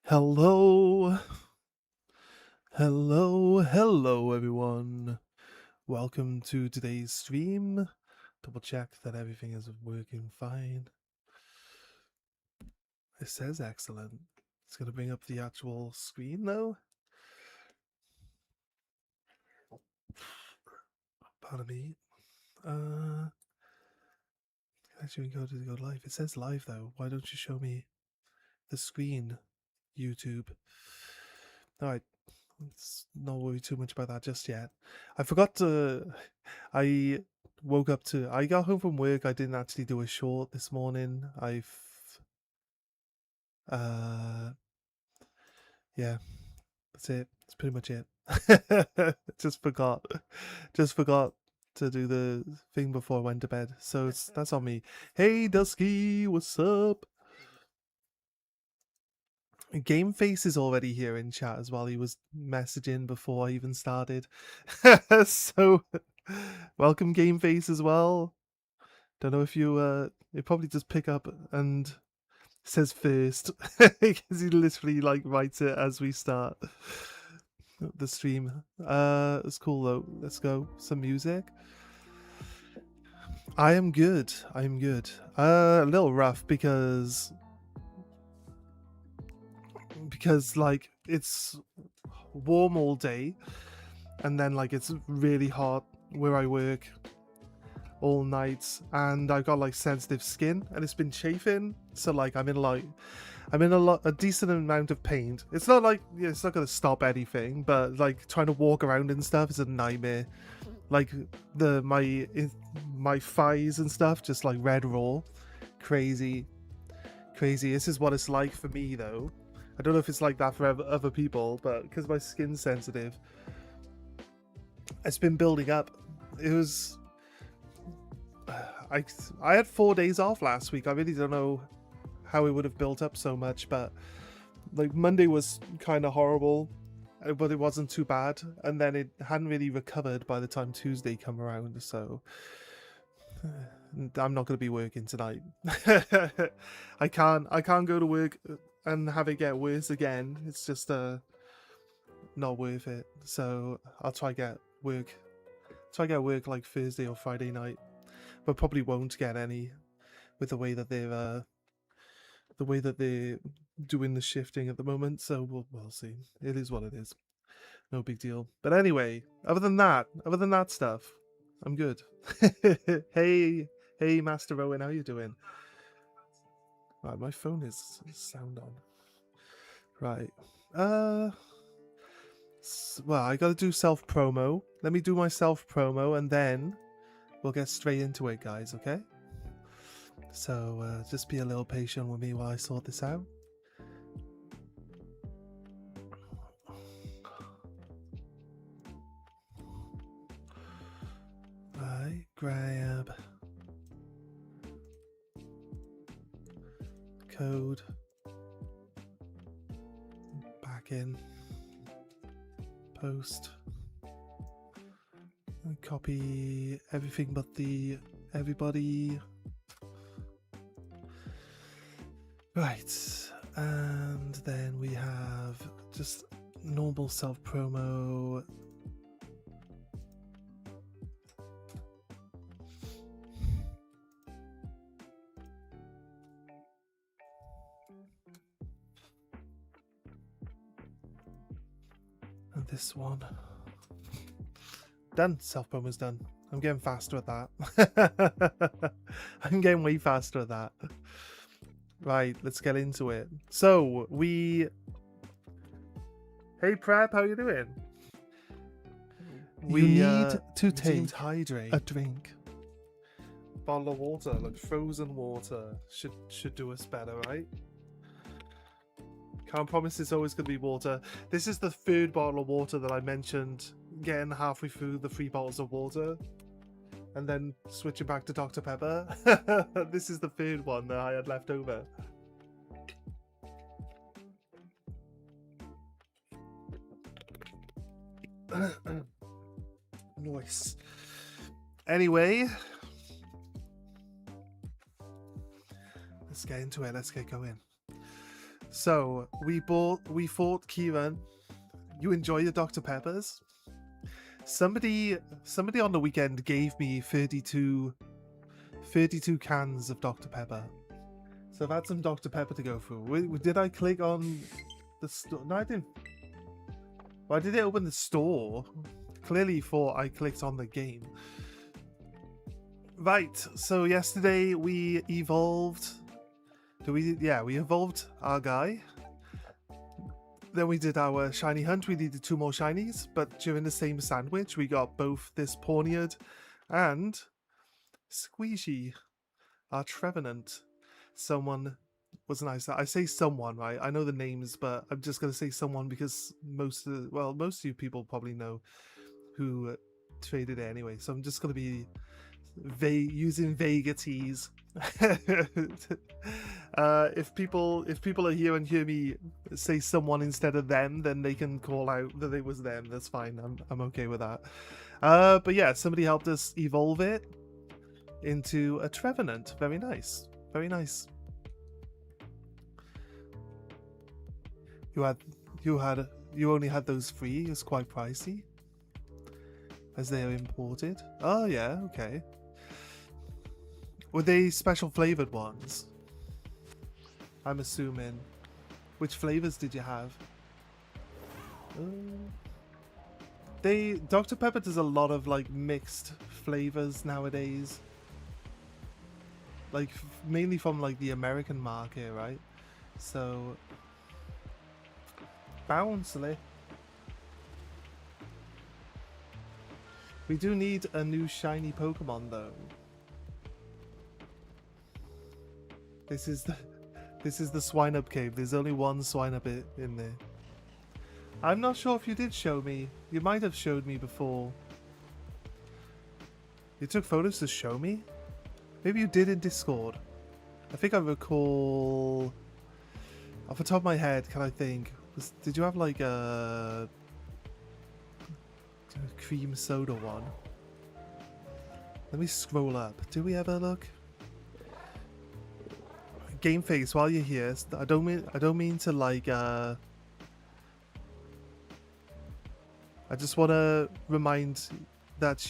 Hello, hello everyone. Welcome to today's stream. Double check that everything is working fine. It says excellent. It's going to bring up the actual screen though. Pardon me. Actually, go live. It says live though. Why don't you show me the screen, YouTube? Alright, let's not worry too much about that just yet. I forgot to. I woke up to. I got home from work. I didn't actually do a short this morning. Yeah, that's it. That's pretty much it. Just forgot. Just forgot to do the thing before I went to bed. So that's on me. Hey, Dusky, what's up? Game Face is already here in chat as well. He was messaging before I even started. So, welcome Game Face as well. Don't know if you probably just pick up and says first because he literally like writes it as we start the stream. It's cool though. Let's go. Some music. I am good. A little rough because like it's warm all day and then like it's really hot where I work all night, and I've got like sensitive skin and it's been chafing, so like I'm in a decent amount of pain. It's not like it's not gonna stop anything, but like trying to walk around and stuff is a nightmare. Like my thighs and stuff just like red raw. Crazy. This is what it's like for me though. I don't know if it's like that for other people, but because my skin's sensitive, it's been building up. It was I had 4 days off last week. I really don't know how it would have built up so much, but like Monday was kind of horrible, but it wasn't too bad, and then it hadn't really recovered by the time Tuesday come around. So I'm not going to be working tonight. I can't go to work and have it get worse again. It's just not worth it. So I'll try get work like Thursday or Friday night, but probably won't get any with the way that they're doing the shifting at the moment. So we'll see. It is what it is. No big deal. But anyway, other than that stuff, I'm good. hey, Master Owen, how you doing? Right, my phone is sound on. Right. Well, I gotta do self promo. Let me do my self promo, and then we'll get straight into it, guys. Okay? So just be a little patient with me while I sort this out. Right, grab code, back in, post, and copy everything but the everybody. Right, and then we have just normal self promo. And this one. Done. Self promo's done. I'm getting faster at that. I'm getting way faster at that. Right, let's get into it. So we. Hey Prep, how you doing? We need to take a drink. Bottle of water, like frozen water, should do us better, right? Can't promise it's always going to be water. This is the third bottle of water that I mentioned, getting halfway through the 3 bottles of water and then switching back to Dr. Pepper. This is the third one that I had left over. Nice. Anyway, let's get into it. Let's get going. So we fought Kieran. You enjoy your Dr. Peppers? Somebody on the weekend gave me 32 cans of Dr. Pepper. So I've had some Dr. Pepper to go through. Did I click on the store? No, I didn't. Why did it open the store? Clearly thought I clicked on the game. Right, so yesterday we evolved. Yeah, we evolved our guy. Then we did our shiny hunt. We needed 2 more shinies, but during the same sandwich, we got both this Pawniard and Squeezy, our Trevenant. Someone was nice. I say someone, right? I know the names, but I'm just gonna say someone because most of you people probably know who traded it anyway. So I'm just gonna be using vaguities. If people are here and hear me say someone instead of them, then they can call out that it was them. That's fine. I'm okay with that. But yeah, somebody helped us evolve it into a Trevenant. Very nice. Very nice. You only had those 3. It's quite pricey, as they are imported. Oh yeah, okay. Were they special flavored ones? I'm assuming. Which flavors did you have? Dr. Pepper does a lot of like mixed flavors nowadays. Like mainly from like the American market, right? So Bouncely. We do need a new shiny Pokemon though. This is the Swinub cave. There's only one Swinub in there. I'm not sure if you did show me. You might have showed me before. You took photos to show me? Maybe you did in Discord. I think I recall... Off the top of my head, can I think? Did you have like a cream soda one? Let me scroll up. Did we ever look? Game Face, while you're here, I don't mean to like I just want to remind that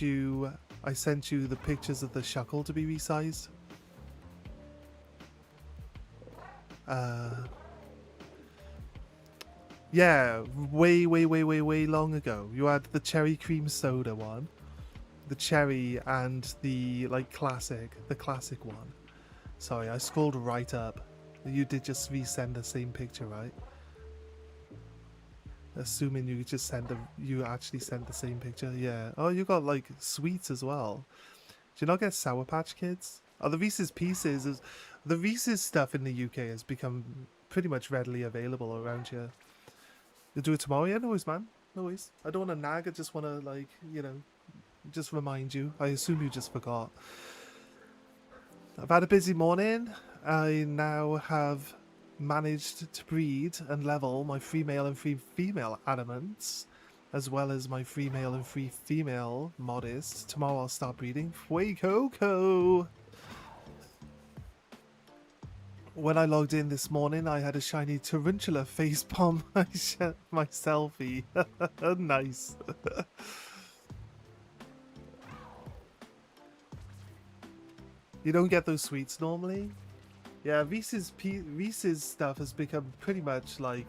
I sent you the pictures of the Shuckle to be resized. Yeah, way long ago. You had the cherry cream soda one, the cherry, and the like the classic one. Sorry, I scrolled right up. You did just resend the same picture, right? Assuming you just you actually sent the same picture. Yeah. Oh, you got like sweets as well. Do you not get Sour Patch Kids? Oh, the Reese's Pieces the Reese's stuff in the UK has become pretty much readily available around here. You'll do it tomorrow? Yeah, no worries, man. No worries. I don't want to nag. I just want to, like, you know, just remind you. I assume you just forgot. I've had a busy morning. I now have managed to breed and level my 3 male and 3 female adamants, as well as my 3 male and 3 female modest. Tomorrow I'll start breeding Fuecoco. When I logged in this morning, I had a shiny tarantula facepalm my selfie. Nice. You don't get those sweets normally? Yeah, Reese's stuff has become pretty much like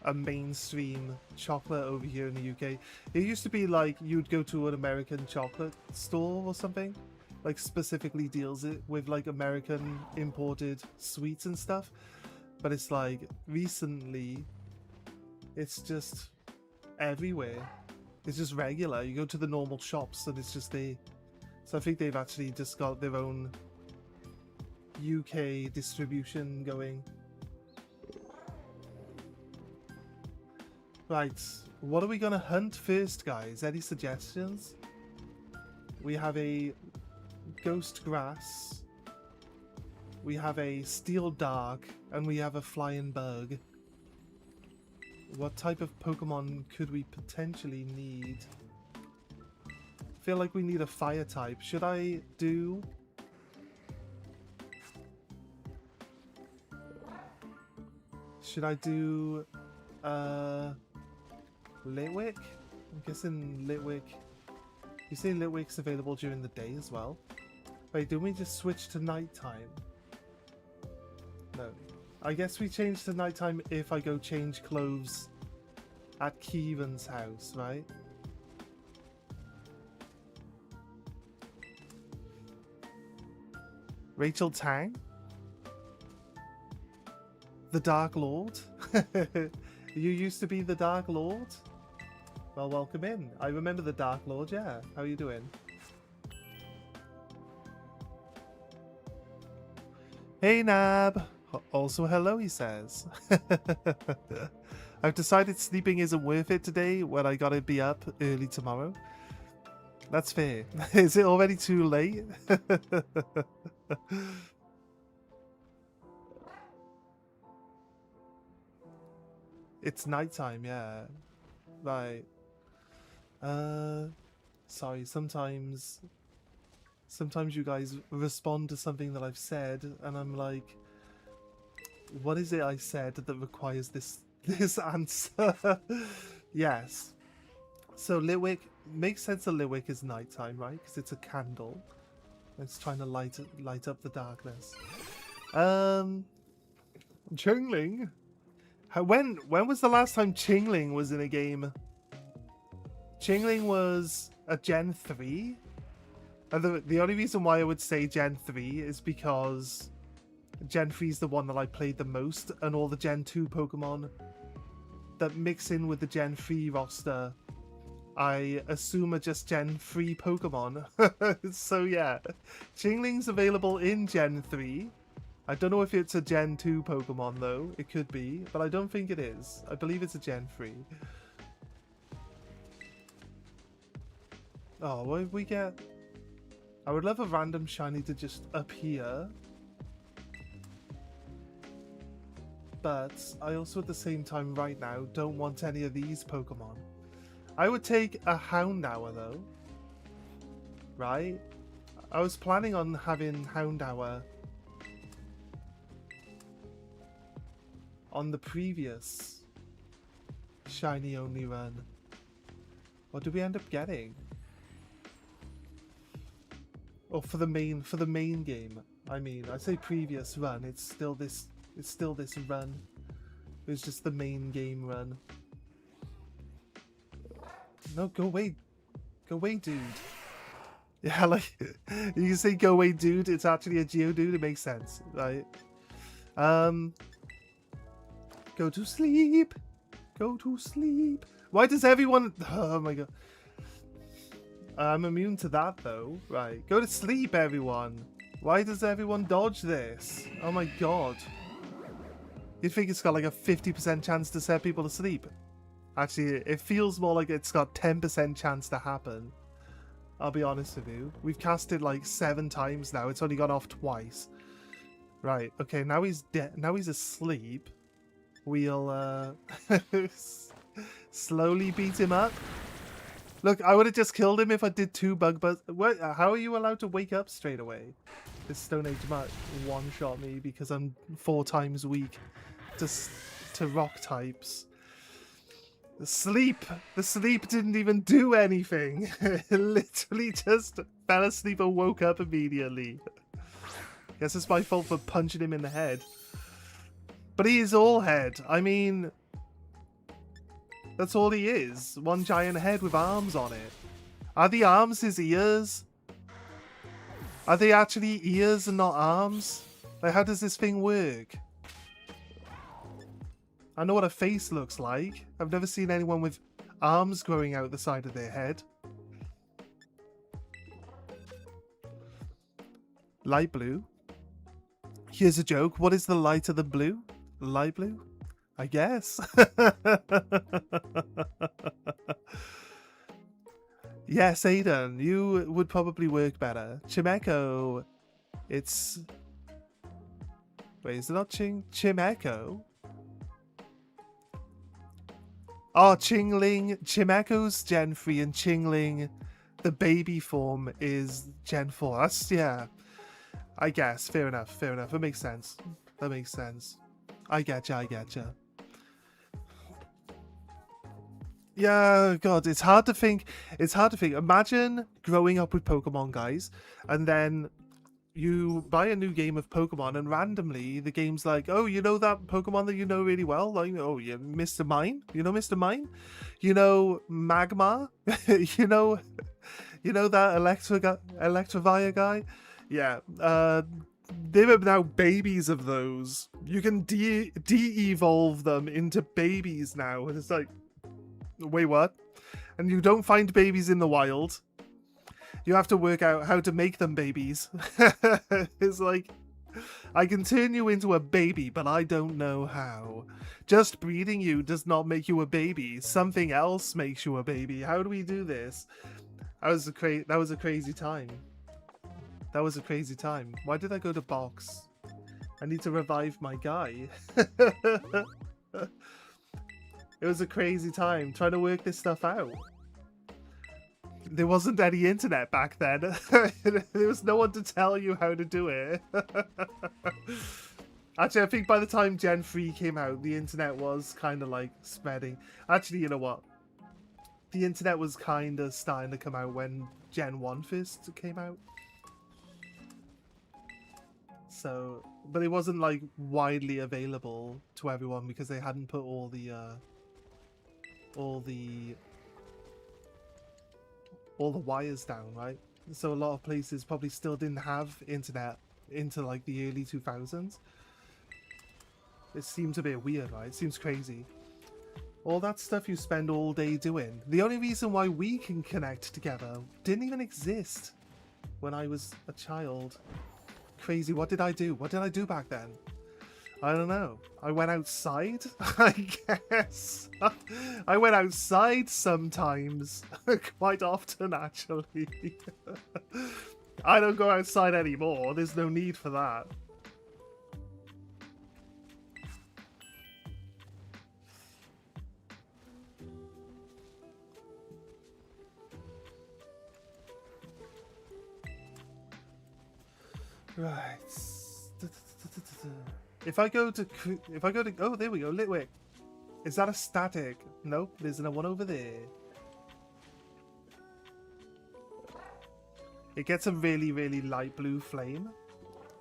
a mainstream chocolate over here in the UK. It used to be like you'd go to an American chocolate store or something, like specifically deals it with like American imported sweets and stuff. But it's like recently it's just everywhere. It's just regular. You go to the normal shops and it's just there. So I think they've actually just got their own UK distribution going. Right, what are we gonna hunt first, guys? Any suggestions? We have a ghost grass, we have a steel dark, and we have a flying bug. What type of Pokemon could we potentially need? I feel like we need a fire type. Should I do... Should I do Litwick? I'm guessing Litwick. You say Litwick's available during the day as well? Wait, didn't we just switch to nighttime? No. I guess we change to nighttime if I go change clothes at Kieran's house, right? Rachel Tang? The Dark Lord? You used to be the Dark Lord? Well, welcome in. I remember the Dark Lord, yeah. How are you doing? Hey, Nab! Also hello, he says. I've decided sleeping isn't worth it today when I gotta be up early tomorrow. That's fair. Is it already too late? It's nighttime, yeah. Right. Sorry, sometimes you guys respond to something that I've said, and I'm like, what is it I said that requires this answer? Yes. So Litwick, makes sense that Litwick is nighttime, right? Because it's a candle. It's trying to light up the darkness. Chingling? When was the last time Chingling was in a game? Chingling was a Gen 3? And the only reason why I would say Gen 3 is because Gen 3 is the one that I played the most, and all the Gen 2 Pokemon that mix in with the Gen 3 roster, I assume are just Gen 3 Pokemon. So yeah, Chingling's available in Gen 3. I don't know if it's a Gen 2 Pokemon though, it could be, but I don't think it is. I believe it's a Gen 3. Oh, what did we get? I would love a random shiny to just appear. But I also at the same time right now don't want any of these Pokemon. I would take a Houndour though. Right? I was planning on having Houndour on the previous shiny only run. What did we end up getting? Oh, for the main game. I mean, I say previous run. It's still this run. It was just the main game run. No, go away, dude. Yeah, like you can say go away, dude. It's actually a Geodude. It makes sense, right? Go to sleep. Go to sleep. Why does everyone? Oh my god. I'm immune to that though. Right. Go to sleep, everyone. Why does everyone dodge this? Oh my god. You'd think it's got like a 50% chance to set people to sleep. Actually, it feels more like it's got 10% chance to happen. I'll be honest with you. We've cast it like 7 times now. It's only gone off twice. Right. Okay, now he's dead. Now he's asleep. We'll slowly beat him up. Look, I would have just killed him if I did 2 bug buzz. What? How are you allowed to wake up straight away? This Stone Age might one-shot me because I'm 4 times weak to rock types. The sleep didn't even do anything. Literally just fell asleep and woke up immediately. Guess it's my fault for punching him in the head. But he is all head. I mean, that's all he is. One giant head with arms on it. Are the arms his ears? Are they actually ears and not arms? Like, how does this thing work? I know what a face looks like. I've never seen anyone with arms growing out the side of their head. Light blue. Here's a joke. What is the lighter than blue? Light blue? I guess. Yes, Aiden, you would probably work better. Chimecho, it's... Wait, is it not Chimecho? Oh, Chingling. Chimecho's Gen 3 and Chingling, the baby form, is Gen 4. That's, yeah. I guess. Fair enough. Fair enough. It makes sense. That makes sense. I getcha, I getcha. Yeah, God, it's hard to think. It's hard to think. Imagine growing up with Pokemon, guys, and then you buy a new game of Pokemon, and randomly the game's like, oh, you know that Pokemon that you know really well? Like, oh, yeah, Mr. Mime? You know Mr. Mime? You know Magmar? you know that Electivire guy? Yeah, there are now babies of those. You can de-evolve them into babies now, and it's like, wait, what? And you don't find babies in the wild. You have to work out how to make them babies. It's like, I can turn you into a baby, but I don't know how. Just breeding you does not make you a baby. Something else makes you a baby. How do we do this? That was a crazy time. That was a crazy time. Why did I go to box? I need to revive my guy. It was a crazy time trying to work this stuff out. There wasn't any internet back then. There was no one to tell you how to do it. Actually, I think by the time Gen 3 came out, the internet was kind of like spreading. Actually, you know what? The internet was kind of starting to come out when Gen 1 first came out. So, but it wasn't like widely available to everyone because they hadn't put all the wires down, right? So a lot of places probably still didn't have internet into like the early 2000s. It seems a bit weird, right? It seems crazy. All that stuff you spend all day doing. The only reason why we can connect together didn't even exist when I was a child. Crazy. What did I do? What did I do back then? I don't know. I went outside, I guess. I went outside sometimes. Quite often, actually. I don't go outside anymore. There's no need for that. Right. If I go to, oh, there we go, Litwick. Is that a static? Nope, there's another one over there. It gets a really, really light blue flame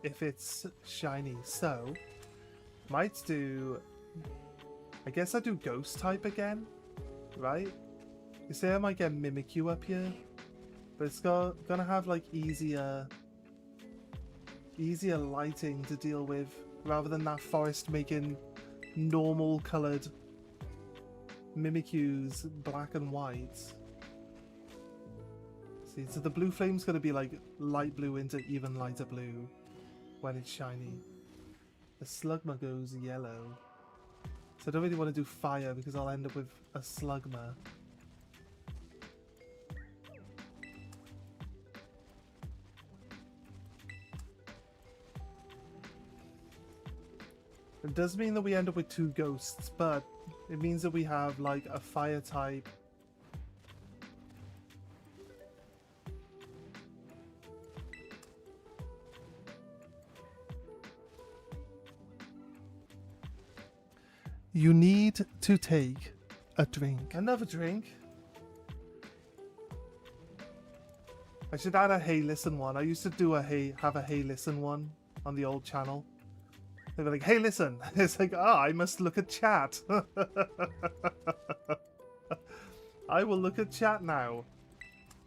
if it's shiny. So, might do, I guess I do ghost type again, right? You say I might get Mimikyu up here, but it's gonna have like easier lighting to deal with, rather than that forest making normal coloured Mimikyus black and white. See, so the blue flame's going to be like light blue into even lighter blue when it's shiny. The Slugma goes yellow. So I don't really want to do fire because I'll end up with a Slugma. It does mean that we end up with two ghosts, but it means that we have like a fire type. You need to take a drink. Another drink? I should add a Hey Listen one. I used to do have a Hey Listen one on the old channel. They'd be like, hey, listen. It's like, I must look at chat. I will look at chat now.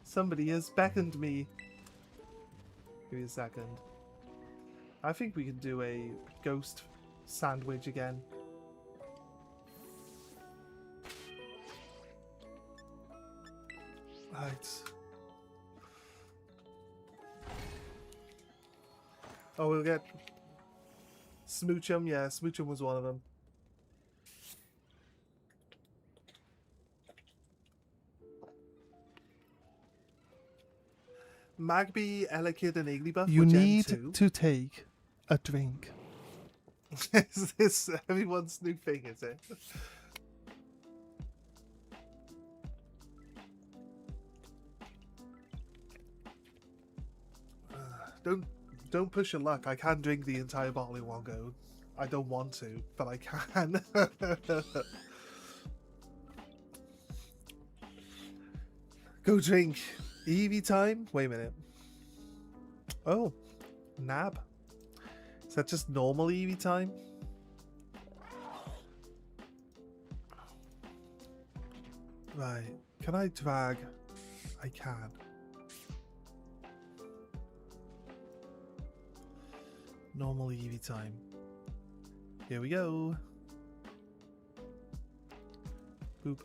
Somebody has beckoned me. Give me a second. I think we can do a ghost sandwich again. Right. Oh, we'll get Smoochum. Yeah, Smoochum was one of them. Magby, Elekid, and Igglybuff. You need to take a drink. Is this everyone's new thing, is it? Don't push your luck. I can drink the entire bottle in one go. I don't want to, but I can. Go drink. Eevee time? Wait a minute. Oh, nab. Is that just normal Eevee time? Right. Can I drag? I can. Normal Eevee time. Here we go. Boop.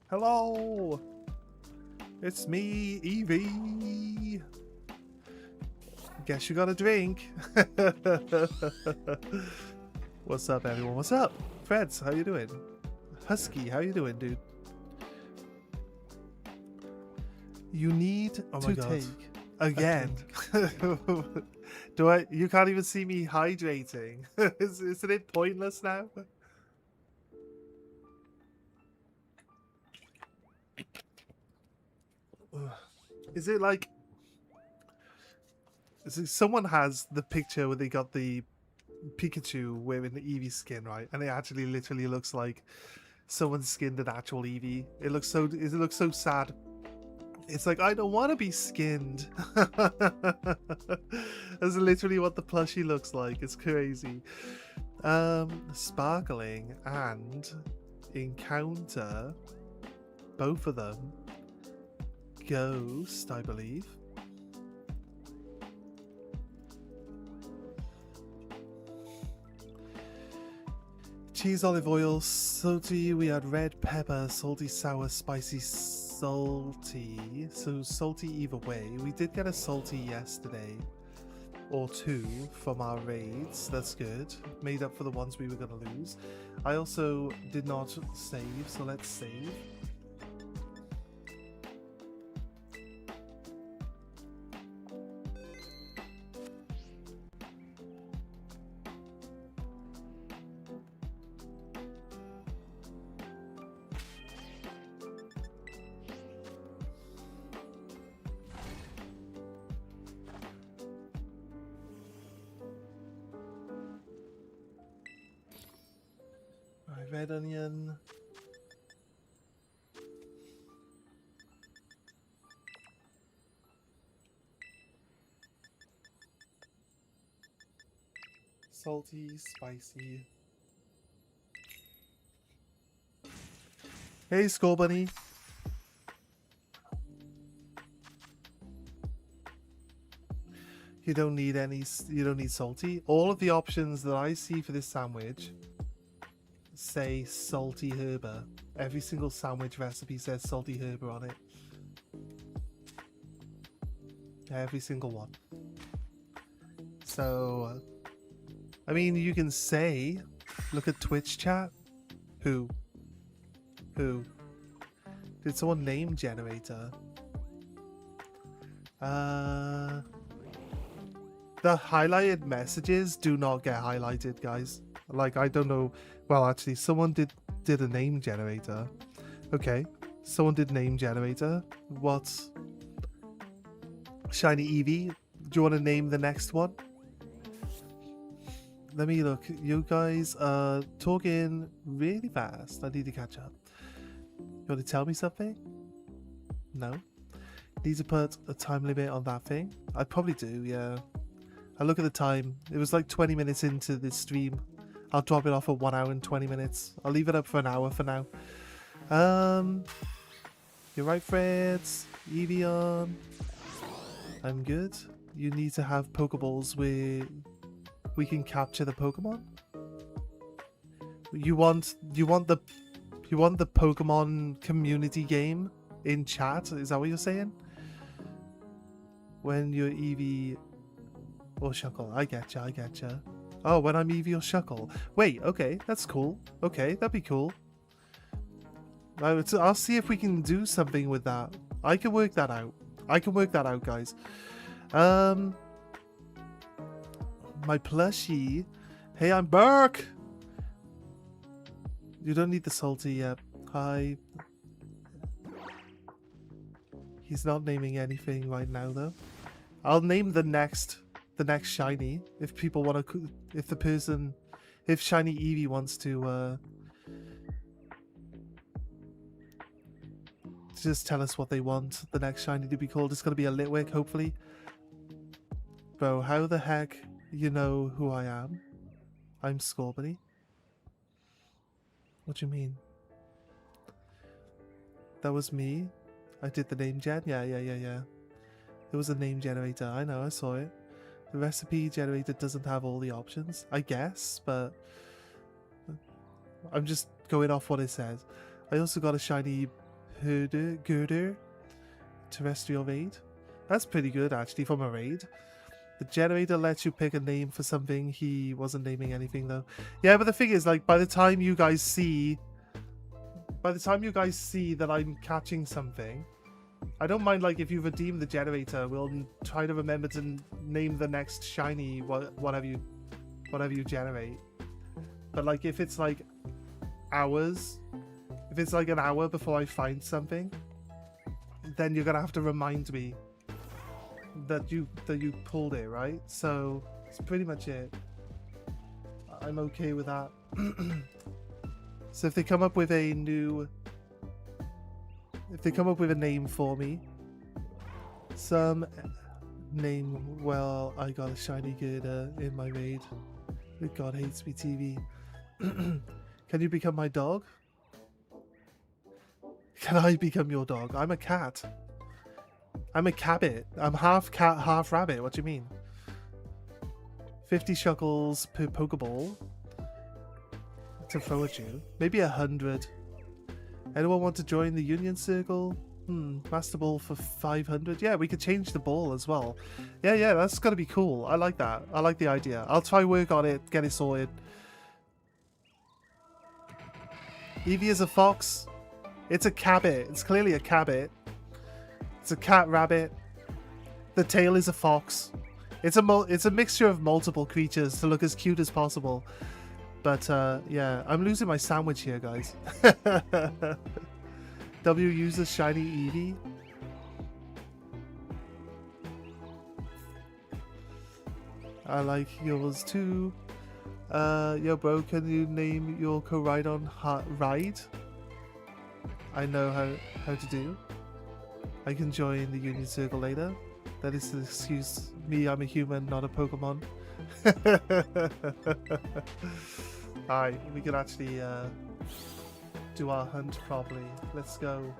Hello! It's me, Eevee! Guess you got a drink. What's up, everyone? What's up? Freds, how you doing? Husky, how you doing, dude? You need to take again. You can't even see me hydrating. Isn't it pointless now? Is it like... someone has the picture where they got the Pikachu wearing the Eevee skin, right? And it actually literally looks like someone skinned an actual Eevee. It looks so sad. It's like, I don't want to be skinned. That's literally what the plushie looks like. It's crazy. Sparkling and Encounter, both of them. Ghost, I believe. Cheese, olive oil, salty. We had red pepper, salty, sour, spicy, salty. So salty either way. We did get a salty yesterday, or two from our raids. That's good. Made up for the ones we were going to lose. I also did not save, so let's save. Red onion. Salty, spicy. Hey, Skull Bunny. You don't need salty. All of the options that I see for this sandwich say salty herber. Every single sandwich recipe says salty herber on it. Every single one. So, I mean, you can say, look at Twitch chat. Who? Did someone name generator? The highlighted messages do not get highlighted, guys. Like, I don't know. Well, actually, someone did a name generator. Okay, someone did name generator. What? Shiny Eevee. Do you want to name the next one? Let me look. You guys are talking really fast. I need to catch up. You want to tell me something? No? Need to put a time limit on that thing? I probably do, yeah. I look at the time. It was like 20 minutes into this stream. I'll drop it off at 1 hour and 20 minutes. I'll leave it up for an hour for now. You're right, Freds. Eevee on. I'm good. You need to have Pokeballs where we can capture the Pokemon. You want the Pokemon community game in chat? Is that what you're saying? When you're Eevee or Shuckle. I getcha. Oh, when I'm Eevee or Shuckle. Wait, okay, that's cool. Okay, that'd be cool. I'll see if we can do something with that. I can work that out. Guys. My plushie. Hey, I'm Burke! You don't need the salty yet. Hi. He's not naming anything right now, though. I'll name the next the next shiny. If people want to, if Shiny Eevee wants to just tell us what they want the next shiny to be called. It's gonna be a Litwick, hopefully. Bro, how the heck you know who I am? I'm Scorbunny. What do you mean? That was me. I did the name gen. Yeah. There was a name generator. I know, I saw it. The recipe generator doesn't have all the options, I guess, but I'm just going off what it says. I also got a shiny Girder terrestrial raid. That's pretty good, actually, from a raid. The generator lets you pick a name for something. He wasn't naming anything, though. Yeah, but the thing is, like, by the time you guys see that I'm catching something, I don't mind, like, if you redeem the generator, we'll try to remember to name the next shiny whatever you generate. But, like, if it's, like, hours, if it's, like, an hour before I find something, then you're gonna have to remind me that you pulled it, right? So, that's pretty much it. I'm okay with that. So if they come up with a name for me, some name, well, I got a shiny Girder in my raid. God hates me TV. Can you become my dog? Can I become your dog? I'm a cat. I'm a cabbit. I'm half cat, half rabbit. What do you mean? 50 shuckles per Pokeball to throw at you. Maybe 100. Anyone want to join the Union Circle? Master Ball for 500. Yeah, we could change the ball as well. Yeah, that's gotta be cool. I like that. I like the idea. I'll try work on it, get it sorted. Eevee is a fox. It's a cabbit. It's clearly a cabbit. It's a cat rabbit. The tail is a fox. It's a mixture of multiple creatures to look as cute as possible. But yeah, I'm losing my sandwich here, guys. W uses shiny Eevee. I like yours too. Yo, bro, can you name your Koraidon Ride? I know how to do. I can join the Union Circle later. That is the excuse. Me, I'm a human, not a Pokemon. Alright, we can actually do our hunt properly. Let's go.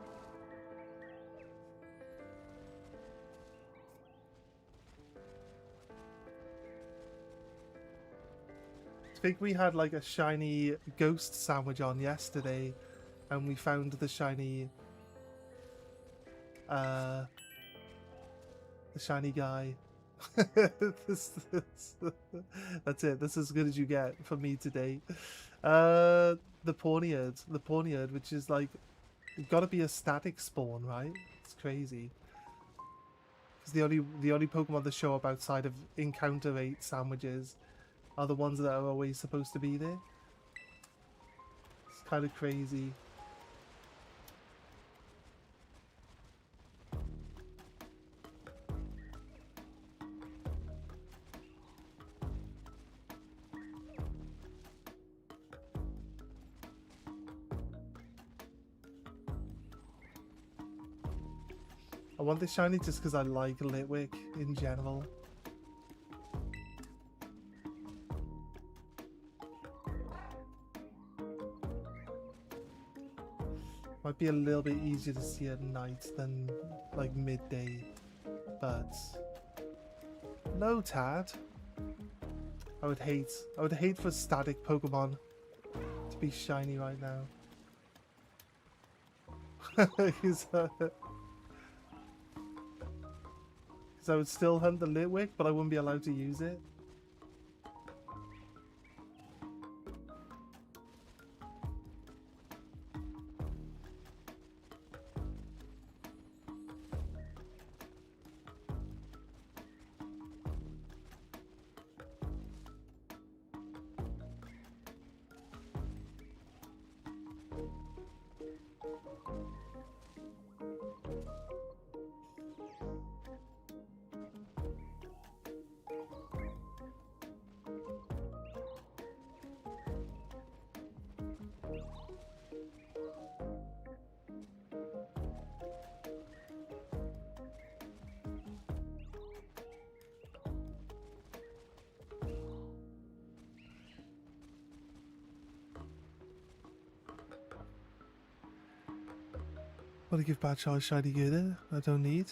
I think we had like a shiny ghost sandwich on yesterday, and we found the shiny guy. That's it. That's as good as you get from me today. The Pawniard, which is like, got to be a static spawn, right? It's crazy. Because the only Pokemon that show up outside of encounter rate sandwiches are the ones that are always supposed to be there. It's kind of crazy. I want this shiny just because I like Litwick in general. Might be a little bit easier to see at night than like midday, but no, Tad. I would hate for static Pokemon to be shiny right now. Because I would still hunt the Litwick, but I wouldn't be allowed to use it. Want to give Badshot a shiny girder? I don't need.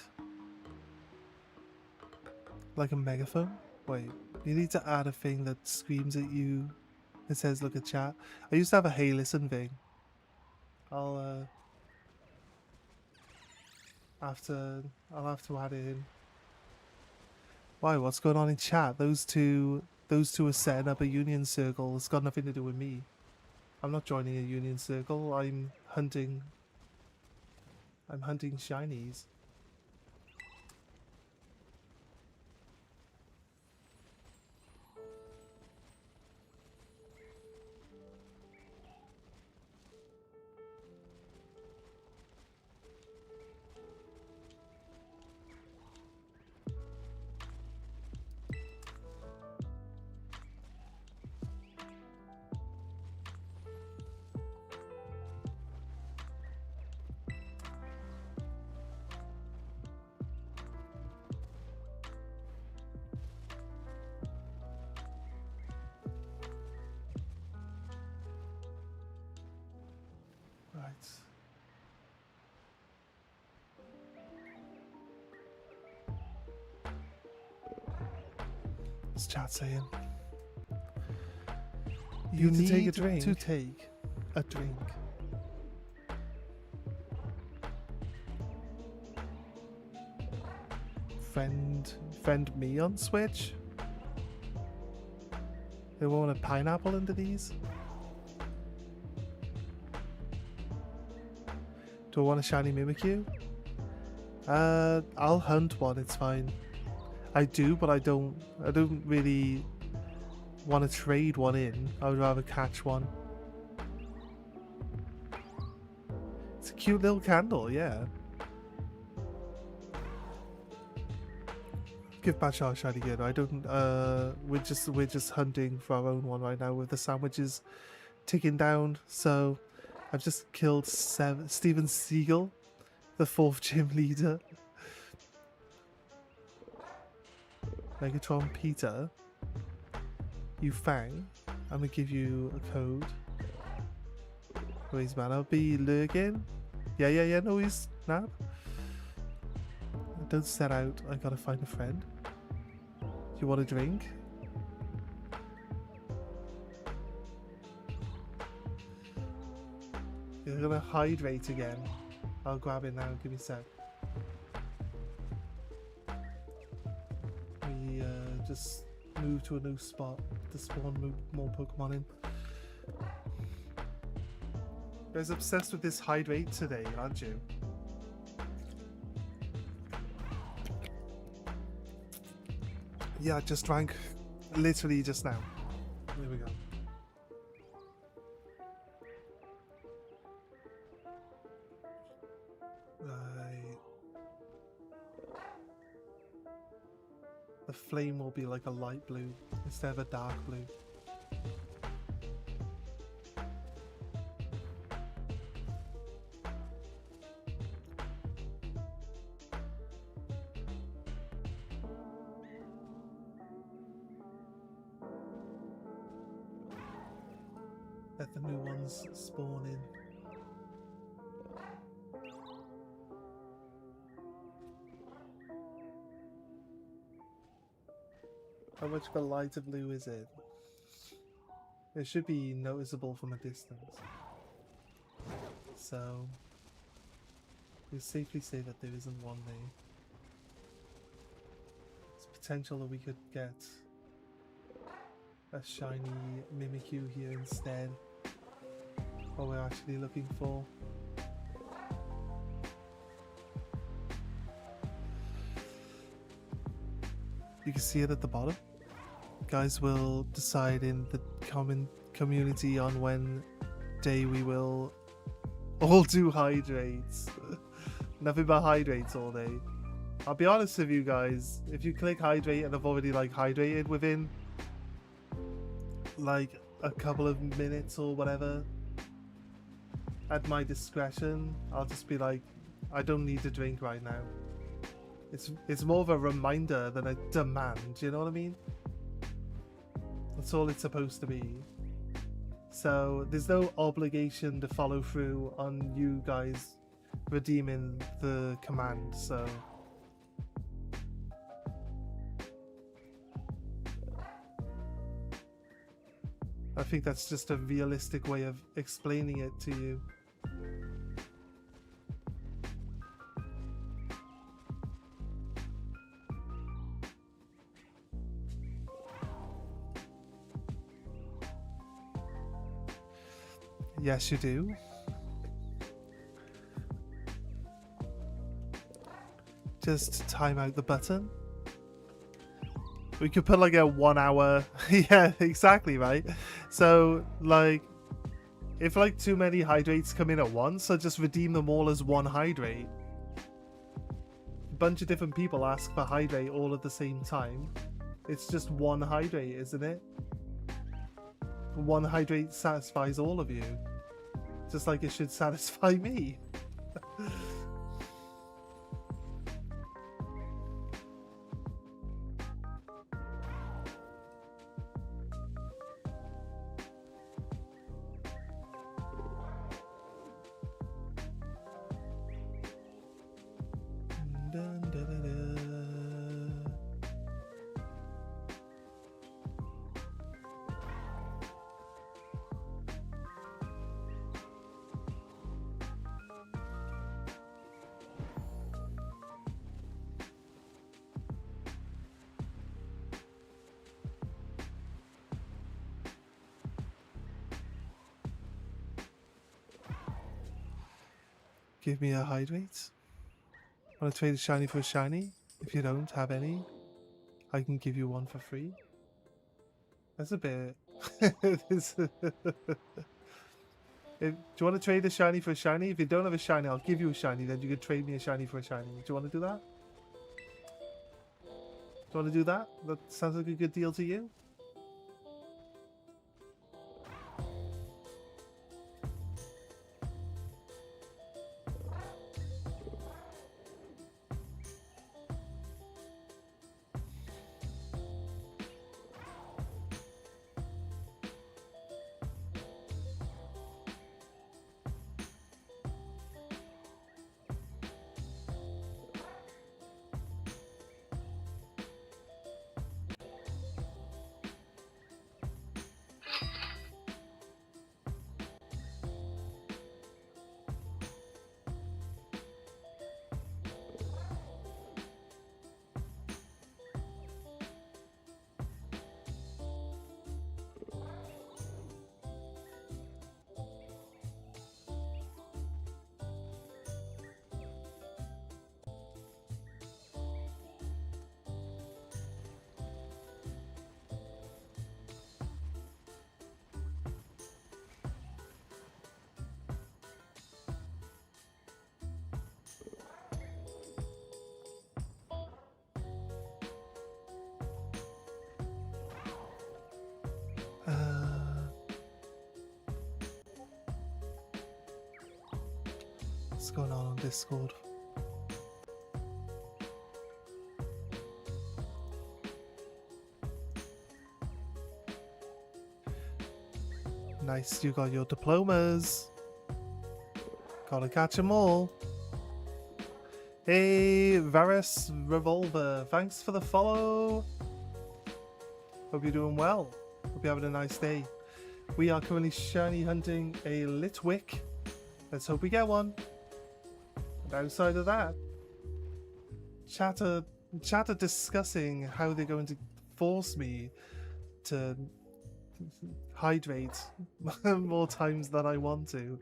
Like a megaphone? Wait, you need to add a thing that screams at you. It says look at chat. I used to have a hey listen thing. I'll have to add it in. Why, what's going on in chat? Those two are setting up a union circle. It's got nothing to do with me. I'm not joining a union circle. I'm hunting shinies. Right. What's chat saying? You need to take a drink. To take a drink. Friend me on Switch? They want a pineapple into these? Do I want a shiny Mimikyu? I'll hunt one, it's fine. I do, but I don't really want to trade one in. I would rather catch one. It's a cute little candle, yeah. Give Badshot a shiny good. I don't we're just hunting for our own one right now with the sandwiches ticking down, so I've just killed Steven Seagal, the 4th gym leader. Megatron Peter. You Fang. I'm gonna give you a code. Raise man, I'll be lurking. Yeah, no, he's Nab. Don't set out, I gotta find a friend. Do you want a drink? You're gonna hydrate again. I'll grab it now, give me a sec. We just move to a new spot to spawn more Pokemon in. You guys obsessed with this hydrate today, aren't you? Yeah, just drank literally just now. There we go. Right. The flame will be like a light blue instead of a dark blue. Let the new ones spawn in. How much of a lighter blue is it? It should be noticeable from a distance. So, we'll safely say that there isn't one there. There's potential that we could get a shiny Mimikyu here instead. What we're actually looking for. You can see it at the bottom. Guys will decide in the community on when day we will all do hydrates. Nothing but hydrates all day. I'll be honest with you guys, if you click hydrate and I've already like hydrated within like a couple of minutes or whatever, at my discretion, I'll just be like, I don't need to drink right now. It's more of a reminder than a demand, you know what I mean? That's all it's supposed to be. So there's no obligation to follow through on you guys redeeming the command, so... I think that's just a realistic way of explaining it to you. Yes, you do. Just time out the button. We could put like a 1 hour. Yeah, exactly, right? So, like, if like too many hydrates come in at once, I just redeem them all as one hydrate. A bunch of different people ask for hydrate all at the same time. It's just one hydrate, isn't it? One hydrate satisfies all of you. Just like it should satisfy me. Dun, dun, dun, dun. Give me a hydrate. Want to trade a shiny for a shiny? If you don't have any, I can give you one for free. That's a bit... do you want to trade a shiny for a shiny? If you don't have a shiny, I'll give you a shiny. Then you can trade me a shiny for a shiny. Do you want to do that? Do you want to do that? That sounds like a good deal to you? What's going on Discord? Nice, you got your diplomas. Gotta catch them all. Hey, Varus Revolver, thanks for the follow. Hope you're doing well. Hope you're having a nice day. We are currently shiny hunting a Litwick. Let's hope we get one. And outside of that, chat are discussing how they're going to force me to hydrate more times than I want to.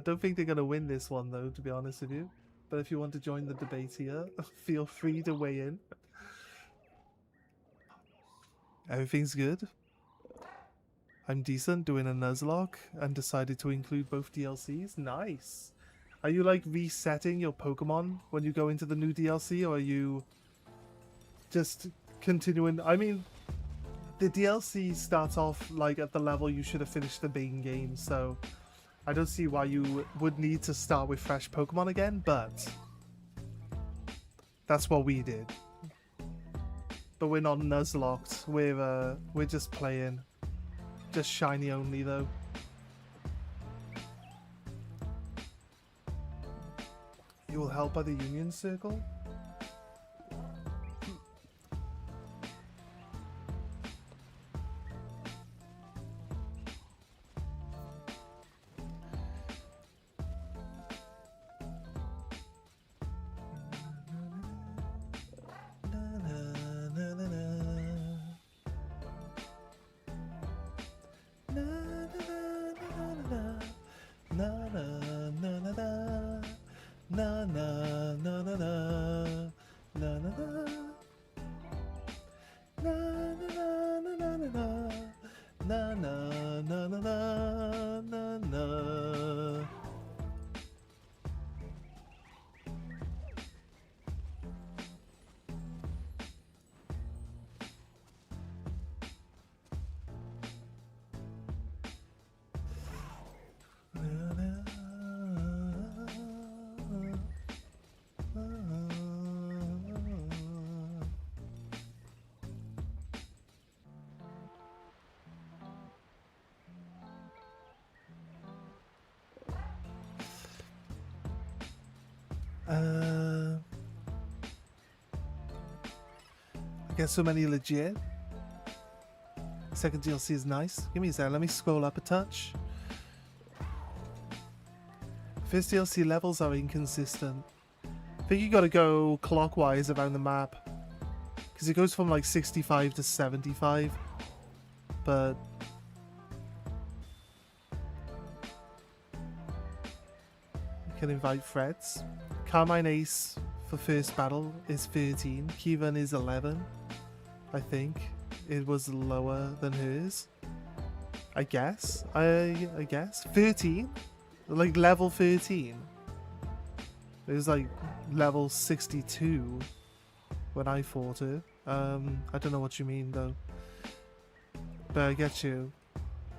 Don't think they're going to win this one though, to be honest with you. But if you want to join the debate here, feel free to weigh in. Everything's good. I'm decent, doing a Nuzlocke, and decided to include both DLCs. Nice. Are you like resetting your Pokemon when you go into the new DLC, or are you just continuing? I mean, the DLC starts off like at the level you should have finished the main game, so I don't see why you would need to start with fresh Pokemon again, but that's what we did. But we're not Nuzlocked. We're just playing. Just shiny only though. You will help by the Union Circle? I get so many legit. Second DLC is nice. Give me a second. Let me scroll up a touch. First DLC levels are inconsistent. I think you gotta go clockwise around the map. Because it goes from like 65 to 75. But... you can invite Freds. Carmine Ace for first battle is 13. Kievan is 11. I think. It was lower than hers. I guess. I guess. 13? Like level 13. It was like level 62 when I fought her. I don't know what you mean though. But I get you.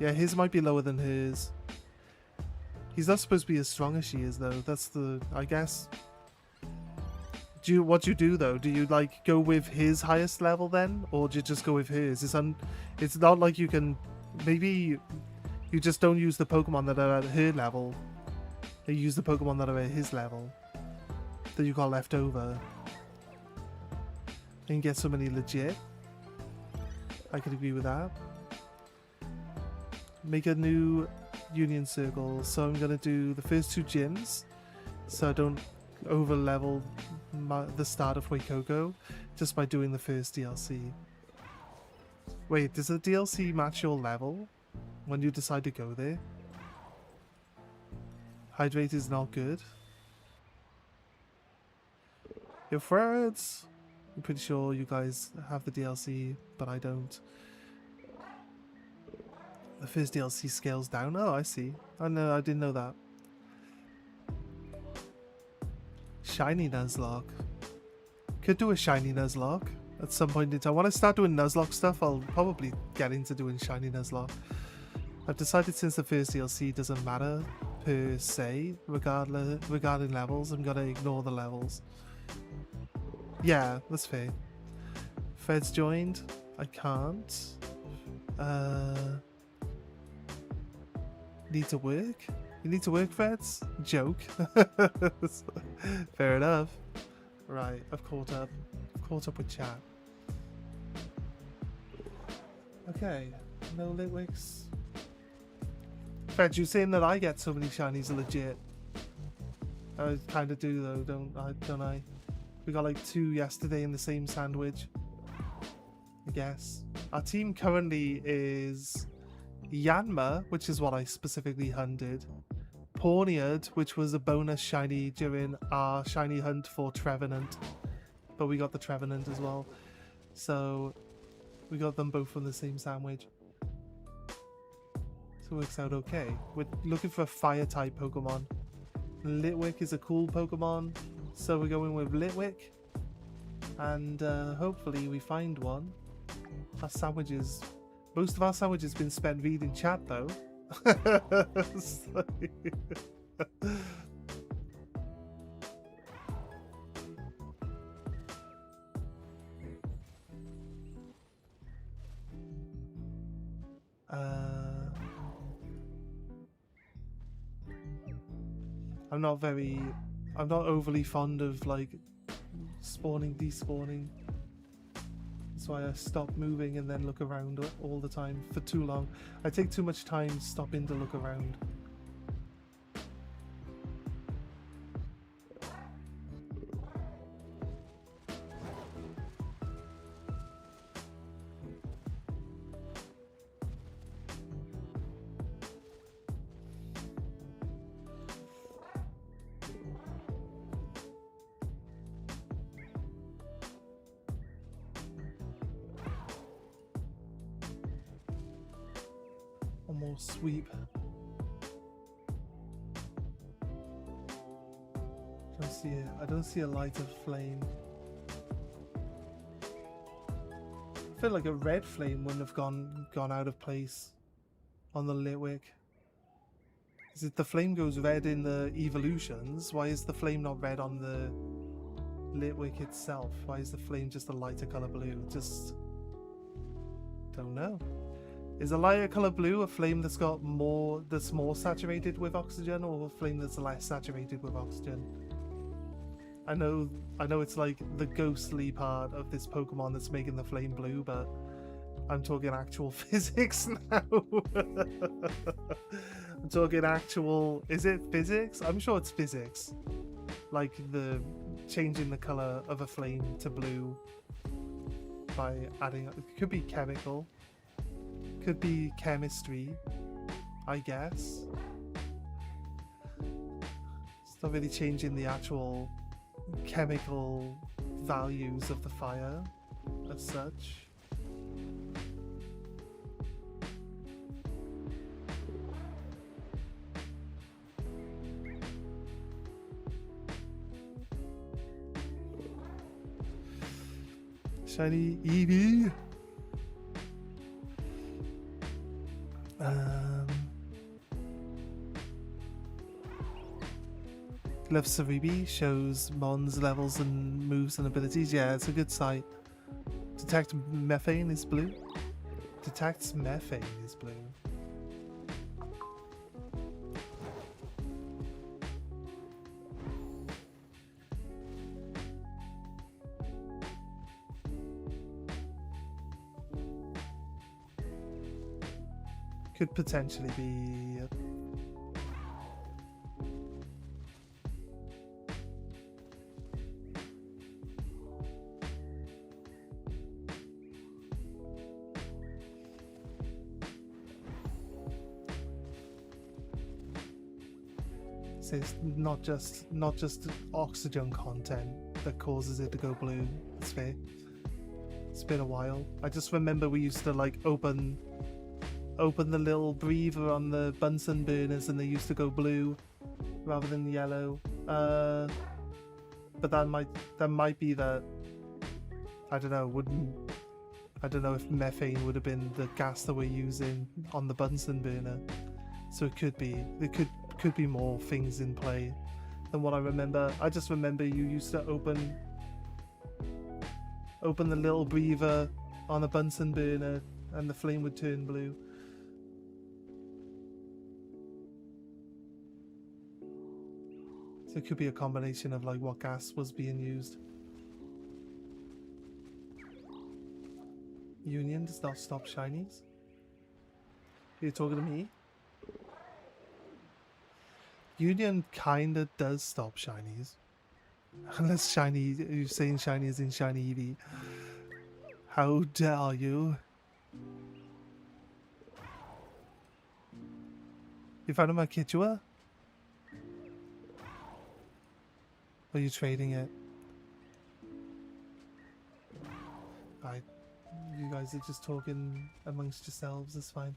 Yeah, his might be lower than hers. He's not supposed to be as strong as she is though. That's the... I guess... what do you do though? Do you like go with his highest level then? Or do you just go with hers? It's not like you can... maybe you just don't use the Pokemon that are at her level. You use the Pokemon that are at his level. That you got left over. And get so many legit. I could agree with that. Make a new Union Circle. So I'm going to do the first two gyms. So I don't over level the start of Huecoco. Just by doing the first DLC. Wait, does the DLC match your level? When you decide to go there? Hydrate is not good. Your friends! I'm pretty sure you guys have the DLC, but I don't. The first DLC scales down. Oh, I see. I know, I didn't know that. Shiny Nuzlocke. Could do a shiny Nuzlocke at some point in time. When I start doing Nuzlocke stuff, I'll probably get into doing shiny Nuzlocke. I've decided since the first DLC doesn't matter per se, regarding levels, I'm gonna ignore the levels. Yeah, that's fair. Fed's joined. I can't. Need to work? You need to work, Feds? Joke. Fair enough. Right, I've caught up. I've caught up with chat. Okay, no Litwicks. Fed, you saying that I get so many shinies are legit? I kind of do though, don't I? We got like 2 yesterday in the same sandwich. I guess. Our team currently is Yanma, which is what I specifically hunted. Pawniard, which was a bonus shiny during our shiny hunt for Trevenant. But we got the Trevenant as well. So we got them both from the same sandwich. So it works out okay. We're looking for a fire type Pokemon. Litwick is a cool Pokemon. So we're going with Litwick. And hopefully we find one. Our sandwiches... most of our sandwiches been spent reading chat though. I'm not overly fond of like spawning, despawning. That's why I stop moving and then look around all the time for too long. I take too much time stopping to look around. One more sweep. I don't see a light of flame. I feel like a red flame wouldn't have gone out of place on the lit wick. Is it the flame goes red in the evolutions? Why is the flame not red on the lit wick itself? Why is the flame just a lighter color blue? Just don't know. Is a lighter color blue a flame that's more saturated with oxygen, or a flame that's less saturated with oxygen? I know it's like the ghostly part of this Pokemon that's making the flame blue, but I'm talking actual physics now. I'm talking actual... Is it physics? I'm sure it's physics. Like the changing the color of a flame to blue by adding... It could be chemical. Could be chemistry, I guess. It's not really changing the actual chemical values of the fire as such. Shiny Eevee. Love Cerebi shows Mon's levels and moves and abilities. Yeah, it's a good site. Detect methane is blue. Detects methane is blue. Could potentially be... So it's not just oxygen content that causes it to go blue. It's fair. It's been a while. I just remember we used to like open the little breather on the Bunsen burners and they used to go blue rather than yellow. But that might be that, I don't know, I don't know if methane would have been the gas that we're using on the Bunsen burner. So it could be. There could be more things in play than what I remember. I just remember you used to open the little breather on a Bunsen burner and the flame would turn blue. So it could be a combination of like what gas was being used. Union does not stop shinies. Are you talking to me? Union kinda does stop shinies. Unless shiny, you're saying shiny is in shiny Eevee. How dare you? You found my Kichua? Or are you trading it? Right. You guys are just talking amongst yourselves, it's fine.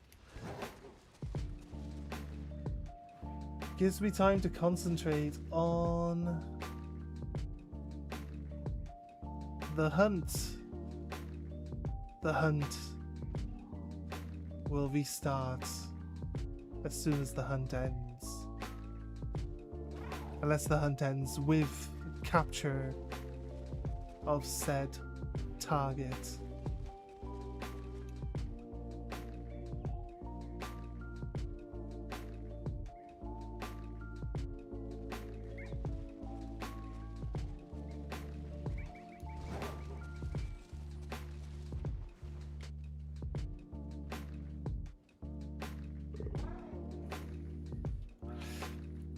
Gives me time to concentrate on the hunt. The hunt will restart as soon as the hunt ends. Unless the hunt ends with capture of said target.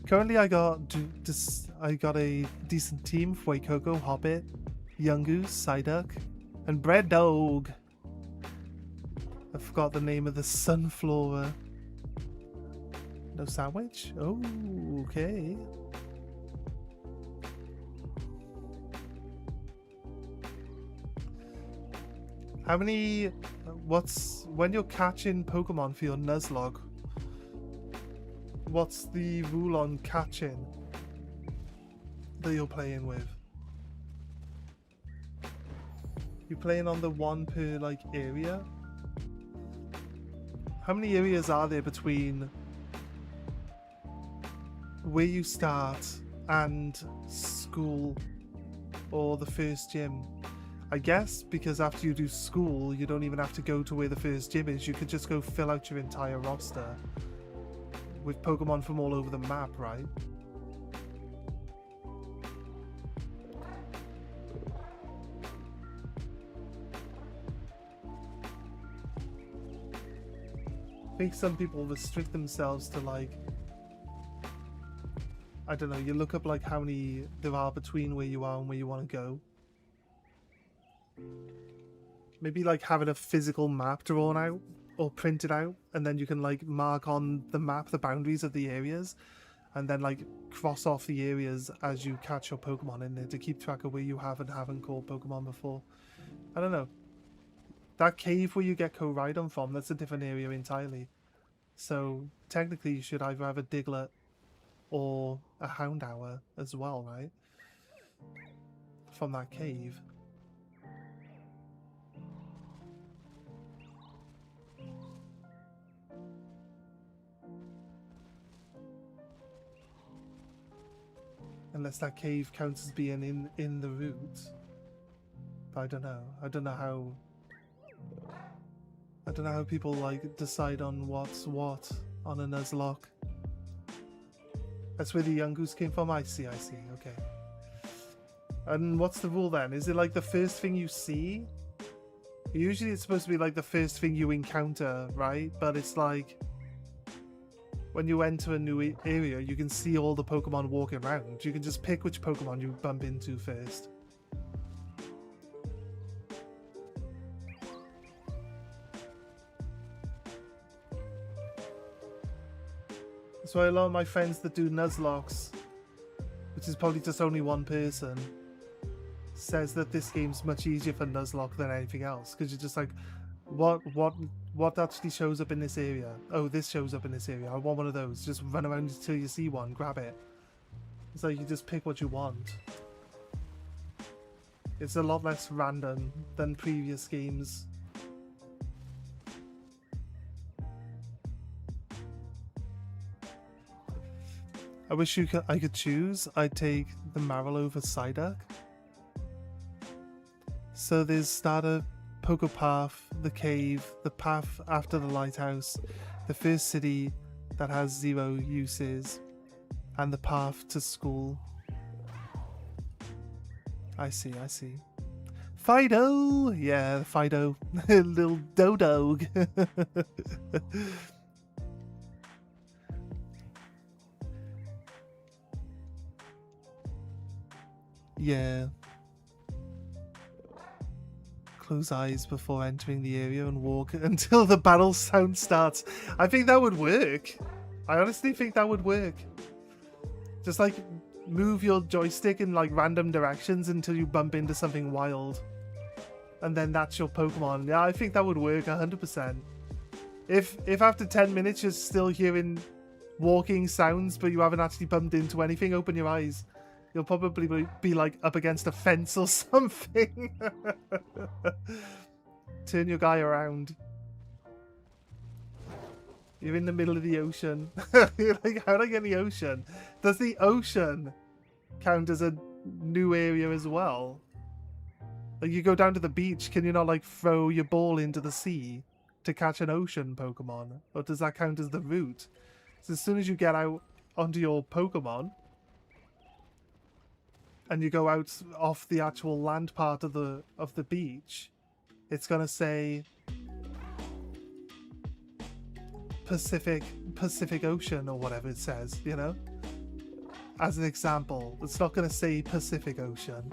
Currently, I got a decent team: Fuecoco, Hobbit, Young Goose, Psyduck, and Bread Dog. I forgot the name of the Sunflower. No sandwich? Oh, okay. How many... when you're catching Pokemon for your Nuzlocke, what's the rule on catching that you're playing with? You're playing on the one per, like, area? How many areas are there between where you start and school or the first gym? I guess because after you do school, you don't even have to go to where the first gym is. You could just go fill out your entire roster with Pokemon from all over the map, right? I think some people restrict themselves to, like, I don't know, you look up like how many there are between where you are and where you want to go. Maybe like having a physical map drawn out or printed out, and then you can like mark on the map the boundaries of the areas, and then like cross off the areas as you catch your Pokemon in there to keep track of where you have and haven't caught Pokemon before. I don't know. That cave where you get Koraidon from, that's a different area entirely. So technically you should either have a Diglett or a Houndour as well, right? From that cave. Unless that cave counts as being in the route. But I don't know. I don't know how people like decide on what's what on a Nuzlocke. That's where the Young Goose came from? I see, okay. And what's the rule then? Is it like the first thing you see? Usually it's supposed to be like the first thing you encounter, right? But it's like when you enter a new area, you can see all the Pokemon walking around. You can just pick which Pokemon you bump into first. That's why a lot of my friends that do Nuzlocks, which is probably just only one person, says that this game's much easier for Nuzlocke than anything else, because you're just like, what actually shows up in this area? Oh, this shows up in this area. I want one of those. Just run around until you see one, grab it. It's like you just pick what you want. It's a lot less random than previous games. I wish I could choose. I'd take the Marill over Psyduck. So there's starter, Poké Path, the cave, the path after the lighthouse, the first city that has 0 uses, and the path to school. I see. Fido! Yeah, Fido. Little Dodo. Yeah. Close eyes before entering the area and walk until the battle sound starts. I think that would work. I honestly think that would work. Just like move your joystick in like random directions until you bump into something wild. And then that's your Pokemon. Yeah, I think that would work 100%. If after 10 minutes you're still hearing walking sounds but you haven't actually bumped into anything, open your eyes. You'll probably be like up against a fence or something. Turn your guy around. You're in the middle of the ocean. You're like, how do I get in the ocean? Does the ocean count as a new area as well? Like you go down to the beach, can you not like throw your ball into the sea to catch an ocean Pokemon? Or does that count as the route? So as soon as you get out onto your Pokemon, and you go out off the actual land part of the beach, it's gonna say Pacific Ocean or whatever it says, you know? as an example. It's not going to say Pacific Ocean.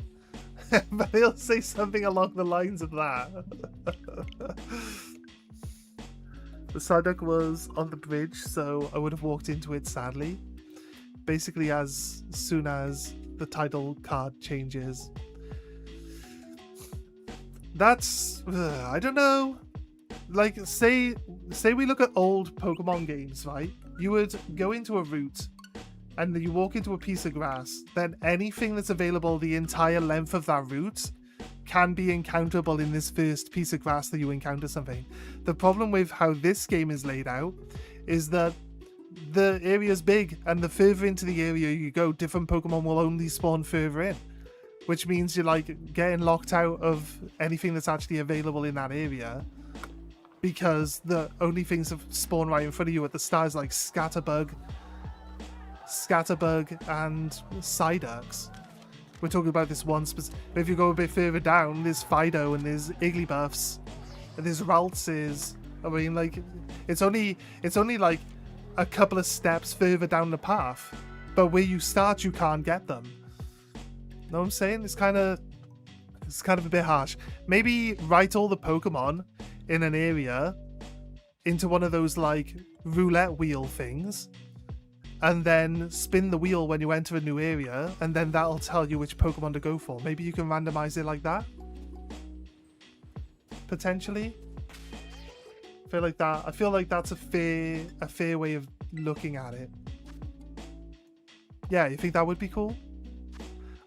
But it'll say something along the lines of that. The Psyduck was on the bridge, so I would have walked into it, sadly. Basically, as soon as the title card changes. That's... I don't know. Like, say we look at old Pokemon games, right? You would go into a route, and you walk into a piece of grass, then anything that's available the entire length of that route can be encounterable in this first piece of grass that you encounter something. The problem with how this game is laid out is that the area's big, and the further into the area you go, different Pokemon will only spawn further in, which means you're like getting locked out of anything that's actually available in that area because the only things that spawn right in front of you at the start is like Scatterbug and Psyducks. We're talking about this one specific. But if you go a bit further down, there's Fido and there's Igglybuffs and there's Raltses. I mean, like, it's only like a couple of steps further down the path, but where you start, you can't get them. Know what I'm saying? It's kind of a bit harsh. Maybe write all the Pokemon in an area into one of those like roulette wheel things, and then spin the wheel when you enter a new area, and then that'll tell you which Pokemon to go for. Maybe you can randomize it like that? Potentially? I feel like that's a fair way of looking at it. Yeah, you think that would be cool?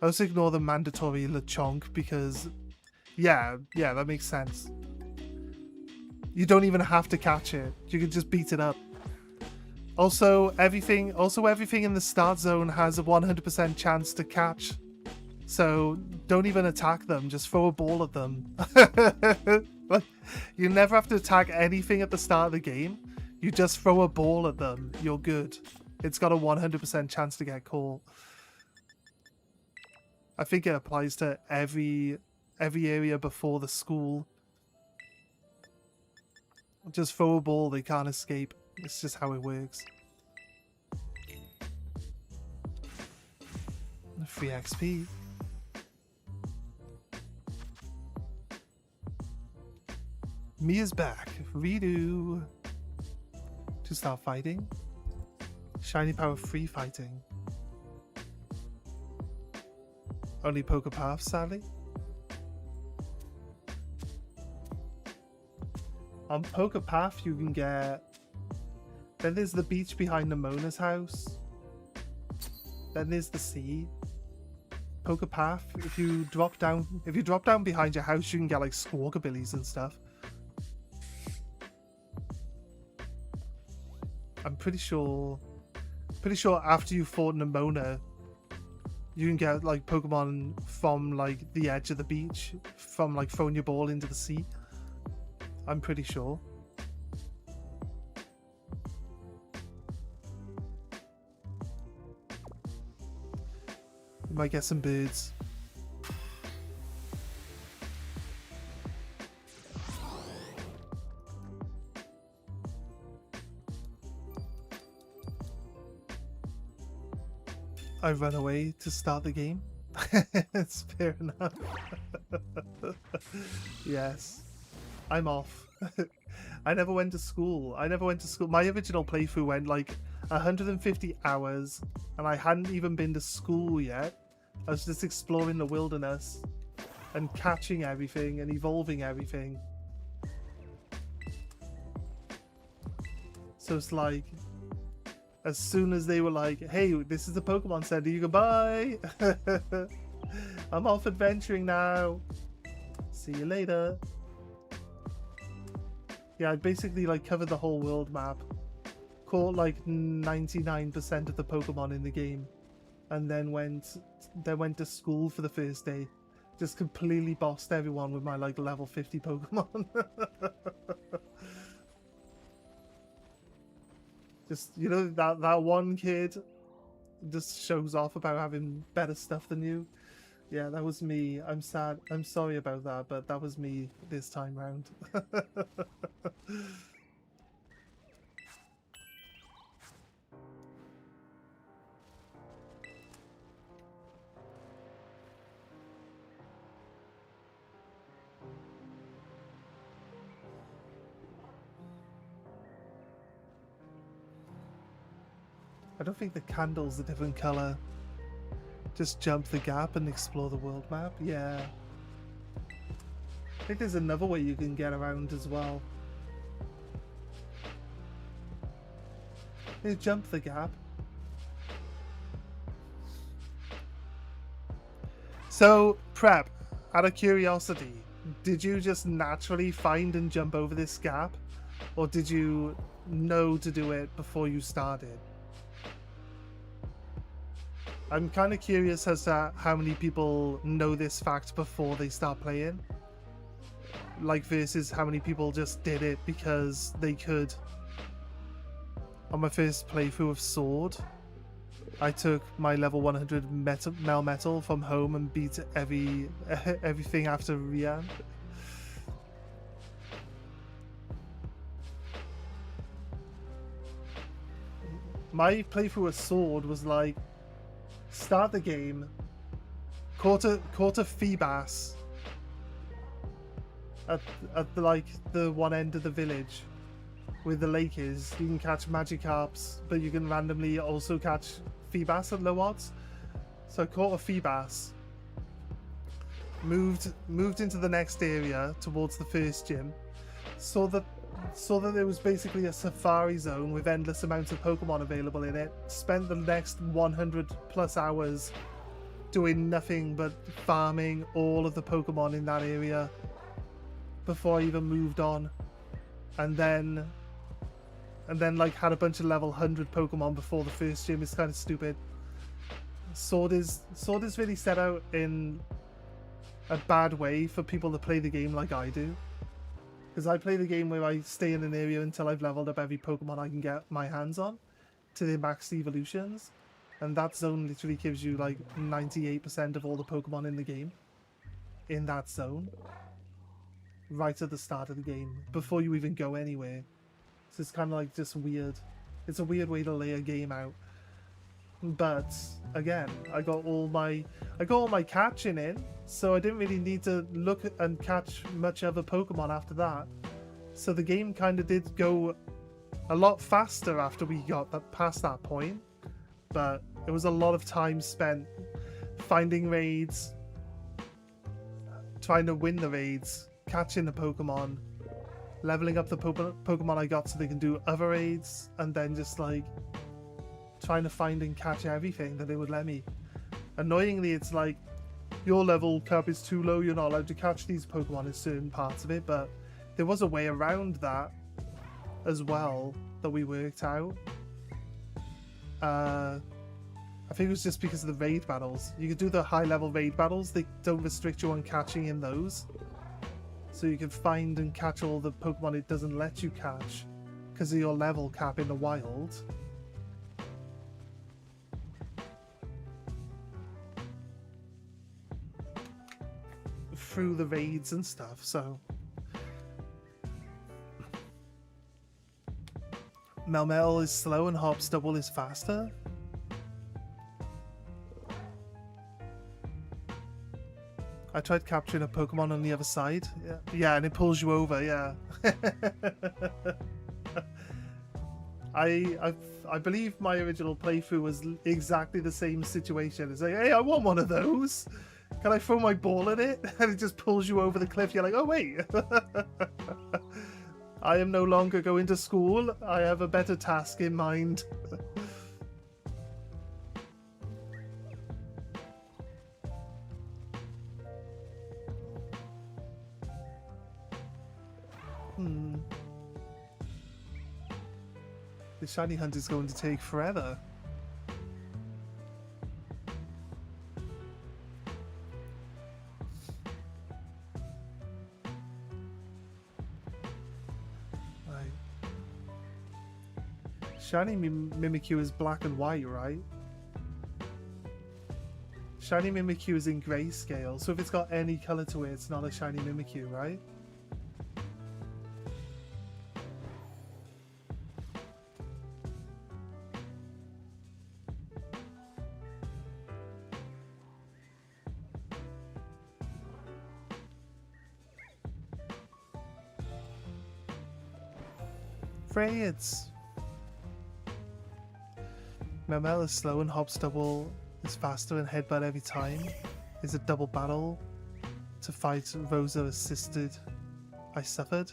I also ignore the mandatory Lechonk because, yeah, that makes sense. You don't even have to catch it. You can just beat it up. Also, everything in the start zone has a 100% chance to catch. So don't even attack them. Just throw a ball at them. Like, you never have to attack anything at the start of the game. You just throw a ball at them. You're good. It's got a 100% chance to get caught. I think it applies to every area before the school. Just throw a ball, they can't escape. It's just how it works. Free XP. Mia's back. Redo. To start fighting. Shiny power free fighting. Only Poké Path, sadly. On Poké Path, you can get... Then there's the beach behind Nemona's house. Then there's the sea. Poké Path, if you drop down behind your house, you can get like Squawkabillies and stuff. I'm pretty sure after you fought Nemona, you can get like Pokemon from like the edge of the beach, from like throwing your ball into the sea. I'm pretty sure. You might get some birds. I run away to start the game. It's fair enough. Yes. I'm off. I never went to school. My original playthrough went like 150 hours and I hadn't even been to school yet. I was just exploring the wilderness and catching everything and evolving everything. So it's like, as soon as they were like, hey, this is the Pokemon Center, you go, bye! I'm off adventuring now. See you later. Yeah, I basically like covered the whole world map. Caught like 99% of the Pokemon in the game. And then went to school for the first day. Just completely bossed everyone with my like level 50 Pokemon. Just, you know, that one kid just shows off about having better stuff than you. Yeah, that was me. I'm sad. I'm sorry about that, but that was me this time round. I don't think the candle's a different color. Just jump the gap and explore the world map. Yeah. I think there's another way you can get around as well. You jump the gap. So, Prep, out of curiosity, did you just naturally find and jump over this gap? Or did you know to do it before you started? I'm kind of curious as to how many people know this fact before they start playing. Like, versus how many people just did it because they could. On my first playthrough of Sword, I took my level 100 metal from home and beat everything after Rian. My playthrough of Sword was like, start the game, caught a Feebas at the one end of the village where the lake is. You can catch Magikarps, but you can randomly also catch Feebas at low odds. So I caught a Feebas, moved into the next area towards the first gym, saw that there was basically a safari zone with endless amounts of Pokemon available in it. Spent the next 100 plus hours doing nothing but farming all of the Pokemon in that area before I even moved on, and then like had a bunch of level 100 Pokemon before the first gym. Is kind of stupid. Sword is really set out in a bad way for people that play the game like I do. Because I play the game where I stay in an area until I've leveled up every Pokemon I can get my hands on to their max evolutions. And that zone literally gives you like 98% of all the Pokemon in the game in that zone. Right at the start of the game, before you even go anywhere. So it's kind of like just weird. It's a weird way to lay a game out. But again, I got all my catching in, so I didn't really need to look and catch much other Pokemon after that. So the game kind of did go a lot faster after we got past that point. But it was a lot of time spent finding raids, trying to win the raids, catching the Pokemon, leveling up the Pokemon I got so they can do other raids, and then just like trying to find and catch everything that they would let me. Annoyingly, it's like, your level cap is too low, you're not allowed to catch these Pokemon in certain parts of it, but there was a way around that as well that we worked out. I think it was just because of the raid battles. You could do the high level raid battles, they don't restrict you on catching in those. So you can find and catch all the Pokemon it doesn't let you catch because of your level cap in the wild. Through the raids and stuff, so. Melmetal is slow and Hopstubble is faster. I tried capturing a Pokemon on the other side. Yeah, and it pulls you over, yeah. I believe my original playthrough was exactly the same situation. It's like, hey, I want one of those. Can I throw my ball at it? And it just pulls you over the cliff. You're like, oh, wait. I am no longer going to school. I have a better task in mind. The shiny hunt is going to take forever. Right. Shiny Mimikyu is black and white, right? Shiny Mimikyu is in grayscale, so if it's got any color to it, it's not a shiny Mimikyu, right? Raids. Mel is slow and Hobbs double is faster and headbutt every time. Is a double battle to fight Rosa assisted. I suffered.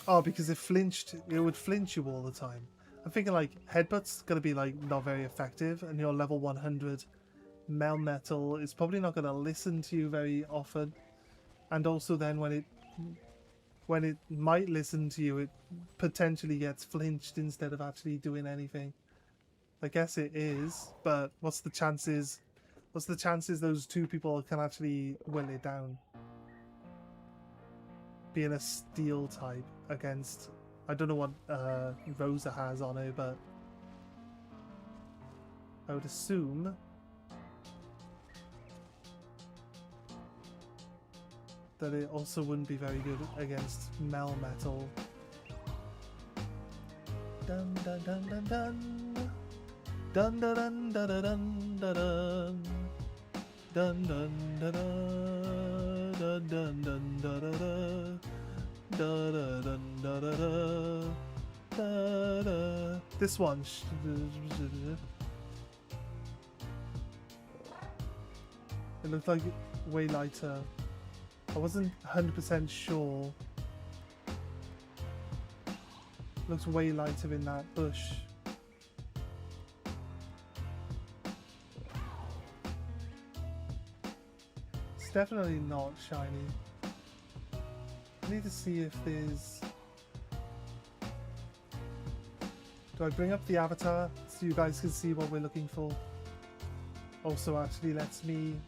Oh, because it flinched. It would flinch you all the time. I'm thinking like headbutt's gonna be like not very effective, and your level 100 Melmetal is probably not gonna listen to you very often. And also then when it might listen to you, it potentially gets flinched instead of actually doing anything. I guess it is, but what's the chances? What's the chances those two people can actually will it down? Being a steel type against, I don't know what Rosa has on her, but I would assume that it also wouldn't be very good against Melmetal. Dun dun dun dun dun dun dun dun dun dun dun dun dun dun dun dun dun dun dun dun. This one. It looked like way lighter. I wasn't 100% sure. Looks way lighter in that bush. It's definitely not shiny. I need to see if there's... Do I bring up the avatar so you guys can see what we're looking for? Also actually lets me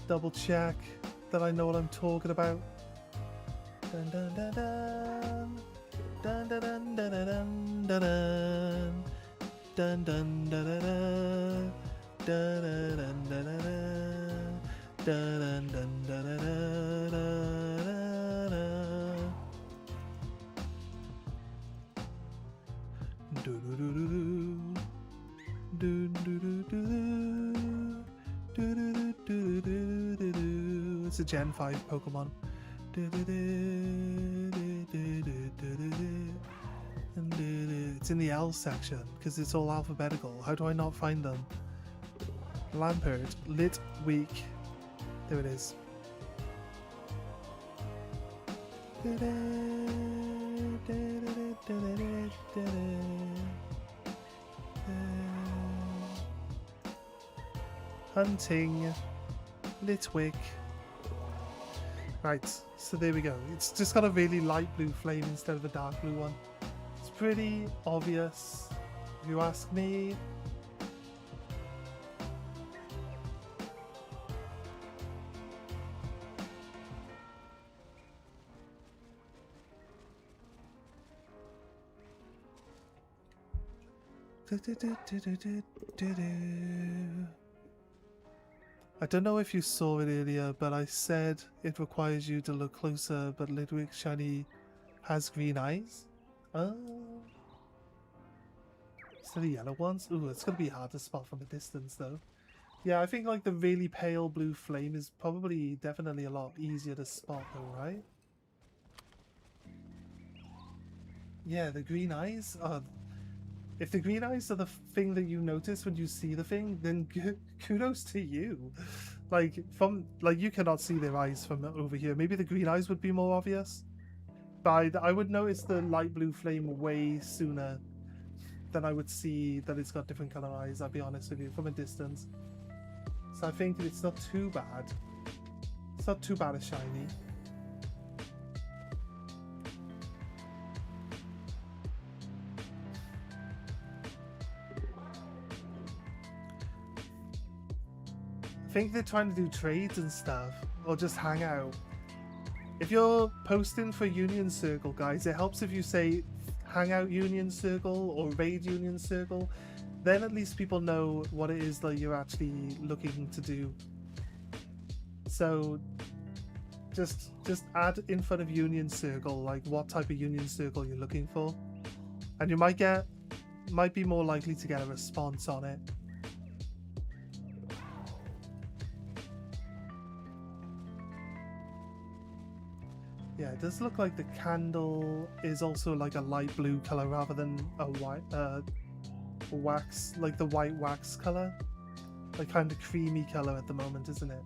double check that I know what I'm talking about. Dun dun dun dun. Dun dun dun dun dun dun dun dun dun dun dun dun dun dun. It's a Gen 5 Pokemon. It's in the L section because it's all alphabetical. How do I not find them? Lampert, Lit Week. There it is. Hunting, Litwick. Right, so there we go. It's just got a really light blue flame instead of a dark blue one. It's pretty obvious, if you ask me. I don't know if you saw it earlier, but I said it requires you to look closer, but Litwick Shiny has green eyes. Oh. So the yellow ones? Ooh, it's going to be hard to spot from a distance though. Yeah, I think like the really pale blue flame is probably definitely a lot easier to spot though, right? Yeah, the green eyes are... If the green eyes are the thing that you notice when you see the thing, then kudos to you. Like you cannot see their eyes from over here. Maybe the green eyes would be more obvious. But I would notice the light blue flame way sooner than I would see that it's got different color eyes, I'll be honest with you, from a distance. So I think it's not too bad. It's not too bad a shiny. I think they're trying to do trades and stuff, or just hang out. If you're posting for Union Circle, guys, it helps if you say Hangout Union Circle or Raid Union Circle. Then at least people know what it is that you're actually looking to do. So just add in front of Union Circle, like what type of Union Circle you're looking for, and you might be more likely to get a response on it. Yeah, it does look like the candle is also like a light blue color rather than a white wax, like the white wax color. Like kind of creamy color at the moment, isn't it?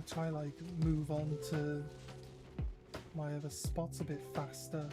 Try like move on to my other spots a bit faster.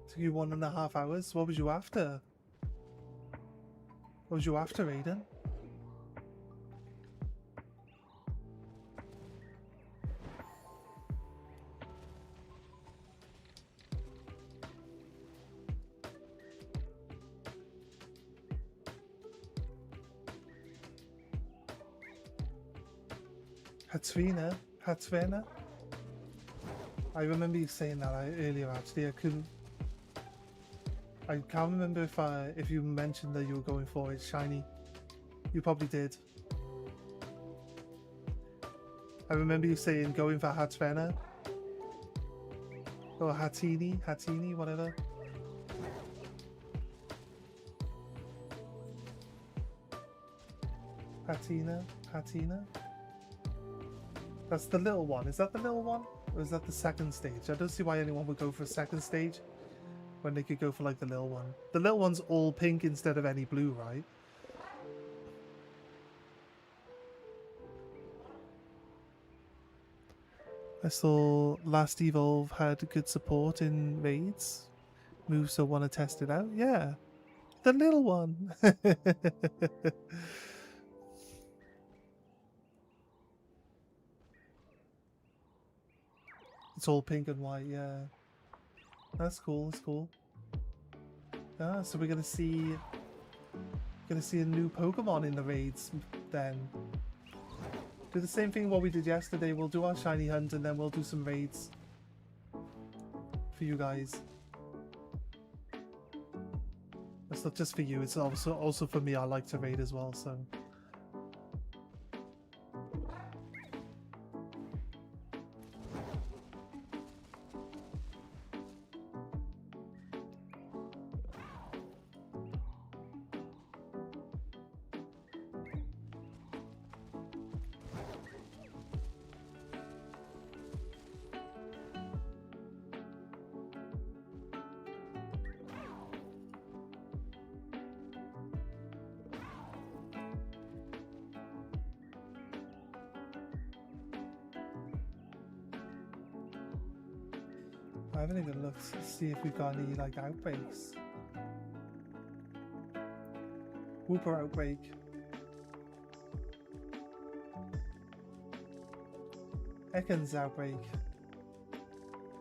Took you 1.5 hours. What was you after? What was you after, Aiden? Hatsvena? I remember you saying that earlier actually. I can't remember if you mentioned that you were going for it shiny. You probably did. I remember you saying going for Hatsvena. Or Hatini, whatever. Hatina? That's the little one. Is that the little one? Or is that the second stage? I don't see why anyone would go for a second stage when they could go for like the little one. The little one's all pink instead of any blue, right? I saw Last Evolve had good support in raids. Moves so want to test it out. Yeah. The little one. It's all pink and white, yeah. That's cool, that's cool. Ah, so we're gonna see a new Pokemon in the raids then. Do the same thing what we did yesterday. We'll do our shiny hunt and then we'll do some raids for you guys. That's not just for you, it's also for me. I like to raid as well, so. I haven't even looked to see if we've got any like outbreaks. Whooper outbreak. Ekans outbreak.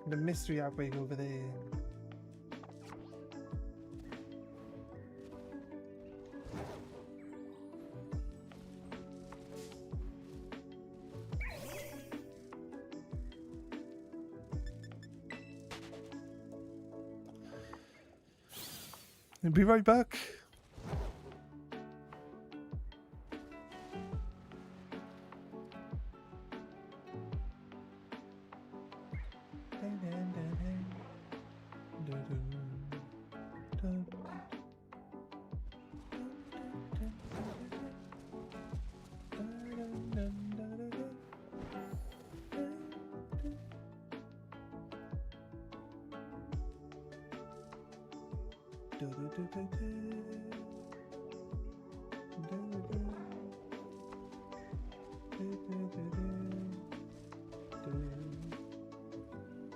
The mystery outbreak over there. I'll be right back.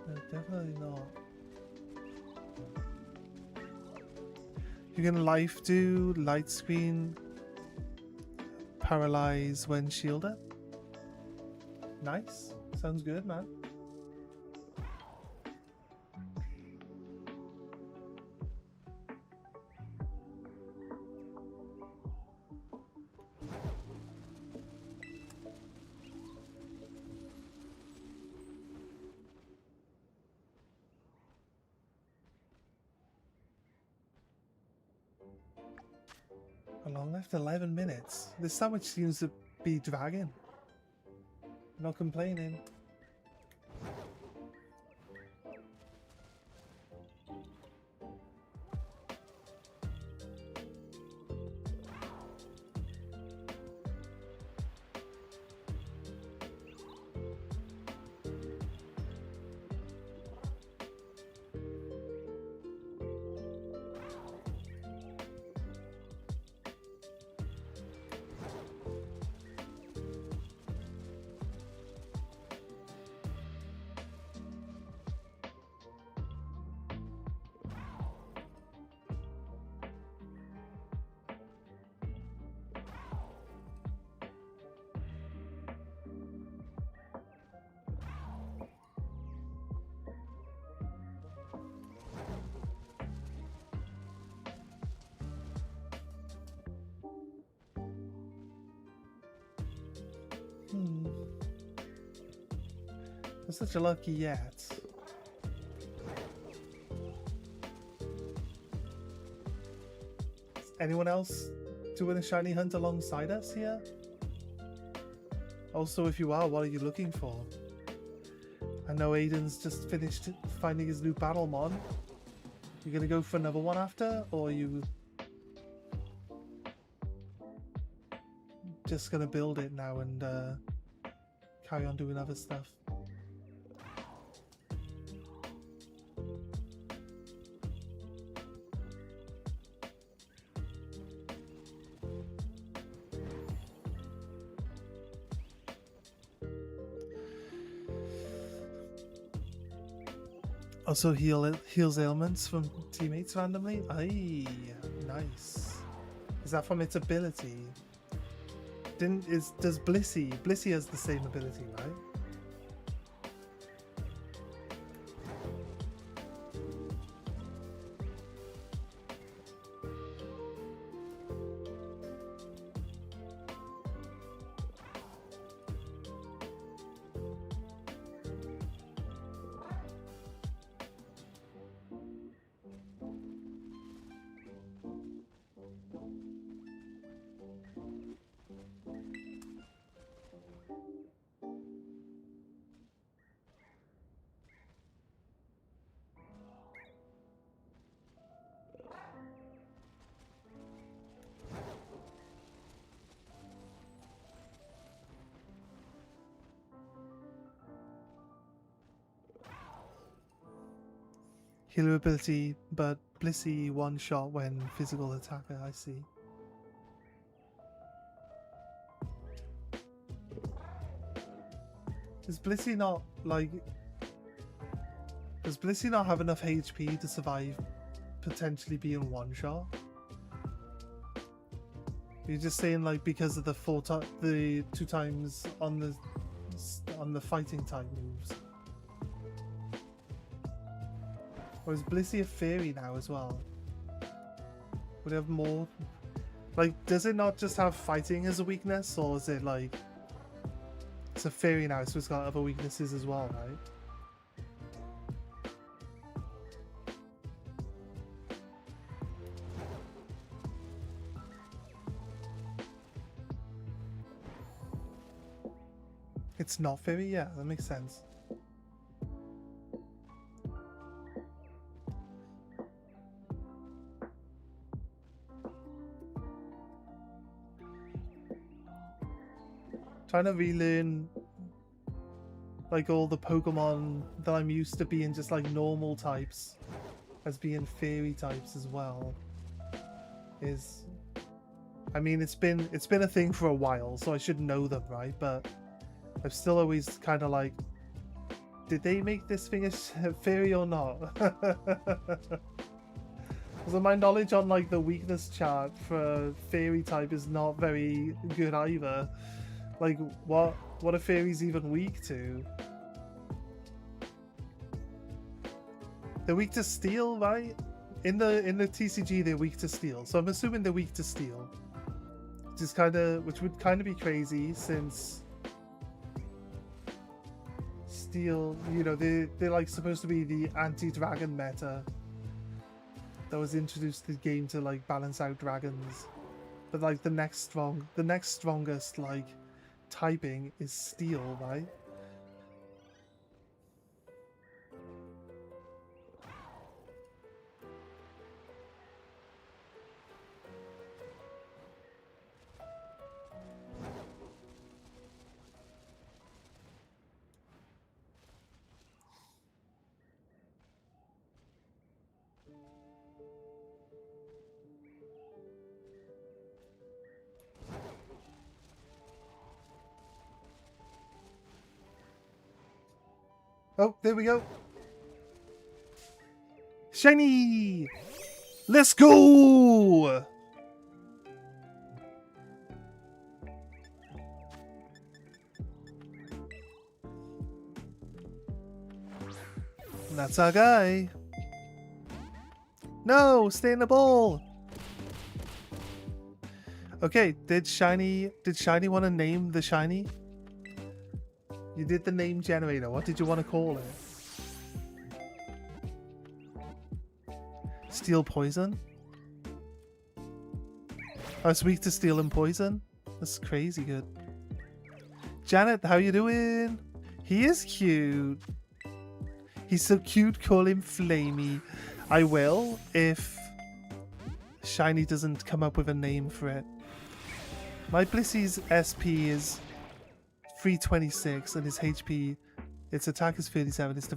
No, definitely not. You can life do light screen paralyze when shielded. Nice. Sounds good, man. How long left? 11 minutes. This sandwich seems to be dragging. Not complaining. I'm such a lucky yet. Is anyone else doing a shiny hunt alongside us here? Also, if you are, what are you looking for? I know Aiden's just finished finding his new battle mod. You gonna go for another one after, or are you just gonna build it now and carry on doing other stuff? Also heals ailments from teammates randomly. Aye, nice. Is that from its ability? Does Blissey has the same ability, right? Healer ability, but Blissey one shot when physical attacker, I see. Is Blissey not like Does Blissey not have enough HP to survive potentially being one shot? You're just saying like because of the the 2 times on the fighting type moves. Or is Blissey a fairy now as well? Would it have more? Like, does it not just have fighting as a weakness, or is it like it's a fairy now, so it's got other weaknesses as well, right? It's not fairy? Yeah, that makes sense. Trying to relearn like all the Pokemon that I'm used to being just like normal types as being fairy types as well. Is, I mean, it's been a thing for a while, so I should know them, right? But I've still always kind of like, did they make this thing a fairy or not? Because my knowledge on like the weakness chart for fairy type is not very good either. Like, what are fairies even weak to? They're weak to steel, right? In the TCG, they're weak to steel, so I'm assuming they're weak to steel, which would kind of be crazy since steel, you know, they're like supposed to be the anti-dragon meta that was introduced to the game to like balance out dragons, but like the next strongest like typing is steel, right? Oh, there we go. Shiny! Let's go! That's our guy. No, stay in the bowl. Okay, did Shiny want to name the Shiny? You did the name generator. What did you want to call it? Steel poison? Oh, it's weak to steel and poison? That's crazy good. Janet, how you doing? He is cute. He's so cute, call him Flamey. I will if Shiny doesn't come up with a name for it. My Blissey's SP is 326 and his HP, its attack is 37, its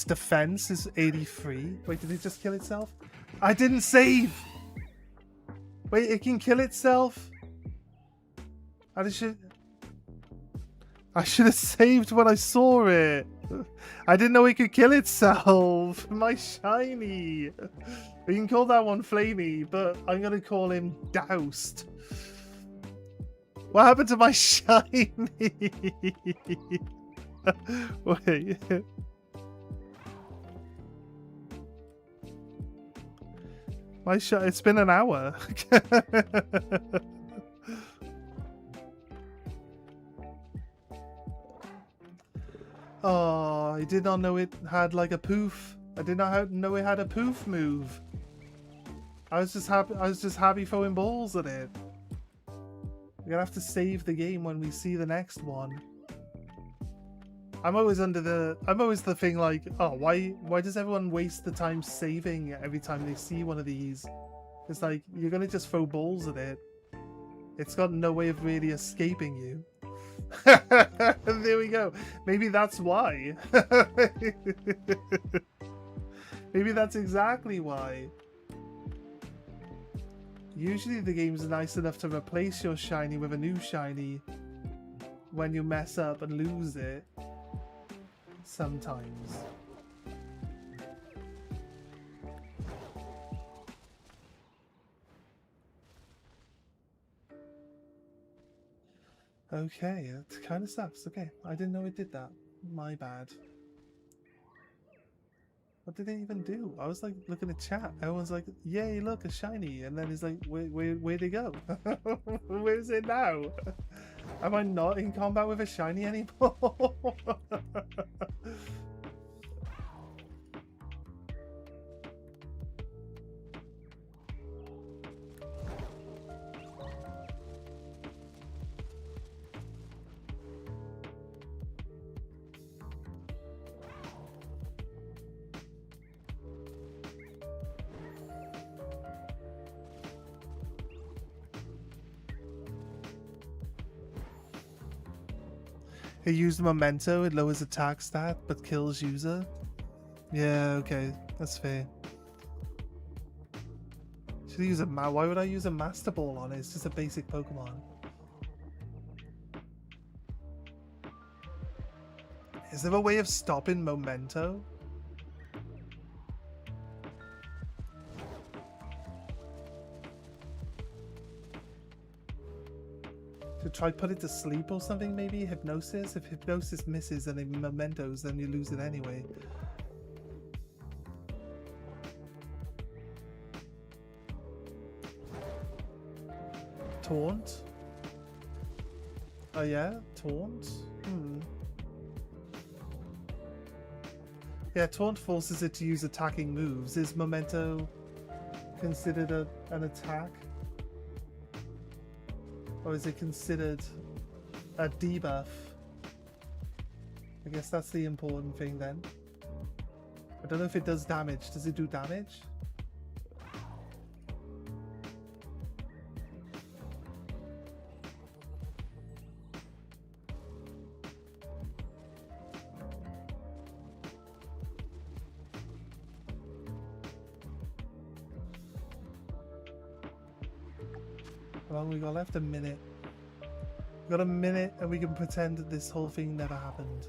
defense is 83. Wait, did it just kill itself? I didn't save! Wait, it can kill itself? I should have saved when I saw it. I didn't know it could kill itself. My Shiny. We can call that one Flamey, but I'm gonna call him Doused. What happened to my Shiny? Wait. It's been an hour. Oh, I did not know it had like a poof. I did not know it had a poof move. I was just happy throwing balls at it. We're gonna have to save the game when we see the next one. I'm always the thing like, oh, why does everyone waste the time saving every time they see one of these? It's like, you're gonna just throw balls at it. It's got no way of really escaping you. There we go. Maybe that's why. Maybe that's exactly why. Usually the game's nice enough to replace your Shiny with a new Shiny when you mess up and lose it. sometimes. Okay, it kind of sucks. Okay, I didn't know it did that. My bad. What did they even do? I was like looking at chat. Everyone's like, "Yay, look, a shiny!" And then he's like, "Where'd it go? Where's it now? Am I not in combat with a shiny anymore?" He used Memento, it lowers attack stat, but kills user. Yeah, okay, that's fair. Should I use why would I use a Master Ball on it? It's just a basic Pokemon. Is there a way of stopping Memento? To try put it to sleep or something, maybe? Hypnosis? If Hypnosis misses and it Mementos, then you lose it anyway. Taunt? Oh yeah? Taunt? Yeah, Taunt forces it to use attacking moves. Is Memento considered an attack? Or is it considered a debuff? I guess that's the important thing then. I don't know if it does damage. Does it do damage? How long we got left? A minute. We got a minute and we can pretend that this whole thing never happened.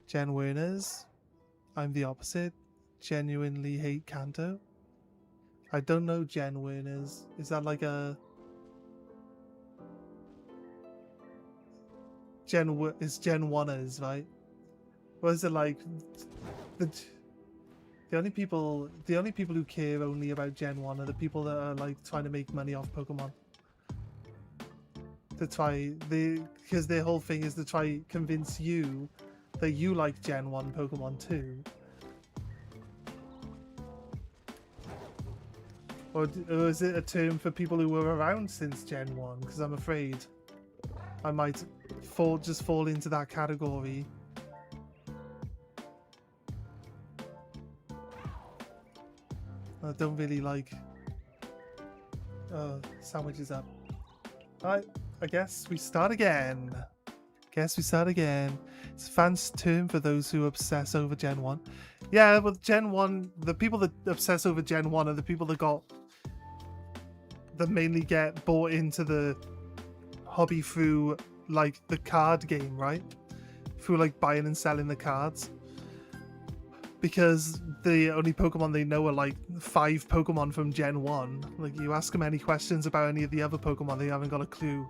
Jen Werners. I'm the opposite. Genuinely hate Kanto. I don't know Jen Werners. Is that like a... It's Gen 1ers, right? Or is it like the only people who care only about Gen 1 are the people that are like trying to make money off Pokemon. Because their whole thing is to try convince you that you like Gen 1 Pokemon too. Or is it a term for people who were around since Gen 1? Because I'm afraid I might just fall into that category. I don't really like... Oh, sandwich is up. Alright, I guess we start again. It's a fancy term for those who obsess over Gen 1. Yeah, with Gen 1, the people that obsess over Gen 1 are the people that mainly get bought into the hobby through like the card game, right? Through like buying and selling the cards. Because the only Pokemon they know are like 5 Pokemon from Gen 1. Like, you ask them any questions about any of the other Pokemon, they haven't got a clue.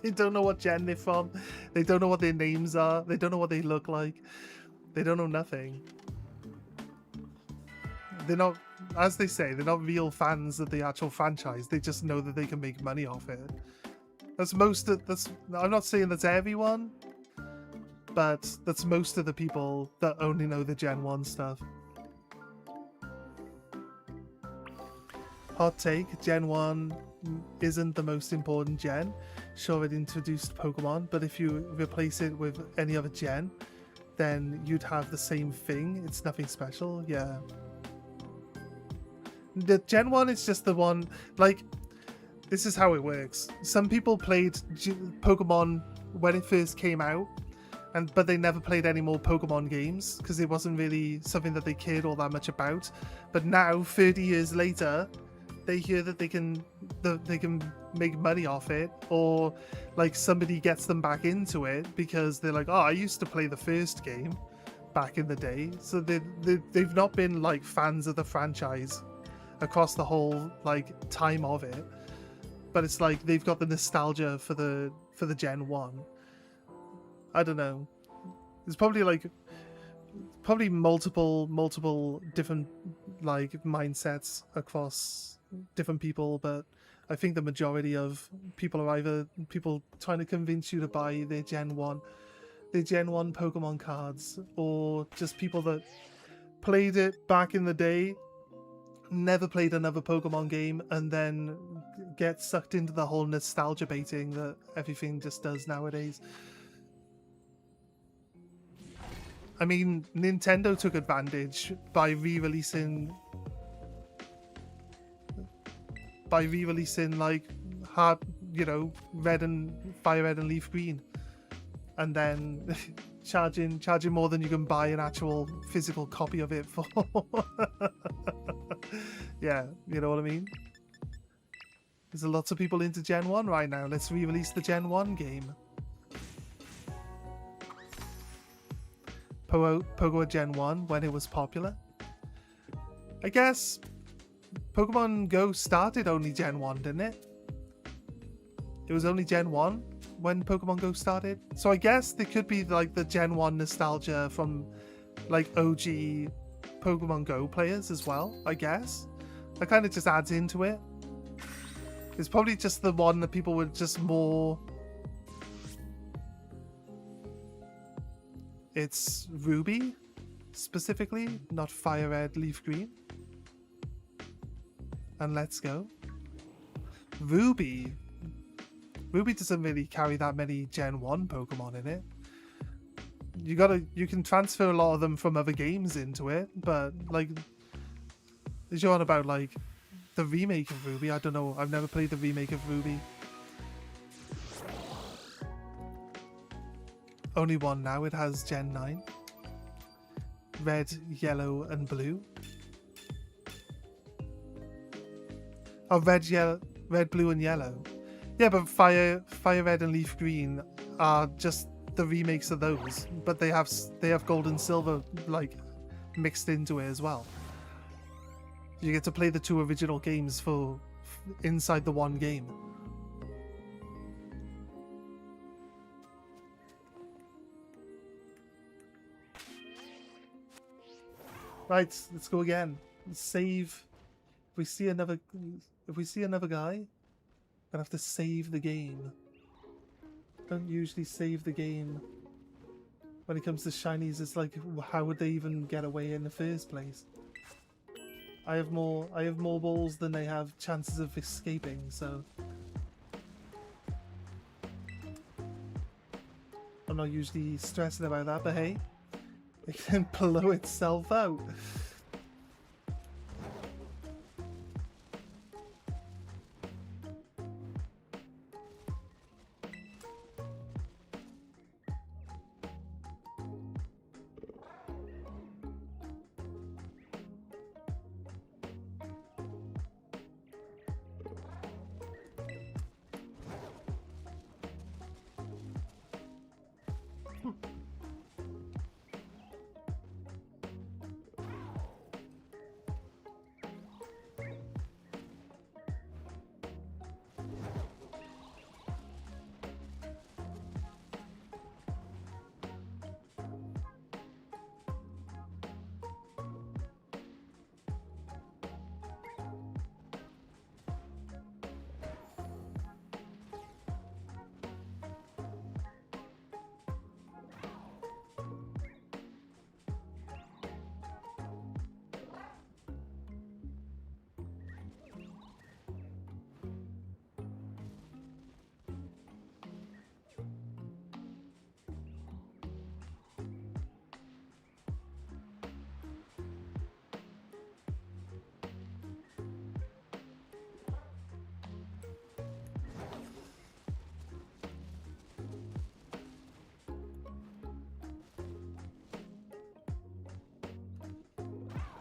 They don't know what gen they're from. They don't know what their names are. They don't know what they look like. They don't know nothing. They're not, as they say, they're not real fans of the actual franchise. They just know that they can make money off it. I'm not saying that's everyone, but that's most of the people that only know the Gen 1 stuff. Hot take, Gen 1 isn't the most important gen. Sure, it introduced Pokemon, but if you replace it with any other gen, then you'd have the same thing. It's nothing special, yeah. The Gen 1 is just the one, like, this is how it works. Some people played Pokemon when it first came out, but they never played any more Pokemon games because it wasn't really something that they cared all that much about. But now, 30 years later, they hear that they can make money off it, or like somebody gets them back into it because they're like, oh, I used to play the first game back in the day. So they've not been like fans of the franchise across the whole like time of it, but it's like they've got the nostalgia for the Gen 1. I don't know. There's probably multiple different like mindsets across different people, but I think the majority of people are either people trying to convince you to buy their Gen 1 Pokemon cards, or just people that played it back in the day, never played another Pokemon game, and then get sucked into the whole nostalgia baiting that everything just does nowadays. I mean, Nintendo took advantage by re-releasing like hard, Red and Fire Red and Leaf Green, and then charging more than you can buy an actual physical copy of it for. Yeah, you know what I mean? There's lots of people into Gen 1 right now. Let's re-release the Gen 1 game. Pogo Gen 1 when it was popular. I guess Pokemon Go started only Gen 1, didn't it? It was only Gen 1 when Pokemon Go started. So I guess there could be like the Gen 1 nostalgia from like OG Pokemon Go players as well, I guess. That kind of just adds into it. It's probably just the one that people were just more... It's Ruby, specifically, not Fire Red, Leaf Green. And let's go. Ruby doesn't really carry that many Gen 1 Pokemon in it. You can transfer a lot of them from other games into it, but like, is you on about like the remake of Ruby? I don't know. I've never played the remake of Ruby. Only one now. It has Gen 9. Red, yellow, and blue. Oh, red, blue, and yellow. Yeah, but Fire Red and Leaf Green are just the remakes of those, but they have Gold and Silver like mixed into it as well. You get to play the two original games inside the one game. Right, let's go again. Save. If we see another guy, I'm gonna have to save the game. Don't usually save the game when it comes to shinies. It's like, how would they even get away in the first place? I have more balls than they have chances of escaping, so I'm not usually stressing about that, but hey, it can blow itself out.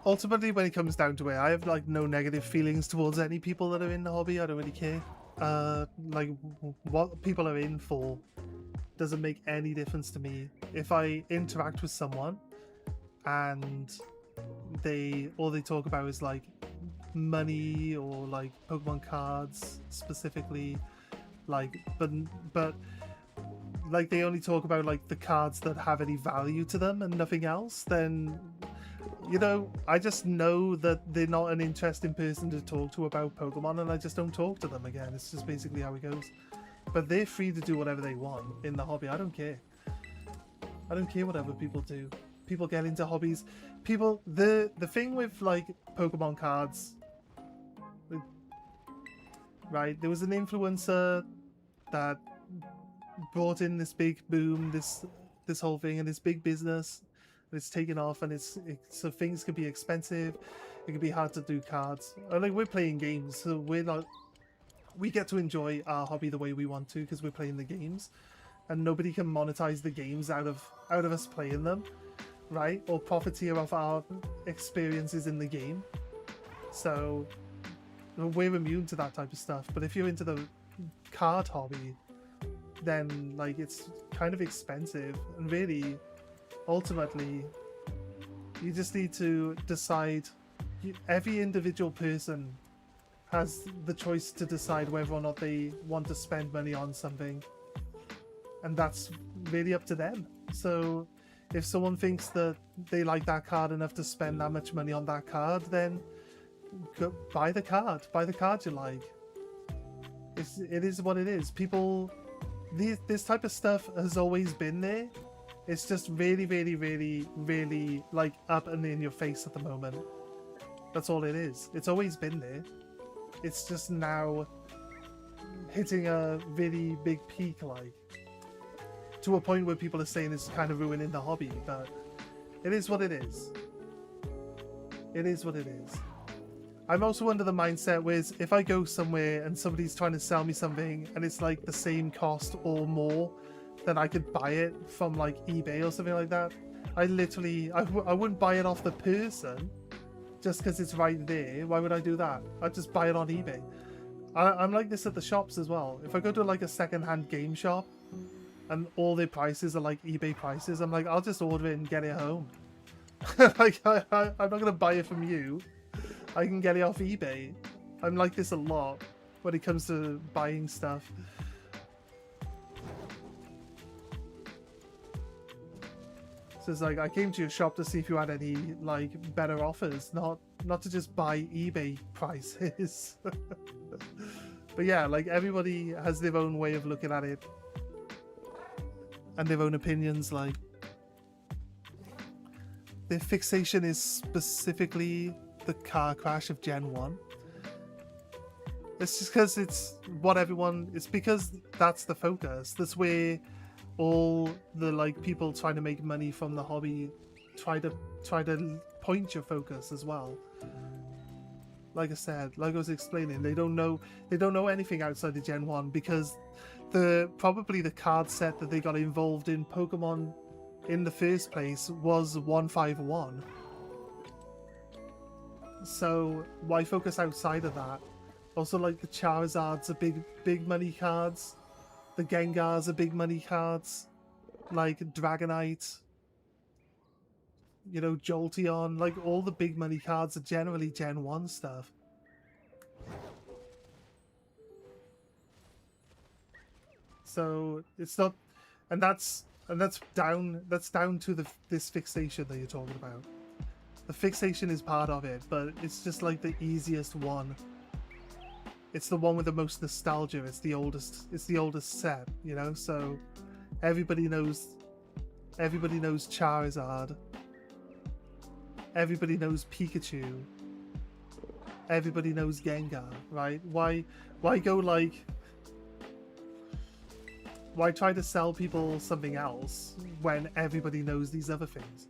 ultimately, when it comes down to it, I have like no negative feelings towards any people that are in the hobby. I don't really care. Like what people are in for doesn't make any difference to me. If I interact with someone and all they talk about is like money or like Pokemon cards specifically, like but like they only talk about like the cards that have any value to them and nothing else, then you know, I just know that they're not an interesting person to talk to about Pokemon, and I just don't talk to them again. It's just basically how it goes. But they're free to do whatever they want in the hobby. I don't care. I don't care what other people do. People get into hobbies. People, the thing with like Pokemon cards, right? There was an influencer that brought in this big boom, this whole thing, and this big business. It's taken off, and so things can be expensive. It can be hard to do cards. Like we're playing games, so we get to enjoy our hobby the way we want to because we're playing the games, and nobody can monetize the games out of us playing them, right? Or profiteer off our experiences in the game. So we're immune to that type of stuff. But if you're into the card hobby, then like it's kind of expensive, and really ultimately you just need to decide. Every individual person has the choice to decide whether or not they want to spend money on something, and that's really up to them. So if someone thinks that they like that card enough to spend that much money on that card, then go buy the card you like. It is what it is. People, this type of stuff has always been there. It's just really, really, really, really like up and in your face at the moment. That's all it is. It's always been there. It's just now hitting a really big peak, like to a point where people are saying it's kind of ruining the hobby, but it is what it is. It is what it is. I'm also under the mindset where if I go somewhere and somebody's trying to sell me something and it's like the same cost or more, then I could buy it from like eBay or something like that. I wouldn't buy it off the person just because it's right there. Why would I do that? I'd just buy it on eBay. I'm like this at the shops as well. If I go to like a second-hand game shop and all their prices are like eBay prices, I'm like, I'll just order it and get it home. Like I'm not gonna buy it from you. I can get it off eBay. I'm like this a lot when it comes to buying stuff. So it's like, I came to your shop to see if you had any like better offers, not to just buy eBay prices. But yeah, like everybody has their own way of looking at it and their own opinions. Like their fixation is specifically the car crash of Gen 1. It's just because it's because that's the focus. That's where all the like people trying to make money from the hobby try to point your focus as well. Like I said, like I was explaining, they don't know anything outside of Gen 1 because probably the card set that they got involved in Pokemon in the first place was 151. So why focus outside of that? Also, like the Charizards are big money cards. The Gengars are big money cards. Like Dragonite, you know, Jolteon, like all the big money cards are generally Gen 1 stuff. So it's not, and that's down to this fixation that you're talking about. The fixation is part of it, but it's just like the easiest one. It's the one with the most nostalgia. It's the oldest set, you know? So everybody knows Charizard. Everybody knows Pikachu. Everybody knows Gengar, right? Why go like, why try to sell people something else when everybody knows these other things?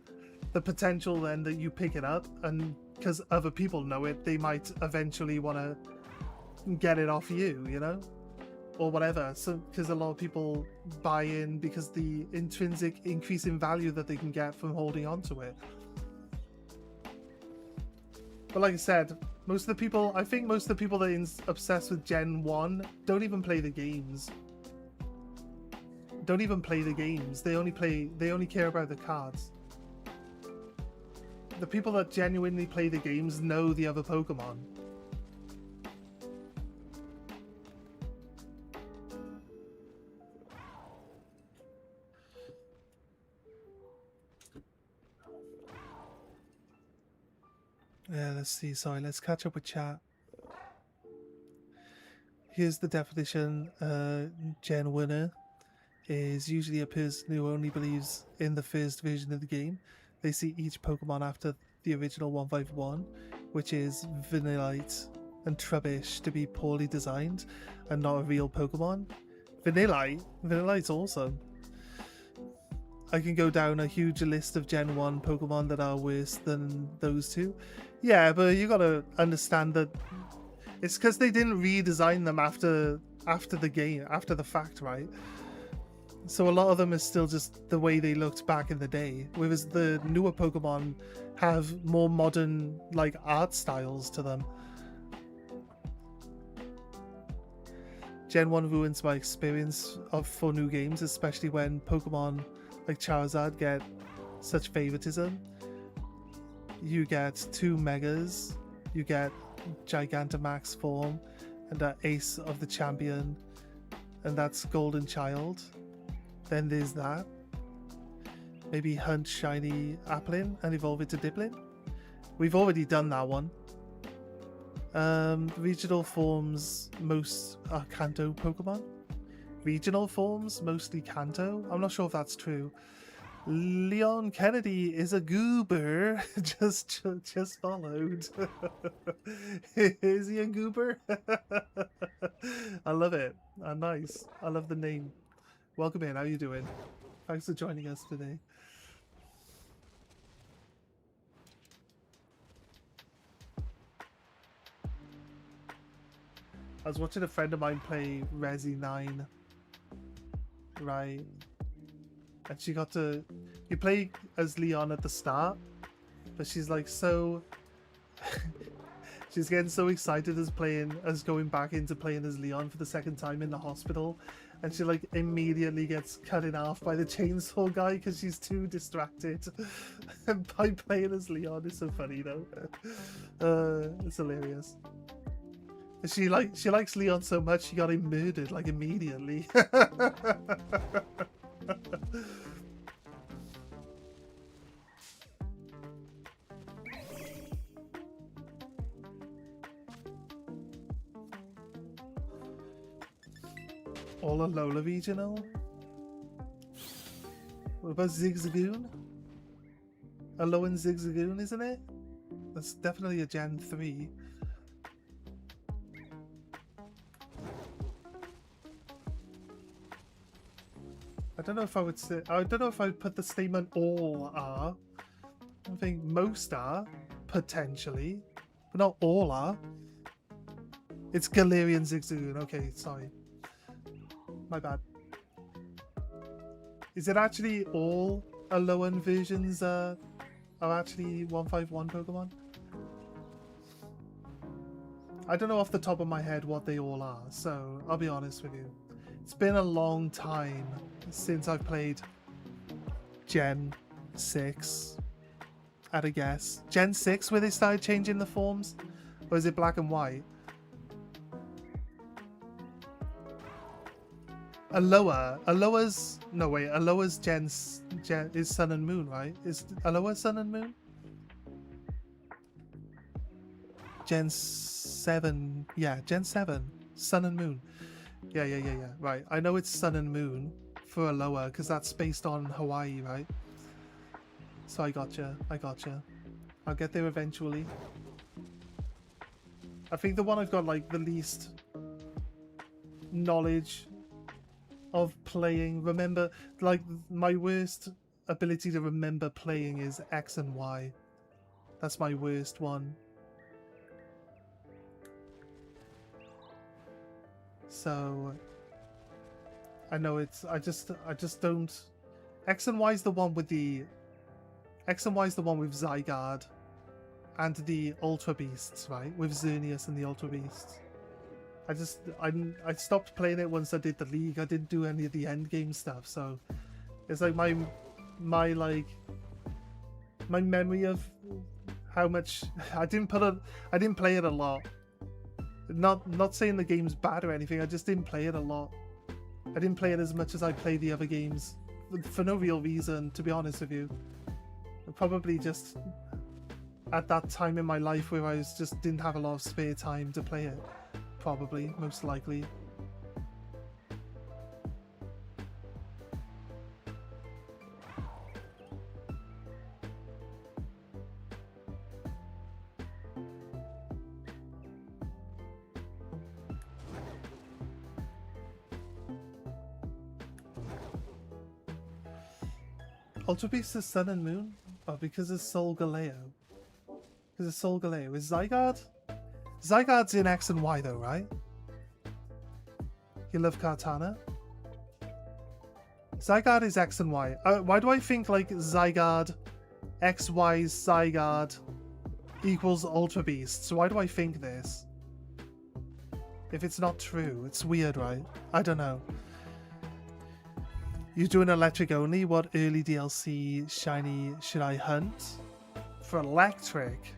The potential then that you pick it up, and because other people know it, they might eventually want to get it off you, you know, or whatever. So because a lot of people buy in because the intrinsic increase in value that they can get from holding on to it. But like I said, most of the people, I think most of the people that are obsessed with Gen 1 don't even play the games. Don't even play the games. They only care about the cards. The people that genuinely play the games know the other Pokemon. Yeah, let's see. Sorry, let's catch up with chat. Here's the definition. Gen winner is usually a person who only believes in the first version of the game. They see each Pokemon after the original 151, which is Vanillite and Trubbish, to be poorly designed and not a real Pokemon. Vanillite's awesome. I can go down a huge list of Gen 1 Pokemon that are worse than those two. Yeah, but you gotta understand that it's because they didn't redesign them after the game, after the fact, right? So a lot of them is still just the way they looked back in the day, whereas the newer Pokemon have more modern, like, art styles to them. Gen 1 ruins my experience for new games, especially when Pokemon like Charizard get such favoritism. You get 2 Megas, you get Gigantamax form, and Ace of the Champion, and that's Golden Child. Then there's that. Maybe hunt shiny Applin and evolve it to Diplin. We've already done that one. Regional forms, most are Kanto Pokemon. Regional forms, mostly Kanto. I'm not sure if that's true. Leon Kennedy is a goober. just followed. Is he a goober? I love it. Nice. I love the name. Welcome in. How you doing? Thanks for joining us today. I was watching a friend of mine play Resi 9. Right. And she got to... You play as Leon at the start, but she's like so... she's getting so excited as going back into playing as Leon for the second time in the hospital, and she like immediately gets cut in half by the chainsaw guy because she's too distracted by playing as Leon. It's so funny though. It's hilarious. She likes Leon so much she got him murdered like immediately. All Alola regional? What about Zigzagoon? Alolan Zigzagoon, isn't it? That's definitely a Gen 3. I don't know if I would say... I don't know if I would put the statement all are. I think most are, potentially. But not all are. It's Galarian Zigzagoon. Okay, sorry. My bad. Is it actually all Alolan versions are actually 151 Pokemon? I don't know off the top of my head what they all are, so I'll be honest with you. It's been a long time since I've played Gen 6. At a guess. Gen 6 where they started changing the forms? Or is it Black and White? Aloha's... No, wait. Aloha's Gen is Sun and Moon, right? Is Aloha Sun and Moon? Gen 7. Yeah, Gen 7. Sun and Moon. Yeah. Right. I know it's Sun and Moon for Aloha because that's based on Hawaii, right? So I gotcha. I'll get there eventually. I think the one I've got like the least knowledge of playing, remember, like my worst ability to remember playing is X and Y. That's my worst one. So I know it's I just don't. X and Y is the one with Zygarde. and the Ultra Beasts, right? With Xerneas and the Ultra Beasts. I stopped playing it once I did the League. I didn't do any of the end game stuff, so it's like my memory of how much I didn't play it a lot. Not saying the game's bad or anything, I just didn't play it a lot. I didn't play it as much as I played the other games for no real reason, to be honest with you. Probably just at that time in my life where I just didn't have a lot of spare time to play it. Probably, most likely. Ultra Beast is Sun and Moon? Oh, because it's Sol Galeo. Because it's Sol Galeo. Is Zygarde? Zygarde's in X and Y though, right? You love Kartana? Zygarde is X and Y. Why do I think like Zygarde, XY Zygarde equals Ultra Beasts? Why do I think this? If it's not true, it's weird, right? I don't know. You're doing electric only? What early DLC shiny should I hunt? For electric?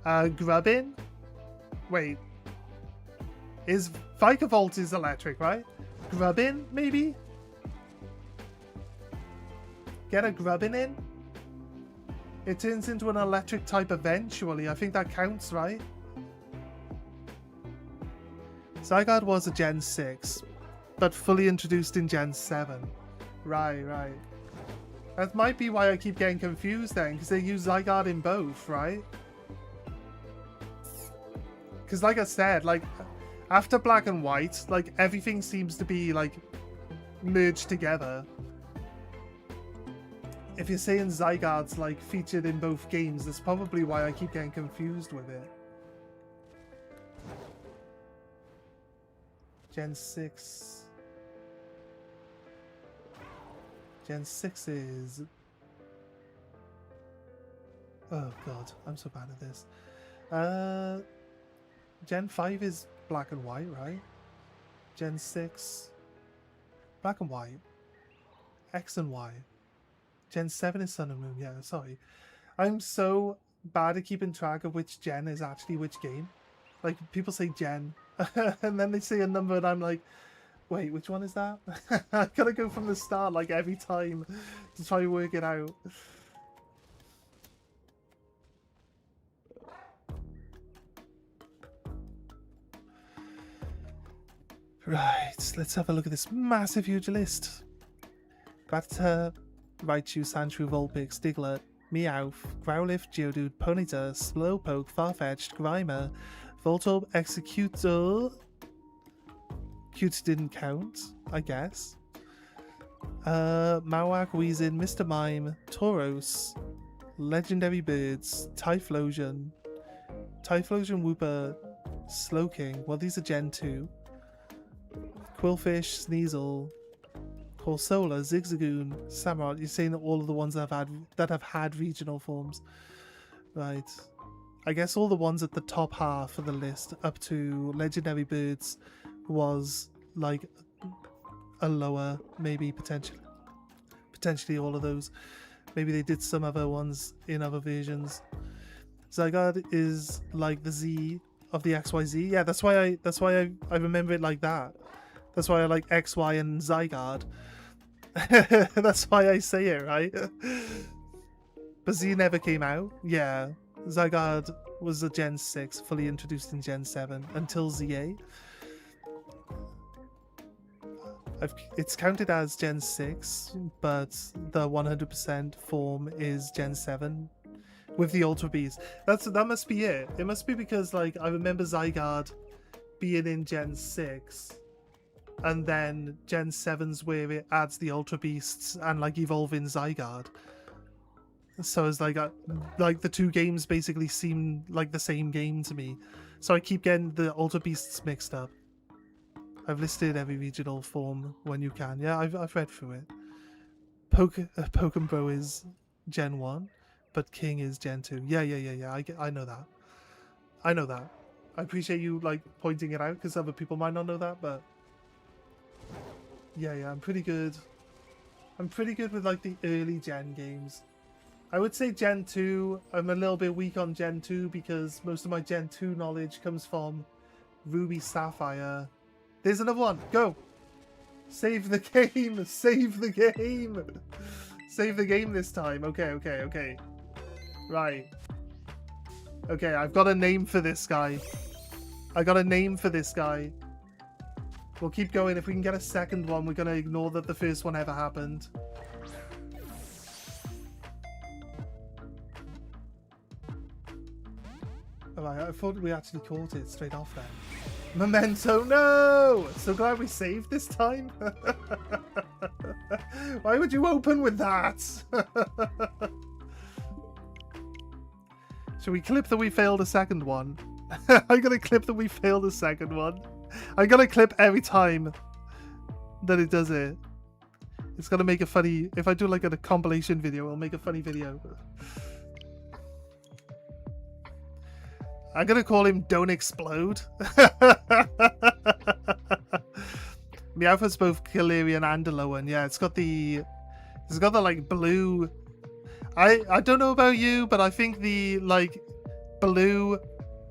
Grubbin? Wait. Is Vikavolt is electric, right? Grubbin, maybe? Get a Grubbin in? It turns into an electric type eventually. I think that counts, right? Zygarde was a Gen 6, but fully introduced in Gen 7. Right. That might be why I keep getting confused then, because they use Zygarde in both, right? Because like I said, like, after Black and White, like, everything seems to be, like, merged together. If you're saying Zygarde's, like, featured in both games, that's probably why I keep getting confused with it. Gen 6... Gen 6 is... Oh god, I'm so bad at this. Gen 5 is Black and White, right? Gen 6... Black and White. X and Y. Gen 7 is Sun and Moon, yeah, sorry. I'm so bad at keeping track of which gen is actually which game. Like, people say gen, and then they say a number and I'm like, wait, which one is that? I gotta go from the start like every time to try and work it out. Right, let's have a look at this massive huge list. Rattata, Raichu, Sandshrew, Vulpix, Diglett, Meowth, Growlithe, Geodude, Ponyta, Slowpoke, Farfetch'd, Grimer, Voltorb, Executor... Cute didn't count, I guess. Mawak, Weezin, Mr. Mime, Tauros, Legendary Birds, Typhlosion, Wooper, Slowking. Well, these are Gen 2. Quillfish, Sneasel, Corsola, Zigzagoon, Samurott. You're saying that all of the ones that have had regional forms. Right. I guess all the ones at the top half of the list up to Legendary Birds was like a lower, maybe potentially all of those. Maybe they did some other ones in other versions. Zygarde is like the Z of the XYZ. Yeah, that's why I remember it like that. That's why I like XY and Zygarde. That's why I say it, right? But Z never came out. Yeah, Zygarde was a Gen 6, fully introduced in Gen 7 until ZA. It's counted as Gen 6, but the 100% form is Gen 7 with the Ultra Beast. That must be it. It must be because, like, I remember Zygarde being in Gen 6, and then Gen 7's where it adds the Ultra Beasts and, like, evolving Zygarde. So it's like the two games basically seem like the same game to me. So I keep getting the Ultra Beasts mixed up. I've listed every regional form when you can. Yeah, I've read through it. Pokemon Bro is Gen 1. but King is Gen 2. Yeah. I know that. I know that. I appreciate you like pointing it out because other people might not know that, but yeah, I'm pretty good. I'm pretty good with like the early gen games. I would say Gen 2, I'm a little bit weak on Gen 2 because most of my Gen 2 knowledge comes from Ruby Sapphire. There's another one. Go! Save the game! Save the game! Save the game this time. Okay. Right. Okay, I've got a name for this guy. I got a name for this guy. We'll keep going. If we can get a second one, we're going to ignore that the first one ever happened. Alright, I thought we actually caught it straight off then. Memento, no! So glad we saved this time. Why would you open with that? Should we clip that we failed a second one? I'm gonna clip that we failed a second one. I'm gonna clip every time that it does it. It's gonna make a funny... If I do like a compilation video, it'll make a funny video. I'm gonna call him Don't Explode. Meowth's both Galarian and Alolan. Yeah, it's got the like blue. I don't know about you, but I think the like blue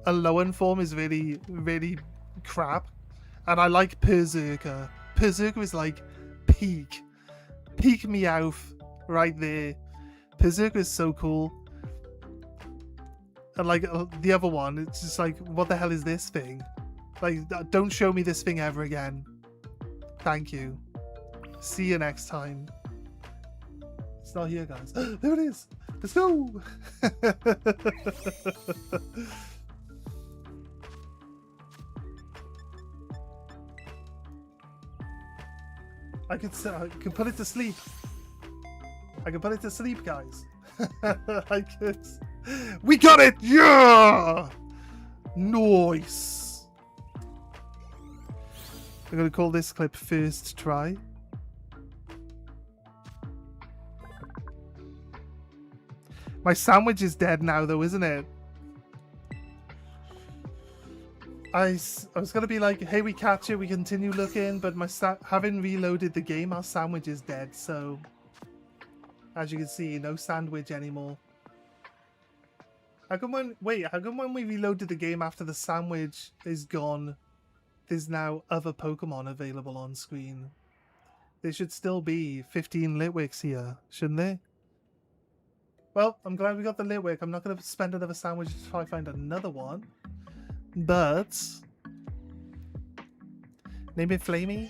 Alolan form is really, really crap. And I like Berserker. Berserker is like peak Meowth right there. Berserker is so cool. And like the other one, it's just like, what the hell is this thing? Like, don't show me this thing ever again. Thank you. See you next time. It's not here, guys. There it is. Let's go. I could put it to sleep. I can put it to sleep, guys. I could. We got it! Yeah! Nice. I'm gonna call this clip First Try. My sandwich is dead now, though, isn't it? I was gonna be like, hey, we catch it, we continue looking, but having reloaded the game, our sandwich is dead, so as you can see, no sandwich anymore. How come when we reloaded the game after the sandwich is gone, there's now other Pokemon available on screen? There should still be 15 Litwicks here, shouldn't there? Well, I'm glad we got the Litwick. I'm not going to spend another sandwich to try to find another one. But name it Flamey.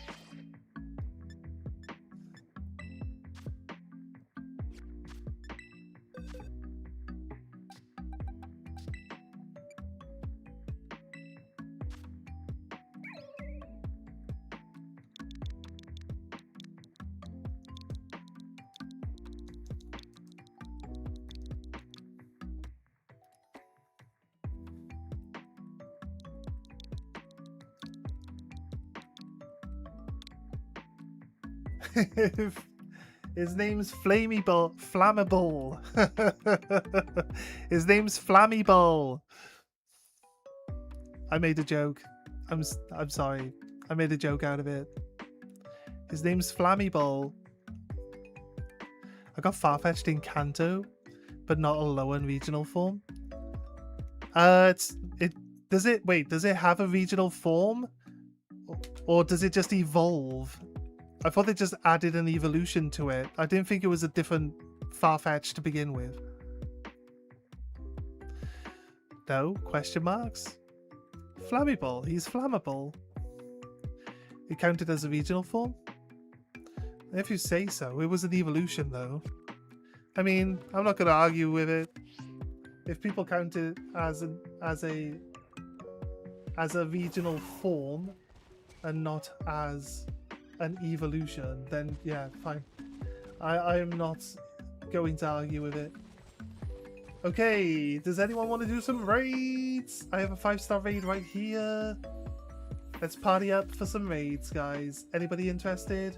His name's Flammable. His name's Flammable. I made a joke. I'm sorry. I made a joke out of it. His name's Flammable. I got Farfetch'd in Kanto, but not a Alolan regional form. Does it have a regional form, or does it just evolve? I thought they just added an evolution to it. I didn't think it was a different Farfetch to begin with. No? Question marks? Flammable. He's flammable. He counted as a regional form? If you say so. It was an evolution, though. I mean, I'm not going to argue with it. If people count it as a regional form and not as an evolution, then yeah, fine. I am not going to argue with it. Okay, does anyone want to do some raids? I have a 5-star raid right here. Let's party up for some raids, guys. Anybody interested?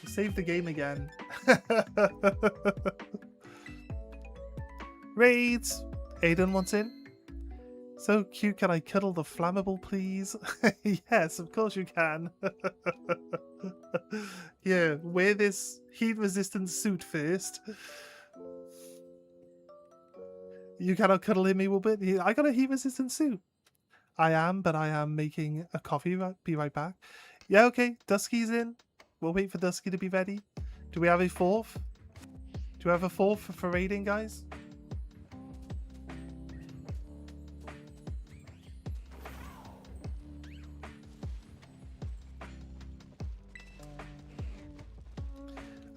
Save the game again. Raids! Aiden wants in. So cute, can I cuddle the flammable, please? Yes, of course you can. Yeah, wear this heat-resistant suit first. You cannot cuddle him, Evilbit? I got a heat-resistant suit. I am, but I am making a coffee. Be right back. Yeah, okay. Dusky's in. We'll wait for Dusky to be ready. Do we have a fourth? Do we have a fourth for raiding, guys?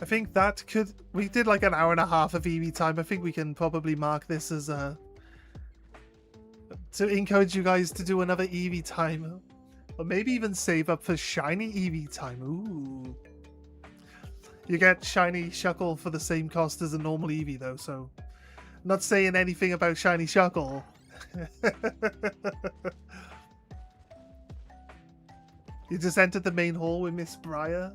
I think that could... We did like an hour and a half of EV time. I think we can probably mark this as a... to encourage you guys to do another EV time. Or maybe even save up for shiny EV time. Ooh. You get shiny Shuckle for the same cost as a normal EV though, so... Not saying anything about shiny Shuckle. You just entered the main hall with Miss Briar.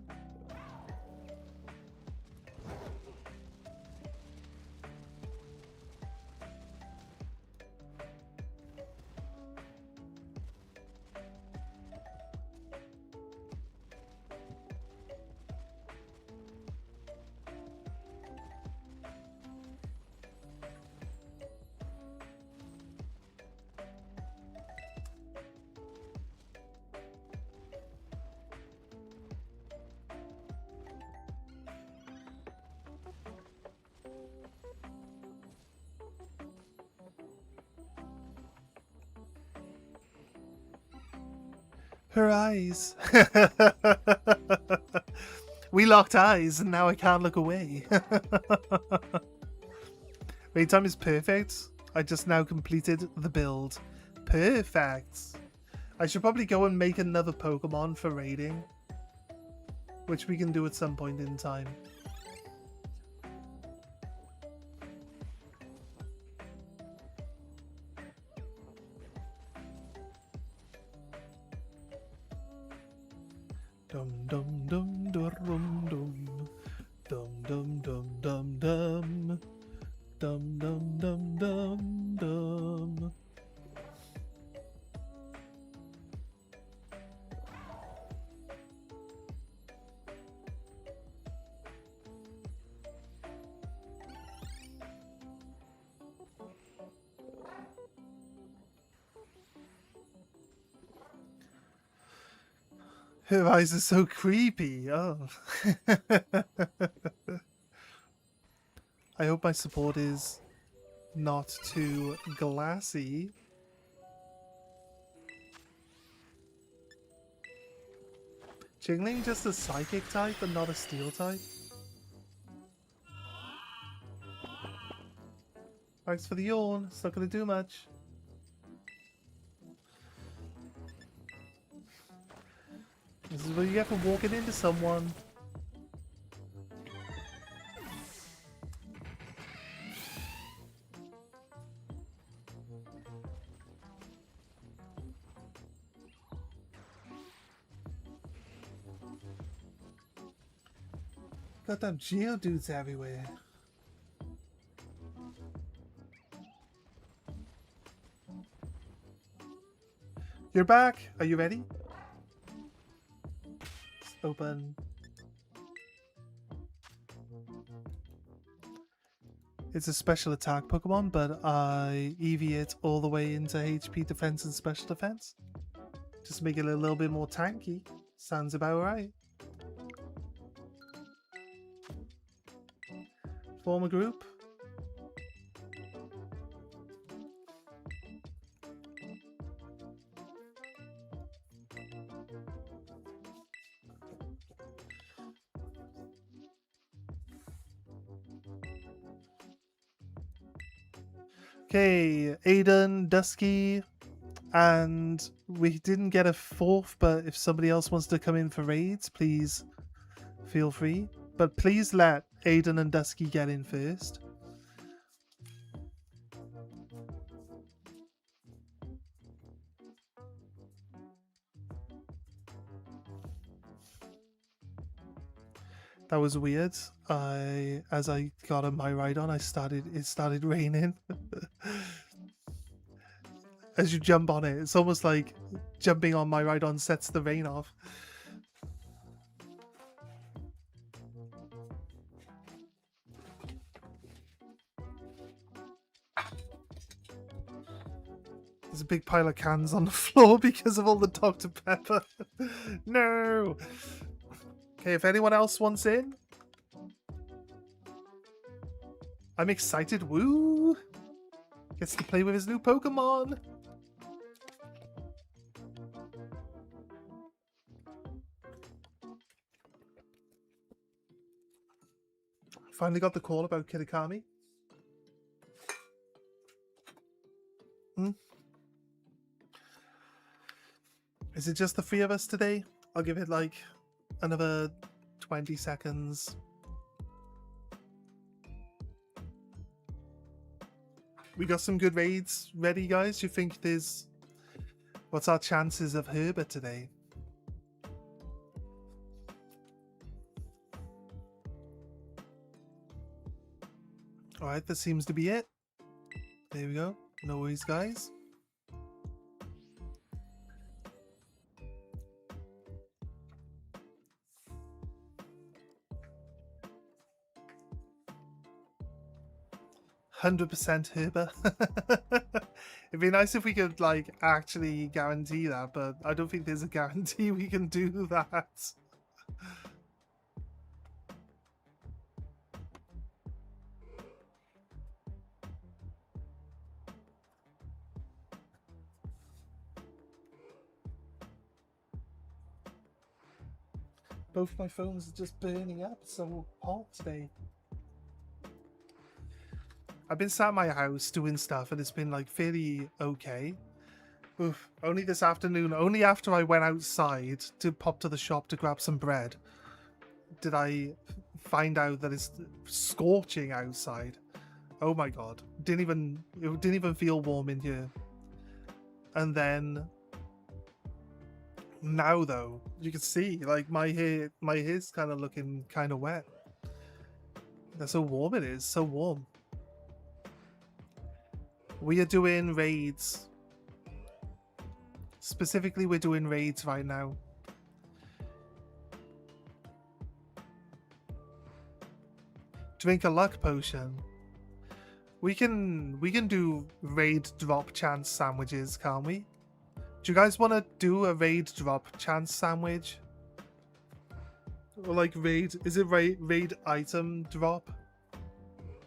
Her eyes. We locked eyes and now I can't look away. Wait time is perfect. I just now completed the build. Perfect. I should probably go and make another Pokemon for raiding. Which we can do at some point in time. Dum dum dum dum dum dum dum dum dum dum dum dum dum dum dum. Her eyes are so creepy. Oh. I hope my support is not too glassy. Jingling just a psychic type and not a steel type. Thanks for the yawn. It's not going to do much. This is what you get for walking into someone. Goddamn Geodudes everywhere. You're back. Are you ready? Open. It's a special attack Pokemon, but I EV it all the way into HP defense and special defense. Just make it a little bit more tanky. Sounds about right. Form a group. Okay, Aiden, Dusky, and we didn't get a fourth, but if somebody else wants to come in for raids, please feel free. But please let Aiden and Dusky get in first. That was weird. As I got on my ride on, it started raining. As you jump on it, it's almost like jumping on my ride on sets the rain off. There's a big pile of cans on the floor because of all the Dr. Pepper. No! Okay, if anyone else wants in, I'm excited. Woo! Gets to play with his new Pokemon. Finally got the call about Kitakami. Is it just the three of us today? I'll give it like another 20 seconds. We got some good raids ready, guys. Do you think there's... What's our chances of Herbert today? Alright, that seems to be it. There we go. No worries, guys. %, Herbert. It'd be nice if we could like actually guarantee that, but I don't think there's a guarantee we can do that. Both my phones are just burning up. It's so hot today. I've been sat at my house doing stuff and it's been like fairly okay. Oof, only this afternoon, only after I went outside to pop to the shop to grab some bread, did I find out that it's scorching outside. Oh my god. It didn't even feel warm in here. And then now though, you can see like my hair's kind of looking kind of wet. That's how warm it is, so warm. We are doing raids. Specifically, we're doing raids right now. Drink a luck potion. We can do raid drop chance sandwiches, can't we? Do you guys want to do a raid drop chance sandwich? Or like raid, is it raid item drop?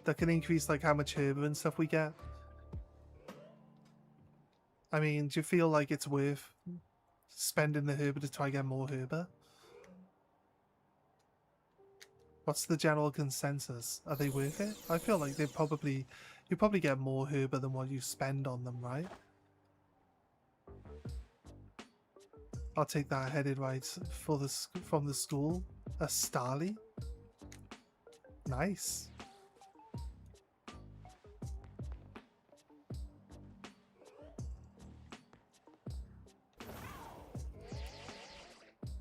That can increase like how much herb and stuff we get. I mean, do you feel like it's worth spending the herb to try and get more herb? What's the general consensus? Are they worth it? I feel like you probably get more herb than what you spend on them, right? I'll take that headed right for from the school. A Starly. Nice.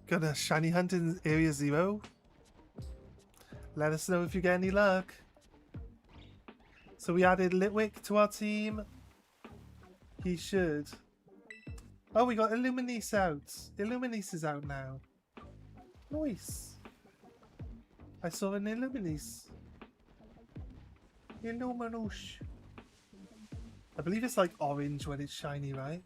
Got a shiny hunt in Area 0. Let us know if you get any luck. So we added Litwick to our team. He should. Oh, we got Illuminise out. Illuminise is out now. Nice. I saw an Illuminise. Illuminouche. I believe it's like orange when it's shiny, right?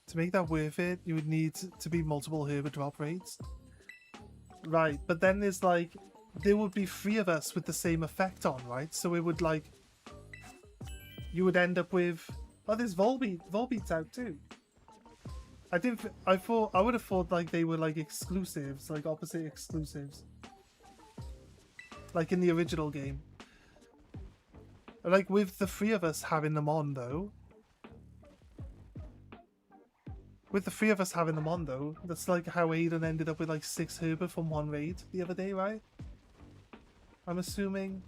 To make that worth it, you would need to be multiple herb drop rates. Right, but then there's like, there would be 3 of us with the same effect on, right? So it would like, you would end up with, oh, there's Volbeat. Volbeat's out too. I would have thought like they were like exclusives, like opposite exclusives. Like in the original game. Like with the 3 of us having them on though. With the 3 of us having them on though, that's like how Aiden ended up with like 6 Herbert from 1 raid the other day, right? I'm assuming.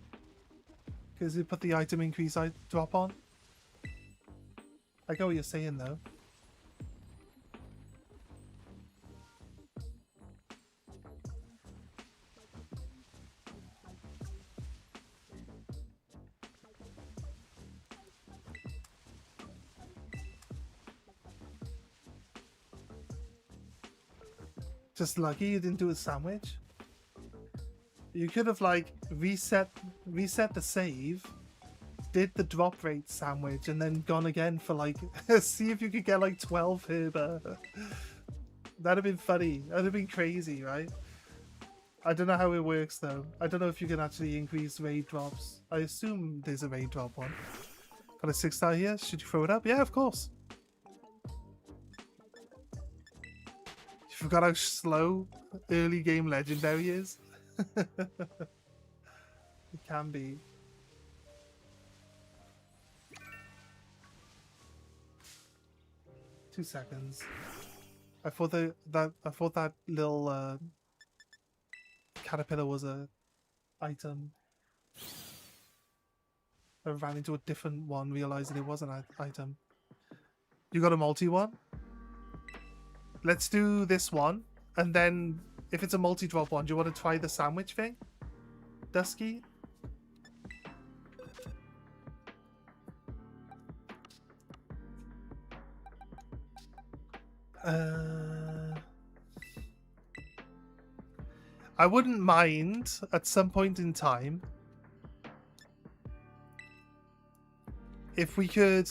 Because he put the item increase drop on. I get what you're saying, though. Just lucky you didn't do a sandwich. You could have like reset the save, did the drop rate sandwich, and then gone again for like see if you could get like 12 herber. That'd have been funny. That'd have been crazy, right? I don't know how it works though. I don't know if you can actually increase raid drops. I assume there's a raid drop one. Got a 6-star here. Should you throw it up? Yeah, of course. You forgot how slow early game legendary is? It can be. Two seconds. I thought that little caterpillar was a item. I ran into a different one, realizing it was an item. You got a multi one? Let's do this one, and then if it's a multi-drop one, do you want to try the sandwich thing? Dusky? I wouldn't mind at some point in time if we could.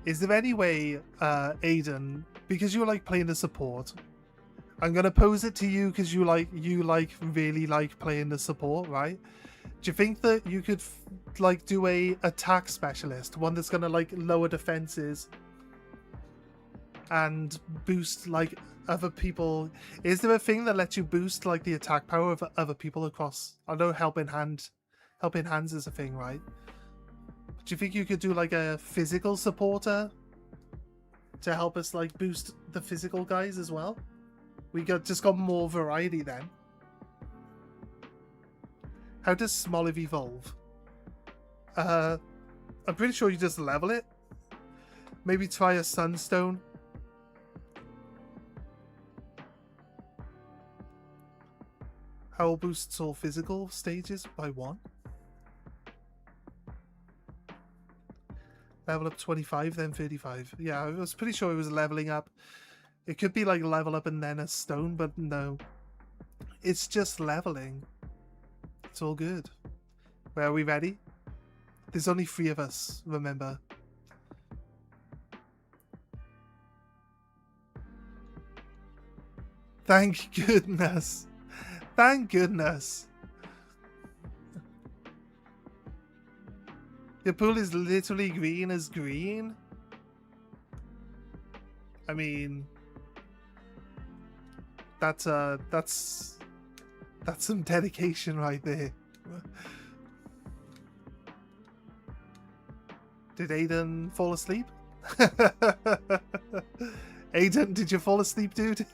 Is there any way, Aiden, because you like playing the support, I'm gonna pose it to you because you really like playing the support, right? Do you think that you could like do a attack specialist, one that's gonna like lower defenses and boost like other people? Is there a thing that lets you boost like the attack power of other people across? I know helping hands is a thing, right? Do you think you could do like a physical supporter to help us like boost the physical guys as well? We just got more variety then. How does Smoliv evolve? I'm pretty sure you just level it. Maybe try a Sunstone. How boosts all physical stages by 1. Level up 25, then 35. Yeah, I was pretty sure it was leveling up. It could be like level up and then a stone, but no. It's just leveling. It's all good. Well, are we ready? There's only 3 of us, remember. Thank goodness. Thank goodness. Your pool is literally green as green. I mean, that's some dedication right there. Did Aiden fall asleep? Aiden, did you fall asleep, dude?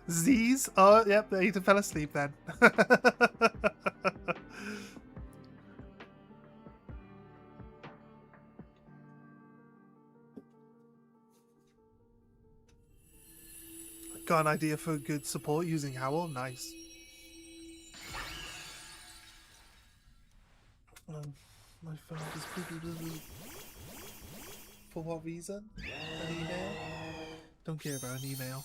Z's? Oh, yep, Aiden fell asleep then. Got an idea for a good support using Howl? Nice. My phone just... For what reason? An email? Don't care about an email.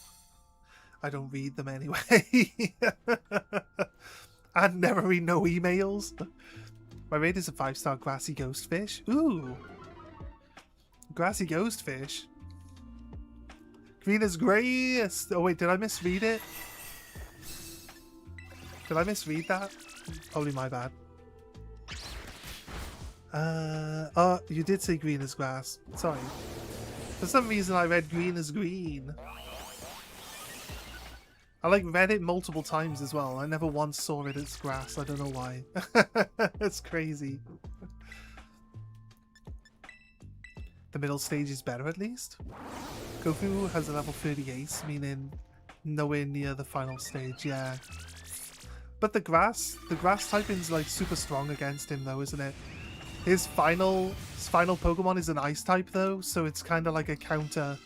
I don't read them anyway. I never read no emails. My raid is a 5-star grassy ghostfish. Ooh. Grassy ghostfish. Green is greyest. Oh wait, did I misread it? Did I misread that? Probably my bad. Oh, you did say green is grass. Sorry. For some reason I read green as green. I like read it multiple times as well. I never once saw it as grass. I don't know why. It's crazy. The middle stage is better at least. Goku has a level 38, meaning nowhere near the final stage, yeah. But the grass typing's like super strong against him though, isn't it? His final Pokemon is an ice type though, so it's kind of like a counter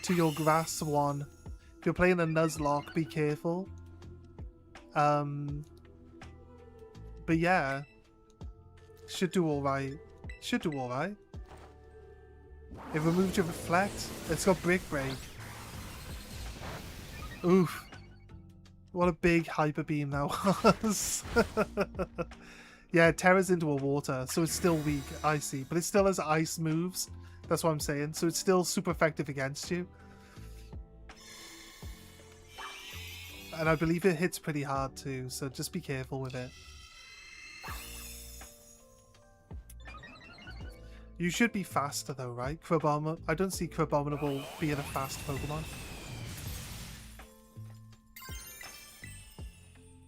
to your grass one. If you're playing a Nuzlocke, be careful. But yeah, should do all right. Should do all right. It removed your reflect. It's got brick break. Oof. What a big hyper beam that was. Yeah, it tears into a water, so it's still weak, icy. But it still has ice moves. That's what I'm saying. So it's still super effective against you. And I believe it hits pretty hard too, so just be careful with it. You should be faster though, right? I don't see Crabominable being a fast Pokemon.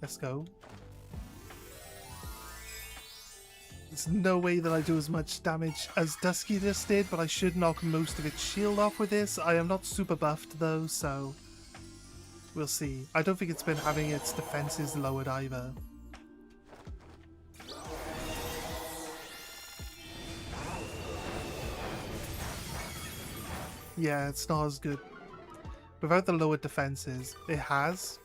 Let's go. There's no way that I do as much damage as Dusky just did, but I should knock most of its shield off with this. I am not super buffed though, so we'll see. I don't think it's been having its defenses lowered either. Yeah, it's not as good. Without the lowered defenses, it has.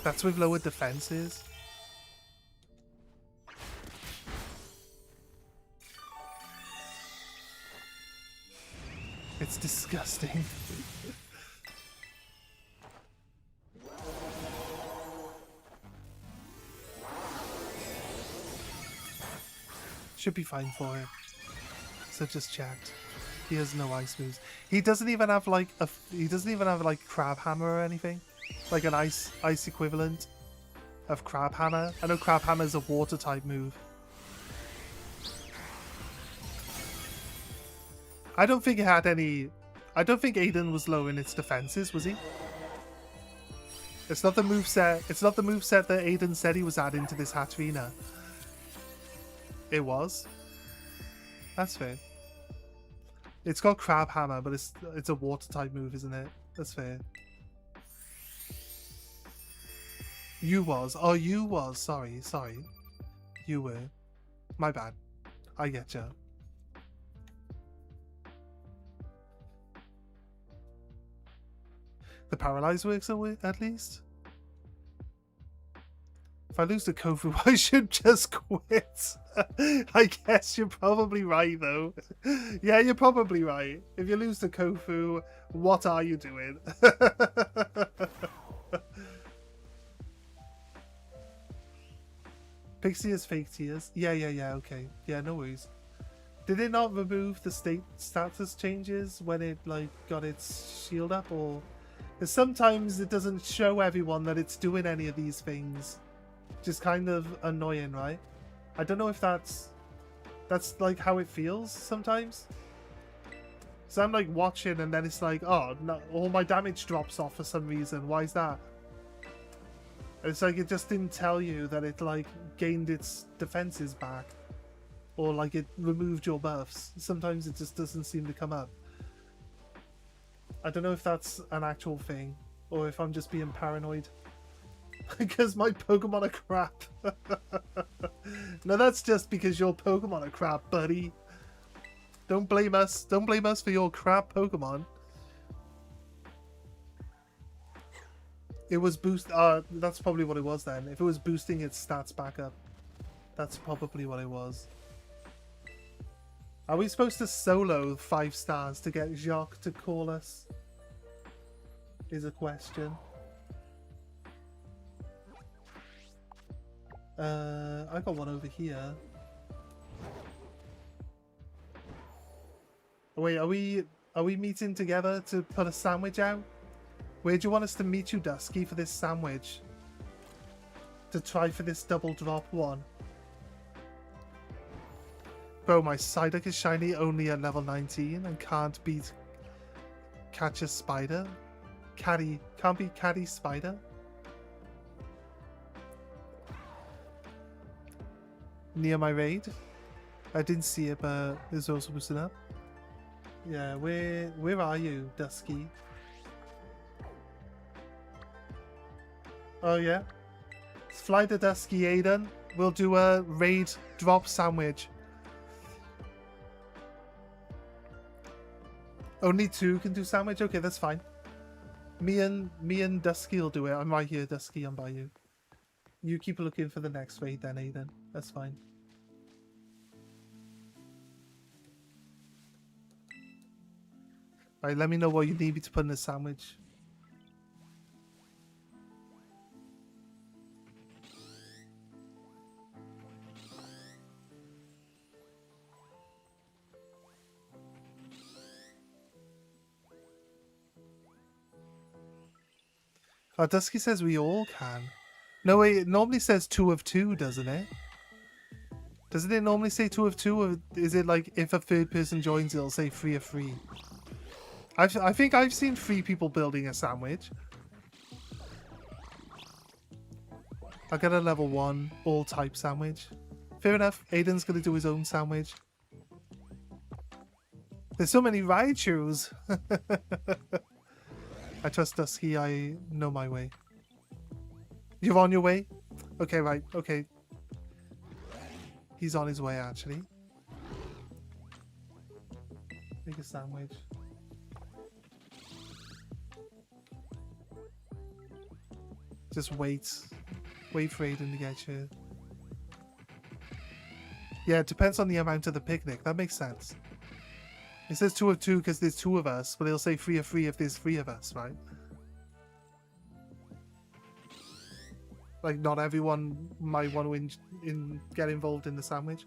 That's with lowered defenses. It's disgusting. Should be fine for it. So just checked. He has no ice moves. He doesn't even have like Crab Hammer or anything. Like an ice equivalent of Crab Hammer. I know Crab Hammer is a water type move. I don't think it had any. I don't think Aiden was low in its defenses, was he? It's not the moveset. It's not the moveset that Aiden said he was adding to this Hatrina. It was. That's fair. It's got Crab Hammer, but it's a water type move, isn't it? That's fair. You was. Oh, you was. Sorry. You were. My bad. I get ya. The Paralyze works at least? If I lose to Kofu, I should just quit. I guess you're probably right, though. Yeah, you're probably right. If you lose to Kofu, what are you doing? Pixie has fake tears. Yeah, okay. Yeah, no worries. Did it not remove the status changes when it, like, got its shield up? Or... Because sometimes it doesn't show everyone that it's doing any of these things. Just kind of annoying, right? I don't know if that's like how it feels sometimes. So I'm like watching and then it's like, oh, no, all my damage drops off for some reason. Why is that? And it's like it just didn't tell you that it like gained its defenses back. Or like it removed your buffs. Sometimes it just doesn't seem to come up. I don't know if that's an actual thing. Or if I'm just being paranoid. Because my Pokemon are crap. No, that's just because your Pokemon are crap, buddy. Don't blame us. Don't blame us for your crap Pokemon. It was that's probably what it was then. If it was boosting its stats back up, that's probably what it was. Are we supposed to solo 5 stars to get Jacques to call us? Is a question. I got one over here. Wait, are we meeting together to put a sandwich out? Where do you want us to meet you, Dusky, for this sandwich? To try for this double drop one. Bro, my Psyduck is shiny only at level 19 and can't catch a spider. Can't beat Caddy Spider. Near my raid. I didn't see it, but it's also boosted up. Yeah, where are you, Dusky? Oh yeah? Fly to Dusky, Aiden. We'll do a raid drop sandwich. Only 2 can do sandwich? Okay, that's fine. Me and Dusky will do it. I'm right here, Dusky. I'm by you. You keep looking for the next raid then, Aiden. That's fine. Right, let me know what you need me to put in a sandwich. Oh, Dusky says we all can. No, wait, it normally says 2 of 2, doesn't it? Doesn't it normally say 2 of 2, or is it like if a third person joins, it'll say 3 of 3? I think I've seen 3 people building a sandwich. I'll get a level 1 all-type sandwich. Fair enough, Aiden's going to do his own sandwich. There's so many Raichus. I trust Dusky, I know my way. You're on your way? Okay, right, okay. He's on his way, actually. Make a sandwich. Just wait. Wait for Aiden to get you. Yeah, it depends on the amount of the picnic. That makes sense. It says 2 of 2 because there's 2 of us, but it'll say 3 of 3 if there's 3 of us, right? Like, not everyone might want to get involved in the sandwich.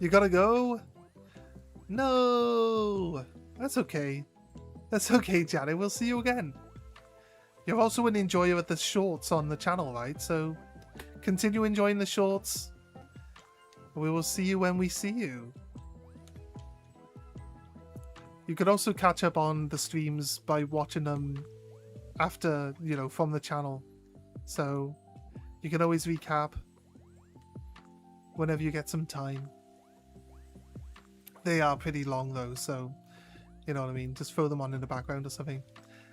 You gotta go? No! That's okay. That's okay, Janet. We'll see you again. You're also an enjoyer of the shorts on the channel, right? So continue enjoying the shorts. We will see you when we see you. You could also catch up on the streams by watching them after, you know, from the channel. So you can always recap whenever you get some time. They are pretty long though, so you know what I mean. Just throw them on in the background or something.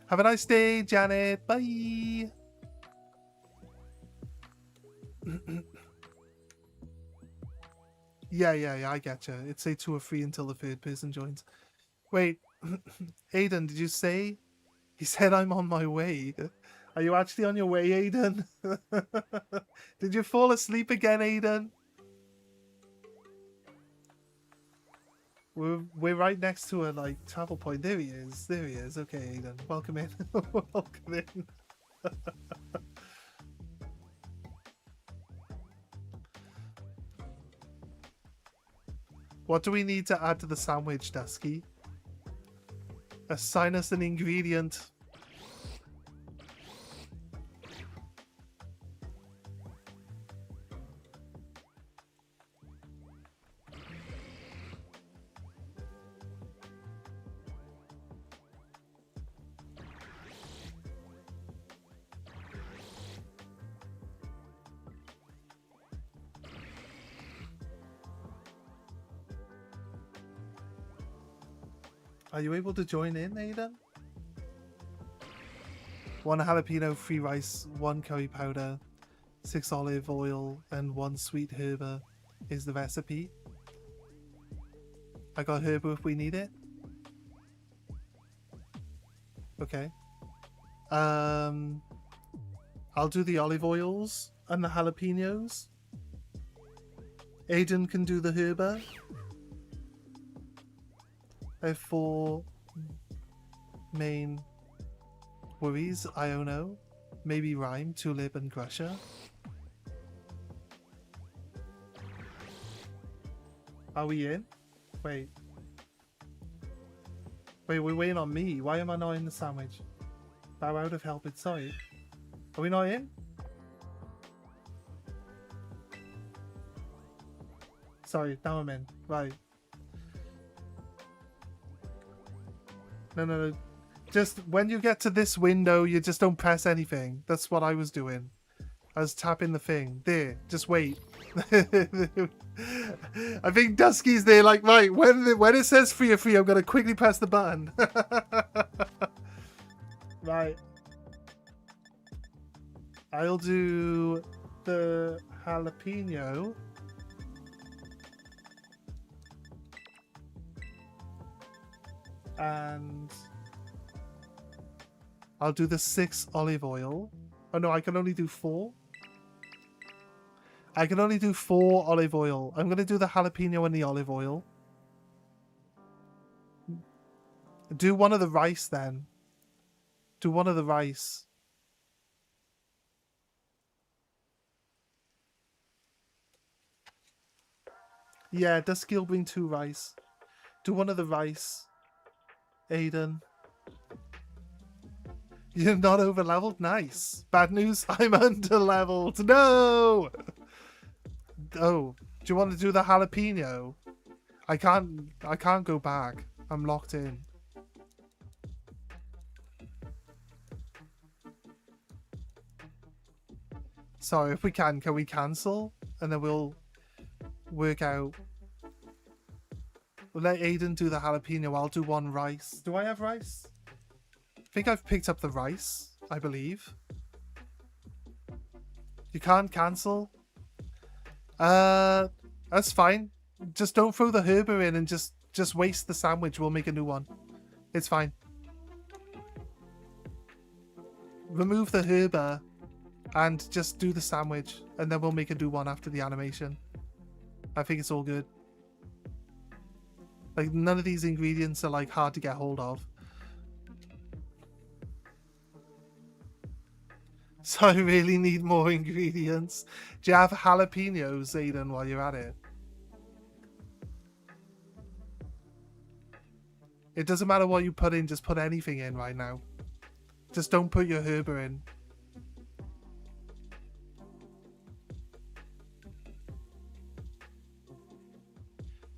Have a nice day, Janet. Bye. Yeah, I get you. It'd say 2 or 3 until the third person joins. Wait, Aiden, did you say? He said I'm on my way. Are you actually on your way, Aiden? Did you fall asleep again, Aiden? We're right next to a like travel point. There he is. There he is. Okay, Aiden. Welcome in. Welcome in. What do we need to add to the sandwich, Dusky? Assign us an ingredient. Are you able to join in, Aiden? 1 jalapeno, 3 rice, 1 curry powder, 6 olive oil, and 1 sweet herb is the recipe. I got herb if we need it. Okay. I'll do the olive oils and the jalapenos. Aiden can do the herb. I have 4 main worries. I don't know. Maybe rhyme, tulip, and crusher. Are we in? Wait. Wait, we're waiting on me. Why am I not in the sandwich? Bow out of help at sight. Are we not in? Sorry, now I'm in. Right. No. Just when you get to this window, you just don't press anything. That's what I was doing. I was tapping the thing. There, just wait. I think Dusky's there like, right, when it says free or free, I'm going to quickly press the button. Right. I'll do the jalapeno. And I'll do the 6 olive oil. Oh no, I can only do 4. I can only do 4 olive oil. I'm going to do the jalapeno and the olive oil. Do one of the rice then. Do one of the rice. Yeah, Dusky will bring 2 rice. Do one of the rice. Aiden. You're not over leveled? Nice. Bad news, I'm under leveled. No! Oh, do you want to do the jalapeno? I can't go back. I'm locked in. Sorry, if we can we cancel? And then we'll work out. We'll let Aiden do the jalapeno. I'll do 1 rice. Do I have rice? I think I've picked up the rice, I believe. You can't cancel? That's fine. Just don't throw the herber in and just waste the sandwich. We'll make a new one. It's fine. Remove the herber and just do the sandwich, and then we'll make a new one after the animation. I think it's all good. Like, none of these ingredients are like hard to get hold of. So I really need more ingredients. Do you have jalapenos, Aiden, while you're at it? It doesn't matter what you put in, just put anything in right now. Just don't put your herber in.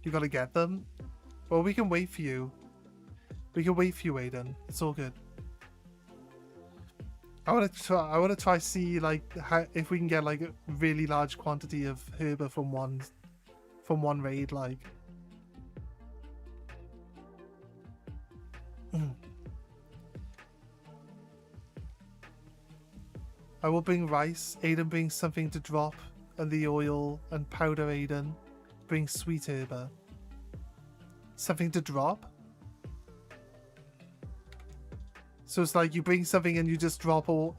You gotta get them? Well, we can wait for you. We can wait for you, Aiden. It's all good. I want to try see like if we can get like a really large quantity of herber from one raid, like. I will bring rice. Aiden brings something to drop, and the oil and powder. Aiden brings sweet herber. Something to drop. So it's like you bring something and you just drop all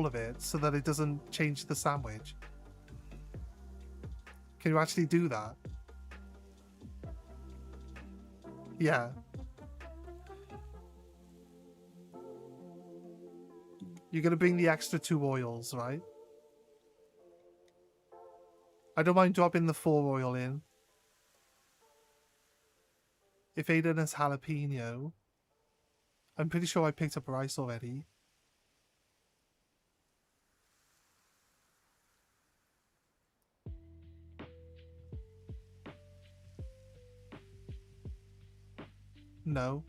of it so that it doesn't change the sandwich. Can you actually do that? Yeah. You're gonna bring the extra 2 oils, right? I don't mind dropping the 4 oil in. If Aiden has jalapeno. I'm pretty sure I picked up rice already. No.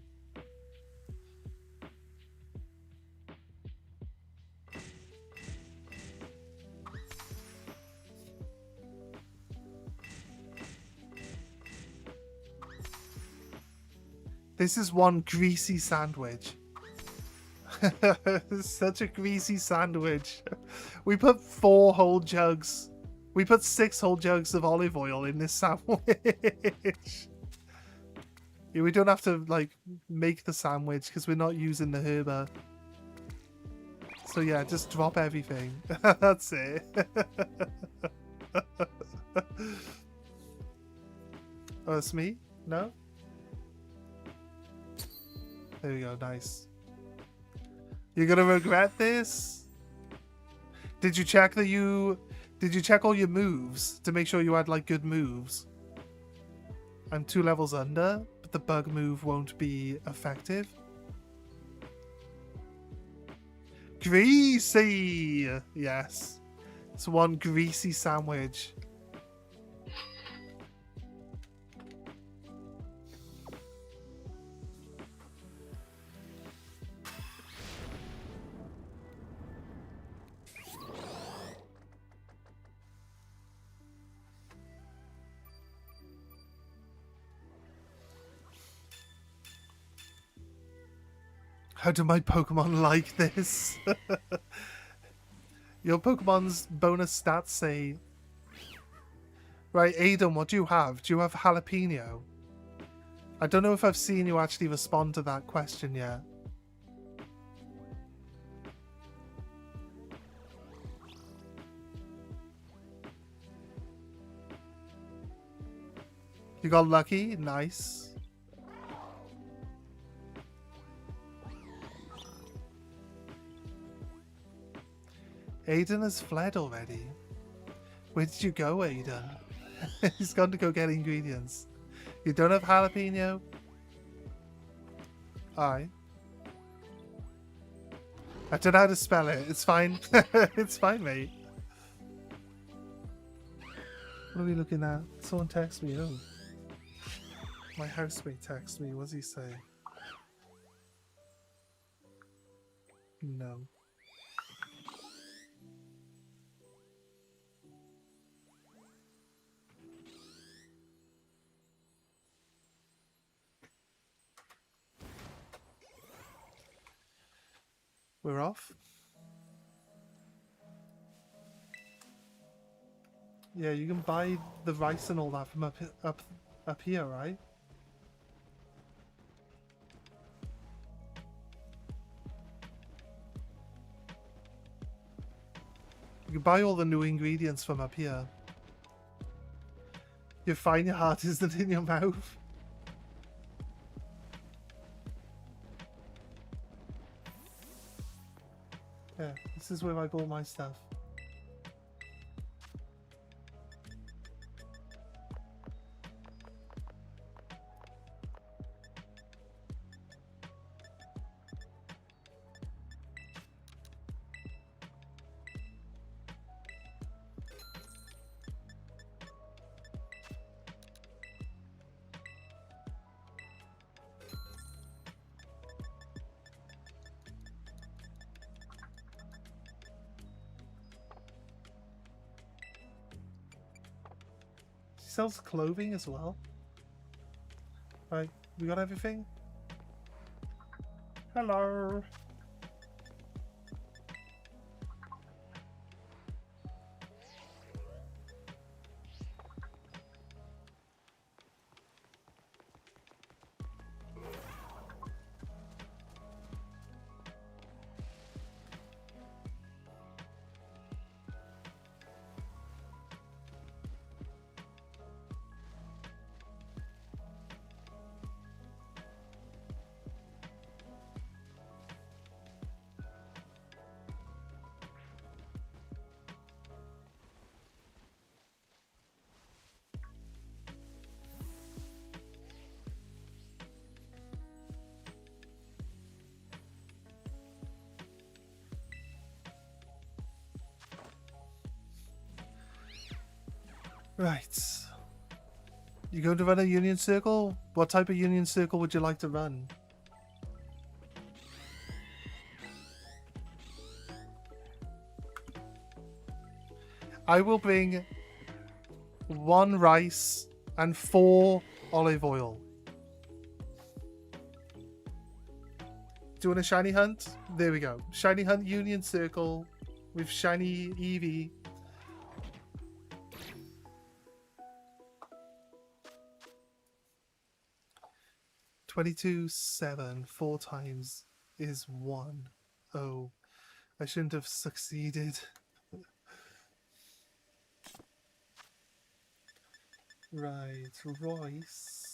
This is one greasy sandwich. Such a greasy sandwich. We put 4 whole jugs. We put 6 whole jugs of olive oil in this sandwich. Yeah, we don't have to like make the sandwich because we're not using the herber. So yeah, just drop everything. That's it. Oh, it's me? No? There we go, nice. You're gonna regret this? Did you check all your moves to make sure you had like good moves? I'm 2 levels under, but the bug move won't be effective. Greasy! Yes. It's one greasy sandwich. How do my Pokemon like this? Your Pokemon's bonus stats say... Right, Aiden, what do you have? Do you have jalapeno? I don't know if I've seen you actually respond to that question yet. You got lucky? Nice. Aiden has fled already. Where did you go, Aiden? He's gone to go get ingredients. You don't have jalapeno? Alright. I don't know how to spell it. It's fine. It's fine, mate. What are we looking at? Someone text me. Oh. My housemate texted me. What does he say? No. We're off. Yeah, you can buy the rice and all that from up here, right? You can buy all the new ingredients from up here. You're fine, your heart isn't in your mouth. Yeah, this is where I bought my stuff. Sells clothing as well. Right, we got everything? Hello. Right. You going to run a union circle? What type of union circle would you like to run? I will bring 1 rice and 4 olive oil. Doing a shiny hunt? There we go. Shiny hunt union circle with shiny Eevee. $22.7 4 times is 1. Oh, I shouldn't have succeeded. Right, rice.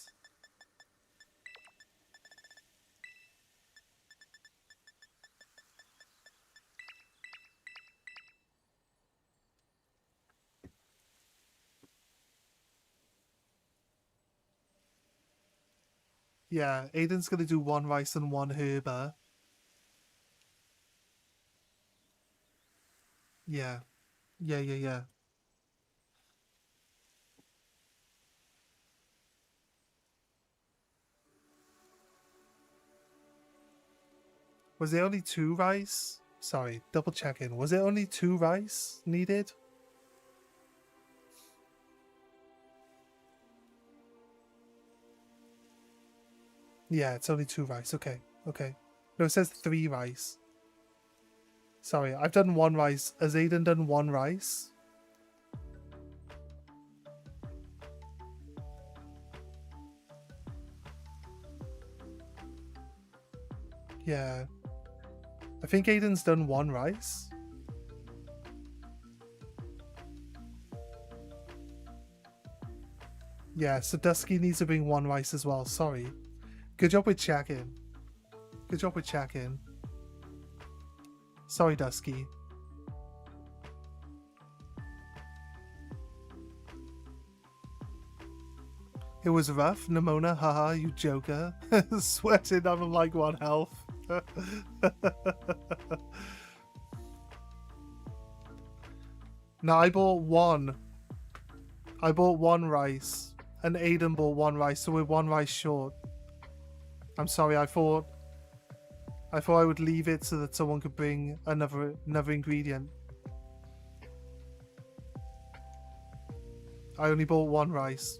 Yeah, Aiden's gonna do 1 rice and 1 herba. Yeah. Yeah. Was there only 2 rice? Sorry, double checking. Was there only 2 rice needed? Yeah, it's only 2 rice. Okay. No, it says 3 rice. Sorry, I've done 1 rice. Has Aiden done 1 rice? Yeah. I think Aiden's done 1 rice. Yeah, so Dusky needs to bring 1 rice as well. Sorry. Good job with checking. Good job with checking. Sorry, Dusky. It was rough, Nimona, haha, you joker. Sweating on like 1 health. No, I bought 1. I bought 1 rice. And Aiden bought 1 rice, so we're 1 rice short. I'm sorry, I thought I would leave it so that someone could bring another ingredient. I only bought 1 rice.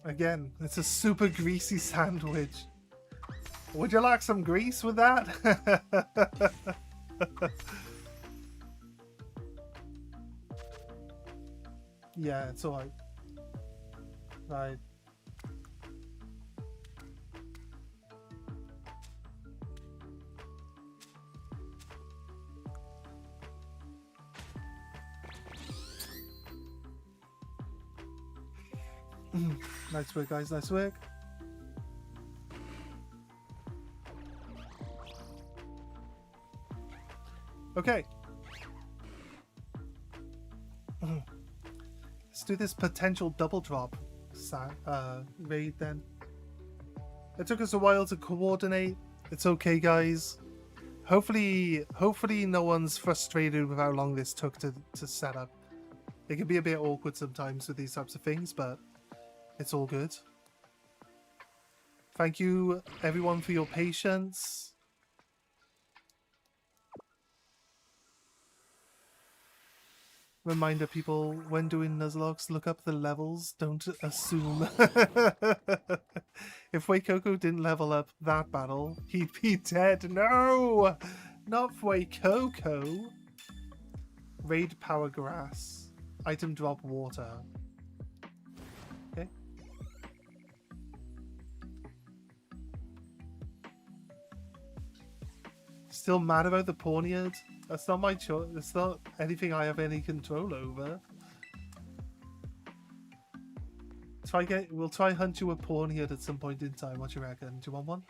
Again, it's a super greasy sandwich. Would you like some grease with that? Yeah, it's alright. Right. Nice work, guys. Nice work. Okay. Let's do this potential double drop raid then. It took us a while to coordinate. It's okay, guys. Hopefully no one's frustrated with how long this took to set up. It can be a bit awkward sometimes with these types of things, but it's all good. Thank you, everyone, for your patience. Reminder, people, when doing Nuzlocke, look up the levels. Don't assume. If Fuecoco didn't level up that battle, he'd be dead. No! Not Fuecoco. Raid power grass. Item drop water. Okay. Still mad about the Pawniard? That's not my choice. It's not anything I have any control over. We'll try hunt you a Pawniard at some point in time. What do you reckon? Do you want one?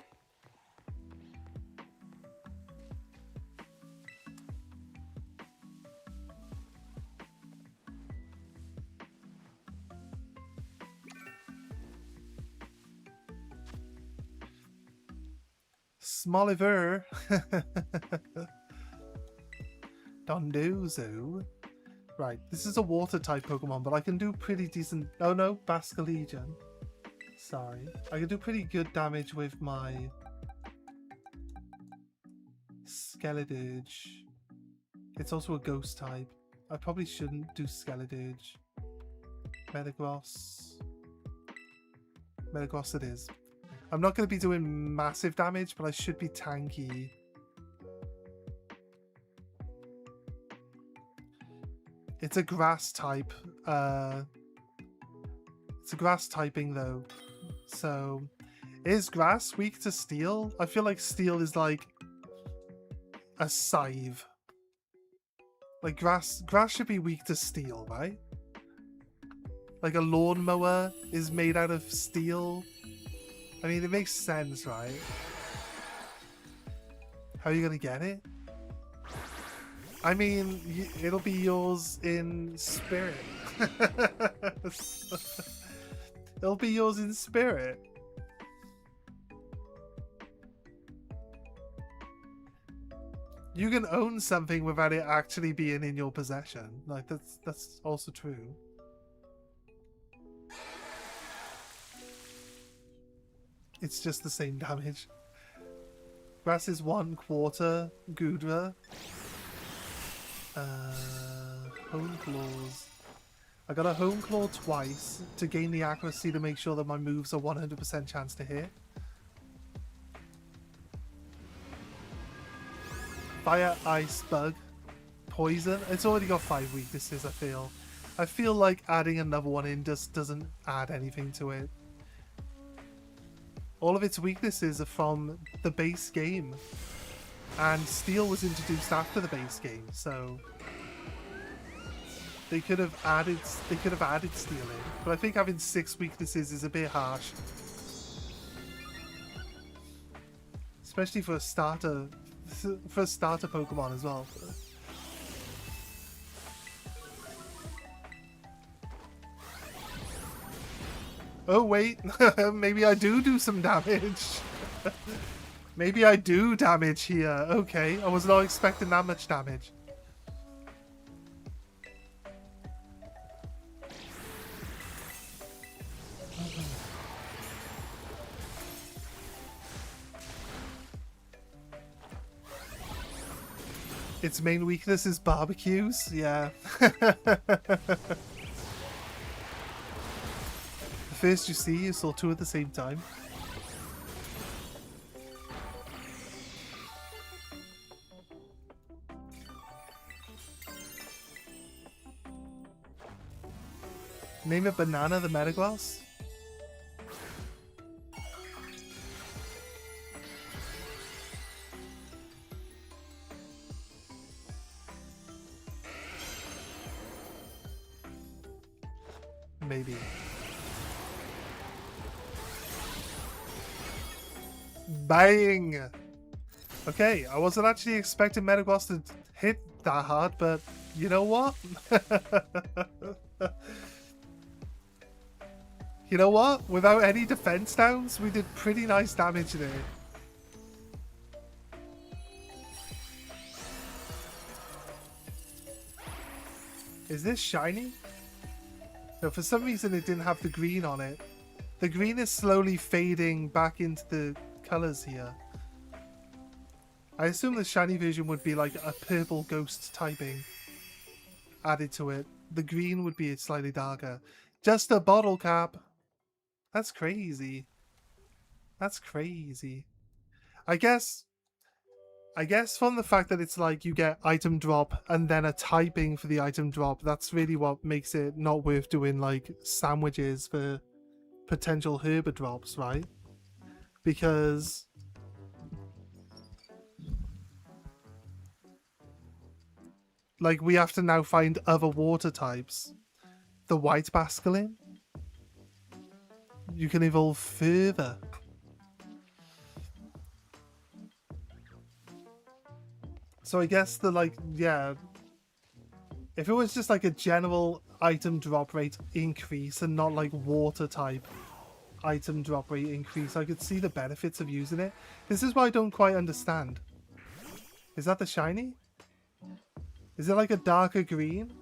Smoliver. Dondozo. Right, this is a water type Pokemon, but I can do pretty decent. Oh no, Basculegion. Sorry. I can do pretty good damage with my Skeledirge. It's also a ghost type. I probably shouldn't do Skeledirge. Metagross. Metagross it is. I'm not going to be doing massive damage, but I should be tanky. It's a grass type. It's a grass typing though. So, is grass weak to steel? I feel like steel is like a scythe. Like grass should be weak to steel, right? Like a lawnmower is made out of steel. I mean, it makes sense, right? How are you gonna get it? I mean, it'll be yours in spirit. It'll be yours in spirit. You can own something without it actually being in your possession. Like, that's also true. It's just the same damage. Grass is 1/4 Gudra. Home claws. I got a home claw twice to gain the accuracy to make sure that my moves are 100% chance to hit. Fire, ice, bug, poison. It's already got 5 weaknesses, I feel. I feel like adding another one in just doesn't add anything to it. All of its weaknesses are from the base game. And steel was introduced after the base game, so they could have added steel in. But I think having 6 weaknesses is a bit harsh. Especially for a starter Pokemon as well. Oh wait, maybe I do some damage. Maybe I do damage here. Okay, I was not expecting that much damage. Its main weakness is barbecues? Yeah. The first you see, you saw 2 at the same time. Name a banana the Metagross? Maybe. Bang! Okay, I wasn't actually expecting Metagross to hit that hard, but you know what? You know what? Without any defense downs, we did pretty nice damage there. Is this shiny? No, for some reason it didn't have the green on it. The green is slowly fading back into the colors here. I assume the shiny version would be like a purple ghost typing added to it. The green would be slightly darker. Just a bottle cap. That's crazy. That's crazy. I guess from the fact that it's like you get item drop and then a typing for the item drop, that's really what makes it not worth doing like sandwiches for potential herb drops, right? Because like we have to now find other water types. The white Basculin, you can evolve further. So I guess the like, yeah, if it was just like a general item drop rate increase and not like water type item drop rate increase, I could see the benefits of using it. This is what I don't quite understand. Is that the shiny? Is it like a darker green?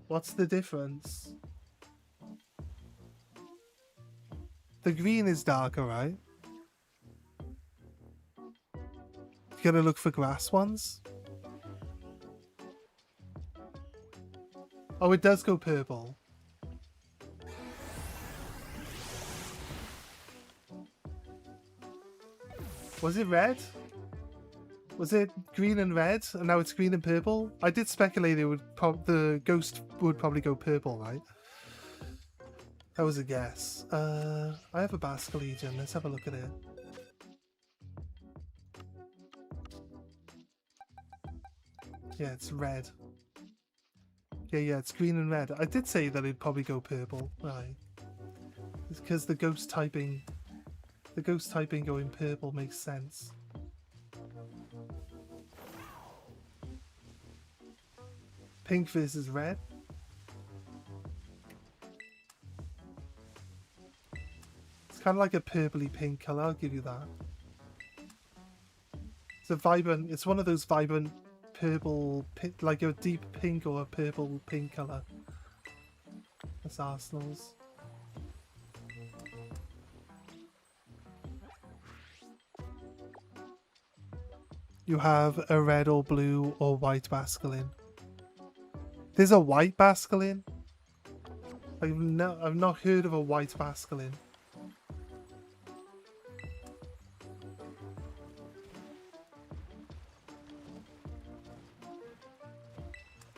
What's the difference? The green is darker, right? You gotta look for grass ones. Oh, it does go purple. Was it red? Was it green and red, and now it's green and purple? I did speculate it would the ghost would probably go purple, right? That was a guess. I have a Basculegion. Let's have a look at it. Yeah, it's red. Yeah, it's green and red. I did say that it'd probably go purple, right? It's because the ghost typing going purple makes sense. Pink versus red. It's kind of like a purpley pink color, I'll give you that. It's a vibrant, it's one of those vibrant purple, like a deep pink or a purple pink color. That's Arsenal's. you have a red or blue or white Basculin. There's a white Basculin? I've not heard of a white Basculin.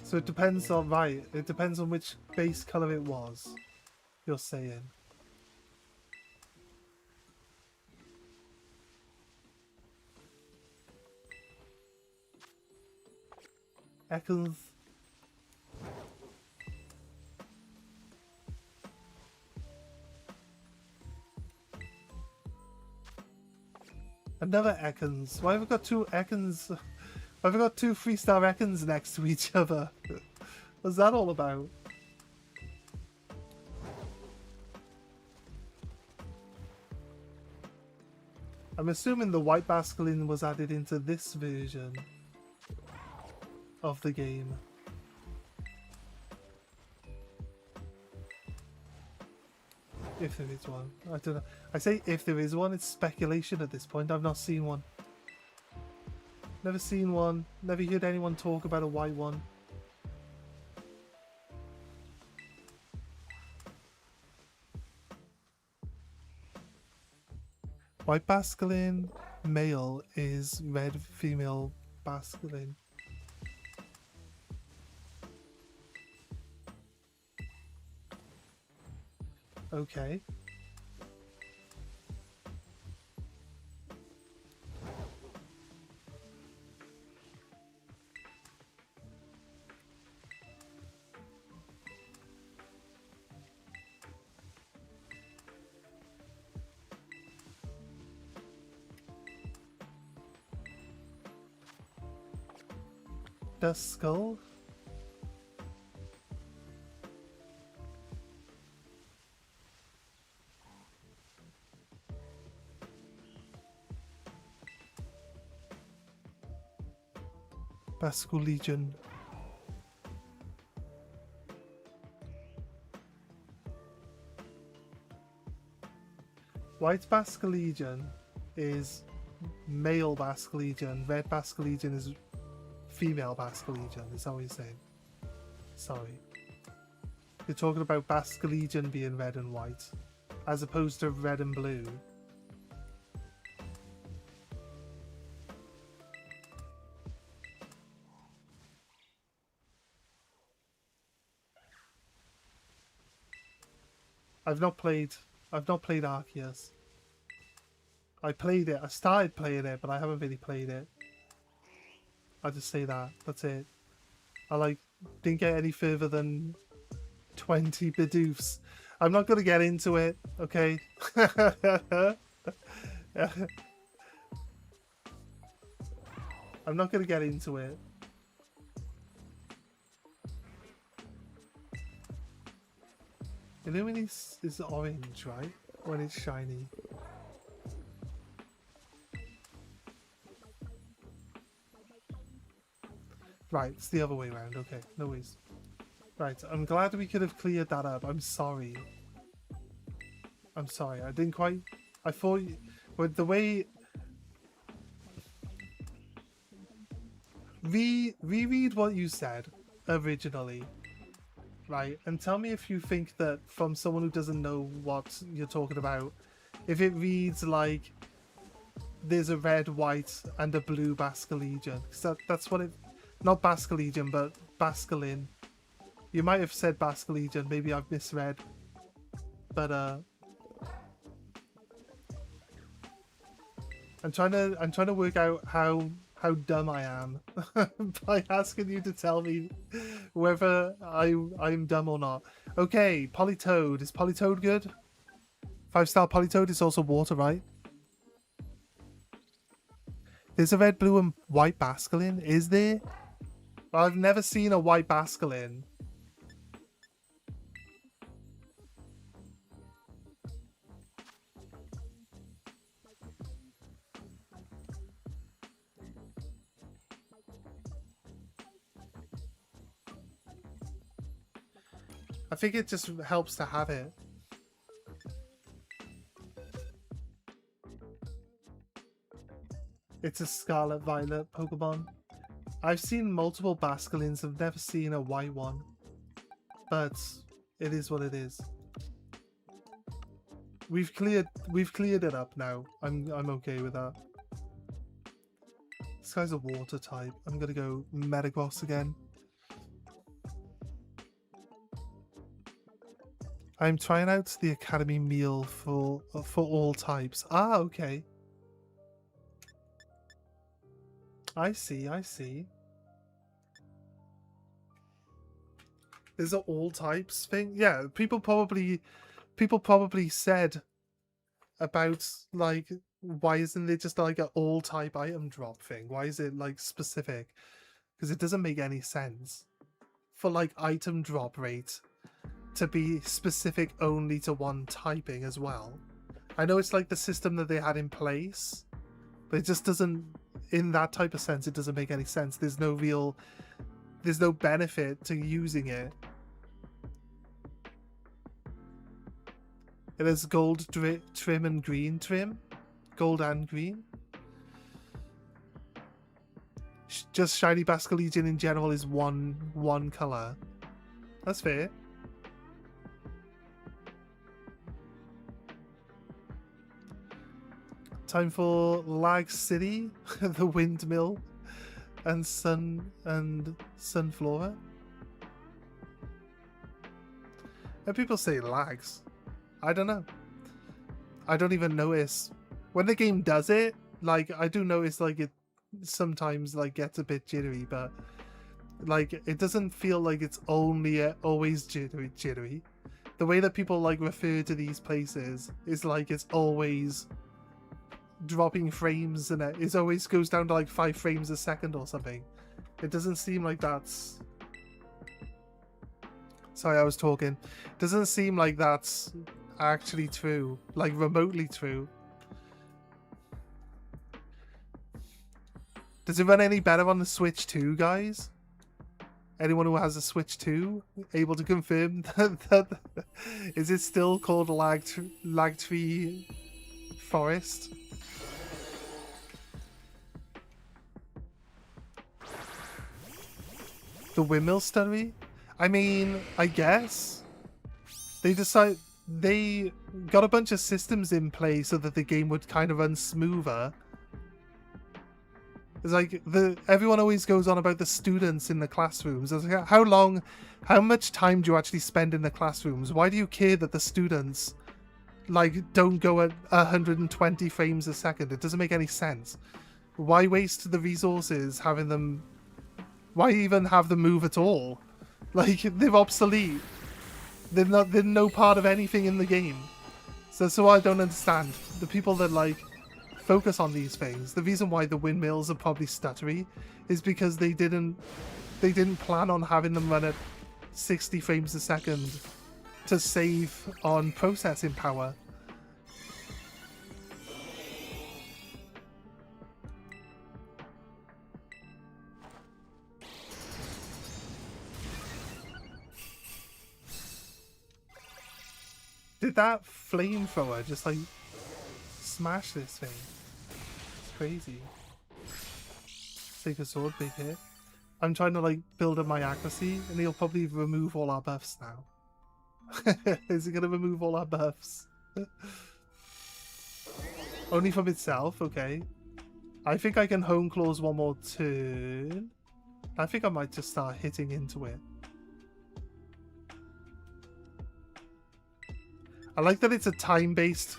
So it depends on, right, it depends on which base colour it was, you're saying. Ekans. Another Ekans. Why have we got two Ekans? Why have we got two 3-star Ekans next to each other? What's that all about? I'm assuming the white Basculin was added into this version of the game. If there is one. I don't know. I say if there is one, it's speculation at this point. I've not seen one. Never seen one. Never heard anyone talk about a white one. White Basculin male is red female Basculin. Okay. The skull? Basque Legion. White Basque Legion is male Basque Legion. Red Basque Legion is female Basque Legion. Is that what you're saying? Sorry. You're talking about Basque Legion being red and white, as opposed to red and blue. I've not played Arceus. I played it. I started playing it, but I haven't really played it. I'll just say that. That's it. I didn't get any further than 20 Bidoofs. I'm not going to get into it, okay? I'm not going to get into it. Illuminis is orange, right? When it's shiny. Right, it's the other way around. Okay, no worries. Right, I'm glad we could have cleared that up. I'm sorry. I'm sorry. I didn't quite... I thought... But the way... Reread what you said originally. Right, and tell me if you think that from someone who doesn't know what you're talking about, if it reads like there's a red, white, and a blue Basque Legion. Because that's what it... Not Basque Legion, but Basculin. You might have said Basque Legion, maybe I've misread. But I'm trying to work out how dumb I am by asking you to tell me whether I'm dumb or not. Okay, Politoed. Is Politoed good? 5-star Politoed is also water, right? There's a red, blue, and white Basculin, is there? Well, I've never seen a white Basculin. I think it just helps to have it. It's a Scarlet Violet Pokemon. I've seen multiple Basculins, I've never seen a white one. But it is what it is. We've cleared it up now. I'm okay with that. This guy's a water type. I'm gonna go Metagross again. I'm trying out the Academy meal for all types. Ah, okay. I see. There's an all types thing. Yeah, people probably said about, like, why isn't it just like an all type item drop thing? Why is it like specific? Because it doesn't make any sense for like item drop rate to be specific only to one typing as well. I know it's like the system that they had in place, but it just doesn't, in that type of sense, it doesn't make any sense. There's no benefit to using it. It has gold trim and green trim. Gold and green. Just shiny Basculegion in general is one colour. That's fair. Time for Lag City, the windmill, and Sunflora. And people say lags. I don't know. I don't even notice. When the game does it, like, I do notice, like, it sometimes, like, gets a bit jittery, but, like, it doesn't feel like it's only always jittery. The way that people, like, refer to these places is, like, it's always dropping frames, and it always goes down to, like, 5 frames a second or something. It doesn't seem like that's... Sorry, I was talking. It doesn't seem like that's actually true, like remotely true. Does it run any better on the Switch 2, guys? Anyone who has a Switch 2 able to confirm that is it still called Lag Tree Forest? The windmill study? I mean, I guess they got a bunch of systems in place so that the game would kind of run smoother. It's like everyone always goes on about the students in the classrooms. It's like, how much time do you actually spend in the classrooms? Why do you care that the students, like, don't go at 120 frames a second? It doesn't make any sense. Why waste the resources having them? Why even have them move at all? Like, they're obsolete. They're no part of anything in the game. So I don't understand. The people that, like, focus on these things, the reason why the windmills are probably stuttery is because they didn't plan on having them run at 60 frames a second to save on processing power. Did that flamethrower just, like, smash this thing? It's crazy. Sacred Sword, big hit. I'm trying to, like, build up my accuracy, and he'll probably remove all our buffs now. Is he gonna remove all our buffs? Only from itself? Okay. I think I can Hone Claws one more turn. I think I might just start hitting into it. I like that it's a time-based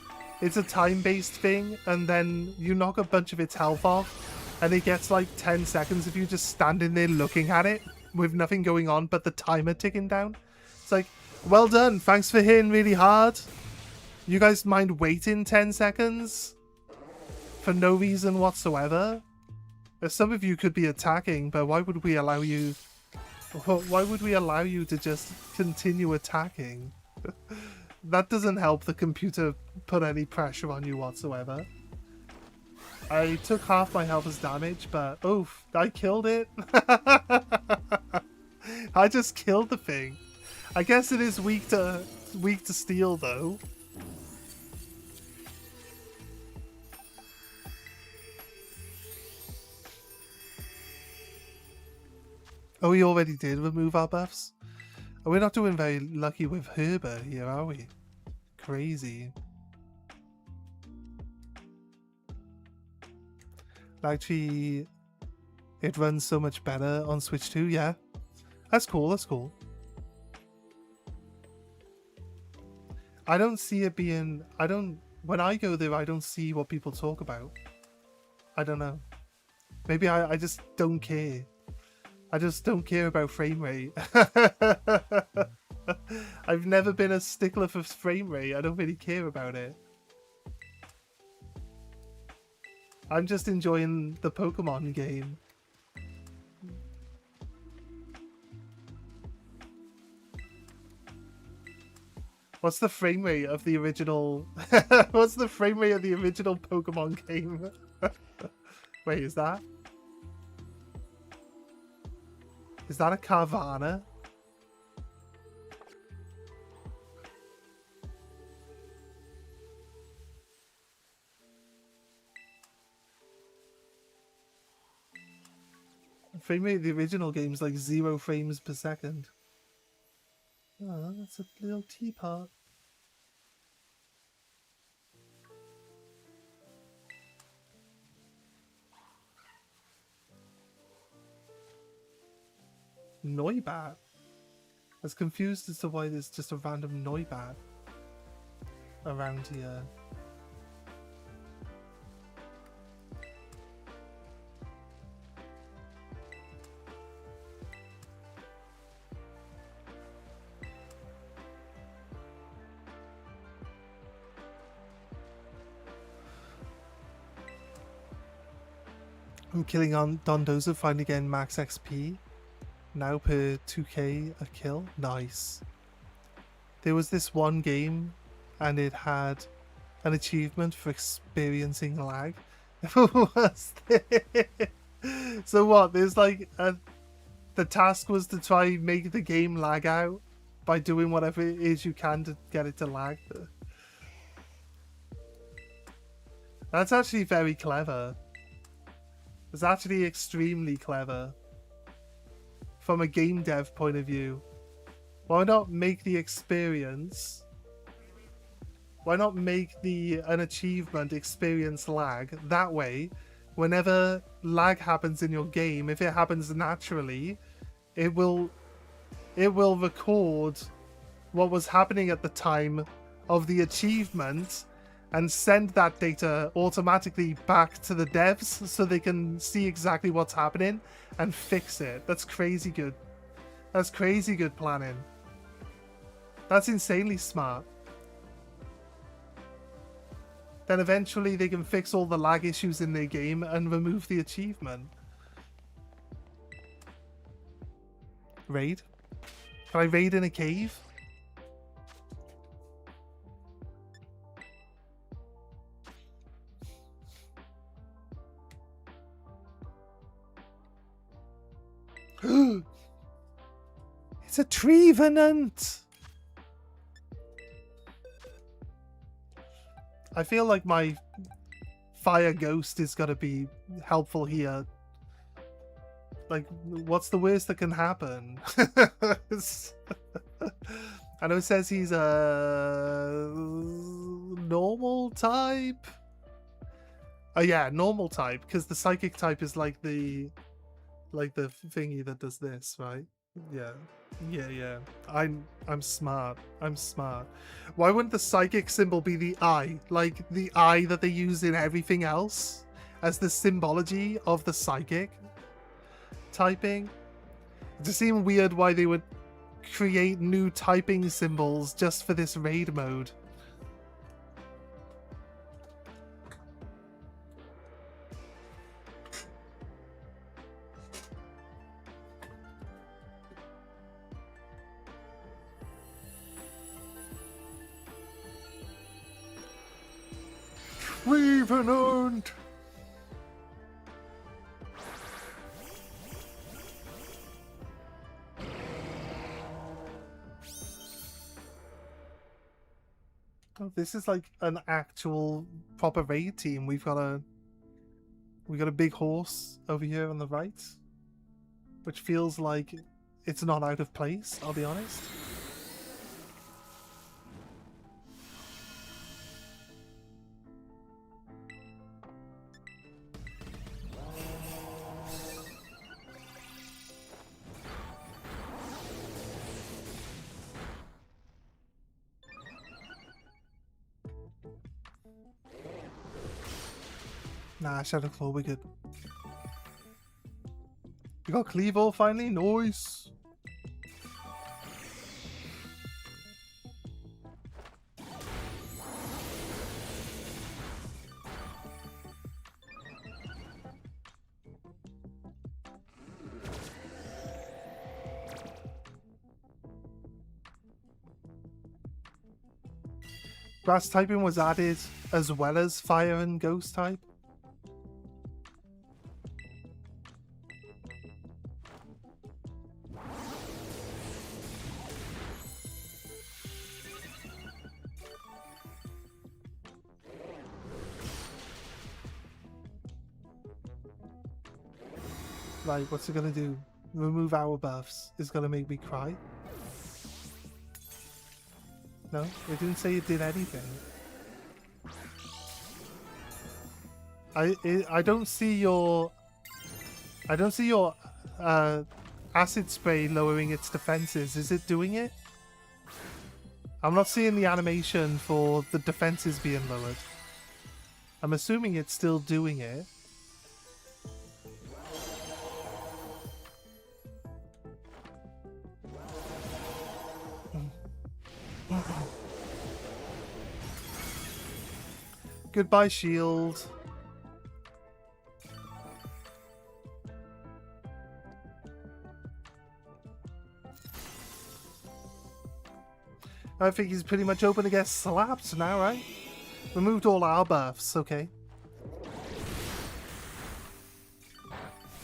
thing, and then you knock a bunch of its health off, and it gets like 10 seconds if you just standing there looking at it with nothing going on but the timer ticking down. It's like, well done, thanks for hitting really hard. You guys mind waiting 10 seconds? For no reason whatsoever? Some of you could be attacking, but why would we allow you... Why would we allow you to just continue attacking? That doesn't help the computer put any pressure on you whatsoever. I took half my health as damage, but oof, I killed it. I just killed the thing. I guess it is weak to steel though. Oh, we already did remove our buffs? Oh, we're not doing very lucky with Herber here, are we? Crazy. Actually, it runs so much better on Switch 2, yeah. That's cool, that's cool. I don't see it being... When I go there, I don't see what people talk about. I don't know. Maybe I just don't care. I just don't care about frame rate. I've never been a stickler for frame rate. I don't really care about it. I'm just enjoying the Pokemon game. What's the frame rate of the original... What's the frame rate of the original Pokemon game? Wait, is that? Is that a Carvana? Frame rate of the original game is like 0 frames per second. Oh, that's a little teapot. Noibat? I was confused as to why there's just a random Noibat around here. I'm killing on Dondozo, finally again max XP. Now per 2k a kill. Nice. There was this one game and it had an achievement for experiencing lag. So what? There's like the task was to try and make the game lag out by doing whatever it is you can to get it to lag. That's actually very clever. It's actually extremely clever. From a game dev point of view. Why not make the experience... Why not make an achievement experience lag? That way, whenever lag happens in your game, if it happens naturally, it will record what was happening at the time of the achievement and send that data automatically back to the devs so they can see exactly what's happening and fix it. That's crazy good. That's crazy good planning. That's insanely smart. Then eventually they can fix all the lag issues in their game and remove the achievement. Raid? Can I raid in a cave? It's a Trevenant! I feel like my fire ghost is gonna be helpful here. Like, what's the worst that can happen? I know it says he's a normal type. Oh yeah, normal type, because the psychic type is like the thingy that does this, right? Yeah. Yeah. I'm smart. I'm smart. Why wouldn't the psychic symbol be the eye? Like the eye that they use in everything else as the symbology of the psychic typing? It just seemed weird why they would create new typing symbols just for this raid mode. Revenant! Oh, this is like an actual proper raid team. We got a big horse over here on the right. which feels like it's not out of place, I'll be honest. Nah, Shadow Claw, we're good. We got Cleavo finally, nice. Grass typing was added as well as fire and ghost type. Right, what's it gonna do? Remove our buffs. It's gonna make me cry? No, it didn't say it did anything. I don't see your acid spray lowering its defenses. Is it doing it? I'm not seeing the animation for the defenses being lowered. I'm assuming it's still doing it. Goodbye, shield. I think he's pretty much open to get slapped now, right? Removed all our buffs, okay.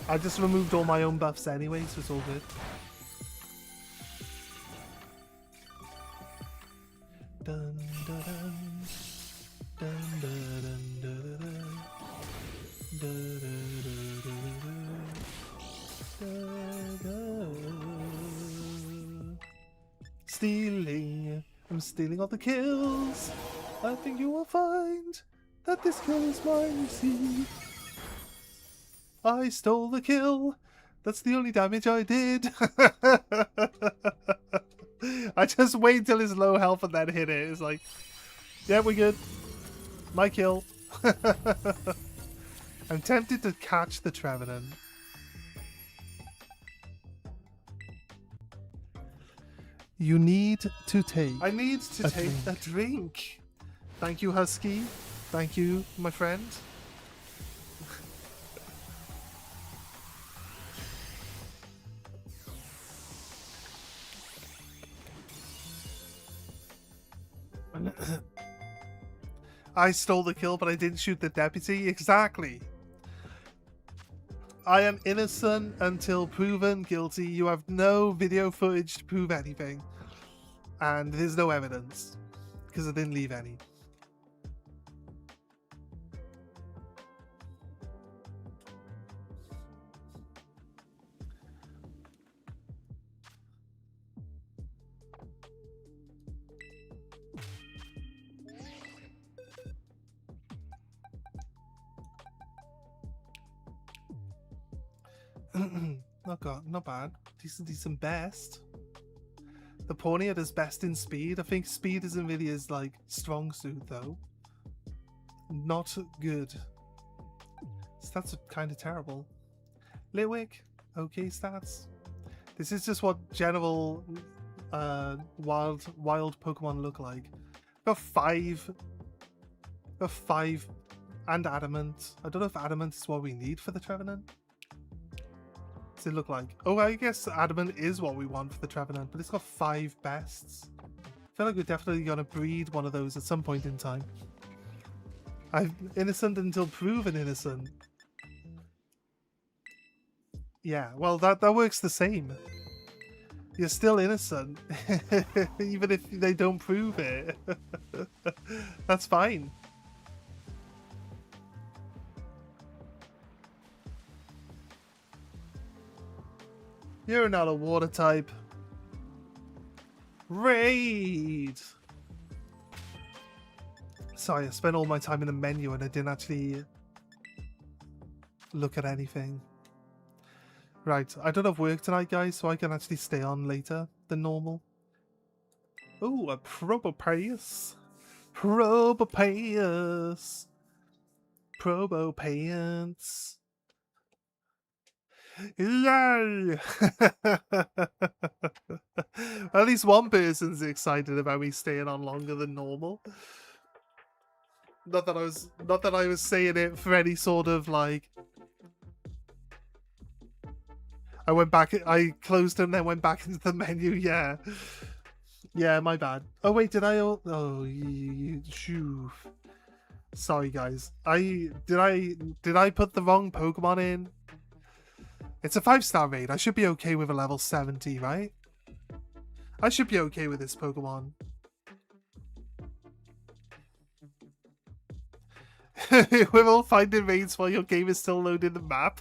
I just removed all my own buffs anyway, so it's all good. Dun, dun, dun. Dun, dun, dun, dun, dun. Dun, dun, dun, dun. Stealing. I'm stealing all the kills. I think you will find that this kill is mine, you see. I stole the kill. That's the only damage I did. I just wait till it's low health and then hit it. It's like, yeah, we're good. My kill. I'm tempted to catch the Trevenant. You need to take. I need to take a drink. Thank you, Husky. Thank you, my friend. I stole the kill, but I didn't shoot the deputy. Exactly. I am innocent until proven guilty. You have no video footage to prove anything. And there's no evidence. Because I didn't leave any. Not bad. Decent best. The Pawnier does best in speed. I think speed isn't really his like strong suit though. Not good. Stats are kind of terrible. Litwick, okay stats. This is just what general wild Pokemon look like. Got five and adamant. I don't know if adamant is what we need for the Trevenant. It look like? Oh, I guess adamant is what we want for the Trevenant, but it's got 5 bests. I feel like we're definitely gonna breed one of those at some point in time. I'm innocent until proven innocent. Yeah, well that works the same. You're still innocent, even if they don't prove it. That's fine. You're not a water type. Raid! Sorry, I spent all my time in the menu and I didn't actually look at anything. Right, I don't have work tonight, guys, so I can actually stay on later than normal. Ooh, a Probopaeus. Probopaeus. Probo pants. Yay! At least one person's excited about me staying on longer than normal. Not that I was saying it for any sort of like. I went back. I closed and then went back into the menu. Yeah, yeah, my bad. Oh wait, did I? Oh, shoo. Sorry, guys. Did I put the wrong Pokemon in? It's a 5-star raid. I should be okay with a level 70, right? I should be okay with this Pokemon. We're all finding raids while your game is still loading the map.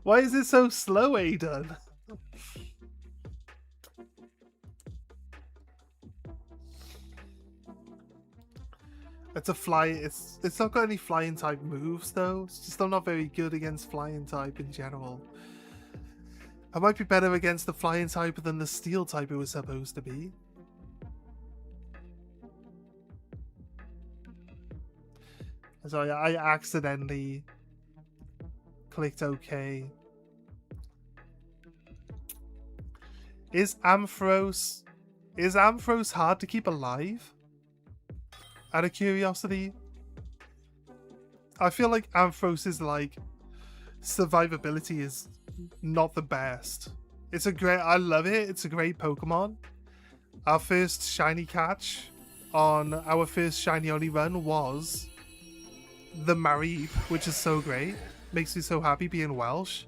Why is it so slow, Aiden? It's a fly. It's not got any flying type moves though. It's just I'm not very good against flying type in general. I might be better against the flying type than the steel type it was supposed to be. Sorry, I accidentally clicked OK. Is Ampharos hard to keep alive? Out of curiosity, I feel like Ampharos' like survivability is not the best. I love it. It's a great Pokemon. Our first shiny catch on our first shiny only run was the Mareep, which is so great. Makes me so happy being Welsh.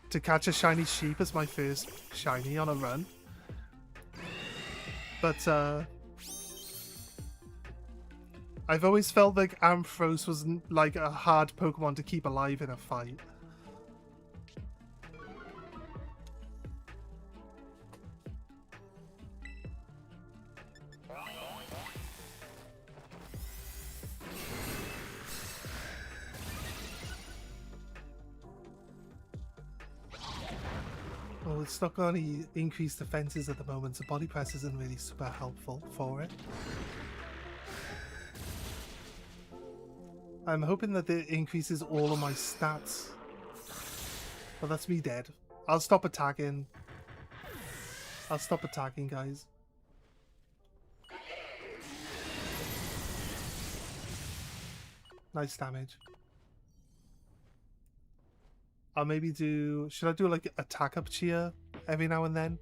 To catch a shiny sheep as my first shiny on a run. But I've always felt like Ampharos was like a hard Pokemon to keep alive in a fight. Well, it's not got any increased defenses at the moment, so Body Press isn't really super helpful for it. I'm hoping that it increases all of my stats. Well, that's me dead. I'll stop attacking. I'll stop attacking, guys. Nice damage. I'll maybe do... Should I do like attack up cheer every now and then?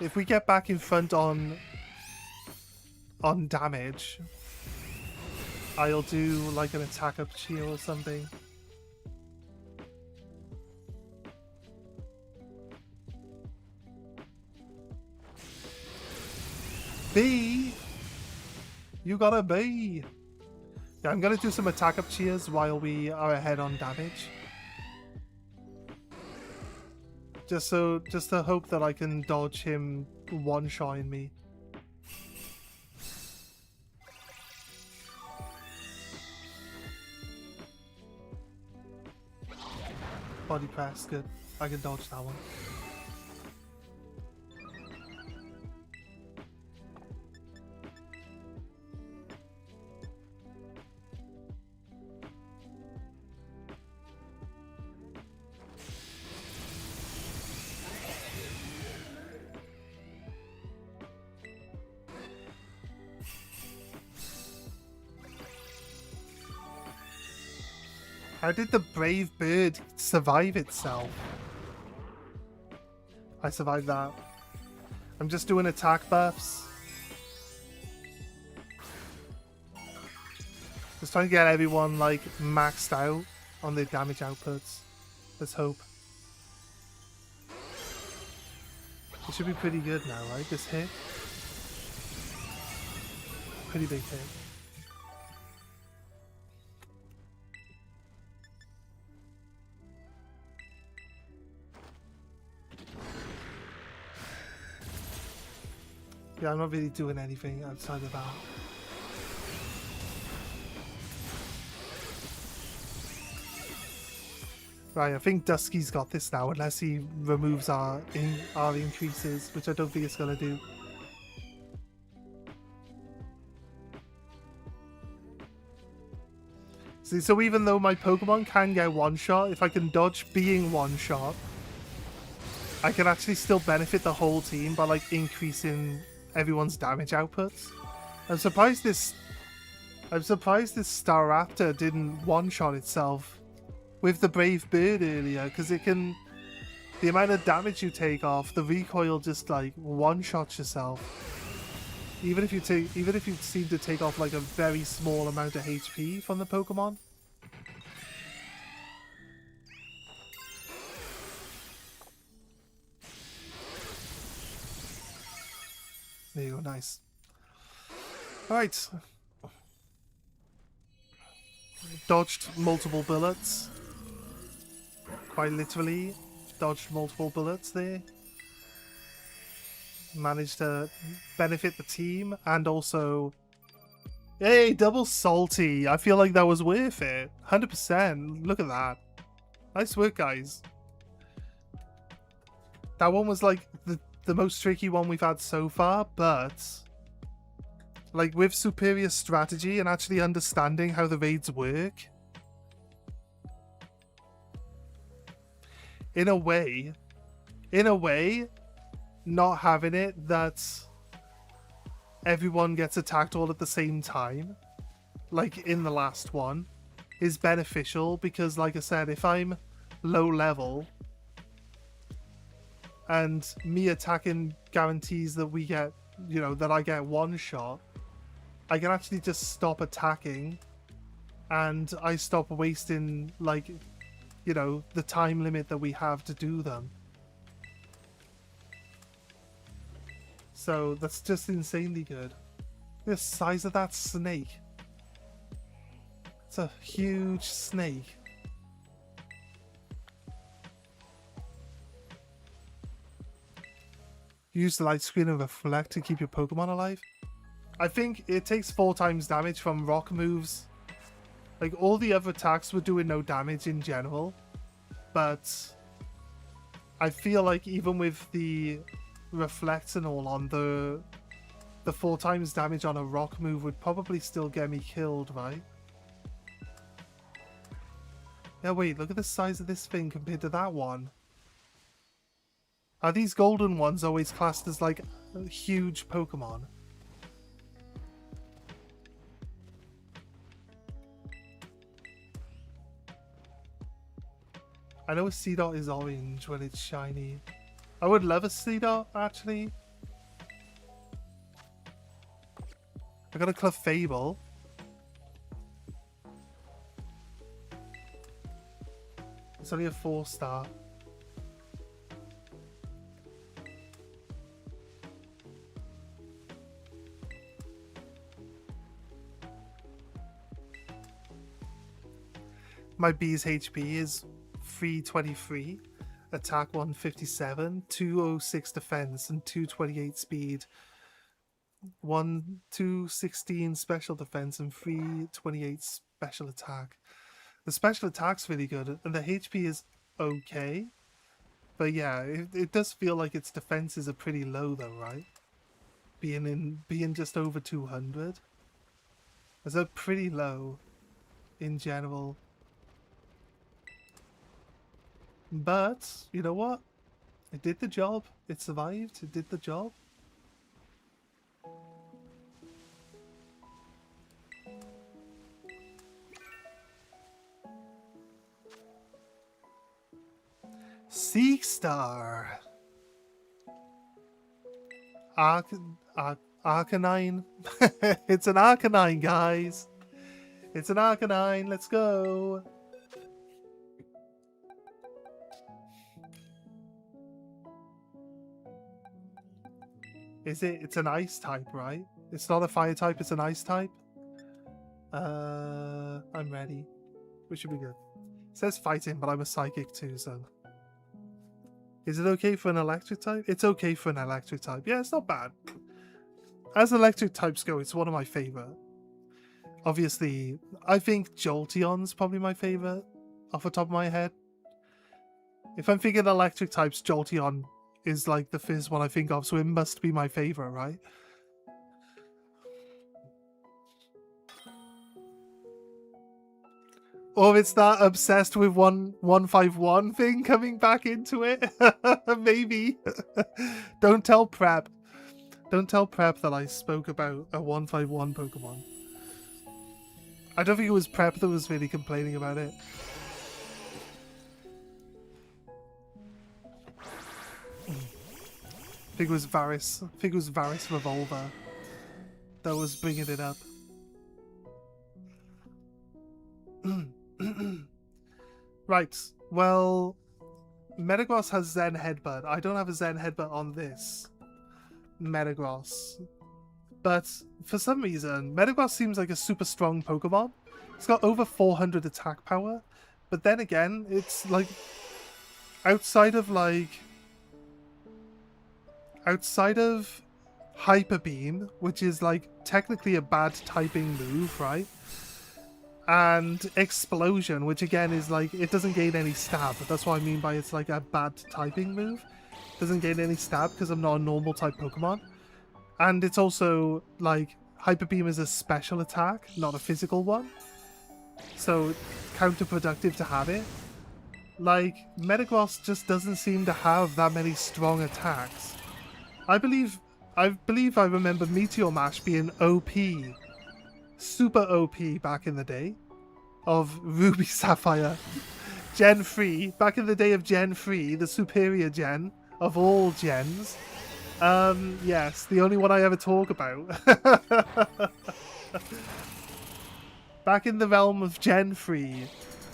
If we get back in front on damage, I'll do like an attack up cheer or something. B! You got a B! Yeah, I'm gonna do some attack up cheers while we are ahead on damage. Just to hope that I can dodge him one-shotting me. Body press, good. I can dodge that one. How did the brave bird survive itself? I survived that. I'm just doing attack buffs. Just trying to get everyone like maxed out on their damage outputs. Let's hope. It should be pretty good now, right? This hit. Pretty big hit. Yeah, I'm not really doing anything outside of that. Right, I think Dusky's got this now, unless he removes our increases, which I don't think it's gonna do. See, so even though my Pokemon can get one-shot, if I can dodge being one-shot, I can actually still benefit the whole team by like increasing everyone's damage outputs. I'm surprised this Staraptor didn't one-shot itself with the Brave Bird earlier, because it can, the amount of damage you take off, the recoil just like one-shots yourself. Even if you seem to take off like a very small amount of HP from the Pokemon. There you go, nice. Alright. Dodged multiple bullets. Quite literally, dodged multiple bullets there. Managed to benefit the team and also... Hey, double salty! I feel like that was worth it. 100%. Look at that. Nice work, guys. That one was like the most tricky one we've had so far, but... like, with superior strategy and actually understanding how the raids work... In a way, not having it that everyone gets attacked all at the same time, like in the last one, is beneficial because, like I said, if I'm low level and me attacking guarantees that we get, you know, that I get one shot, I can actually just stop attacking and I stop wasting, like, you know, the time limit that we have to do them. So that's just insanely good. The size of that snake. It's a huge snake. Use the light screen and reflect to keep your Pokemon alive. I think it takes 4 times damage from rock moves. Like, all the other attacks were doing no damage in general. But I feel like even with the reflects and all on, the 4 times damage on a rock move would probably still get me killed, right? Yeah, wait, look at the size of this thing compared to that one. Are these golden ones always classed as like huge Pokemon? I know a Seedot is orange when it's shiny. I would love a Seedot, actually. I got a Clefable. It's only a 4-star. My B's HP is 323, attack 157, 206 defense, and 228 speed. 216 special defense and 328 special attack. The special attack's really good, and the HP is okay. But yeah, it does feel like its defenses are pretty low though, right? Being just over 200. Is that pretty low in general? But, you know what? It did the job. It survived. It did the job. Sea Star. Arcanine. It's an Arcanine, guys. It's an Arcanine. Let's go. Is it? It's an ice type, right? It's not a fire type, it's an ice type. I'm ready. We should be good. It says fighting, but I'm a psychic too, so. Is it okay for an electric type? It's okay for an electric type. Yeah, it's not bad. as electric types go, it's one of my favorite. Obviously, I think Jolteon's probably my favorite off the top of my head. If I'm thinking electric types, Jolteon is like the first one I think of, so it must be my favorite, right? Or it's that obsessed with 151 thing coming back into it. Maybe. Don't tell Prep. Don't tell Prep that I spoke about a 151 Pokemon. I don't think it was Prep that was really complaining about it. I think it was Varys. I think it was Varys Revolver that was bringing it up. Right, well, Metagross has Zen Headbutt. I don't have a Zen Headbutt on this Metagross. But for some reason, Metagross seems like a super strong Pokemon. It's got over 400 attack power. But then again, it's like... Outside of Hyper Beam, which is like technically a bad typing move, right? And Explosion, which again is like, it doesn't gain any stab. That's what I mean by it's like a bad typing move. It doesn't gain any stab because I'm not a normal type Pokemon. And it's also like, Hyper Beam is a special attack, not a physical one. So counterproductive to have it. Like, Metagross just doesn't seem to have that many strong attacks. I believe I remember Meteor Mash being OP. Super OP back in the day of Ruby Sapphire. Gen 3. Back in the day of Gen 3, the superior gen of all gens. Yes, the only one I ever talk about. Back in the realm of Gen 3,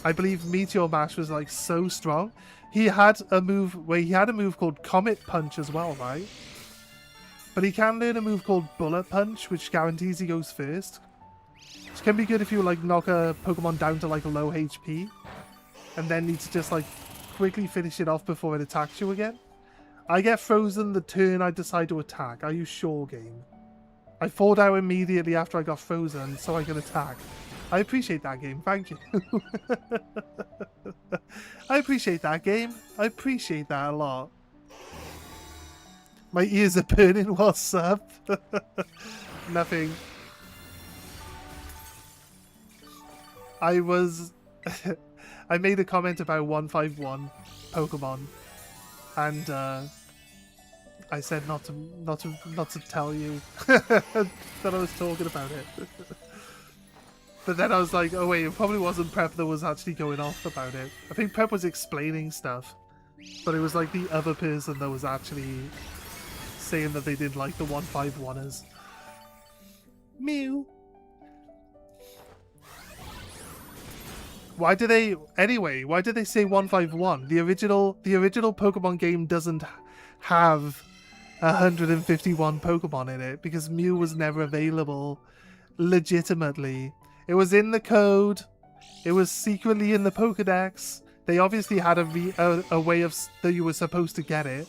I believe Meteor Mash was like so strong. He had a move called Comet Punch as well, right? But he can learn a move called Bullet Punch, which guarantees he goes first. Which can be good if you like knock a Pokemon down to like a low HP. And then need to just like quickly finish it off before it attacks you again. I get frozen the turn I decide to attack. Are you sure, game? I fall down immediately after I got frozen so I can attack. I appreciate that, game. Thank you. I appreciate that, game. I appreciate that a lot. My ears are burning. What's up? Nothing. I made a comment about 151 Pokemon, and I said not to tell you that I was talking about it. But then I was like, oh wait, it probably wasn't Prep that was actually going off about it. I think Prep was explaining stuff, but it was like the other person that was actually saying that they didn't like the 151ers. Mew. Why did they say 151? The original Pokemon game doesn't have 151 Pokemon in it because Mew was never available legitimately. It was in the code. It was secretly in the Pokedex. They obviously had a way of that you were supposed to get it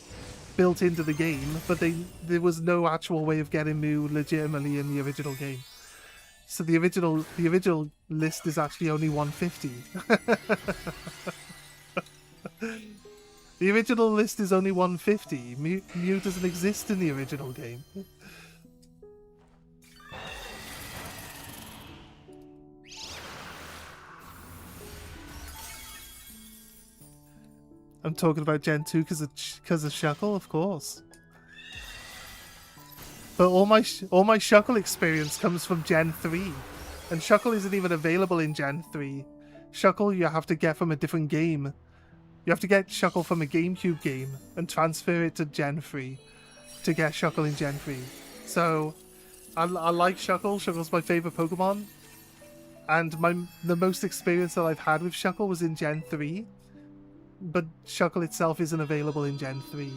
built into the game, but there was no actual way of getting Mew legitimately in the original game. So the original list is actually only 150. The original list is only 150. Mew doesn't exist in the original game. I'm talking about Gen 2 because of Shuckle, of course. But all my Shuckle experience comes from Gen 3. And Shuckle isn't even available in Gen 3. Shuckle you have to get from a different game. You have to get Shuckle from a GameCube game and transfer it to Gen 3 to get Shuckle in Gen 3. So, I like Shuckle. Shuckle's my favourite Pokemon. And the most experience that I've had with Shuckle was in Gen 3. But Shuckle itself isn't available in Gen 3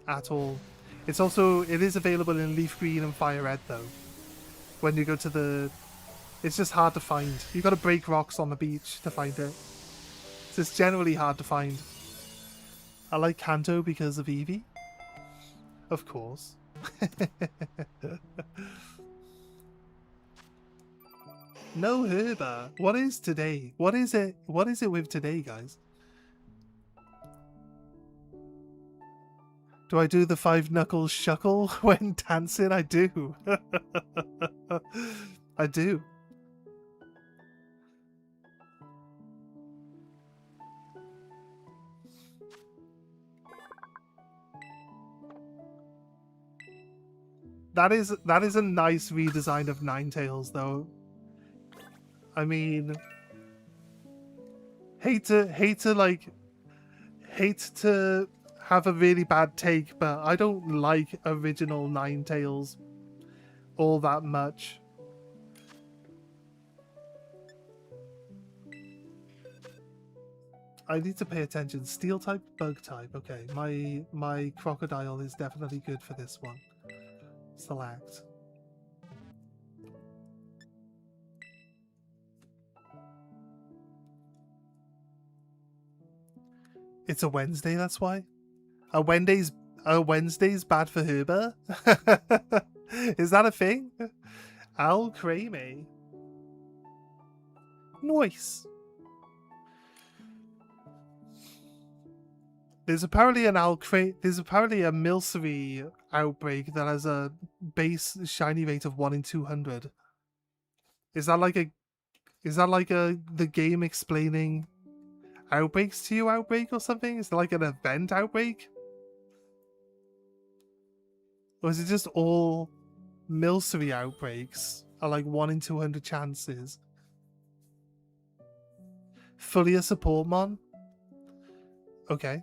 at all. It is available in Leaf Green and Fire Red though. When you go to the... It's just hard to find. You gotta break rocks on the beach to find it. So it's generally hard to find. I like Kanto because of Eevee. Of course. No herba. What is today? What is it? What is it with today, guys? Do I do the 5 knuckles shuckle when dancing? I do. I do. That is a nice redesign of Ninetales, though. I mean, hate to have a really bad take, but I don't like original Ninetales all that much. I need to pay attention. Steel type, bug type. Okay, my crocodile is definitely good for this one. Select. It's a Wednesday, that's why. A Wednesday's bad for Herba? Is that a thing? Al Creme. Nice. There's apparently a Milcery outbreak that has a base shiny rate of 1 in 200. Is that like the game explaining outbreaks to you outbreak or something? Is it like an event outbreak? Or is it just all Milcery outbreaks are like 1 in 200 chances? Fully a support mon? Okay.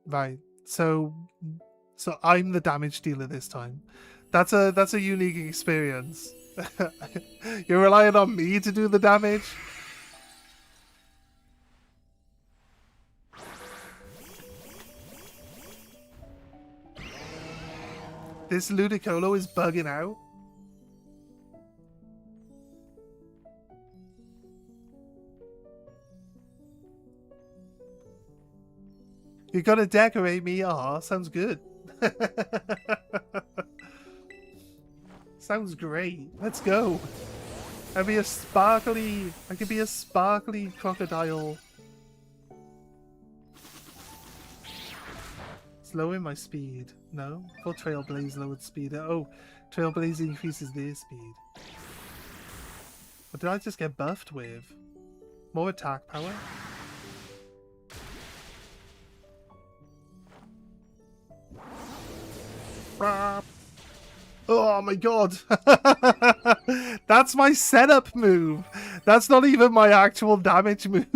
Right. So I'm the damage dealer this time. That's a unique experience. You're relying on me to do the damage? This Ludicolo is bugging out. You're gonna decorate me? Aw, sounds good. Sounds great. Let's go. I could be a sparkly crocodile. It's lowering my speed. No? For Trailblaze lowered speed. Oh, Trailblaze increases their speed. What did I just get buffed with? More attack power? Oh my god. That's my setup move. That's not even my actual damage move.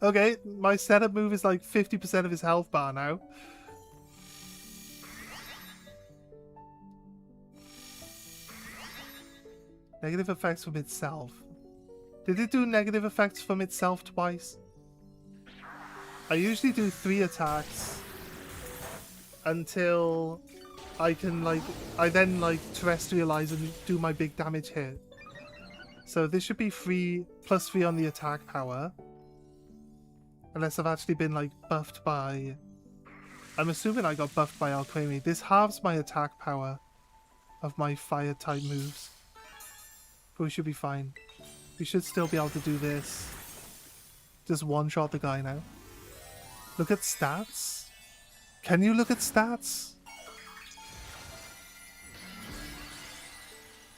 Okay, my setup move is like 50% of his health bar now. Negative effects from itself. Did it do negative effects from itself twice? I usually do 3 attacks until I can I then terrestrialize and do my big damage hit. So this should be +3 on the attack power. Unless I've actually been buffed by... I'm assuming I got buffed by Alquemi. This halves my attack power of my fire type moves. But we should be fine. We should still be able to do this. Just one-shot the guy now. Look at stats? Can you look at stats?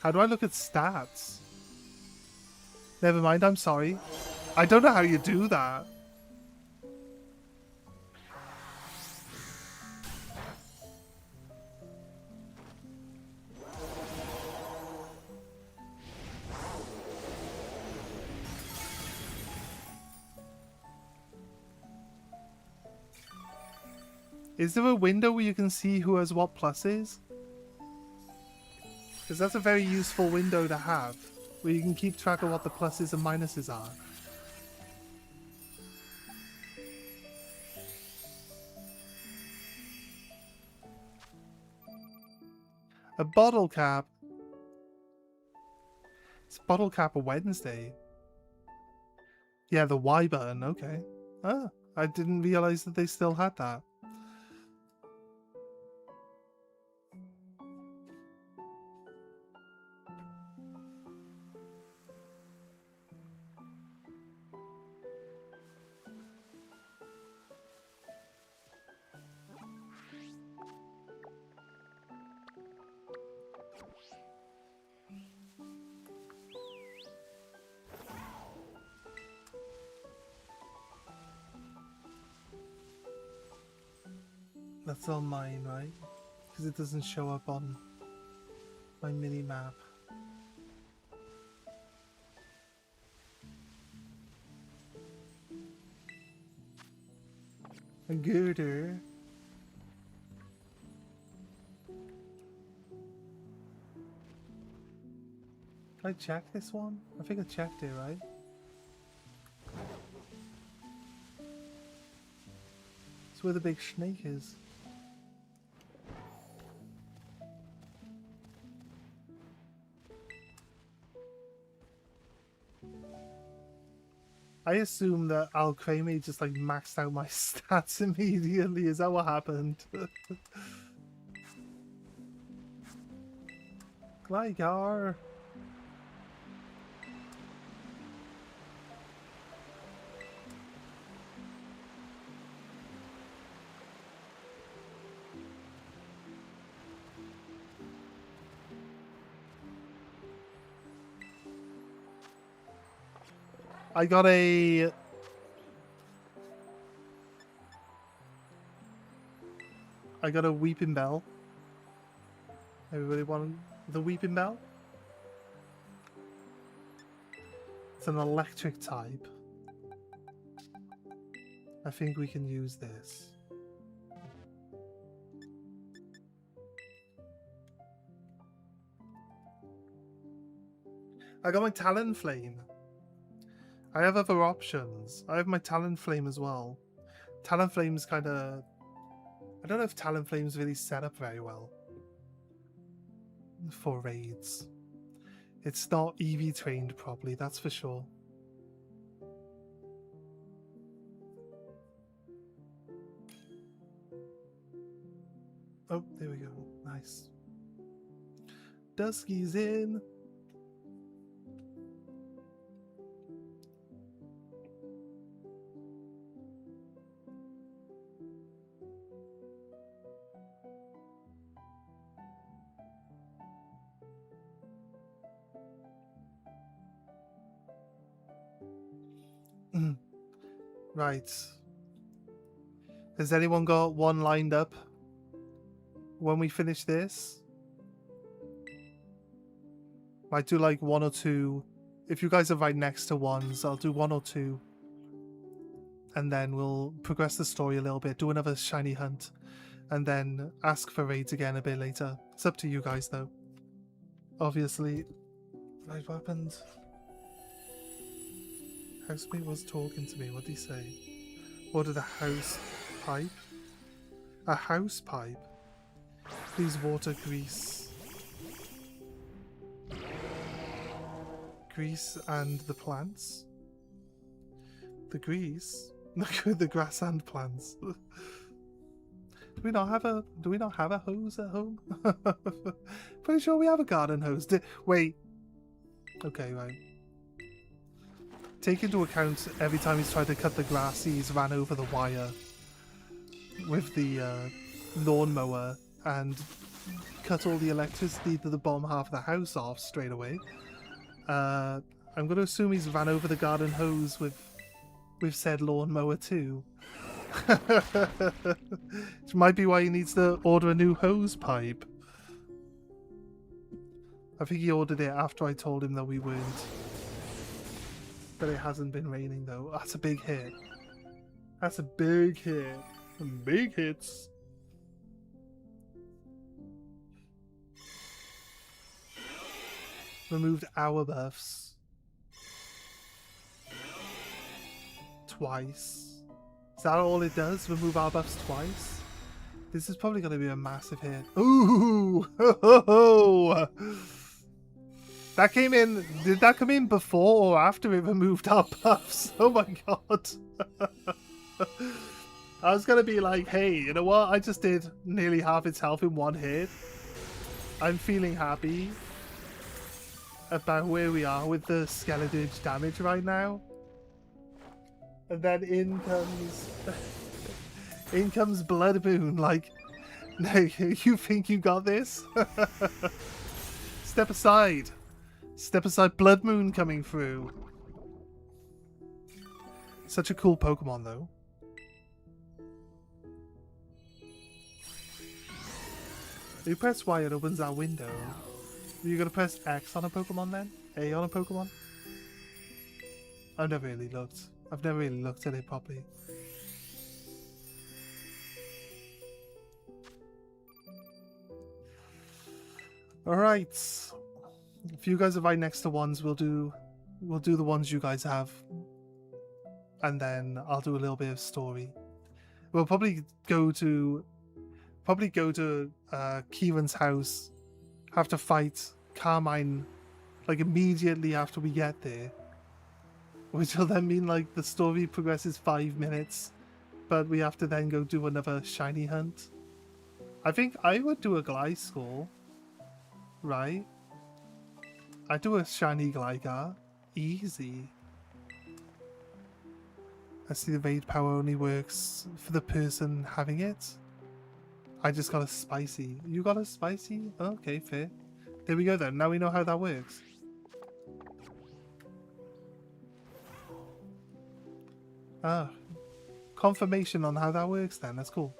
How do I look at stats? Never mind, I'm sorry. I don't know how you do that. Is there a window where you can see who has what pluses? Because that's a very useful window to have, where you can keep track of what the pluses and minuses are. A bottle cap? It's bottle cap a Wednesday. Yeah, the Y button, okay. Ah, I didn't realize that they still had that. That's all mine, right? Because it doesn't show up on my mini map. A girder. Can I check this one? I think I checked it, right? It's where the big snake is. I assume that Alcreme just like maxed out my stats immediately. Is that what happened? Gligar. I got a... Weeping Bell. Everybody want the Weeping Bell? It's an electric type. I think we can use this. I got my Talonflame. I have other options. I have my Talonflame as well. Talonflame's kind of... I don't know if Talonflame's really set up very well for raids. It's not EV trained properly, that's for sure. Oh, there we go. Nice. Dusky's in. Right. Has anyone got one lined up when we finish this? Might do like one or two. If you guys are right next to ones, I'll do one or two. And then we'll progress the story a little bit, do another shiny hunt, and then ask for raids again a bit later. It's up to you guys though. Obviously. Right, what happened? Housemate was talking to me. What did he say? Ordered a house pipe. A house pipe? Please water grease. Grease and the plants? The grease? The grass and plants. Do we not have a hose at home? Pretty sure we have a garden hose. Wait. Okay, right. Take into account every time he's tried to cut the grass, he's ran over the wire with the lawnmower and cut all the electricity to the bottom half of the house off straight away. I'm going to assume he's ran over the garden hose with said lawnmower too. Which might be why he needs to order a new hose pipe. I think he ordered it after I told him that we weren't. But it hasn't been raining though. That's a big hit. That's a big hit. Big hits. Removed our buffs. Twice. Is that all it does? Remove our buffs twice? This is probably going to be a massive hit. Ooh! Ho, ho, ho. That came in... Did that come in before or after it removed our buffs? Oh my god. I was gonna be like, hey, you know what? I just did nearly half its health in one hit. I'm feeling happy about where we are with the skeleton damage right now. And then in comes Blood Moon, like, no, you think you got this? Step aside. Step aside, Blood Moon coming through. Such a cool Pokemon, though. You press Y, it opens that window. Are you gonna press X on a Pokemon then? A on a Pokemon? I've never really looked. I've never really looked at it properly. Alright. If you guys are right next to ones, we'll do the ones you guys have. And then I'll do a little bit of story. We'll probably go to Kieran's house, have to fight Carmine like immediately after we get there. Which will then mean like the story progresses 5 minutes, but we have to then go do another shiny hunt. I think I would do a Gliscor, right? I do a shiny Gligar. Easy. I see the raid power only works for the person having it. I just got a spicy. You got a spicy? Okay, fair. There we go then. Now we know how that works. Ah. Confirmation on how that works then. That's cool.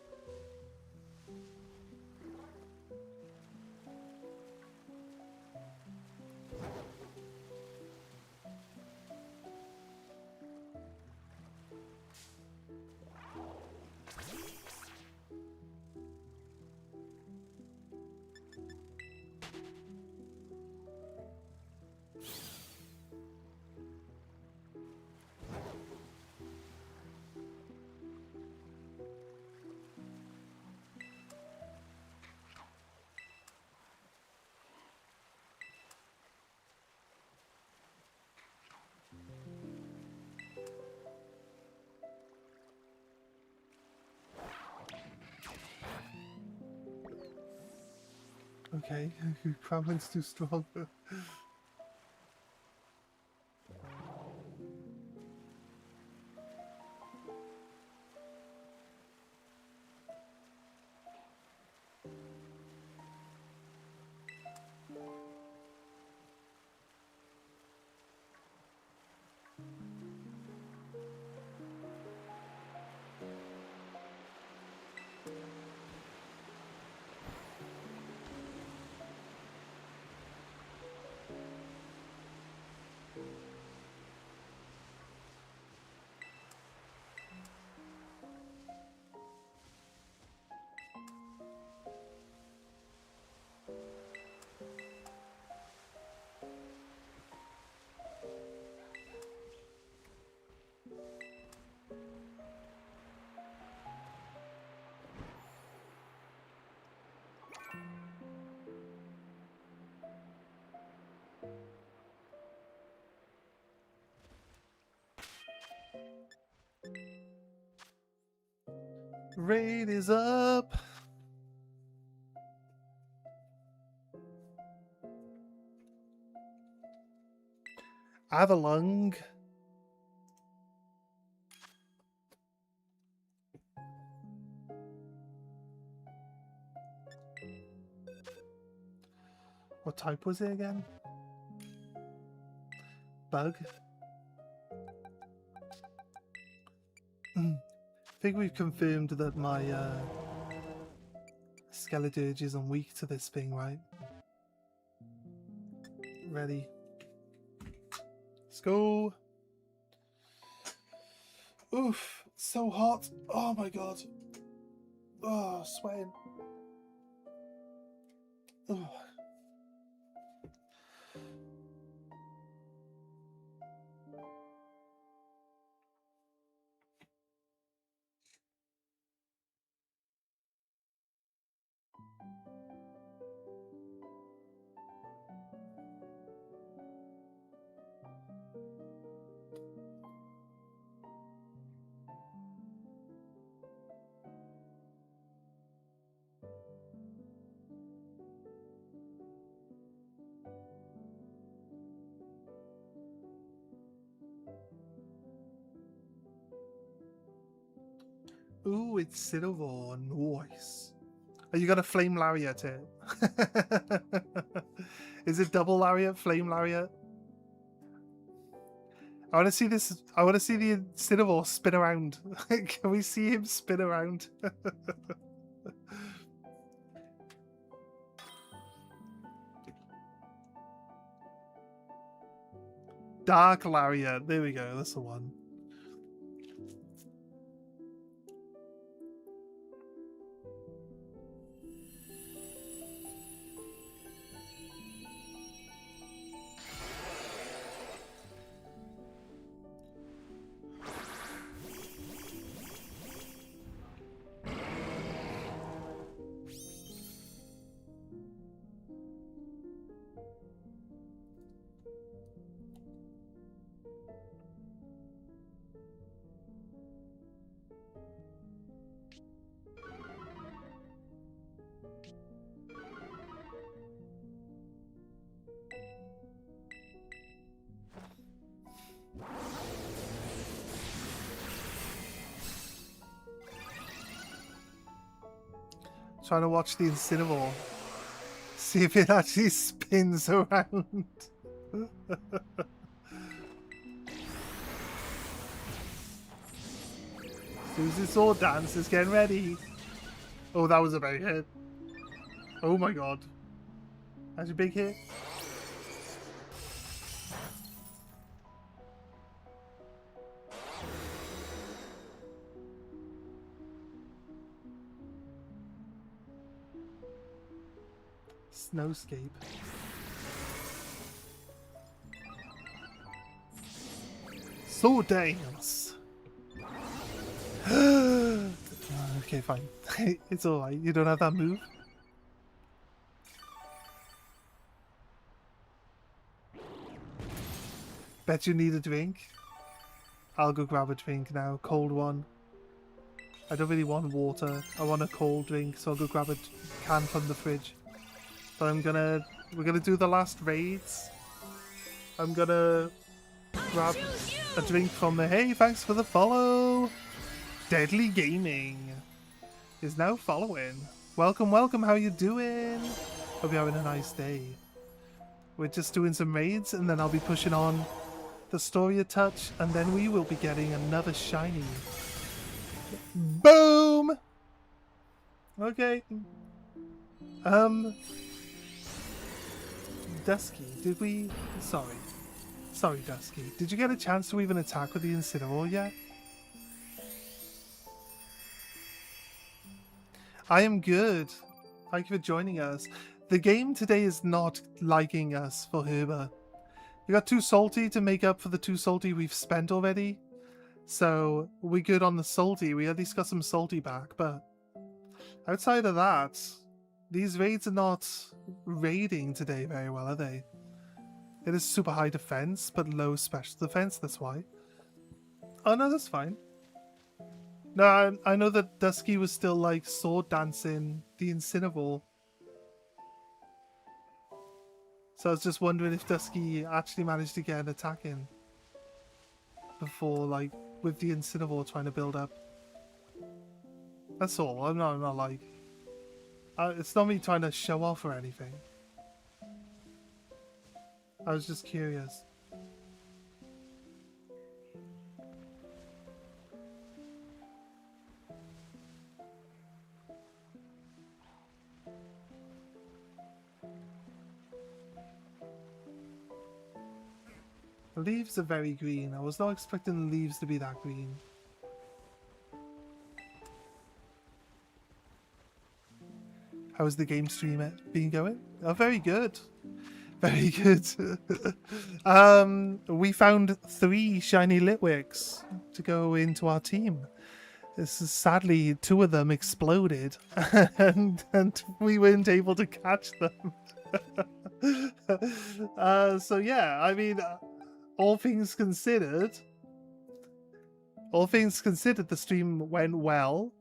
Okay, Kremlin's too strong. Raid is up. Avalung. What type was it again? Bug. I think we've confirmed that my Skeledirge isn't weak to this thing, right? Ready. Let's go. Oof, it's so hot. Oh my god. Oh, sweating. Oh. Ooh, it's Cinnamon. Nice. Are you gonna flame lariat it? Is it double lariat, flame lariat? I want to see this. I want to see the Cinnamon spin around. Can we see him spin around? Dark lariat. There we go. That's the one. Trying to watch the Incineroar. See if it actually spins around. Susie Sword Dance is getting ready. Oh, that was a big hit. Oh my god. That's a big hit. Snowscape. Sword Dance. Okay, fine. It's alright. You don't have that move? Bet you need a drink. I'll go grab a drink now. Cold one. I don't really want water. I want a cold drink, so I'll go grab a can from the fridge. But we're gonna do the last raids. I'm gonna grab a drink from the, hey, thanks for the follow. Deadly Gaming is now following. Welcome, welcome, how you doing? Hope you're having a nice day. We're just doing some raids and then I'll be pushing on the story a touch and then we will be getting another shiny. Boom! Okay. Dusky, did we... Sorry, Dusky. Did you get a chance to even attack with the Incineroar yet? I am good. Thank you for joining us. The game today is not liking us for Herba. We got too salty to make up for the too salty we've spent already. So we're good on the salty. We at least got some salty back. But outside of that, these raids are not raiding today very well, are they? It is super high defense, but low special defense, that's why. Oh no, that's fine. No, I know that Dusky was still like sword dancing the Incineroar. So I was just wondering if Dusky actually managed to get an attack in before, like, with the Incineroar trying to build up. That's all. I'm not like... it's not me trying to show off or anything. I was just curious. The leaves are very green. I was not expecting the leaves to be that green. How's the game stream been going? Oh, very good. Very good. We found 3 shiny Litwicks to go into our team. This is, sadly, 2 of them exploded and we weren't able to catch them. So yeah, I mean, all things considered, the stream went well.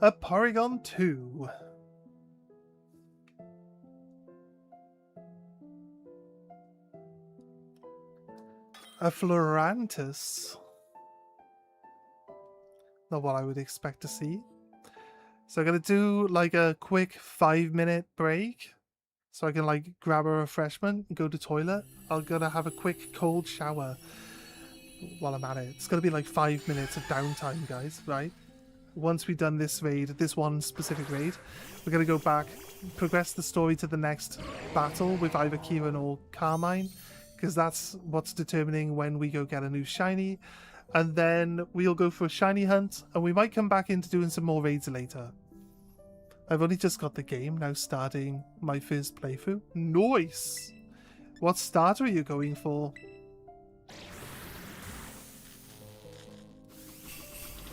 A Porygon 2. A Florantis. Not what I would expect to see. So I'm gonna do like a quick 5-minute break so I can like grab a refreshment and go to toilet. I'm gonna have a quick cold shower while I'm at it. It's gonna be like 5 minutes of downtime, guys, right? Once we've done this raid, this one specific raid, we're gonna go back, progress the story to the next battle with either Kieran or Carmine, because that's what's determining when we go get a new shiny. And then we'll go for a shiny hunt, and we might come back into doing some more raids later. I've only just got the game, now starting my first playthrough. Nice! What starter are you going for?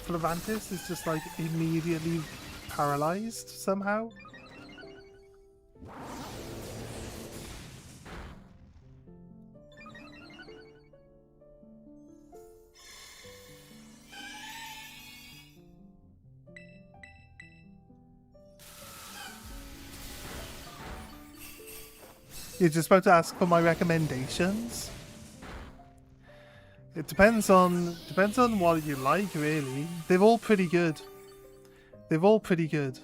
Levantis is just like immediately paralyzed somehow. You're just about to ask for my recommendations? It depends on what you like, really. They're all pretty good. They're all pretty good.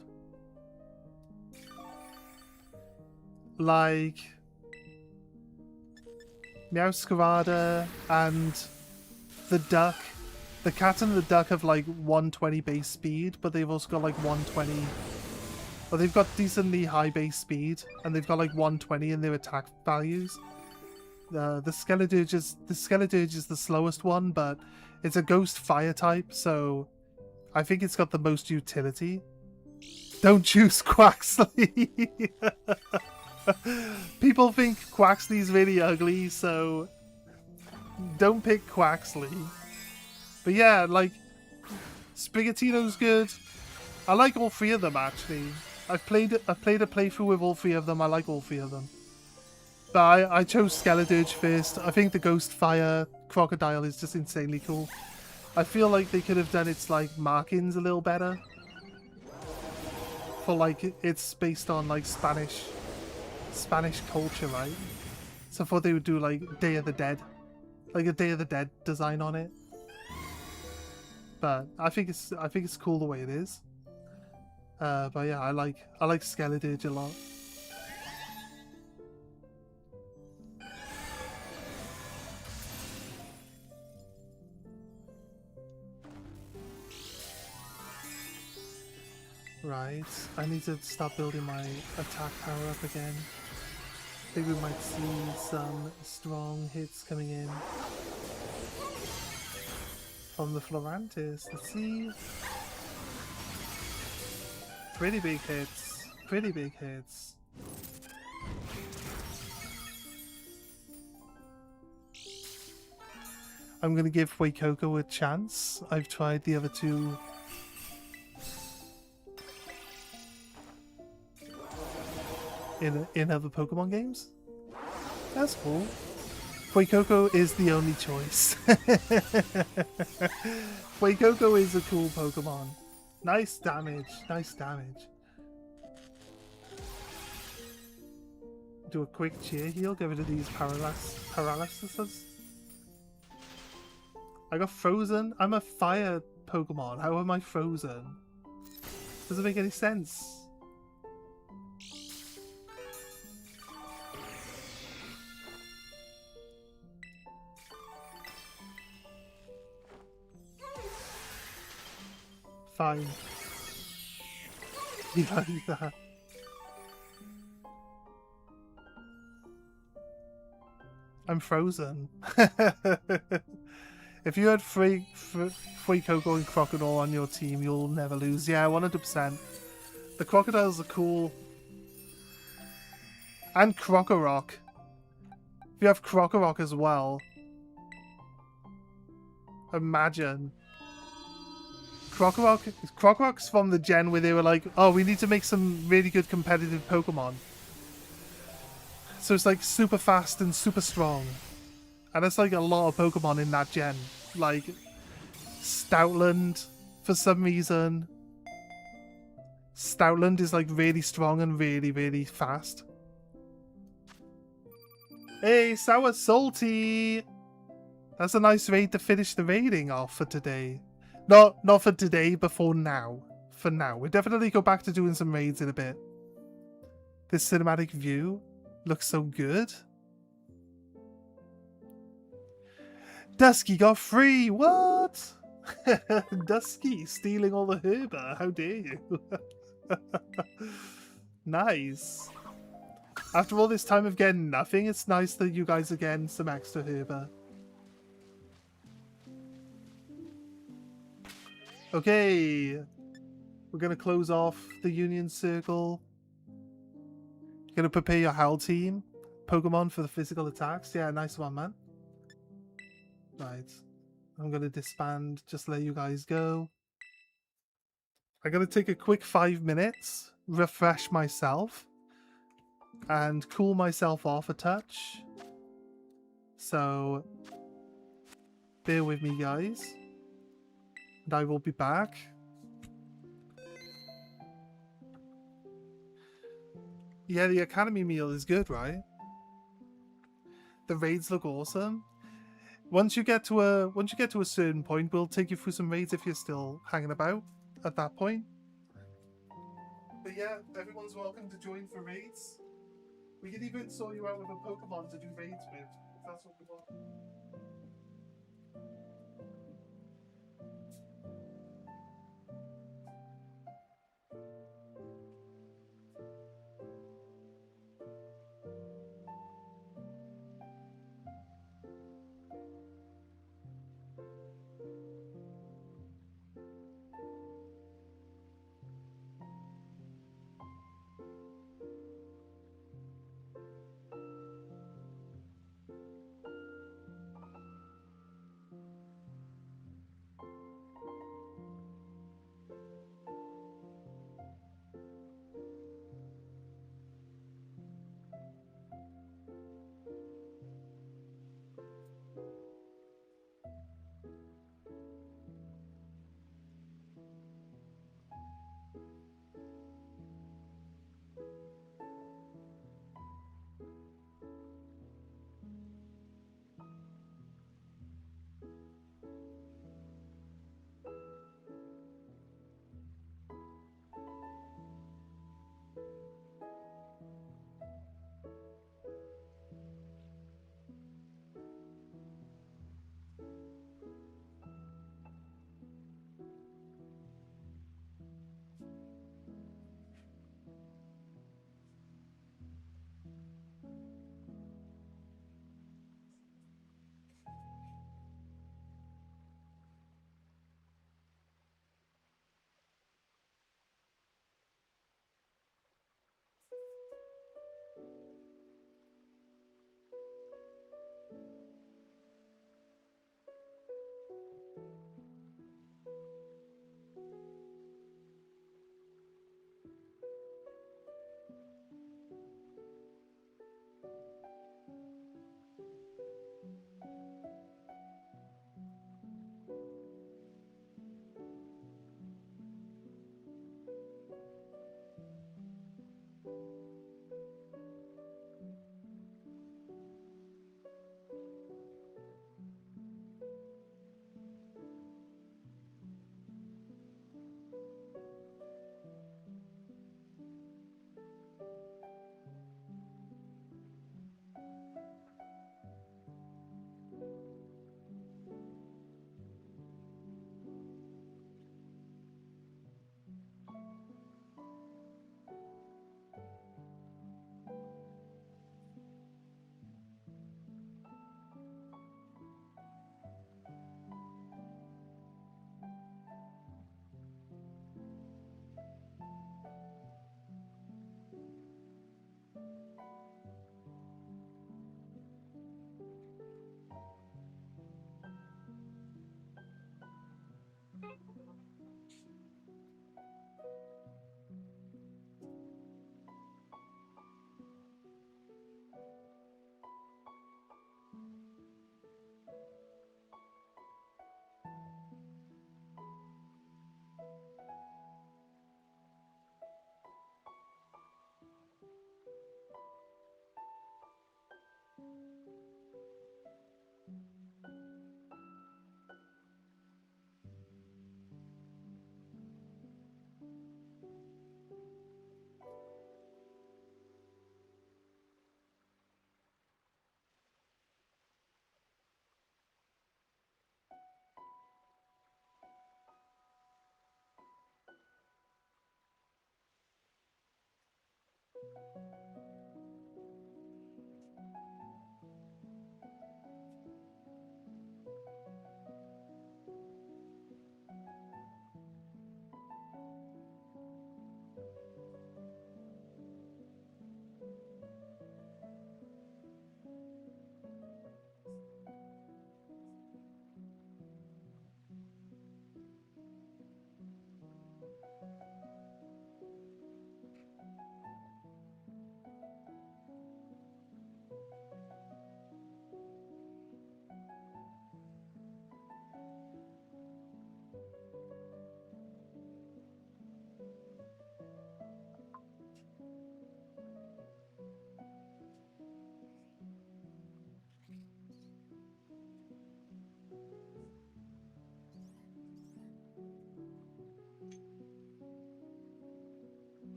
Like Meowscarada and the duck. The cat and the duck have like 120 base speed, but they've also got like 120. Well, they've got decently high base speed, and they've got like 120 in their attack values. The Skeledirge is the slowest one, but it's a ghost fire type, so I think it's got the most utility. Don't choose Quaxley! People think Quaxley's really ugly, so don't pick Quaxley. But yeah, like, Sprigatito's good. I like all three of them, actually. I've played a playthrough with all three of them. I like all three of them. But I chose Skeledirge first. I think the Ghost Fire Crocodile is just insanely cool. I feel like they could have done its like markings a little better. For like, it's based on like Spanish culture, right? So I thought they would do like Day of the Dead. Like a Day of the Dead design on it. But I think it's cool the way it is. But yeah, I like Skeledirge a lot. Right, I need to start building my attack power up again. I think we might see some strong hits coming in from the Florantis. Let's see. Pretty big hits. Pretty big hits. I'm going to give Waikoko a chance. I've tried the other two in other Pokemon games. That's cool. Waikoko is the only choice. Waikoko is a cool Pokemon. Nice damage. Nice damage. Do a quick cheer heal. Get rid of these paralyses. I got frozen. I'm a fire Pokemon. How am I frozen? Doesn't make any sense. Fine. You like that. I'm frozen. If you had Fuecoco and Crocodile on your team, you'll never lose. Yeah, 100%. The crocodiles are cool. And Crocorock. If you have Crocorock as well, imagine. Crocorock's from the gen where they were like, oh, we need to make some really good competitive Pokemon. So it's like super fast and super strong. And it's like a lot of Pokemon in that gen. Like Stoutland, for some reason. Stoutland is like really strong and really, really fast. Hey, Sour Salty! That's a nice raid to finish the raiding off for today. Not for today, but for now. For now. We'll definitely go back to doing some raids in a bit. This cinematic view looks so good. Dusky got free! What? Dusky stealing all the herba. How dare you? Nice. After all this time of getting nothing, it's nice that you guys are getting some extra herba. Okay. We're going to close off the Union Circle. You're going to prepare your Howl team. Pokemon for the physical attacks. Yeah, nice one, man. Right. I'm going to disband. Just let you guys go. I'm going to take a quick 5 minutes. Refresh myself. And cool myself off a touch. So, bear with me, guys. And I will be back. Yeah, the Academy meal is good, right? The raids look awesome. Once you get to a certain point, we'll take you through some raids if you're still hanging about at that point. But yeah, everyone's welcome to join for raids. We can even sort you out with a Pokemon to do raids with, if that's what we want.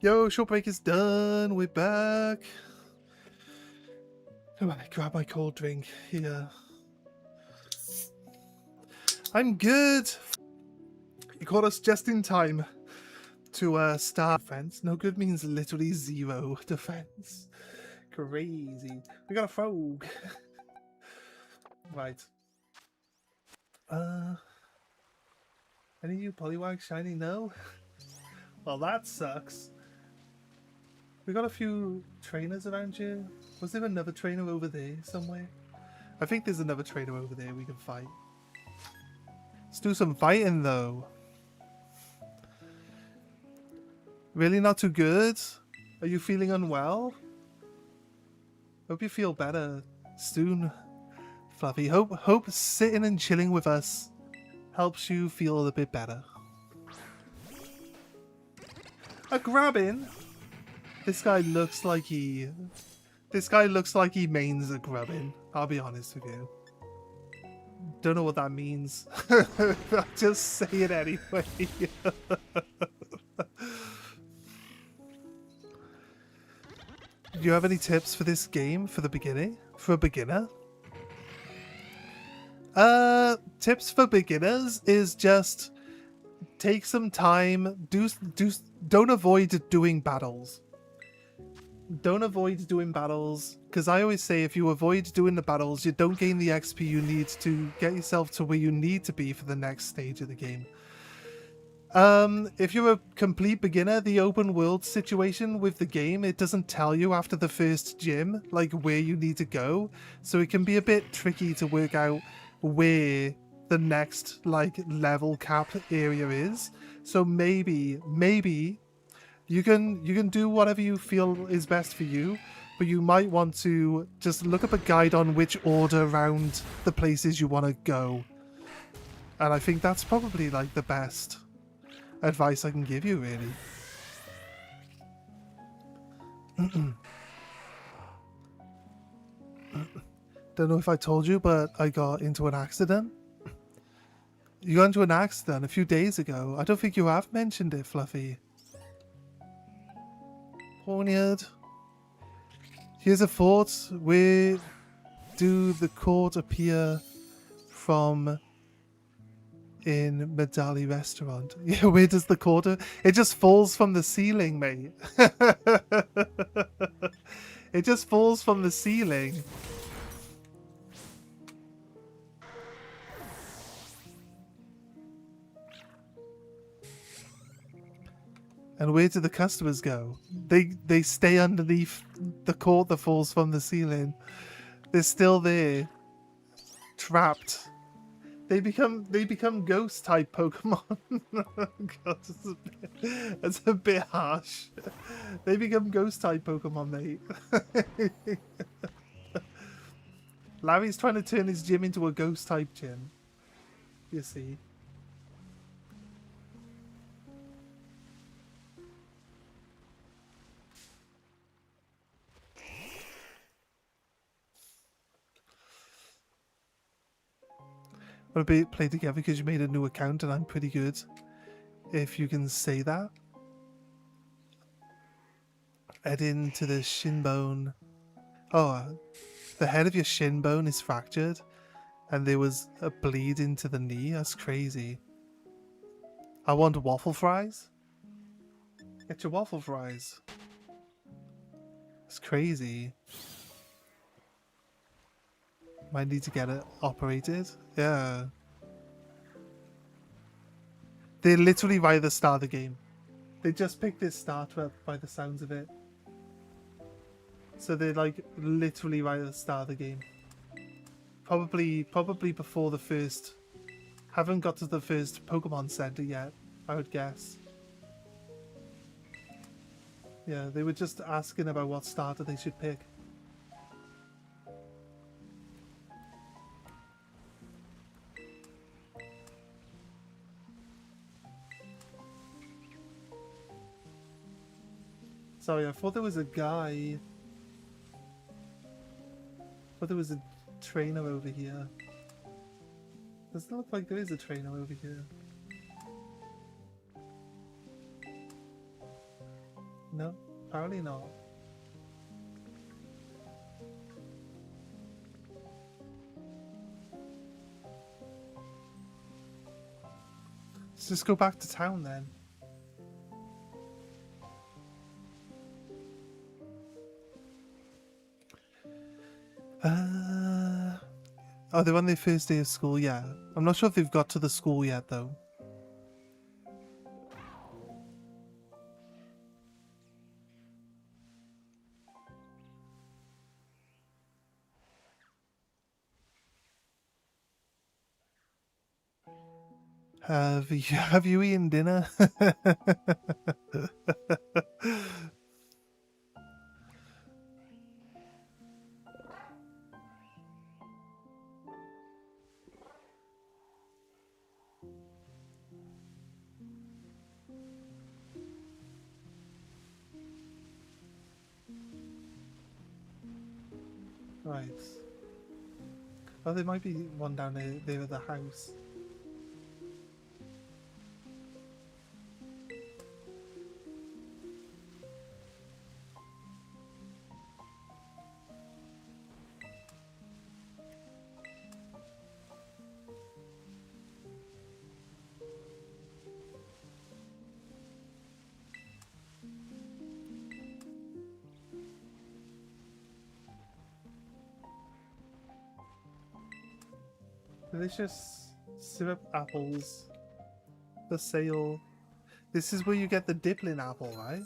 Yo, short break is done. We're back. Come on, grab my cold drink here. I'm good. You caught us just in time to start defense. No good means literally 0 defense. Crazy. We got a frog. Right. Any of you Poliwag shiny? No? Well, that sucks. We got a few trainers around here. Was there another trainer over there somewhere? I think there's another trainer over there we can fight. Let's do some fighting though. Really not too good? Are you feeling unwell? Hope you feel better soon, Fluffy. Hope sitting and chilling with us helps you feel a bit better. A grabbing? This guy looks like he mains a grubbin. I'll be honest with you. Don't know what that means. I'll just say it anyway. Do you have any tips for this game for the beginning? For a beginner? Tips for beginners is just take some time. Don't avoid doing battles. Don't avoid doing battles, because I always say if you avoid doing the battles, you don't gain the XP you need to get yourself to where you need to be for the next stage of the game. If you're a complete beginner, the open world situation with the game, it doesn't tell you after the first gym, like, where you need to go. So it can be a bit tricky to work out where the next, like, level cap area is. So maybe you can do whatever you feel is best for you, but you might want to just look up a guide on which order around the places you want to go. And I think that's probably, like, the best advice I can give you, really. Don't know if I told you, but I got into an accident. You got into an accident a few days ago. I don't think you have mentioned it, Fluffy. Hornyard. Here's a thought. Where do the court appear from in Medali restaurant? Yeah, where does the court? It just falls from the ceiling, mate. It just falls from the ceiling. And where do the customers go? They stay underneath the court that falls from the ceiling. They're still there, trapped. They become ghost type Pokemon. God, that's a bit harsh. They become ghost type Pokemon, mate. Larry's trying to turn his gym into a ghost type gym. You see. Want to play together because you made a new account and I'm pretty good. If you can say that. Add into the shin bone. Oh, the head of your shin bone is fractured and there was a bleed into the knee. That's crazy. I want waffle fries. Get your waffle fries. It's crazy. Might need to get it operated. Yeah. They're literally right at the start of the game. They just picked this starter up by the sounds of it. So they're like literally right at the start of the game. Probably before the first... Haven't got to the first Pokemon Center yet, I would guess. Yeah, they were just asking about what starter they should pick. Sorry, I thought there was a guy. I thought there was a trainer over here. Doesn't look like there is a trainer over here. No, apparently not. Let's just go back to town then. Oh, they're on their first day of school, yeah. I'm not sure if they've got to the school yet, though. Have you eaten dinner? Right. Oh, there might be one down there at the house. Delicious syrup apples for sale. This is where you get the dipplin apple, right?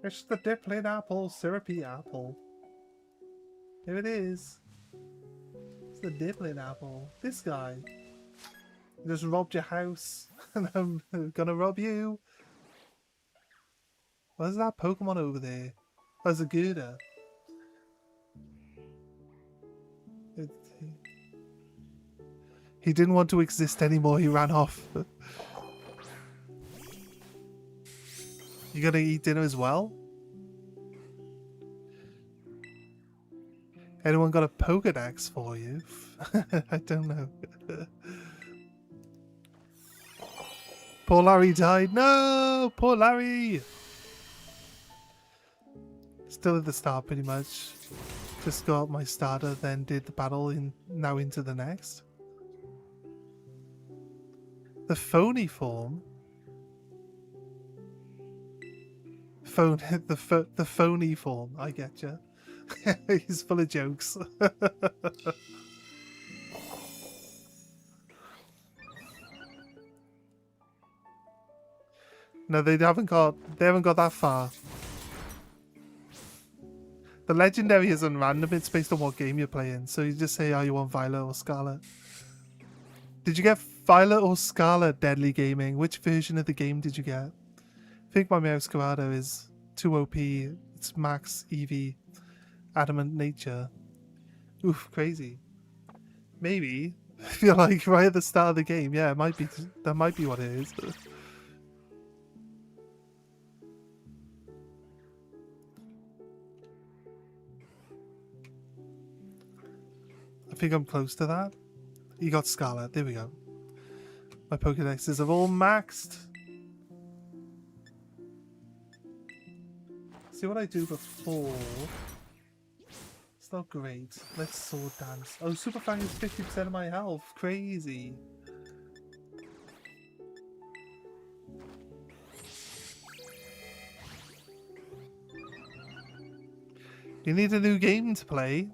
It's the dipplin apple, syrupy apple. Here it is. It's the dipplin apple. This guy. He just robbed your house, and I'm gonna rob you. What's that Pokemon over there? Oh, it's a Gouda. He didn't want to exist anymore, he ran off. You gonna eat dinner as well? Anyone got a Pokedex for you? I don't know. Poor Larry died. No! Poor Larry! Still at the start, pretty much. Just got my starter, then did the battle, now into the next. The phony form? The phony form, I getcha. He's full of jokes. No, they haven't got that far. The legendary isn't random, it's based on what game you're playing. So you just say, oh, you want Violet or Scarlet. Did you get Violet or Scarlet Deadly Gaming? Which version of the game did you get? I think my Mouse Corrado is 2 OP. It's max EV. Adamant nature. Oof, crazy. Maybe. If you're like right at the start of the game, yeah, it might be. That might be what it is. I think I'm close to that. You got Scarlet. There we go. My Pokedexes are all maxed. See what I do before. It's not great. Let's sword dance. Oh, Super Fang is 50% of my health. Crazy. You need a new game to play.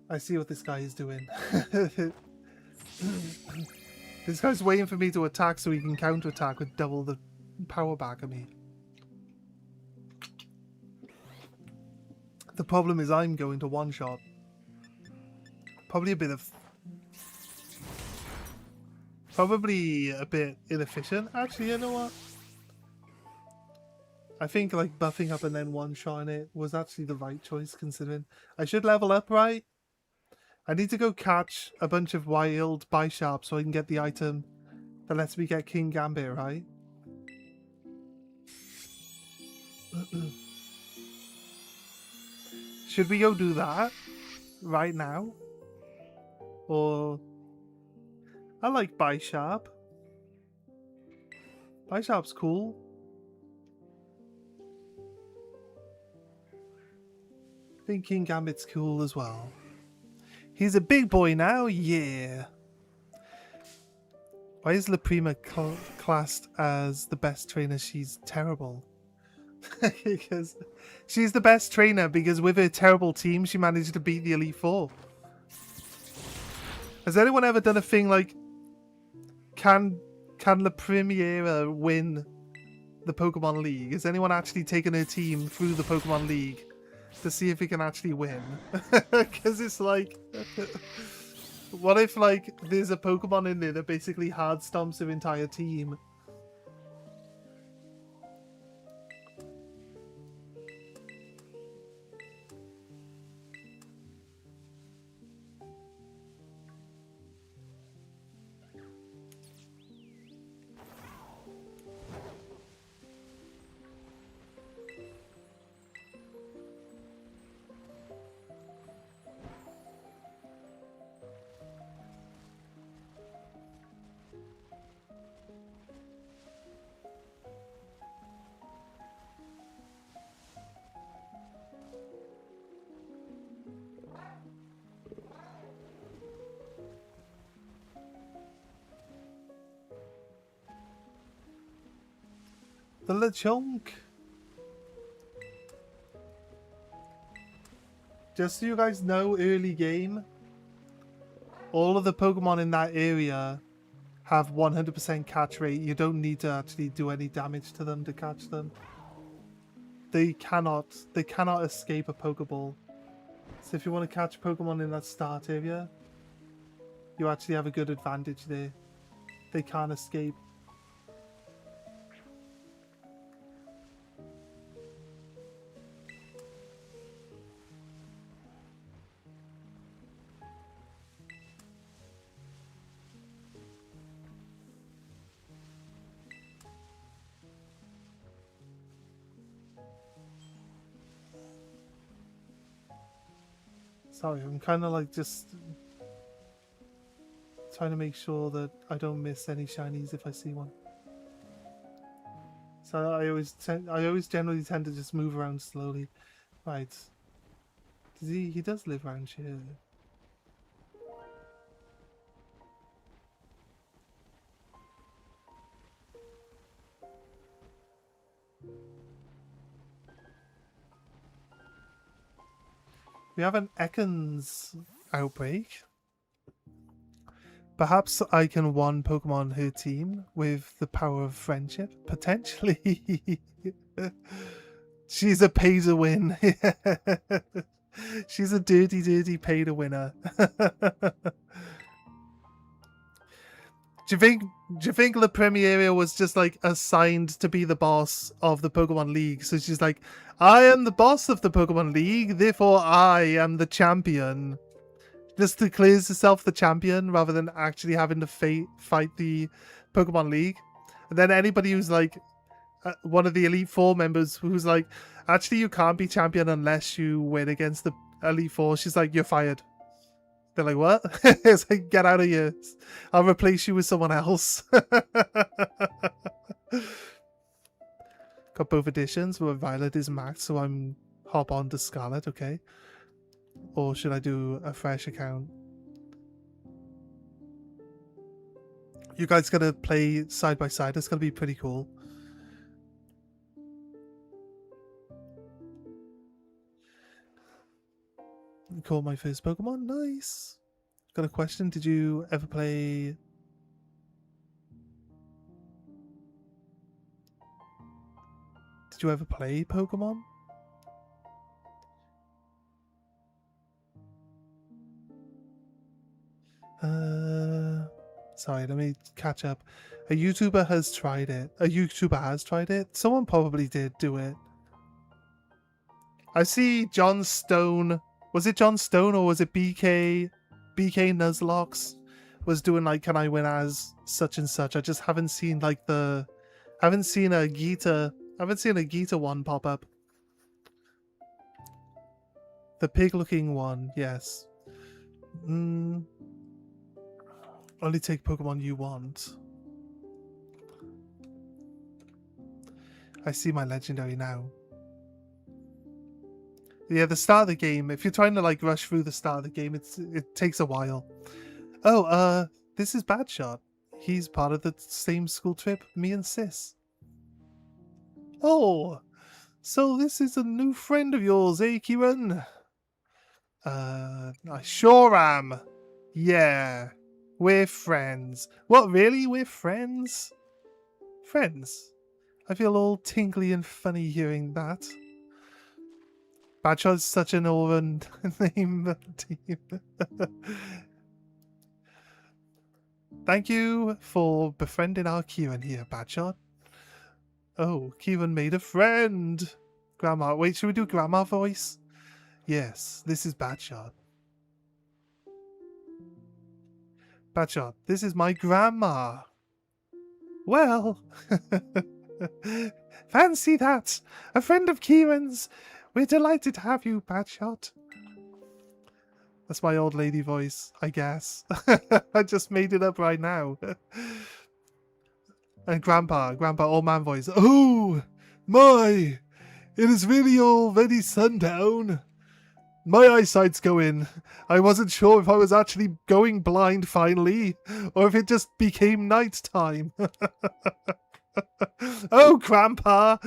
I see what this guy is doing. This guy's waiting for me to attack so he can counter-attack with double the power back at me. The problem is I'm going to one-shot. Probably a bit inefficient. Actually, you know what? I think like buffing up and then one-shotting it was actually the right choice considering I should level up, right? I need to go catch a bunch of wild Bisharp so I can get the item that lets me get King Gambit, right? Should we go do that right now? Or I like Bisharp. Bisharp's cool. I think King Gambit's cool as well. He's a big boy now, yeah. Why is La Prima classed as the best trainer? She's terrible. Because she's the best trainer because with her terrible team, she managed to beat the Elite Four. Has anyone ever done a thing like, can La Primiera win the Pokemon League? Has anyone actually taken her team through the Pokemon League to see if it can actually win? Because it's like, what if like there's a Pokemon in there that basically hard stomps her entire team? The Lechonk. Just so you guys know, early game, all of the Pokemon in that area have 100% catch rate. You don't need to actually do any damage to them to catch them. They cannot escape a Pokeball. So if you want to catch Pokemon in that start area, you actually have a good advantage there. They can't escape. Sorry, I'm kind of like just trying to make sure that I don't miss any shinies if I see one. So I always generally tend to just move around slowly. Right. Does he does live around here. We have an Ekans outbreak. Perhaps I can one Pokemon her team with the power of friendship. Potentially. She's a pay to win. She's a dirty pay to winner. Do you think La Primiera was just like assigned to be the boss of the Pokemon League? So she's like, I am the boss of the Pokemon League, therefore I am the champion. Just declares herself the champion rather than actually having to fight the Pokemon League. And then anybody who's like one of the Elite Four members who's like, actually you can't be champion unless you win against the Elite Four. She's like, you're fired. They're like, what? It's like, get out of here. I'll replace you with someone else. Got both editions, but Violet is maxed, so I'm hop on to Scarlet, okay? Or should I do a fresh account? You guys gotta play side by side. It's gonna be pretty cool. Call my first Pokemon. Nice. Got a question. Did you ever play... Did you ever play Pokemon? Sorry, let me catch up. A YouTuber has tried it. Someone probably did do it. I see John Stone. Was it John Stone or was it BK Nuzlocke was doing like, can I win as such and such? I just haven't seen like haven't seen a Gita I haven't seen a Gita one pop up. The pig-looking one, yes. Only take Pokemon you want. I see my legendary now. Yeah, the start of the game, if you're trying to like rush through the start of the game, it takes a while. Oh, this is Badshot. He's part of the same school trip, me and Sis. Oh, so this is a new friend of yours, eh, Kieran? I sure am. Yeah, we're friends. What, really? We're friends? Friends? I feel all tingly and funny hearing that. Badshot's such an Oran name. Thank you for befriending our Kieran here, Badshot. Oh, Kieran made a friend. Grandma. Wait, should we do Grandma voice? Yes, this is Badshot. Badshot, this is my grandma. Well, fancy that. A friend of Kieran's. We're delighted to have you, Badshot. That's my old lady voice, I guess. I just made it up right now. And Grandpa, old man voice. Oh, my! It is really already sundown. My eyesight's going. I wasn't sure if I was actually going blind finally, or if it just became night time. Oh, Grandpa!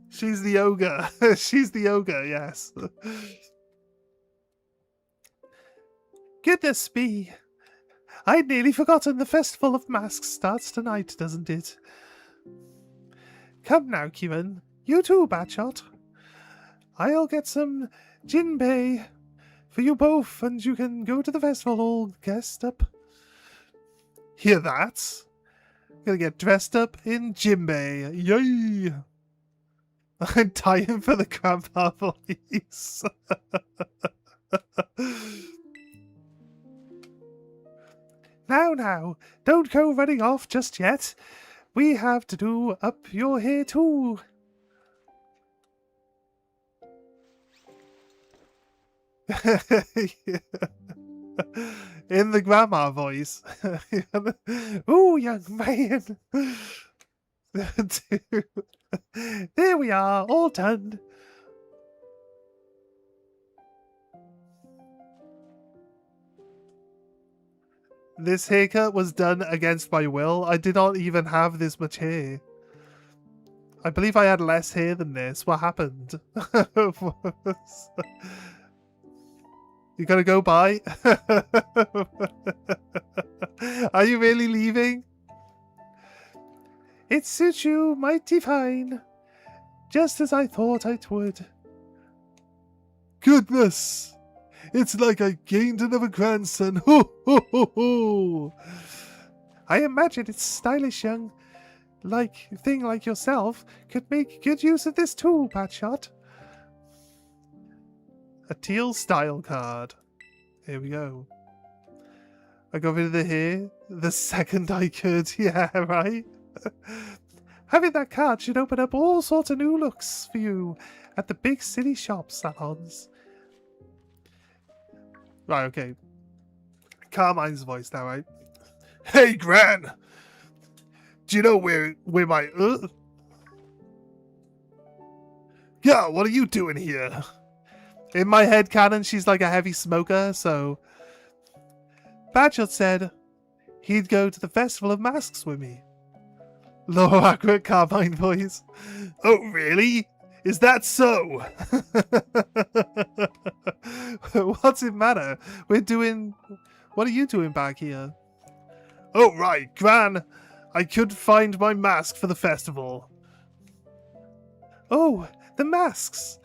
She's the ogre. She's the ogre, yes. Goodness me. I'd nearly forgotten the Festival of Masks starts tonight, doesn't it? Come now, Kieran. You too, Badshot. I'll get some jinbei for you both, and you can go to the festival all dressed up. Hear that? Gonna get dressed up in jinbei. Yay! I'm dying for the grandpa voice. Now, don't go running off just yet. We have to do up your hair too. In the grandma voice. Ooh, young man. There we are, all done. This haircut was done against my will. I did not even have this much hair. I believe I had less hair than this. What happened? You gotta go by? Are you really leaving? It suits you mighty fine. Just as I thought it would. Goodness! It's like I gained another grandson. Ho ho ho ho! I imagine it's stylish young thing like yourself could make good use of this too, Badshot. A teal style card. Here we go. I got rid of the hair the second I could. Yeah, right? Having that card should open up all sorts of new looks for you at the big city shop salons. Right, okay. Carmine's voice now, right? Hey, Gran! Do you know where my... Yeah, what are you doing here? In my head canon, she's like a heavy smoker, so... Badshot said he'd go to the Festival of Masks with me. Low accurate Carmine voice. Oh, really? Is that so? What's it matter? We're doing... What are you doing back here? Oh, right, Gran. I could find my mask for the festival. Oh, the masks.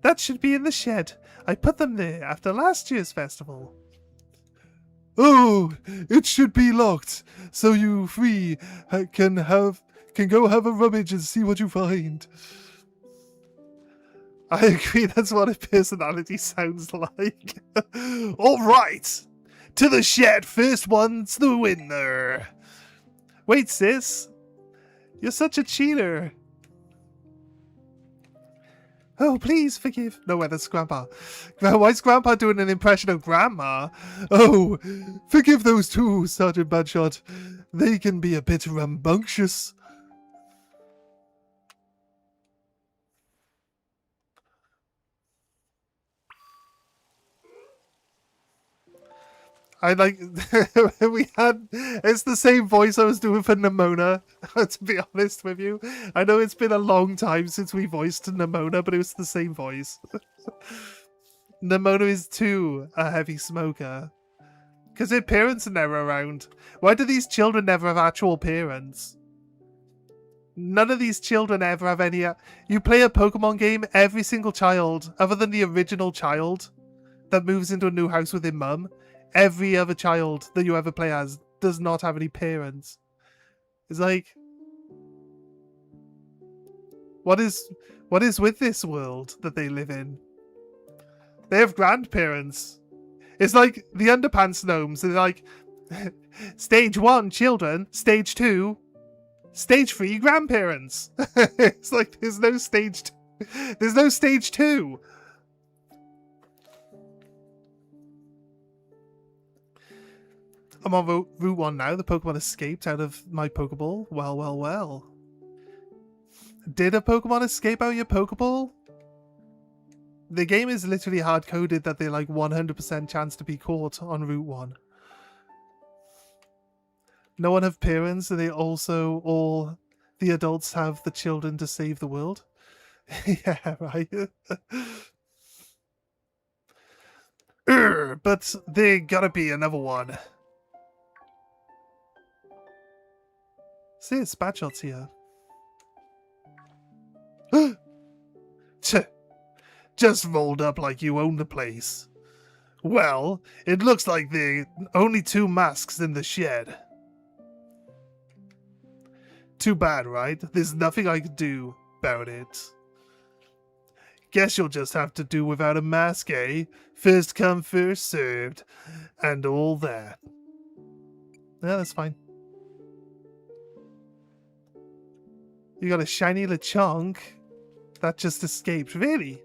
That should be in the shed. I put them there after last year's festival. Oh, it should be locked, so you three can go have a rummage and see what you find. I agree, that's what a personality sounds like. All right, to the shed. First one's the winner. Wait, sis. You're such a cheater. Oh, please forgive. No, wait, that's Grandpa. Why is Grandpa doing an impression of Grandma? Oh, forgive those two, Sergeant Badshot. They can be a bit rambunctious. I like, it's the same voice I was doing for Nimona, to be honest with you. I know it's been a long time since we voiced Nimona, but it was the same voice. Nimona is too a heavy smoker. Because her parents are never around. Why do these children never have actual parents? None of these children ever have any... You play a Pokemon game, every single child, other than the original child that moves into a new house with their mum, every other child that you ever play as does not have any parents. It's like... What is with this world that they live in? They have grandparents. It's like the Underpants Gnomes. They're like, stage 1, children. Stage 2, stage 3, grandparents. It's like there's no stage 2. There's no stage 2. I'm on Route 1 now. The Pokemon escaped out of my Pokeball. Well, well, well. Did a Pokemon escape out of your Pokeball? The game is literally hard-coded that they're like 100% chance to be caught on Route 1. No one have parents, and they also, all the adults have the children to save the world. Yeah, right. But there gotta be another one. See, it's Badshot's here. Just rolled up like you own the place. Well, it looks like there are only 2 masks in the shed. Too bad, right? There's nothing I can do about it. Guess you'll just have to do without a mask, eh? First come, first served. And all that. Yeah, that's fine. You got a shiny Lechonk that just escaped. Really?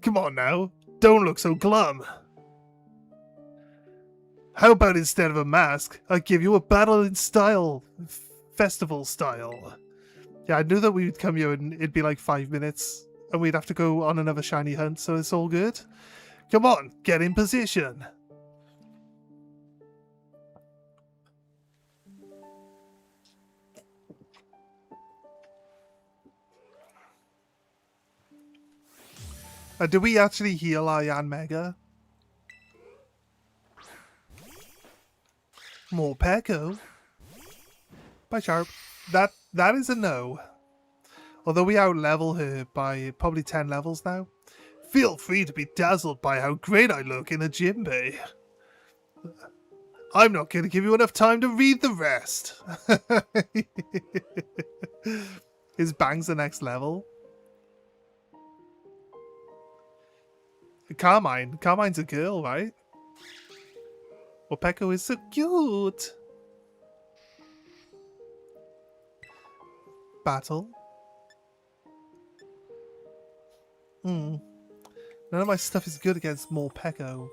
Come on now. Don't look so glum. How about instead of a mask, I give you a battle in style. Festival style. Yeah, I knew that we would come here and it'd be like 5 minutes. And we'd have to go on another shiny hunt, so it's all good. Come on, get in position. Do we actually heal our Yanmega? More Peko. Bye, Sharp. That is a no. Although we out-level her by probably 10 levels now. Feel free to be dazzled by how great I look in a gym bay. I'm not going to give you enough time to read the rest. Is Bangs the next level? Carmine. Carmine's a girl, right? Well, Peko is so cute. Battle. None of my stuff is good against more Peko.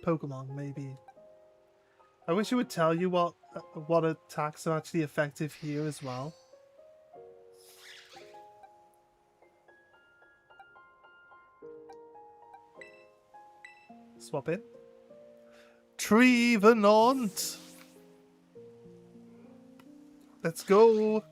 Pokemon, maybe. I wish it would tell you what attacks are actually effective here as well. Swap in. Trevenant. Let's go.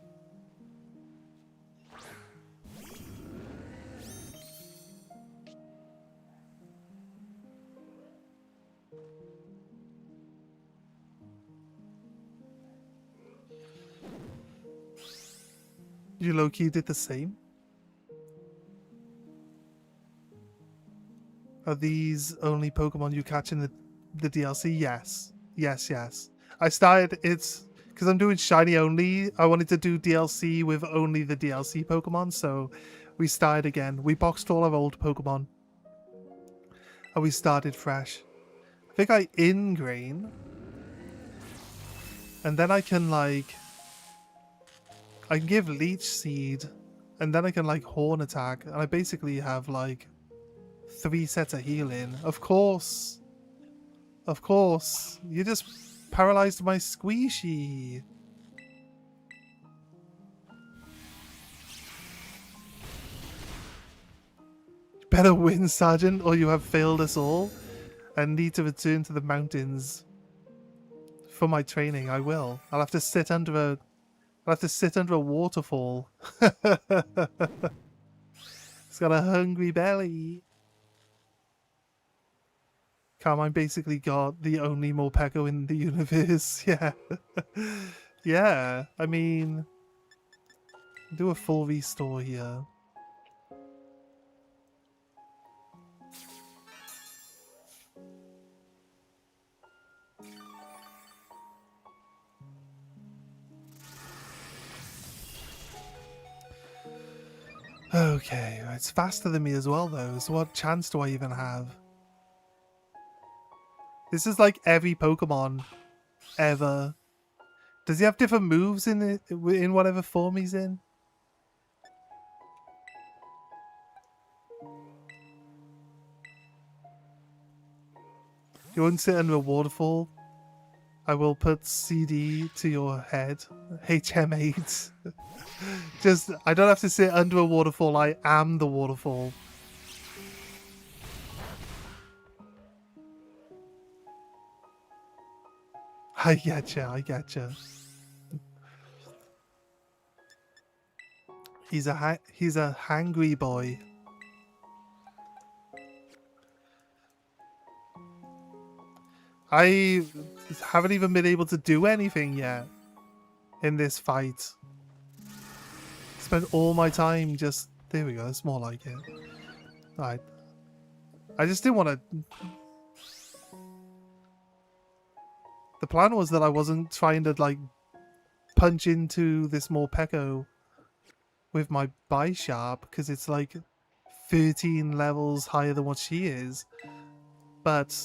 You low-key did the same? Are these only Pokemon you catch in the DLC? Yes. Yes, yes. I started, it's because I'm doing shiny only. I wanted to do DLC with only the DLC Pokemon, so we started again. We boxed all our old Pokemon. And we started fresh. I think I ingrain. And then I can like... I can give Leech Seed. And then I can like Horn Attack. And I basically have like 3 sets of healing. Of course. Of course. You just paralyzed my squishy. Better win, Sergeant, or you have failed us all and need to return to the mountains for my training. I will. I'll have to sit under a waterfall. It's got a hungry belly. Carmine basically got the only Morpeko in the universe. Yeah. Yeah. I mean, do a full restore here. Okay, it's faster than me as well though, so what chance do I even have? This is like every Pokemon ever. Does he have different moves in whatever form he's in? You won't sit under a waterfall? I will put CD to your head. HM8. Just, I don't have to sit under a waterfall, I am the waterfall. I getcha, I getcha. He's a hangry boy. I haven't even been able to do anything yet in this fight. Spent all my time just... There we go, that's more like it. Alright. I just didn't want to... The plan was that I wasn't trying to, like, punch into this Morpeko with my Bisharp, because it's, like, 13 levels higher than what she is. But...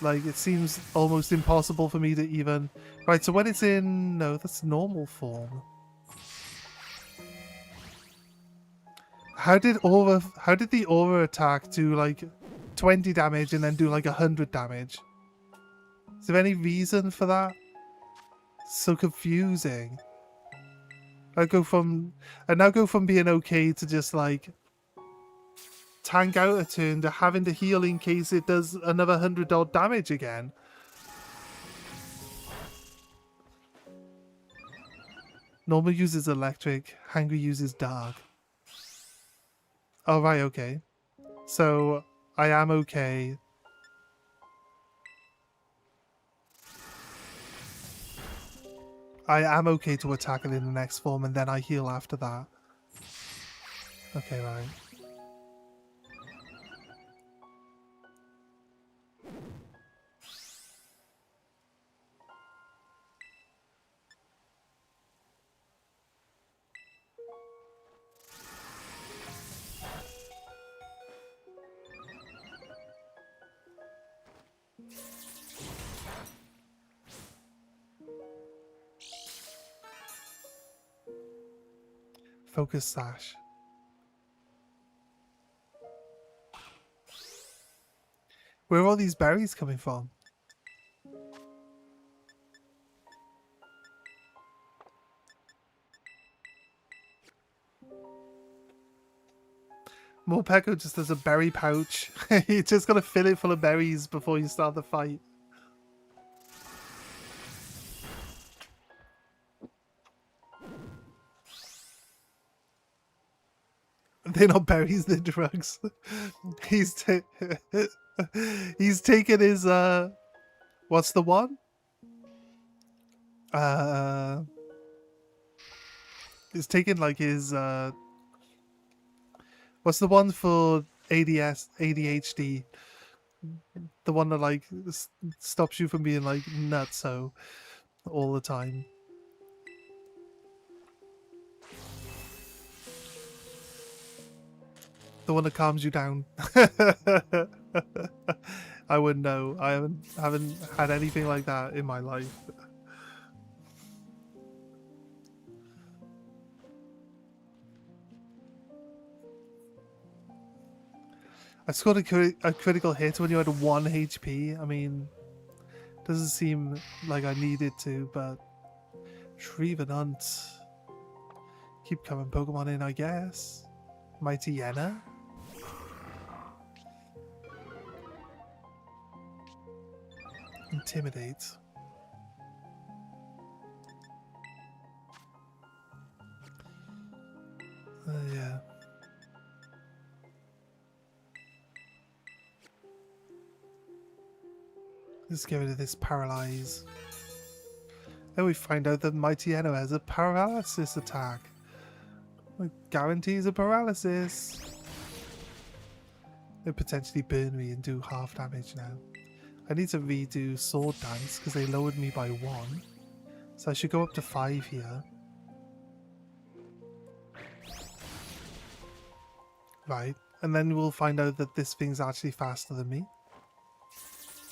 like, it seems almost impossible for me to even... Right, so when it's in... No, that's normal form. How did the Aura attack do, like, 20 damage and then do, like, 100 damage? Is there any reason for that? It's so confusing. I now go from being okay to just, like... tank out a turn to having to heal in case it does another 100 odd damage again. Normal uses electric, Hangry uses dark. Oh right, okay. So I am okay. I am okay to attack it in the next form and then I heal after that. Okay, right. Focus Sash. Where are all these berries coming from? Morpeko just has a berry pouch. You just gotta fill it full of berries before you start the fight. They're not berries, they're drugs. He's taken his what's the one? He's taken like his what's the one for ADHD? The one that like stops you from being like nutso all the time. The one that calms you down. I wouldn't know. I haven't had anything like that in my life. I scored a critical hit when you had 1 HP. I mean, doesn't seem like I needed to, but Trevenant. Keep coming Pokemon in, I guess. Mighty Yenna. Intimidate. Yeah. Let's get rid of this paralyze. Then we find out that Mighty Yenna has a paralysis attack. It guarantees a paralysis. It potentially burn me and do half damage now. I need to redo Sword Dance because they lowered me by 1. So I should go up to 5 here. Right. And then we'll find out that this thing's actually faster than me.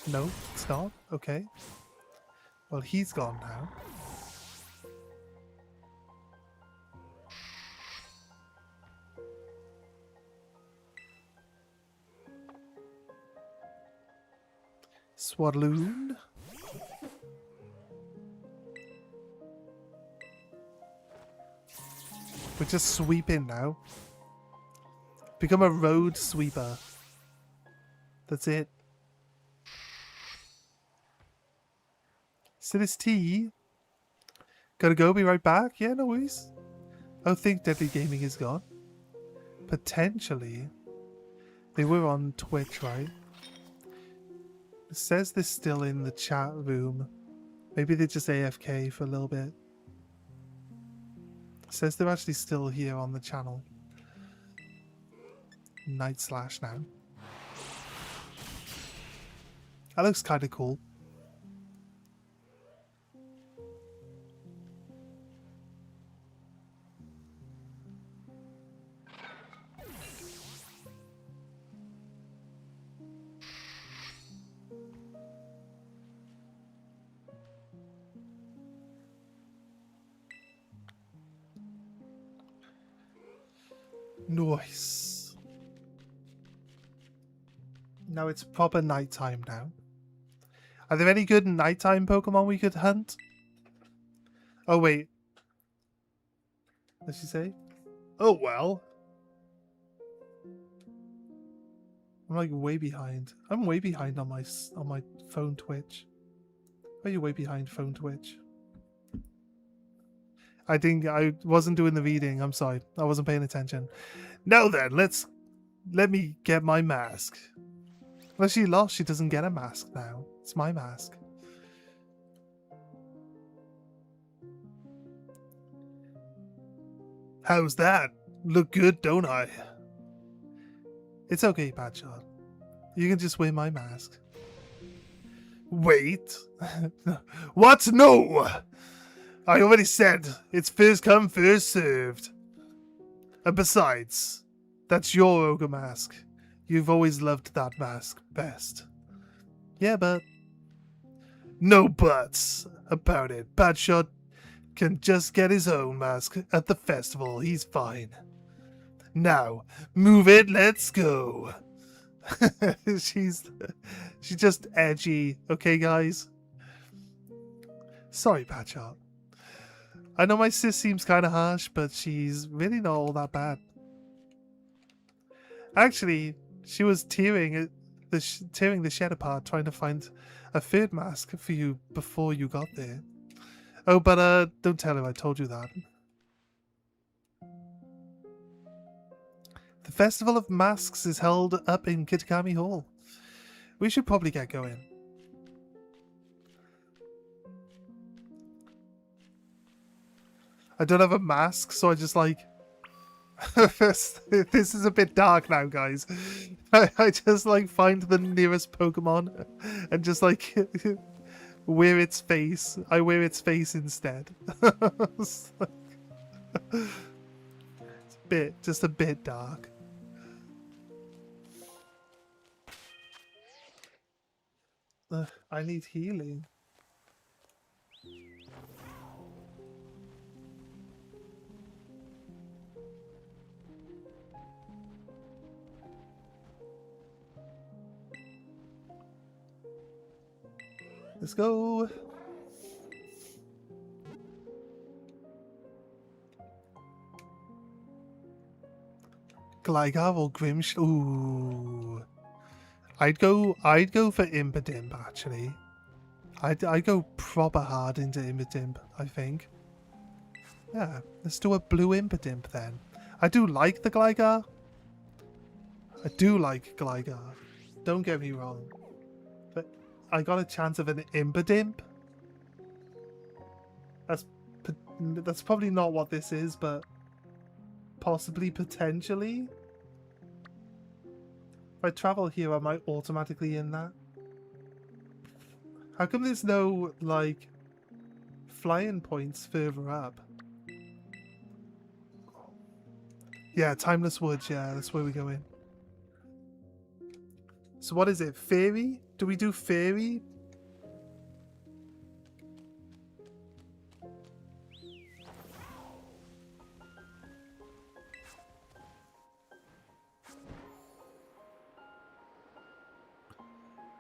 No, it's not. Okay. Well, he's gone now. Swadloon. We're just sweeping now. Become a road sweeper. That's it. So this tea. Gotta go, be right back. Yeah, no worries. I don't think Deadly Gaming is gone. Potentially. They were on Twitch, right? It says they're still in the chat room. Maybe they're just AFK for a little bit. It says they're actually still here on the channel. Night Slash now. That looks kind of cool. Nice. Now it's proper nighttime now. Are there any good nighttime Pokemon we could hunt? Oh, wait. What did she say? Oh, well. I'm like way behind. I'm way behind on my phone Twitch. Why are you way behind phone Twitch? I wasn't doing the reading. I'm sorry. I wasn't paying attention. Now then, let me get my mask. Well, she lost. She doesn't get a mask now. It's my mask. How's that? Look good, don't I? It's okay, Badshot. You can just wear my mask. Wait. What? No! I already said it's first come, first served. And besides, that's your ogre mask. You've always loved that mask best. Yeah, but... No buts about it. Badshot can just get his own mask at the festival. He's fine. Now, move it, let's go. She's just edgy. Okay, guys? Sorry, Badshot. I know my sis seems kind of harsh, but she's really not all that bad. Actually, she was tearing the shed apart trying to find a third mask for you before you got there. Oh, but don't tell her I told you that. The Festival of Masks is held up in Kitakami Hall. We should probably get going. I don't have a mask, so I just like... This is a bit dark now, guys. I just like find the nearest Pokemon and just like wear its face. I wear its face instead. It's just a bit dark. I need healing. Let's go. Gligar or Grimsh? Ooh. I'd go for Impidimp actually. I'd go proper hard into Impidimp, I think. Yeah, let's do a blue Impidimp then. I do like the Gligar. I do like Gligar. Don't get me wrong. But I got a chance of an Impidimp. That's probably not what this is, but possibly, potentially. If I travel here, am I automatically in that? How come there's no, like, flying points further up? Yeah, Timeless Woods, yeah, that's where we go in. So what is it? Fairy? Do we do Fairy?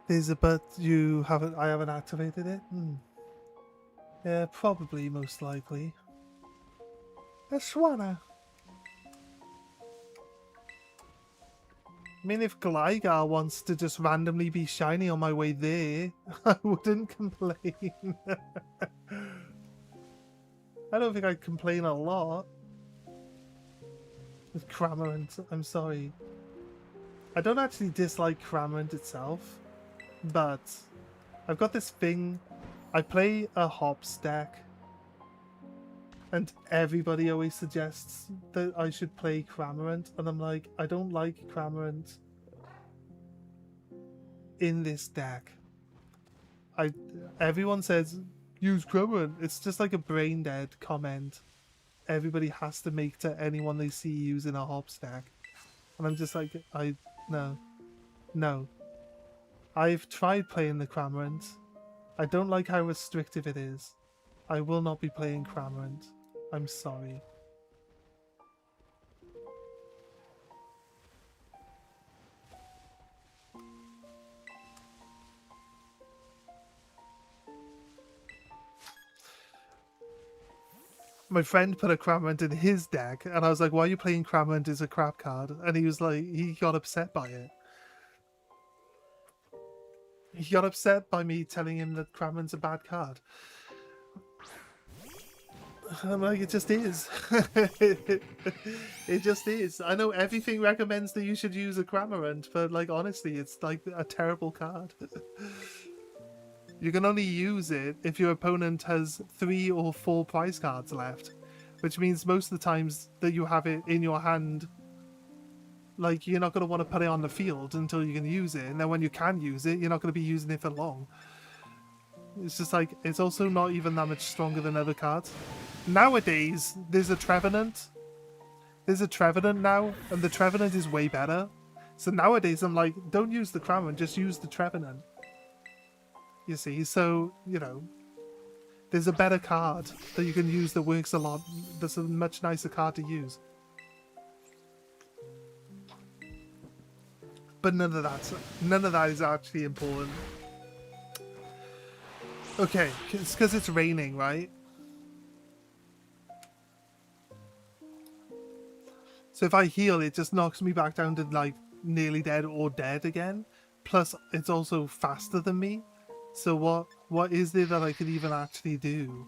There's a but you haven't. I haven't activated it. Yeah, probably, most likely. Ashwana. I mean, if Gligar wants to just randomly be shiny on my way there, I wouldn't complain. I don't think I'd complain a lot. With Cramorant, I'm sorry. I don't actually dislike Cramorant itself, but I've got this thing. I play a hops deck, and everybody always suggests that I should play Cramorant, and I'm like, I don't like Cramorant in this deck. Everyone says use Cramorant. It's just like a brain dead comment everybody has to make to anyone they see using a hops deck, and I'm just like, no. I've tried playing the Cramorant. I don't like how restrictive it is. I will not be playing Cramorant. I'm sorry. My friend put a Cramorant in his deck, and I was like, why are you playing Cramorant as a crap card? And he was like, he got upset by it. He got upset by me telling him that Cramorant's a bad card. I'm like, it just is. It just is. I know everything recommends that you should use a Cramorant, but like honestly, it's like a terrible card. You can only use it if your opponent has 3 or 4 prize cards left, which means most of the times that you have it in your hand, like, you're not going to want to put it on the field until you can use it, and then when you can use it, you're not going to be using it for long. It's just like, it's also not even that much stronger than other cards. Nowadays, there's a Trevenant. There's a Trevenant now, and the Trevenant is way better. So nowadays, I'm like, don't use the Cramorant, just use the Trevenant. You see, so, you know, there's a better card that you can use that works a lot. That's a much nicer card to use. But none of that is actually important. Okay, it's because it's raining, right? So if I heal, it just knocks me back down to, like, nearly dead or dead again. Plus, it's also faster than me. So what is there that I could even actually do?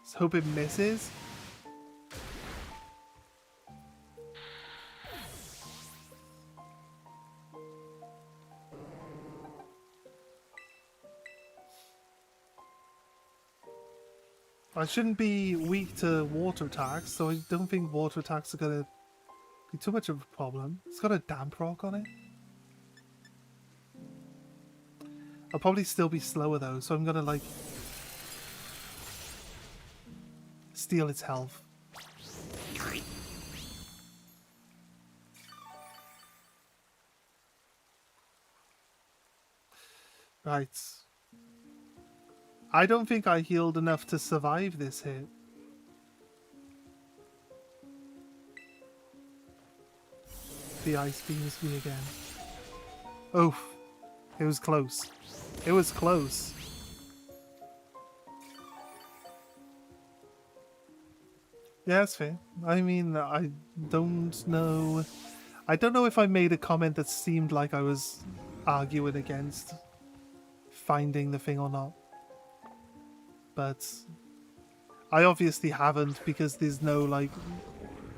Let's hope it misses. I shouldn't be weak to water attacks, so I don't think water attacks are going to be too much of a problem. It's got a damp rock on it. I'll probably still be slower though, so I'm going to, like, steal its health. Right. I don't think I healed enough to survive this hit. The ice beams me again. Oof. It was close. It was close. Yeah, that's fair. I mean, I don't know. I don't know if I made a comment that seemed like I was arguing against finding the thing or not. But I obviously haven't, because there's no, like,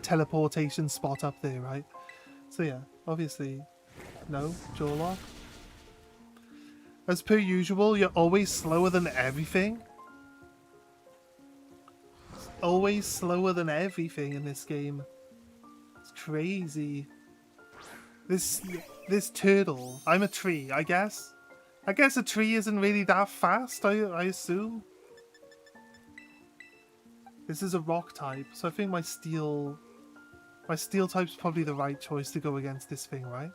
teleportation spot up there, right? So yeah, obviously, no, jaw lock. As per usual, you're always slower than everything. Always slower than everything in this game. It's crazy. This turtle. I'm a tree, I guess. I guess a tree isn't really that fast, I assume. This is a rock type, so I think my steel type's probably the right choice to go against this thing, right?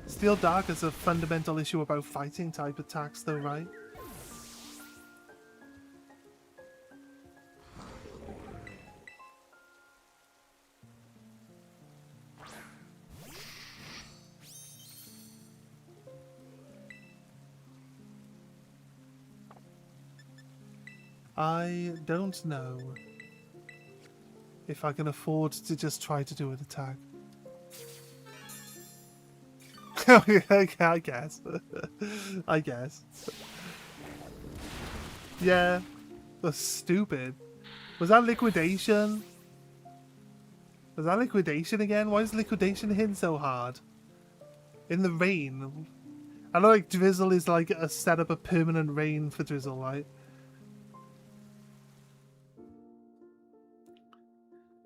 Steel Dark is a fundamental issue about fighting type attacks though, right? I don't know if I can afford to just try to do an attack. I guess. I guess. Yeah. That's stupid. Was that liquidation? Was that liquidation again? Why is liquidation hitting so hard? In the rain. I know, like, drizzle is like a set up a permanent rain for drizzle, right?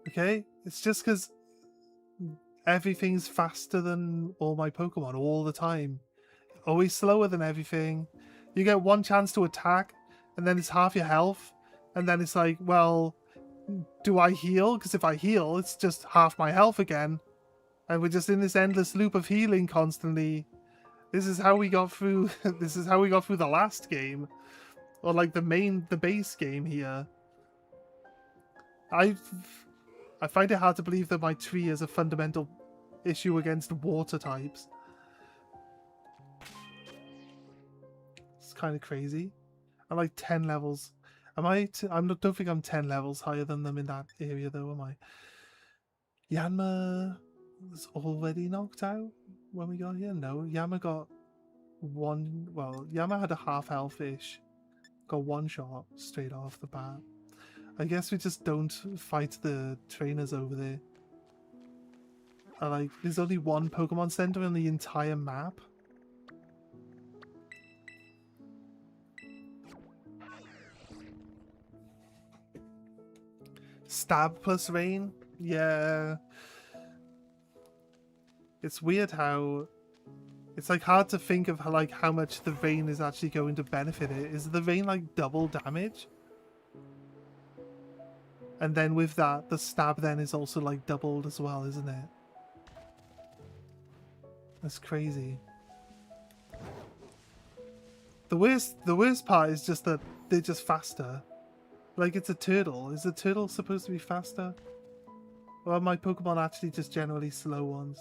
Okay, it's just because everything's faster than all my Pokemon all the time. Always slower than everything. You get one chance to attack, and then it's half your health, and then it's like, well, do I heal? Because if I heal, it's just half my health again. And we're just in this endless loop of healing constantly. This is how we got through this is how we got through the last game. Or like the base game here. I find it hard to believe that my tree is a fundamental issue against water types. It's kind of crazy. I'm like 10 levels. Am I? Don't think I'm 10 levels higher than them in that area though, am I? Yanma was already knocked out when we got here? No, Yama got one. Well, Yama had a half health-ish. Got one shot straight off the bat. I guess we just don't fight the trainers over there. Like, there's only one Pokemon Center on the entire map. Stab plus rain? Yeah. It's weird how... It's like hard to think of how much the rain is actually going to benefit it. Is the rain like double damage? And then with that, the stab then is also like doubled as well, isn't it? That's crazy. The worst part is just that they're just faster. Like, it's a turtle. Is a turtle supposed to be faster? Or are my Pokemon actually just generally slow ones?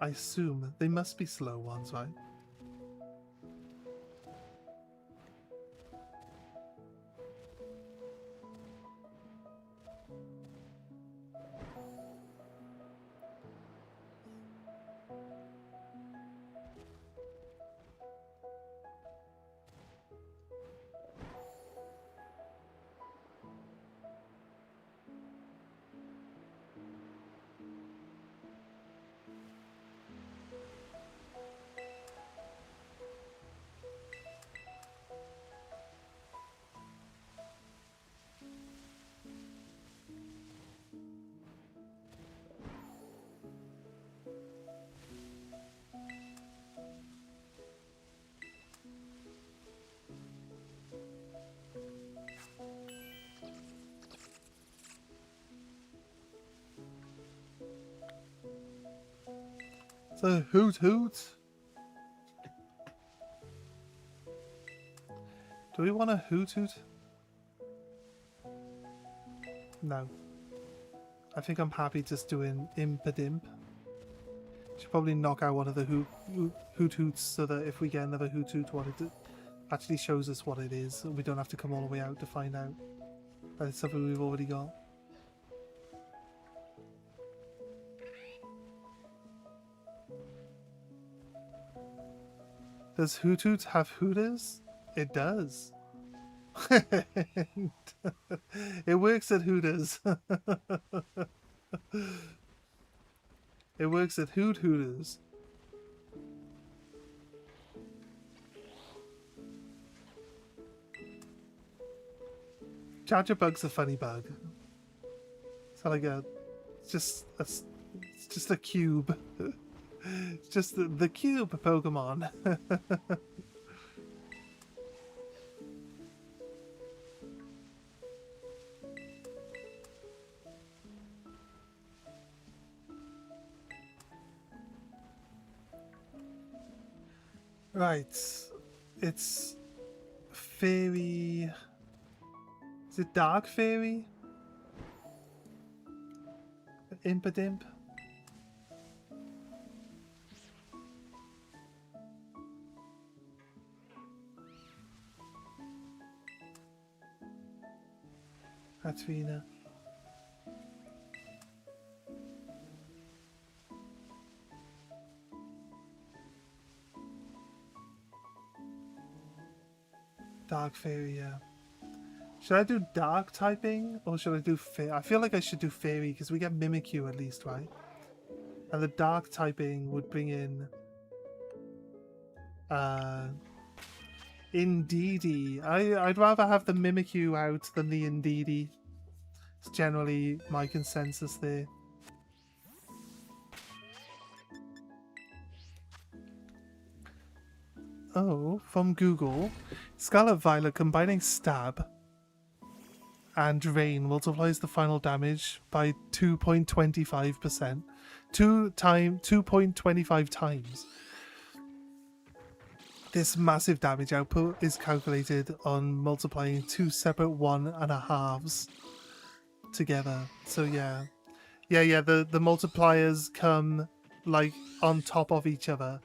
I assume they must be slow ones, right? So, hoot hoot. Do we want a hoot hoot? No. I think I'm happy just doing impadimp. Should probably knock out one of the hoot hoots so that if we get another hoot hoot, what it actually shows us what it is. So we don't have to come all the way out to find out that it's something we've already got. Does hoot hoot have hooters? It does. It works at Hooters. It works at Hooters. Charger bug's a funny bug. It's not like it's just a cube. It's just the cube Pokemon. Right, it's fairy. Is it dark fairy? Impadimp? Katrina. Dark fairy, yeah. Should I do dark typing or should I do fairy? I feel like I should do fairy because we get Mimikyu at least, right? And the dark typing would bring in Indeedee. I'd rather have the Mimikyu out than the Indeedee. It's generally my consensus there. Oh, from Google. Scarlet Violet combining Stab and Rain multiplies the final damage by 2.25%. 2.25 times. This massive damage output is calculated on multiplying two separate 1.5s together. So yeah. The multipliers come like on top of each other.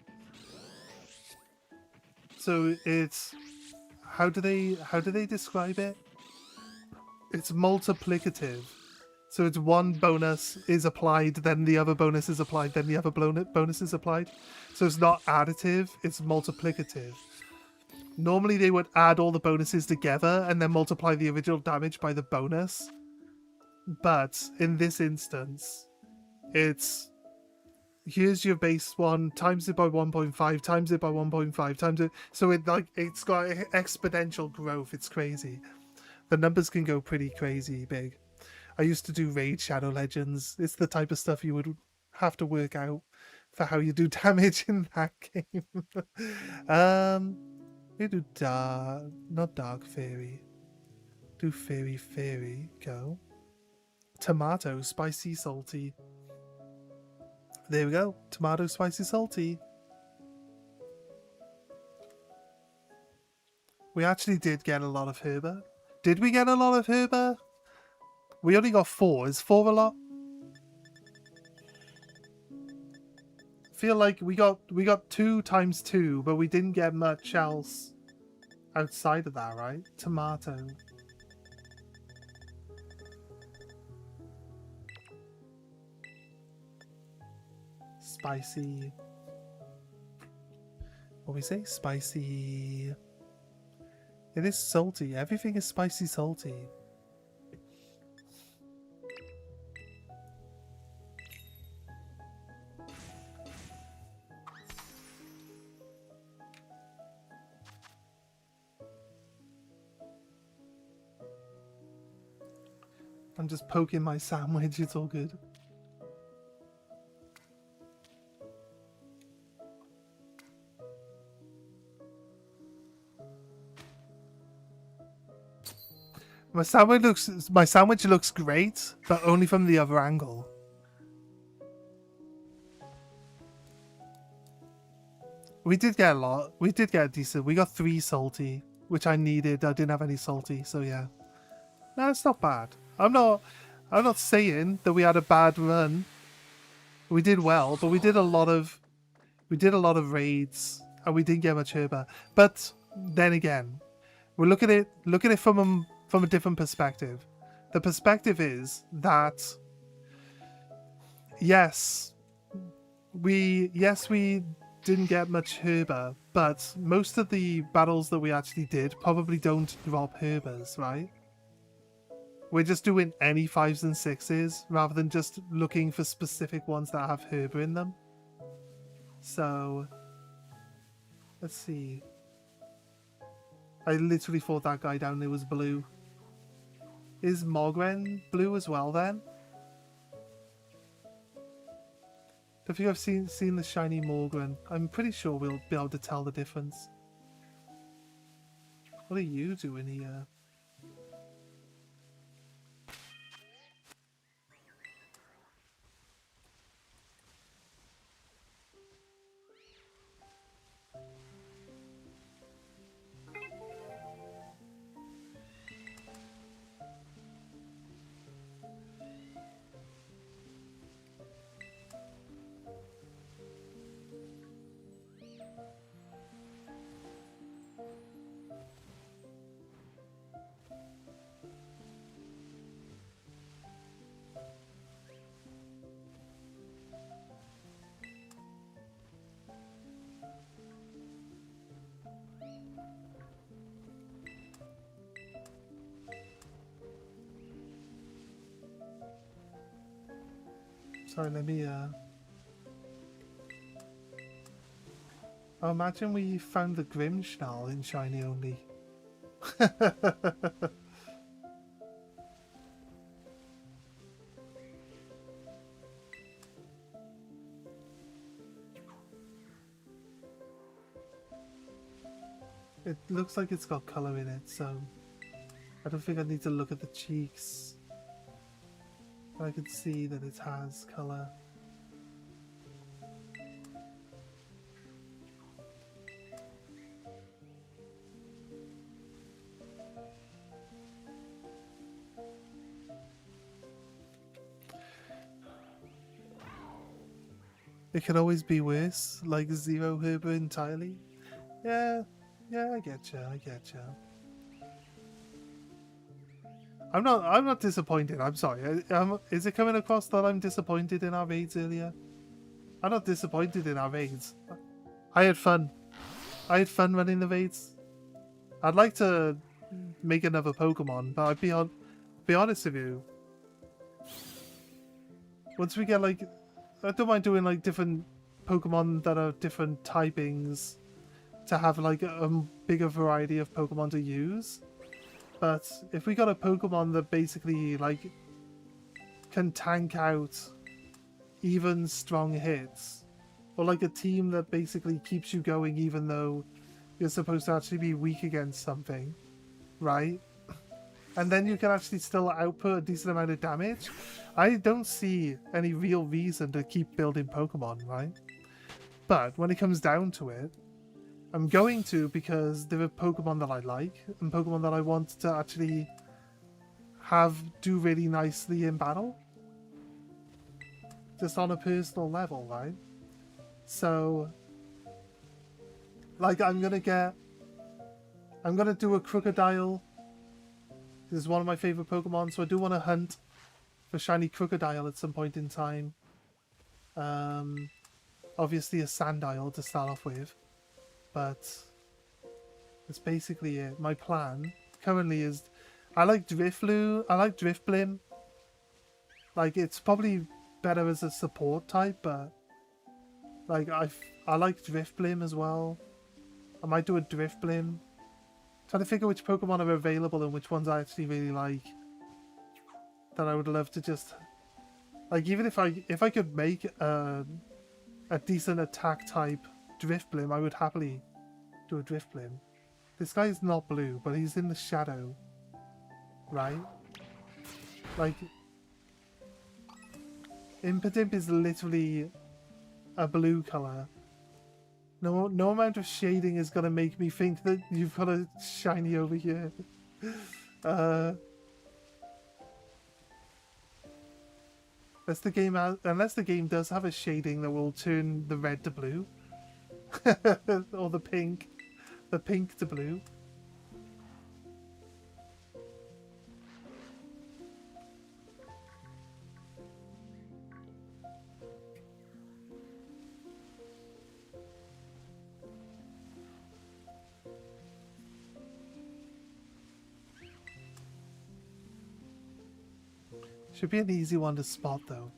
So it's how do they describe it? It's multiplicative. So it's one bonus is applied, then the other bonus is applied, then the other bonus is applied. So it's not additive, it's multiplicative. Normally they would add all the bonuses together and then multiply the original damage by the bonus. But in this instance, it's here's your base one, times it by 1.5, times it by 1.5, times it. So it's got exponential growth. It's crazy. The numbers can go pretty crazy big. I used to do Raid Shadow Legends. It's the type of stuff you would have to work out for how you do damage in that game. We do not Dark Fairy. Do Fairy. Go. Tomato, spicy, salty. There we go. Tomato, spicy, salty. We actually did get a lot of Herba. Did we get a lot of Herba? We only got 4. Is 4 a lot? I feel like we got 2 times 2, but we didn't get much else outside of that, right? Tomato. Spicy. What we say? Spicy. It is salty. Everything is spicy salty. I'm just poking my sandwich, it's all good. My sandwich looks great, but only from the other angle. We did get a lot. We did get a decent. We got 3 salty. which I needed. I didn't have any salty, so yeah. No, it's not bad. I'm not saying that we had a bad run. We did well, but we did a lot of raids and we didn't get much herba. But then again, we look at it from a different perspective. The perspective is that yes, we didn't get much herba, but most of the battles that we actually did probably don't drop herbas, right? We're just doing any 5s and 6s rather than just looking for specific ones that have herba in them. So, let's see. I literally thought that guy down there was blue. Is Mogren blue as well then? Don't think I've seen the shiny Morgren. I'm pretty sure we'll be able to tell the difference. What are you doing here? Sorry, let me Oh, imagine we found the Grimschnall in shiny only. It looks like it's got colour in it, so I don't think I need to look at the cheeks. I can see that it has colour. It could always be worse, like zero herba entirely. Yeah, I getcha, I getcha. I'm not disappointed. I'm sorry. Is it coming across that I'm disappointed in our raids earlier? I'm not disappointed in our raids. I had fun. I had fun running the raids. I'd like to make another Pokemon, but I'd be honest with you. Once we get like, I don't mind doing like different Pokemon that are different typings to have like a bigger variety of Pokemon to use. But if we got a Pokemon that basically like can tank out even strong hits, or like a team that basically keeps you going even though you're supposed to actually be weak against something, right? And then you can actually still output a decent amount of damage. I don't see any real reason to keep building Pokemon, right? But when it comes down to it, I'm going to because there are Pokemon that I like and Pokemon that I want to actually have do really nicely in battle. Just on a personal level, right? So, like, I'm gonna do a Crocodile. This is one of my favorite Pokemon, so I do want to hunt for shiny Crocodile at some point in time. Obviously a Sandile to start off with, but that's basically it. My plan currently is, I like Drifloon, I like Drifblim. Like, it's probably better as a support type, but like I like Drifblim as well. I might do a Drifblim. Trying to figure which Pokemon are available and which ones I actually really like. That I would love to just, like, even if I could make a decent attack type Drifblim, I would happily do a Drifblim. This guy is not blue, but he's in the shadow, right? Like, Impidimp is literally a blue color. No amount of shading is gonna make me think that you've got a shiny over here. Unless the game does have a shading that will turn the red to blue. Or the pink to blue. Should be an easy one to spot though.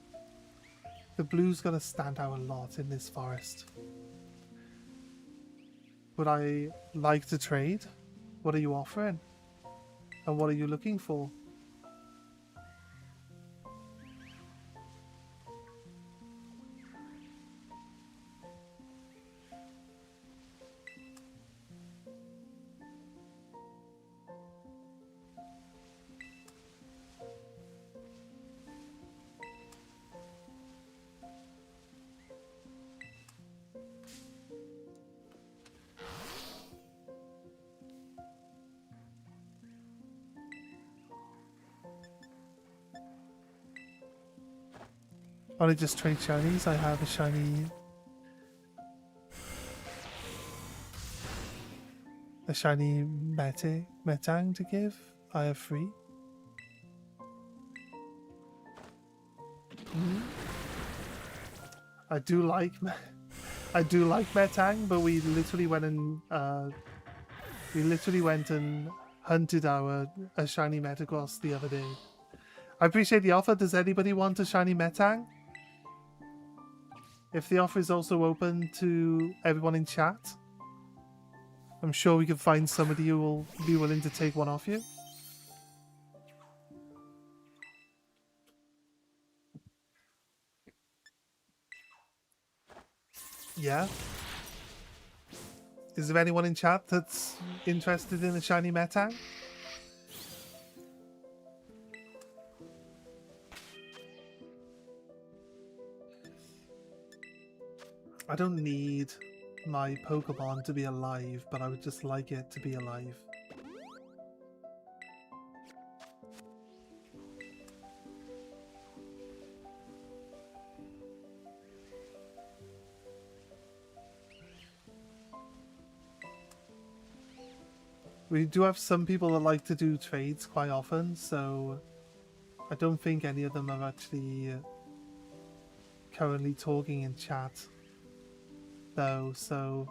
The blue's gonna stand out a lot in this forest. Would I like to trade? What are you offering? And what are you looking for? I'll just trade shinies. I have a shiny Metang to give. I have 3. I do like Metang, but we literally went and hunted a shiny Metagross the other day. I appreciate the offer. Does anybody want a shiny Metang? If the offer is also open to everyone in chat, I'm sure we can find somebody who will be willing to take one off you. Yeah. Is there anyone in chat that's interested in a shiny Metang? I don't need my Pokemon to be alive, but I would just like it to be alive. We do have some people that like to do trades quite often, so I don't think any of them are actually currently talking in chat. Though, so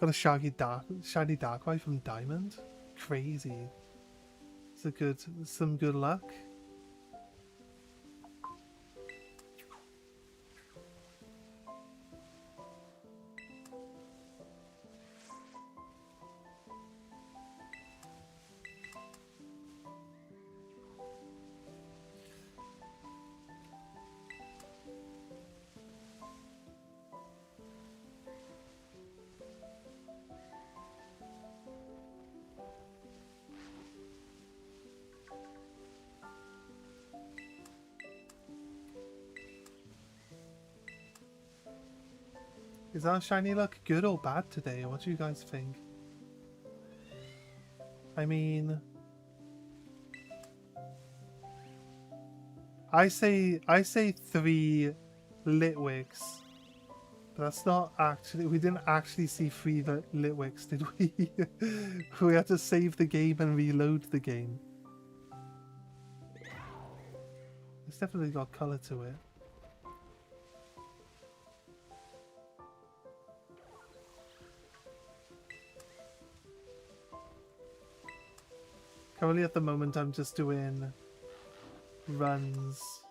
got a shiny Darkrai from Diamond. Crazy. It's some good luck. Is our shiny luck good or bad today? What do you guys think? I mean, I say 3 Litwicks, but that's not actually. We didn't actually see 3 Litwicks, did we? We had to save the game and reload the game. It's definitely got color to it. Currently at the moment I'm just doing runs,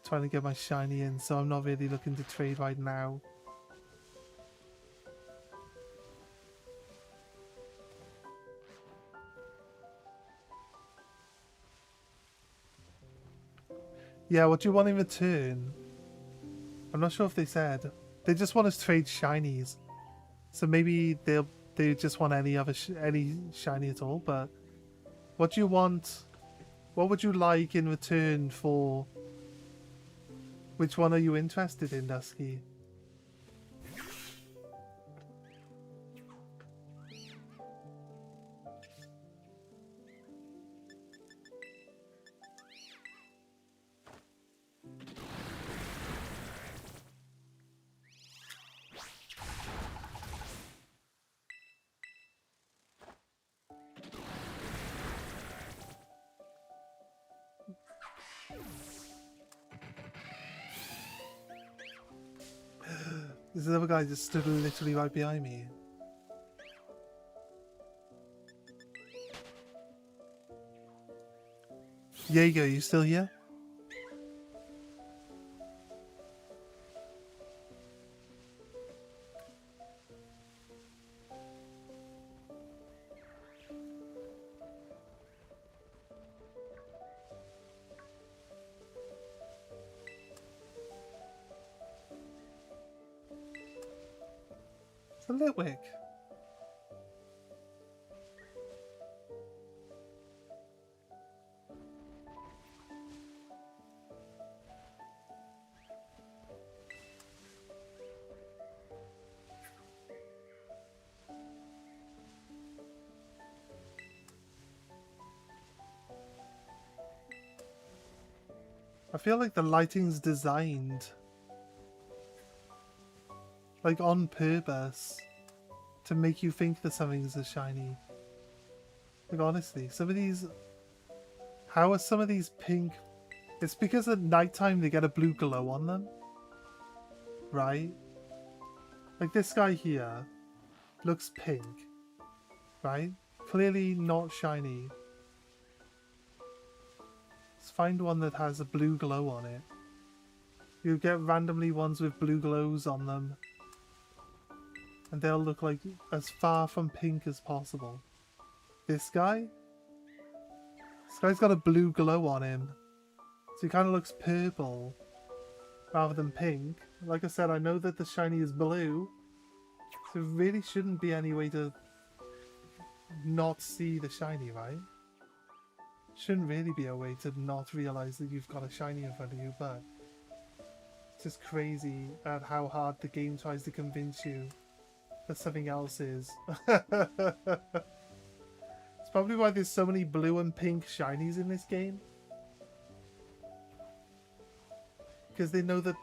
trying to get my shiny in, so I'm not really looking to trade right now. Yeah, what do you want in return? I'm not sure if they said. They just want us to trade shinies, so maybe they just want any shiny at all. But what do you want? What would you like in return for Which one are you interested in, Dusky? This other guy just stood literally right behind me. Jaeger, you still here? It's a Litwick. I feel like the lighting's designed like on purpose to make you think that something's a shiny. Like honestly, some of these... How are some of these pink... It's because at nighttime they get a blue glow on them. Right? Like this guy here looks pink. Right? Clearly not shiny. Let's find one that has a blue glow on it. You get randomly ones with blue glows on them. And they'll look like as far from pink as possible. This guy? This guy's got a blue glow on him. So he kind of looks purple rather than pink. Like I said, I know that the shiny is blue. So there really shouldn't be any way to not see the shiny, right? Shouldn't really be a way to not realize that you've got a shiny in front of you, but it's just crazy at how hard the game tries to convince you that something else is. It's probably why there's so many blue and pink shinies in this game. Because they know that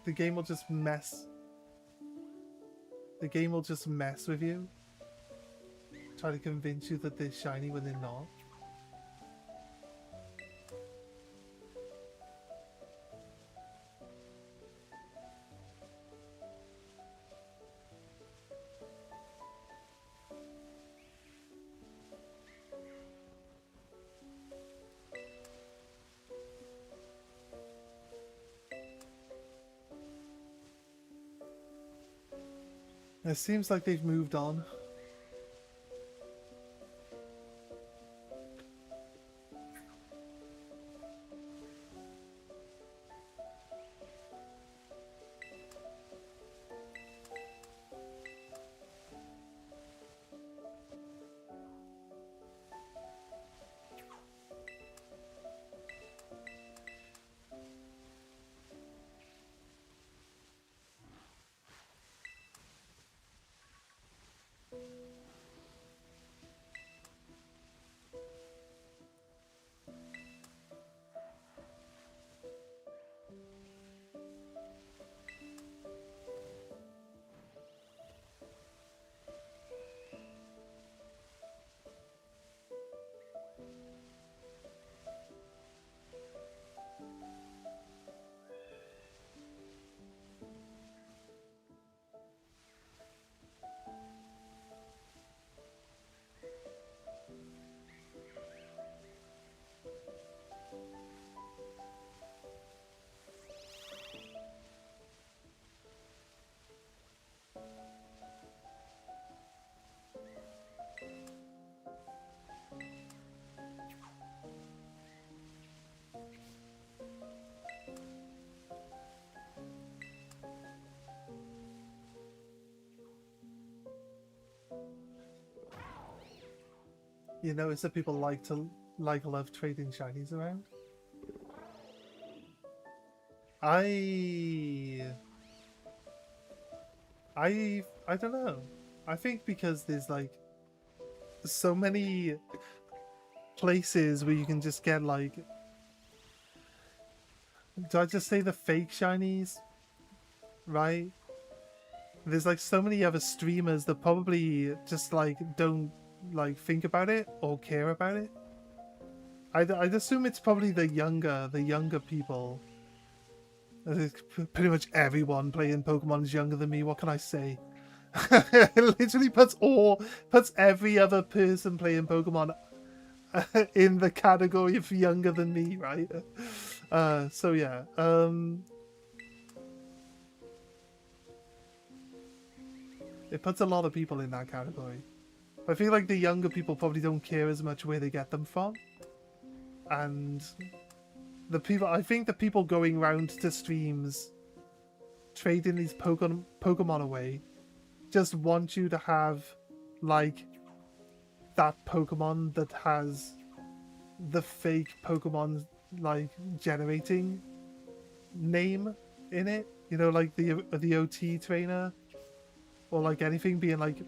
the game will just mess. The game will just mess with you. Try to convince you that they're shiny when they're not. It seems like they've moved on. You notice that people love trading shinies around? I don't know. I think because there's like so many places where you can just get like, do I just say the fake shinies? Right? There's like so many other streamers that probably just like don't like think about it or care about it. I'd assume it's probably the younger people. Pretty much everyone playing Pokemon is younger than me. What can I say? It literally puts every other person playing Pokemon in the category of younger than me, right? So yeah. It puts a lot of people in that category. I feel like the younger people probably don't care as much where they get them from. And I think the people going round to streams trading these Pokemon away just want you to have like that Pokemon that has the fake Pokemon like generating name in it. You know, like the OT trainer, or like anything being like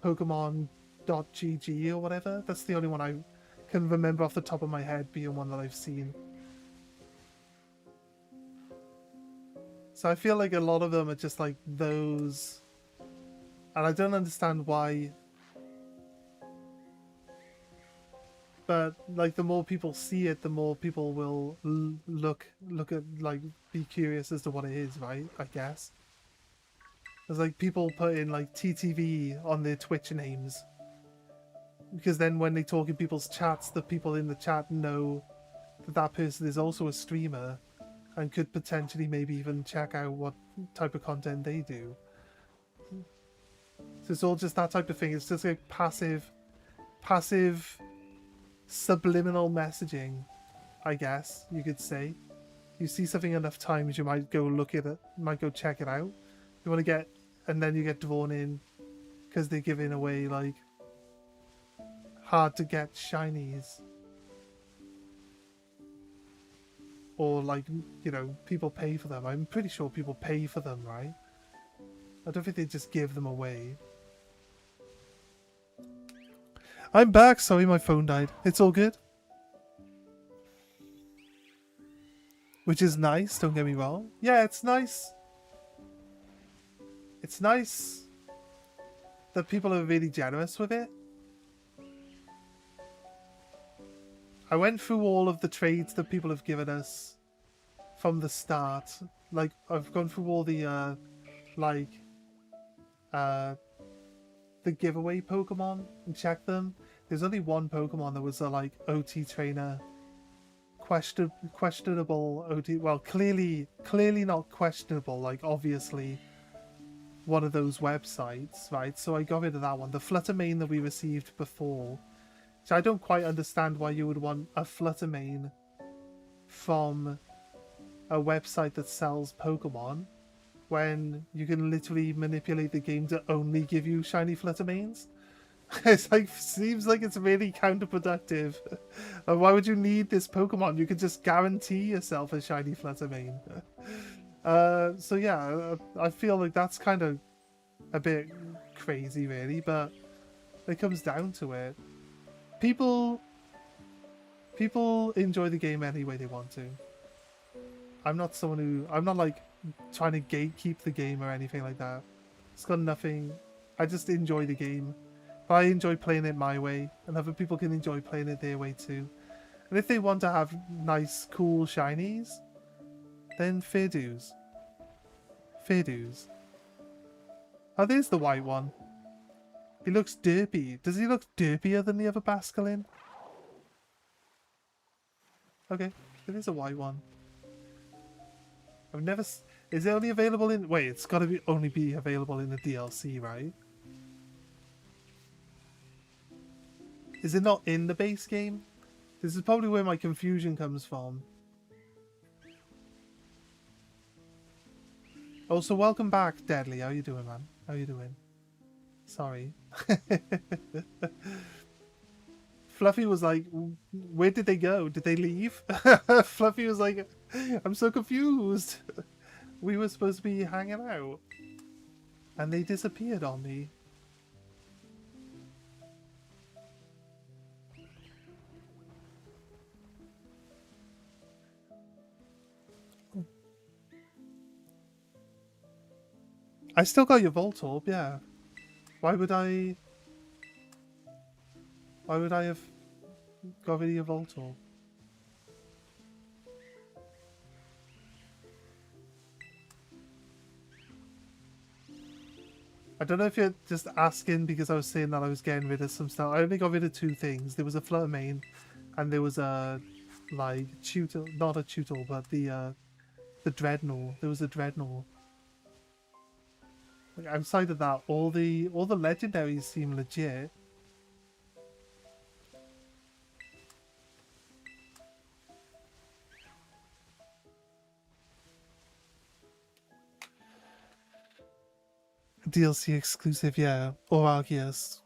Pokemon.gg or whatever. That's the only one I can remember off the top of my head being one that I've seen. So I feel like a lot of them are just like those, and I don't understand why. But like the more people see it, the more people will look at, like, be curious as to what it is, right? I guess. There's like people put in like TTV on their Twitch names, because then when they talk in people's chats, the people in the chat know that that person is also a streamer and could potentially maybe even check out what type of content they do. So it's all just that type of thing. It's just like passive subliminal messaging, I guess you could say. You see something enough times, you might go look at it, might go check it out. You want to get, and then you get drawn in because they're giving away like hard to get shinies, or like, you know, people pay for them. I'm pretty sure people pay for them, right? I don't think they just give them away. I'm back. Sorry, my phone died. It's all good. Which is nice, don't get me wrong. Yeah, it's nice. It's nice that people are really generous with it. I went through all of the trades that people have given us from the start. Like, I've gone through all the, the giveaway Pokemon and checked them. There's only one Pokemon that was a, like, OT trainer. Questionable OT. Well, clearly not questionable. Like, obviously one of those websites, right? So I got rid of that one. The Fluttermane that we received before. So I don't quite understand why you would want a Fluttermane from a website that sells Pokemon when you can literally manipulate the game to only give you shiny Fluttermanes. It's like, seems like it's really counterproductive. Why would you need this Pokemon? You could just guarantee yourself a shiny Fluttermane. So yeah, I feel like that's kind of a bit crazy, really, but it comes down to it. People enjoy the game any way they want to. I'm not like trying to gatekeep the game or anything like that. It's got nothing. I just enjoy the game. But I enjoy playing it my way, and other people can enjoy playing it their way too. And if they want to have nice, cool shinies, then fair dues. Fair dues. Oh, there's the white one. He looks derpy. Does he look derpier than the other Basculin? Okay, there is a white one. I've never... Is it only available in... Wait, it's got to only be available in the DLC, right? Is it not in the base game? This is probably where my confusion comes from. Also, welcome back, Deadly. How you doing, man? How you doing? Sorry. Fluffy was like, where did they go? Did they leave? Fluffy was like, I'm so confused. We were supposed to be hanging out. And they disappeared on me. I still got your Voltorb, yeah. Why would I have got rid of your Voltorb? I don't know if you're just asking because I was saying that I was getting rid of some stuff. I only got rid of 2 things. There was a Fluttermane, and there was a like Tutor, not a Tutor, but the Dreadnought. There was a Dreadnought. Like, outside of that, all the legendaries seem legit. DLC exclusive, yeah. Or Arceus.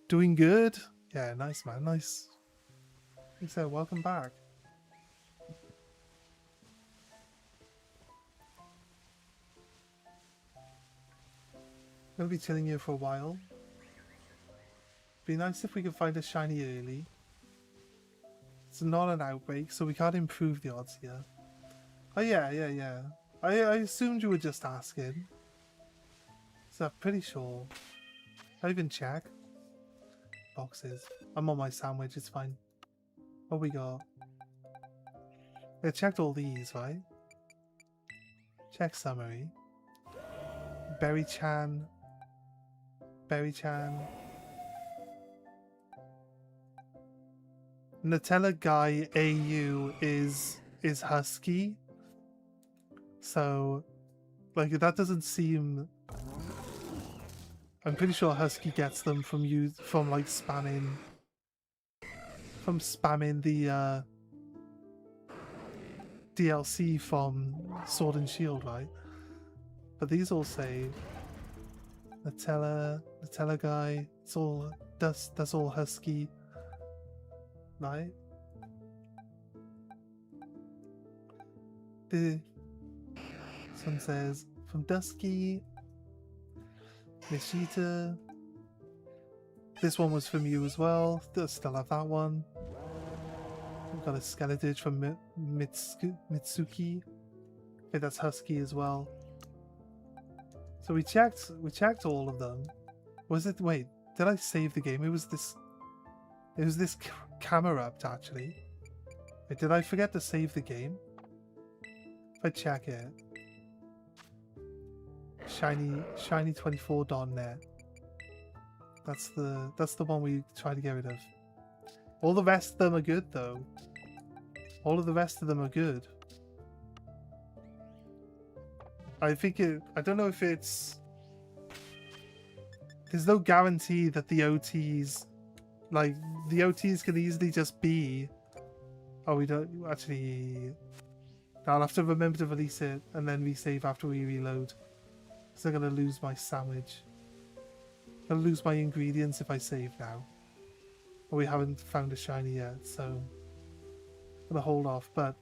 Doing good? Yeah, nice, man, nice. So, welcome back. Gonna be chilling here for a while. Be nice if we could find a shiny early. It's not an outbreak, so we can't improve the odds here. Oh yeah. I assumed you were just asking. So I'm pretty sure. I even check. Boxes. I'm on my sandwich, it's fine. What we got? I checked all these, right? Check summary. Berry-chan. Berry-chan. Nutella Guy AU is husky. So, like, that doesn't seem... I'm pretty sure husky gets them from like spamming... From spamming the DLC from Sword and Shield, right? But these all say Nutella Guy. It's all that's all husky, right? This one says from Dusky, Nishita. This one was from you as well. Still have that one. We've got a Skeletage from Mitsuki. Okay, that's husky as well. So we checked all of them. Was it? Wait, did I save the game? It was this Camerupt actually. Wait, did I forget to save the game? If I check it, shiny24.net. That's the one we try to get rid of. All the rest of them are good though. All of the rest of them are good. I think I don't know if it's... There's no guarantee that the OTs... Like, the OTs can easily just be... Oh, we don't... Actually... I'll have to remember to release it and then resave after we reload. Because I'm going to lose my sandwich. I'm going to lose my ingredients if I save now. But we haven't found a shiny yet, so... I'm going to hold off, but...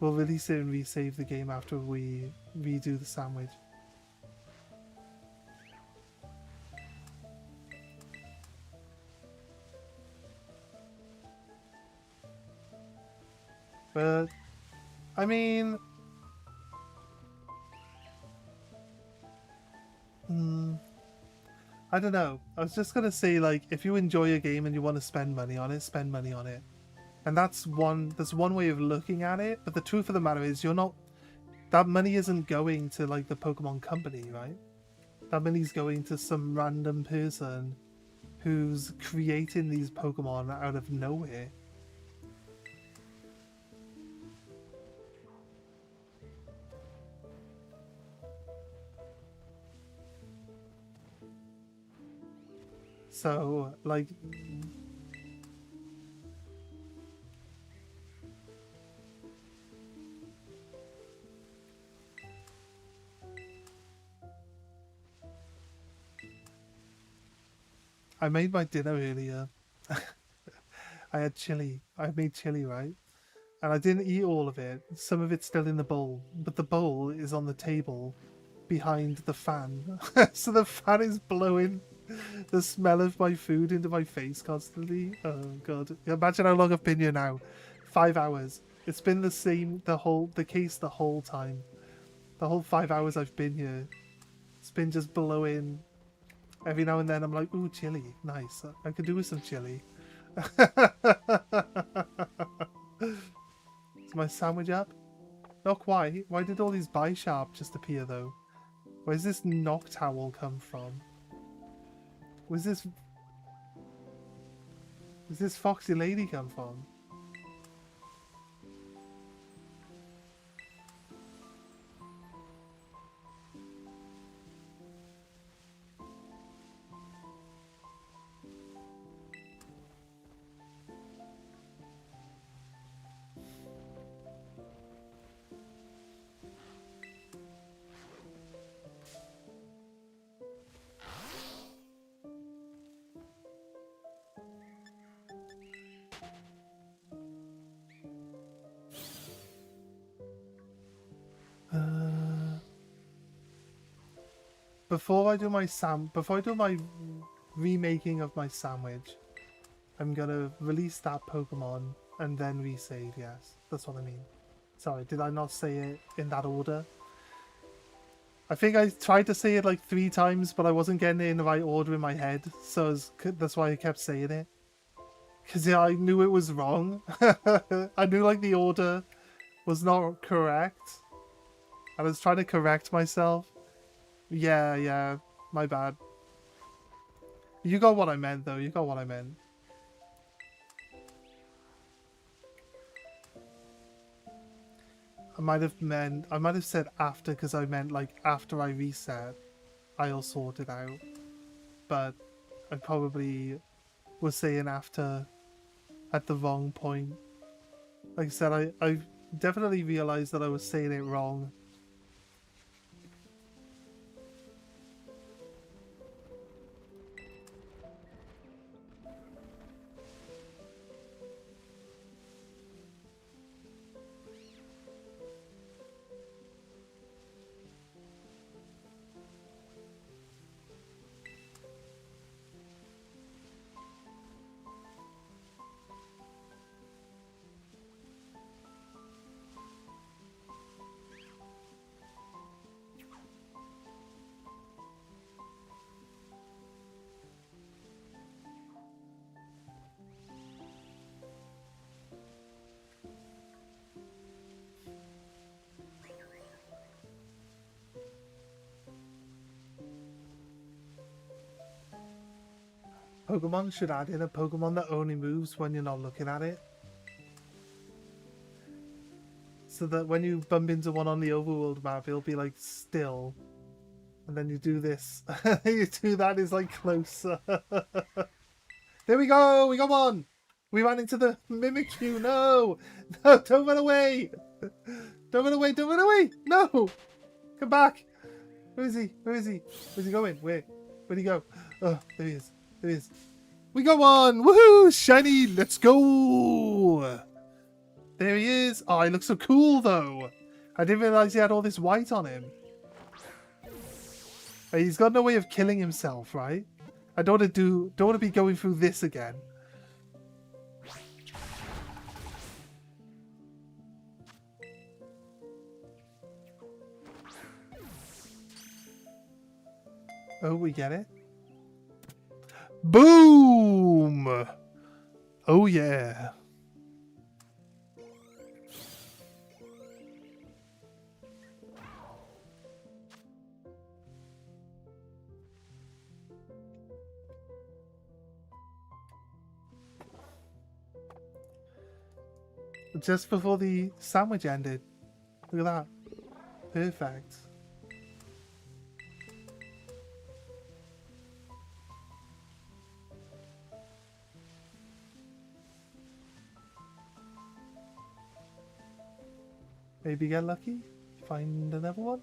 We'll release it and resave the game after we redo the sandwich. But, I mean... I don't know. I was just gonna say, like, if you enjoy a game and you want to spend money on it, spend money on it. And that's one way of looking at it, but the truth of the matter is you're not... That money isn't going to, like, the Pokemon company, right? That money's going to some random person who's creating these Pokemon out of nowhere. So, like... I made my dinner earlier. I had chili. I made chili, right? And I didn't eat all of it. Some of it's still in the bowl, but the bowl is on the table behind the fan. So the fan is blowing the smell of my food into my face constantly. Oh god. Imagine how long I've been here now. 5 hours. It's been the same the case the whole time. The whole 5 hours I've been here. It's been just blowing. Every now and then I'm like, ooh, chili. Nice. I could do with some chili. Is my sandwich up? Not quite. Why did all these buy sharp just appear though? Where's this knock towel come from? Where's this foxy lady come from? Before I do my remaking of my sandwich, I'm gonna release that Pokemon and then resave. Yes, that's what I mean. Sorry, did I not say it in that order? I think I tried to say it like 3 times, but I wasn't getting it in the right order in my head, so that's why I kept saying it. Because yeah, I knew it was wrong. I knew like the order was not correct. I was trying to correct myself. Yeah, my bad. You got what I meant though, you got what I meant. I might have said after because I meant like after I reset, I'll sort it out. But I probably was saying after at the wrong point. Like I said, I definitely realized that I was saying it wrong. Pokemon should add in a Pokemon that only moves when you're not looking at it. So that when you bump into one on the overworld map, it'll be like still. And then you do this. You do that, it's like closer. There we go! We got one! We ran into the Mimikyu! No! No, don't run away! Don't run away! Don't run away! No! Come back! Where is he? Where is he? Where's he going? Where'd he go? Oh, there he is. There he is. We got one! Woohoo! Shiny! Let's go! There he is! Oh, he looks so cool though! I didn't realise he had all this white on him. He's got no way of killing himself, right? I don't want to be going through this again. Oh, we get it. Boom! Oh yeah. Just before the sandwich ended. Look at that. Perfect. Maybe get lucky? Find another one?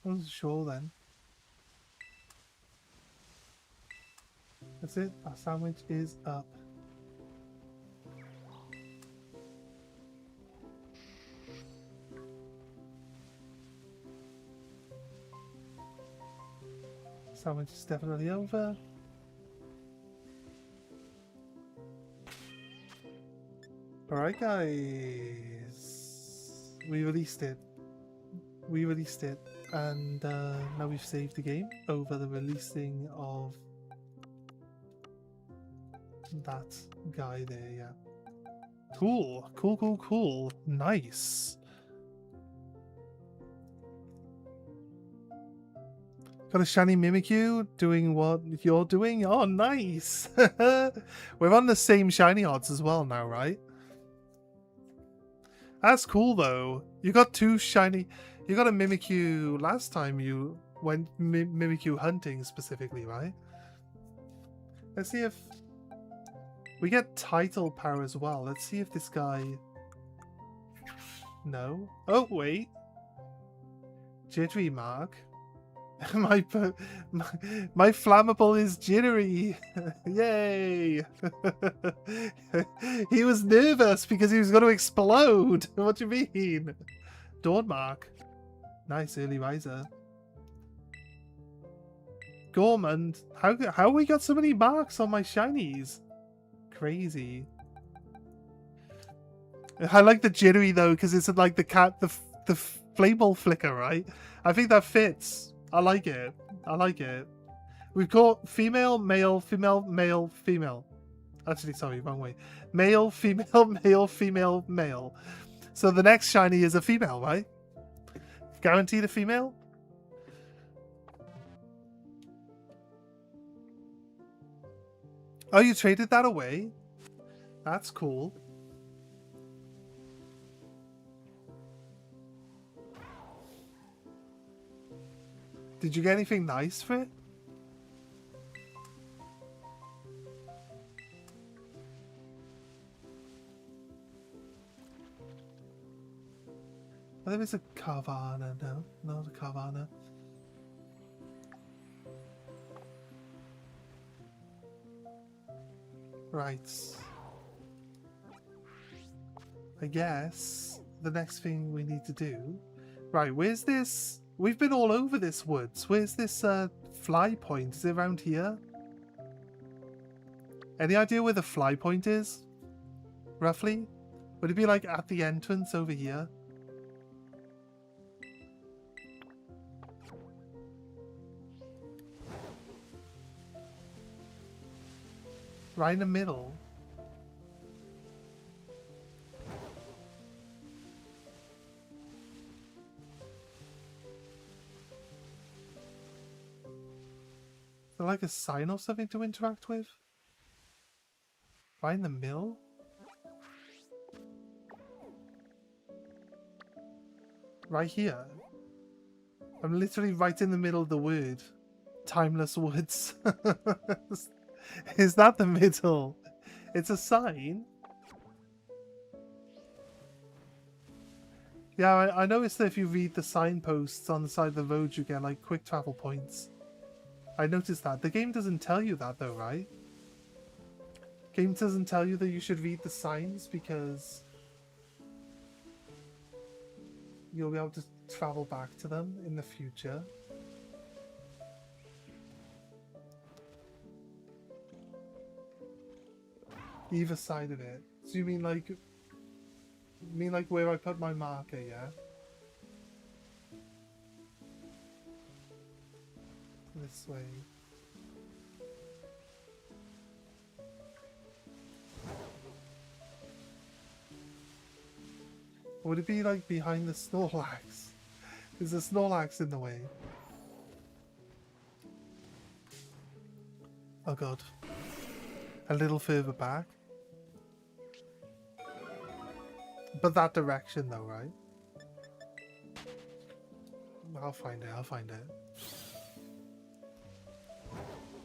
I wasn't sure then. That's it. Our sandwich is up. Sandwich is definitely over. Alright guys. We released it. We released it. And now we've saved the game over the releasing of that guy there, yeah. Cool. Cool, cool, cool. Nice. Got a shiny Mimikyu doing what you're doing? Oh, nice! We're on the same shiny odds as well now, right? That's cool, though. You got two shiny... You got a Mimikyu last time you went Mimikyu hunting specifically, right? Let's see if... We get title power as well. Let's see if this guy... No. Oh, wait. Jittery Mark. my flammable is jittery. Yay. He was nervous because he was going to explode. What do you mean? Dawn Mark. Nice early riser. Gormand. How we got so many marks on my shinies? Crazy. I like the jittery though because it's like the flammable flicker, right? I think that fits. I like it. I like it. We've got female, male, female, male, female. Actually, sorry, wrong way. Male, female, male, female, male. So the next shiny is a female, right? Guaranteed a female? Oh, you traded that away? That's cool. Did you get anything nice for it? Oh, there is a Carvana. No, not a Carvana. Right. I guess the next thing we need to do... Right, where's this... We've been all over this woods. Where's this fly point? Is it around here? Any idea where the fly point is? Roughly? Would it be like at the entrance over here? Right in the middle. Is there like a sign or something to interact with? Right in the middle? Right here. I'm literally right in the middle of the word. Timeless Woods. Is that the middle? It's a sign? Yeah, I noticed that if you read the signposts on the side of the road, you get like quick travel points. I noticed that. The game doesn't tell you that though, right? Game doesn't tell you that you should read the signs because you'll be able to travel back to them in the future. Either side of it. So you mean like where I put my marker, yeah? This way. Would it be like behind the Snorlax? Is the Snorlax in the way? Oh god. A little further back. But that direction though, right? I'll find it, I'll find it.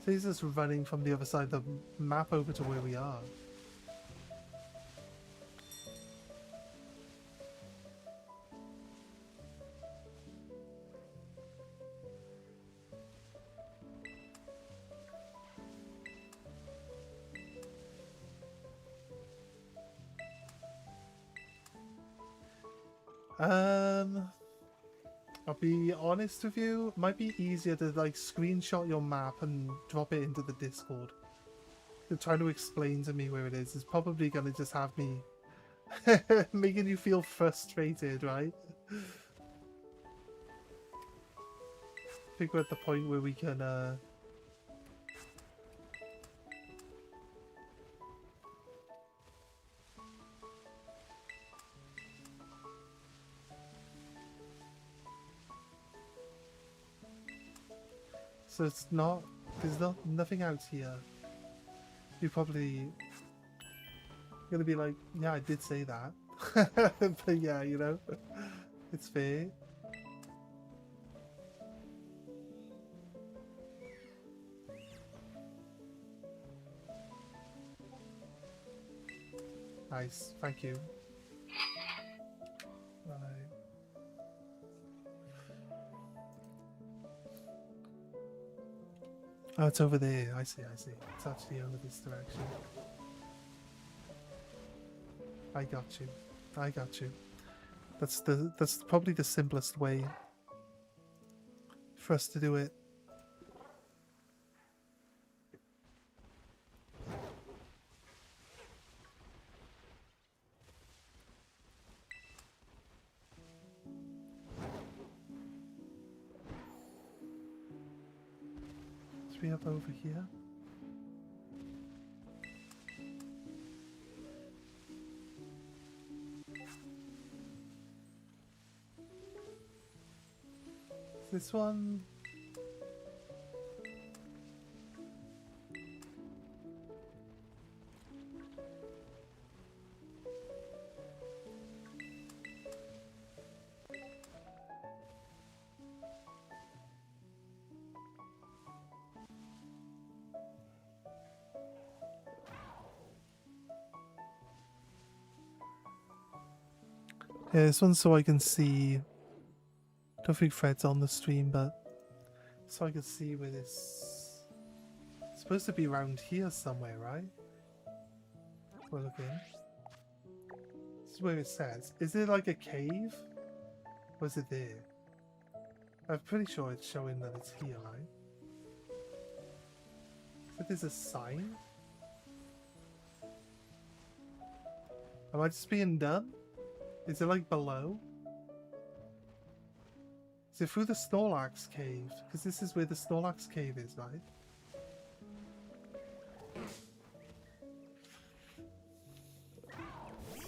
So he's just running from the other side of the map over to where we are. I'll be honest with you, it might be easier to like screenshot your map and drop it into the Discord. You're trying to explain to me where it is. It's probably gonna just have me making you feel frustrated, right? I think we're at the point where we can so it's not, there's nothing out here. You're probably gonna be like, yeah, I did say that. But yeah, you know, it's fair. Nice, thank you. Right. Oh, it's over there. I see, I see. It's actually over this direction. I got you. I got you. That's probably the simplest way for us to do it. Should we up over here? This one. Yeah, this one's so I can see. Don't think Fred's on the stream, but so I can see where this. It's supposed to be around here somewhere, right? We're looking. This is where it says. Is it like a cave? Or is it there? I'm pretty sure it's showing that it's here, right? So there's a sign? Am I just being done? Is it like below? Is it through the Snorlax cave? Because this is where the Snorlax cave is, right?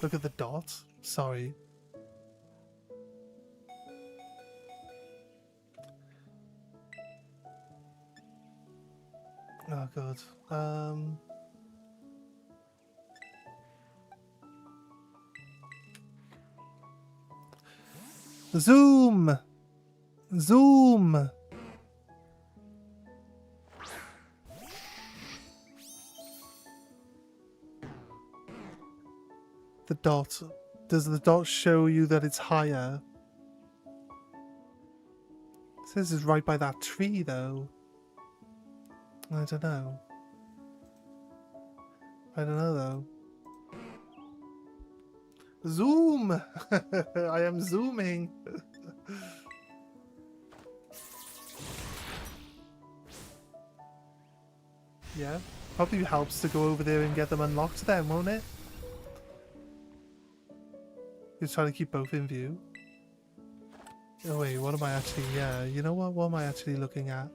Look at the dot. Sorry. Oh god. Zoom! Zoom! The dot. Does the dot show you that it's higher? It says it's right by that tree though. I don't know. I don't know though. Zoom! I am zooming. Yeah, probably helps to go over there and get them unlocked then, won't it? You're trying to keep both in view. Oh wait, what am I actually... Yeah, you know what? What am I actually looking at?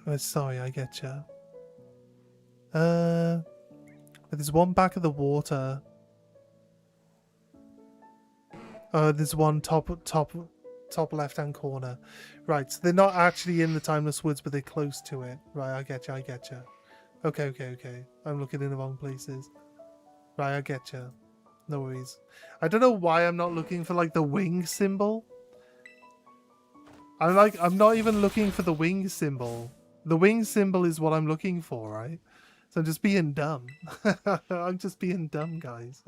Oh, sorry, I get you. There's one back of the water. There's one top left-hand corner. Right, so they're not actually in the Timeless Woods, but they're close to it. Right, I get you, I get you. Okay. I'm looking in the wrong places. Right, I get you. No worries. I don't know why I'm not looking for, like, the wing symbol. I'm not even looking for the wing symbol. The wing symbol is what I'm looking for, right? So I'm just being dumb. I'm just being dumb, guys.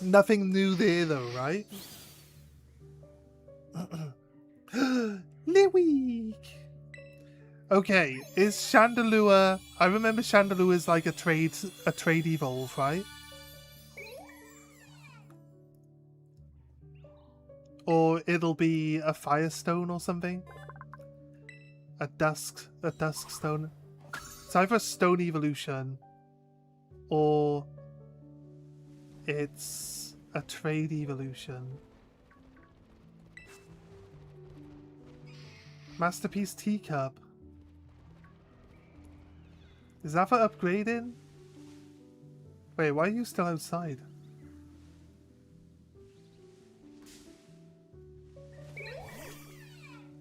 Nothing new there, though, right? Liwick! Okay, is Chandelure I remember Chandelure is like a trade evolve, right? Or it'll be a Firestone or something. A dusk stone. It's either a stone evolution or it's a trade evolution. Masterpiece Teacup. Is that for upgrading? Wait, why are you still outside?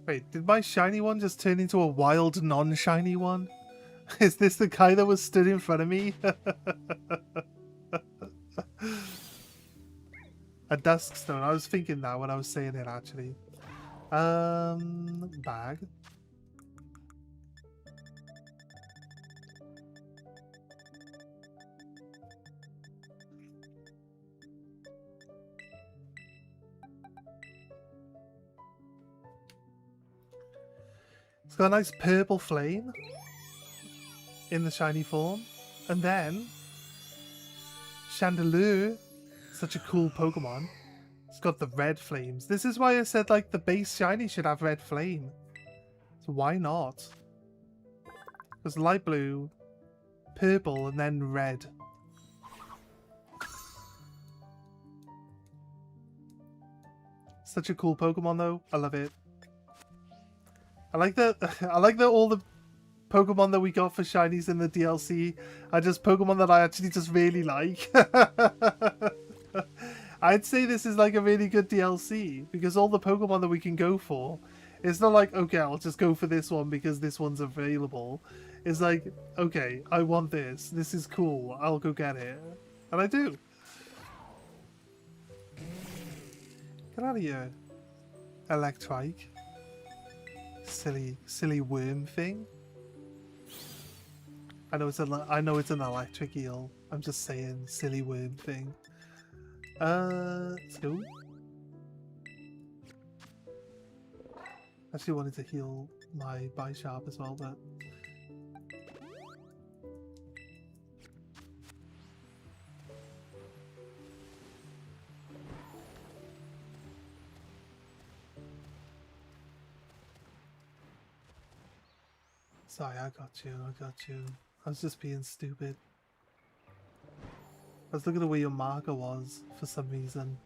Wait, did my shiny one just turn into a wild non-shiny one? Is this the guy that was stood in front of me? A dusk stone. I was thinking that when I was saying it, actually. Bag. It's got a nice purple flame in the shiny form. And then Chandelure, such a cool Pokemon. It's got the red flames. This is why I said like the base shiny should have red flame. So why not? Because light blue, purple, and then red. Such a cool Pokemon though. I love it. I like that all the Pokemon that we got for shinies in the DLC are just Pokemon that I actually just really like. I'd say this is like a really good DLC because all the Pokemon that we can go for, it's not like, okay, I'll just go for this one because this one's available. It's like, okay, I want this. This is cool. I'll go get it. And I do. Get out of here, Electrike. Silly worm thing. I know it's an electric eel. I'm just saying, silly worm thing. Let's go. Actually wanted to heal my Bisharp as well, but sorry, I got you. I was just being stupid. I was looking at where your marker was for some reason.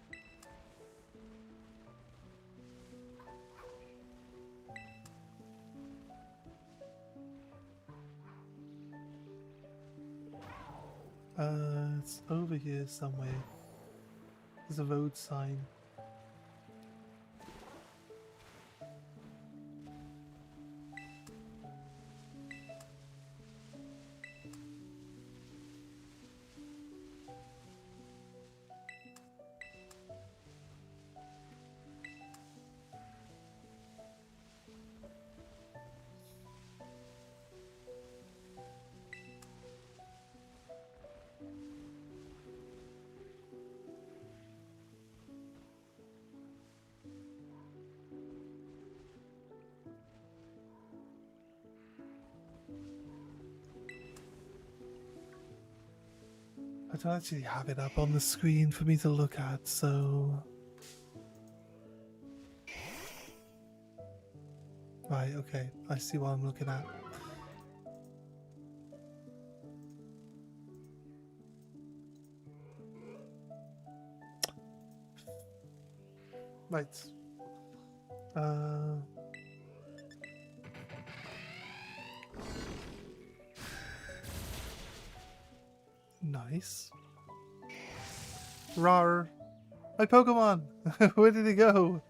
It's over here somewhere. There's a road sign. I don't actually have it up on the screen for me to look at, so... Right, okay. I see what I'm looking at. Right. Nice. Rawr. My Pokemon! Where did he go?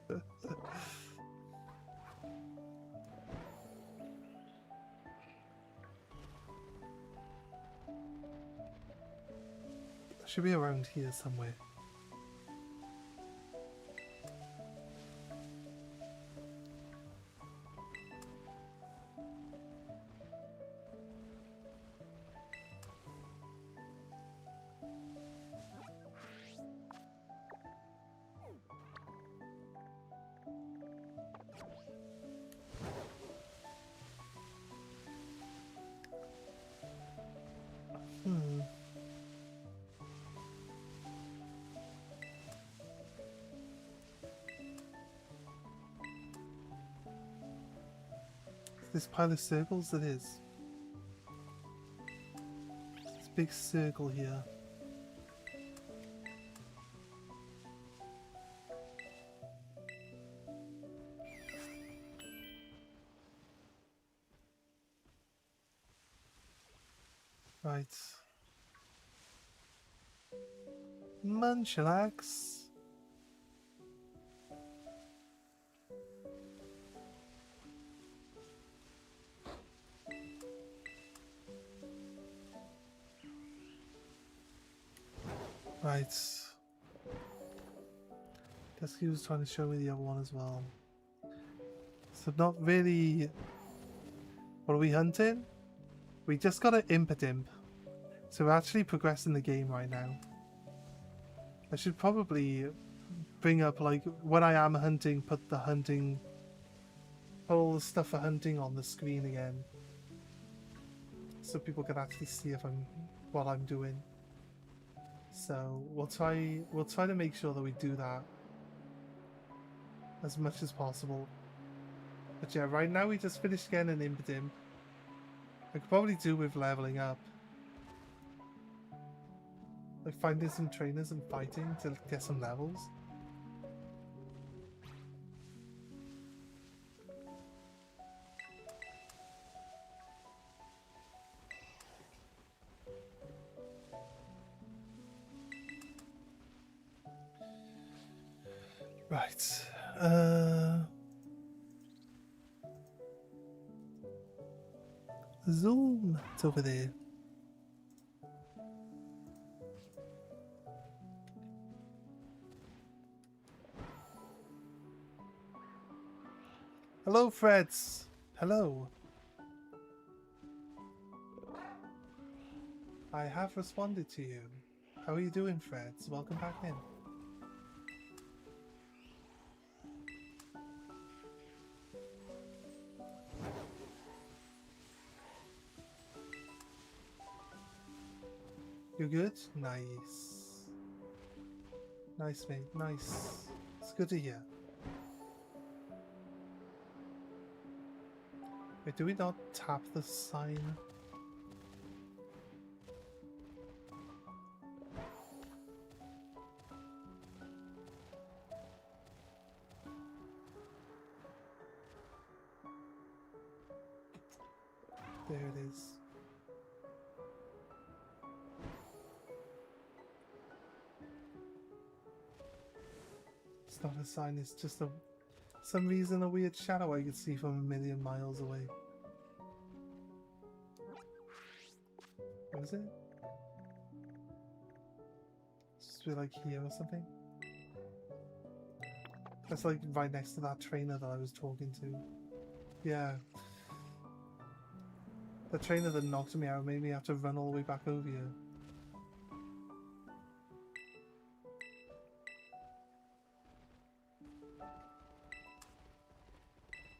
Should be around here somewhere. This pile of circles it is. This big circle here. Right. Munchlax. Right. Guess he was trying to show me the other one as well. So not really... What are we hunting? We just got an Impidimp. So we're actually progressing the game right now. I should probably bring up, like, when I am hunting, put all the stuff for hunting on the screen again. So people can actually see what I'm doing. So we'll try to make sure that we do that as much as possible. But yeah, right now we just finished getting an Impidimp. I could probably do with leveling up. Like finding some trainers and fighting to get some levels. Right. Zoom. It's over there. Hello, Freds. Hello. I have responded to you. How are you doing, Freds? Welcome back in. You good? Nice. Nice, mate. Nice. It's good to hear. Wait, do we not tap the sign? There it is. It's not a sign, it's just some reason a weird shadow I could see from a million miles away. What is it? It's just like here or something? That's like right next to that trainer that I was talking to. Yeah. The trainer that knocked me out made me have to run all the way back over here.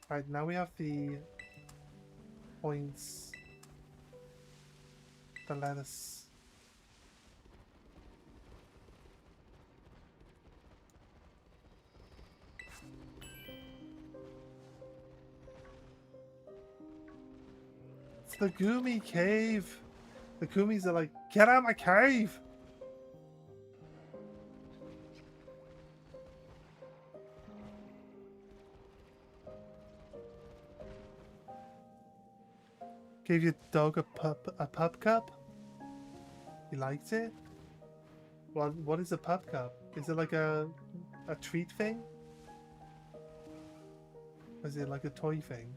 Right, now we have the points that let us... It's the Goomy Cave! The Goomies are like, get out of my cave! Gave your dog a pup cup? You liked it? What is a pup cup? Is it like a treat thing? Or is it like a toy thing?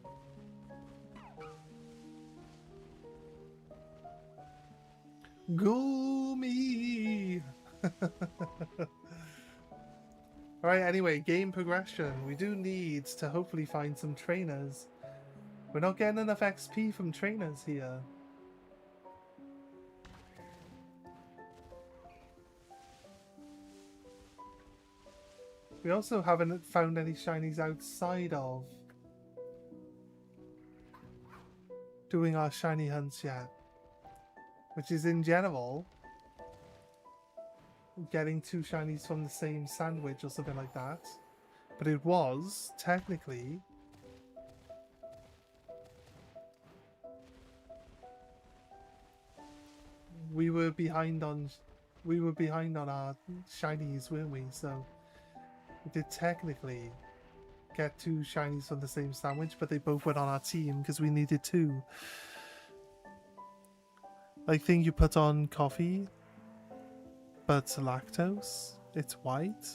Goomy! Alright, anyway, game progression. We do need to hopefully find some trainers. We're not getting enough XP from trainers here. We also haven't found any shinies outside of doing our shiny hunts yet. Which is in general getting 2 shinies from the same sandwich or something like that. But it was technically we were behind on our shinies, weren't we? So we did technically get 2 shinies from the same sandwich, but they both went on our team because we needed 2. Like thing you put on coffee, but lactose. It's white.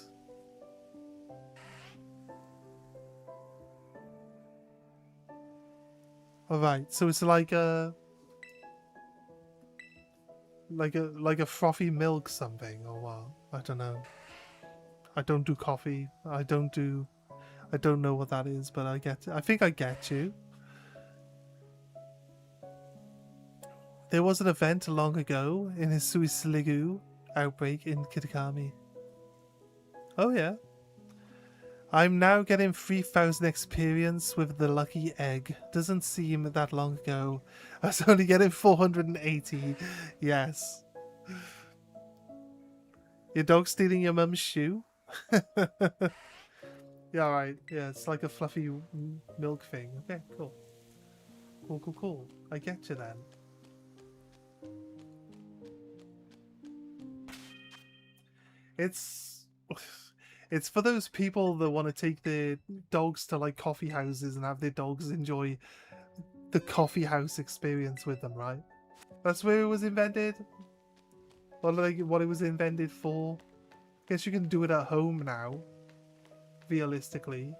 Alright, so it's like a frothy milk something or what? I don't know. I don't do coffee. I don't know what that is, but I think I get you. There was an event long ago in Hisui Sligu outbreak in Kitakami. Oh yeah. I'm now getting 3000 experience with the lucky egg. Doesn't seem that long ago. I was only getting 480. Yes. Your dog stealing your mum's shoe? Yeah, right. Yeah, it's like a fluffy milk thing. Okay, cool. Cool. I get you then. It's for those people that want to take their dogs to like coffee houses and have their dogs enjoy the coffee house experience with them, right? That's where it was invented. Or like what it was invented for. Guess you can do it at home now. Realistically.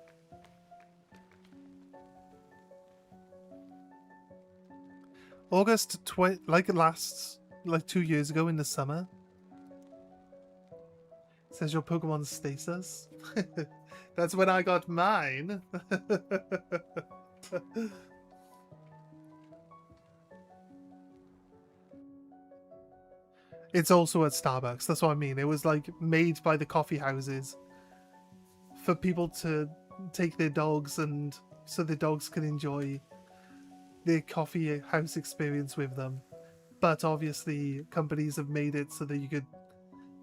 August 2 years ago in the summer. Says your Pokemon stasis. That's when I got mine. It's also at Starbucks. That's what I mean. It was like made by the coffee houses for people to take their dogs and so the dogs can enjoy their coffee house experience with them. But obviously companies have made it so that you could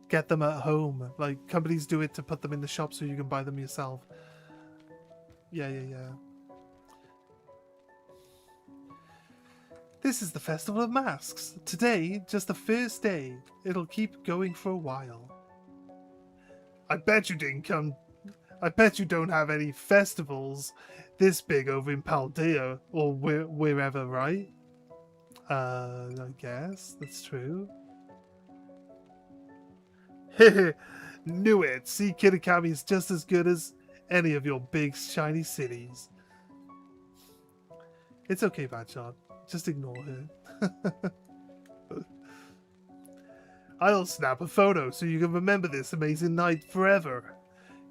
get them at home. Like companies do it to put them in the shop so you can buy them yourself. Yeah. This is the Festival of Masks. Today, just the first day. It'll keep going for a while. I bet you didn't come... I bet you don't have any festivals this big over in Paldea or wherever, right? I guess. That's true. Knew it. See, Kitakami is just as good as any of your big shiny cities. It's okay, Badshot. Just ignore her. I'll snap a photo so you can remember this amazing night forever.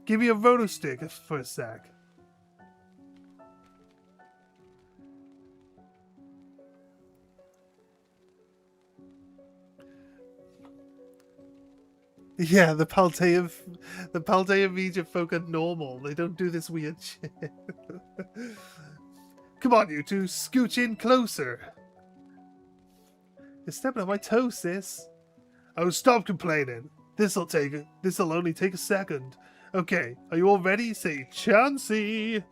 Give me a roto stick for a sec. Yeah, the Paldea region folk are normal. They don't do this weird shit. Come on, you two, scooch in closer. You're stepping on my toes, sis. Oh, stop complaining. This'll only take a second. Okay, are you all ready? Say Chansey.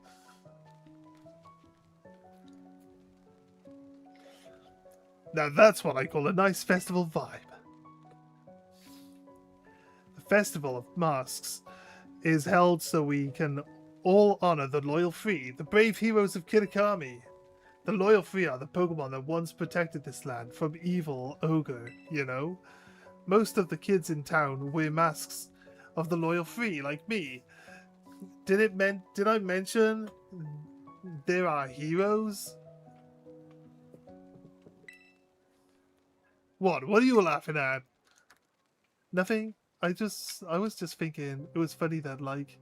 Now that's what I call a nice festival vibe. The Festival of Masks is held so we can all honor the loyal free, the brave heroes of Kitakami. The loyal free are the Pokemon that once protected this land from evil ogre, you know? Most of the kids in town wear masks of the loyal free, like me. Did I mention there are heroes? What are you laughing at? Nothing. I was just thinking it was funny that like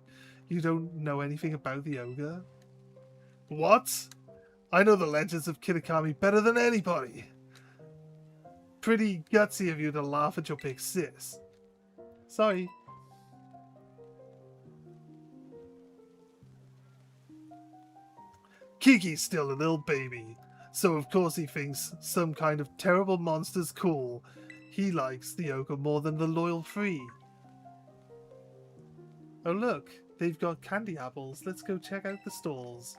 you don't know anything about the ogre. What? I know the legends of Kitakami better than anybody. Pretty gutsy of you to laugh at your big sis. Sorry. Kiki's still a little baby, so of course he thinks some kind of terrible monster's cool. He likes the ogre more than the loyal free. Oh look, they've got candy apples. Let's go check out the stalls.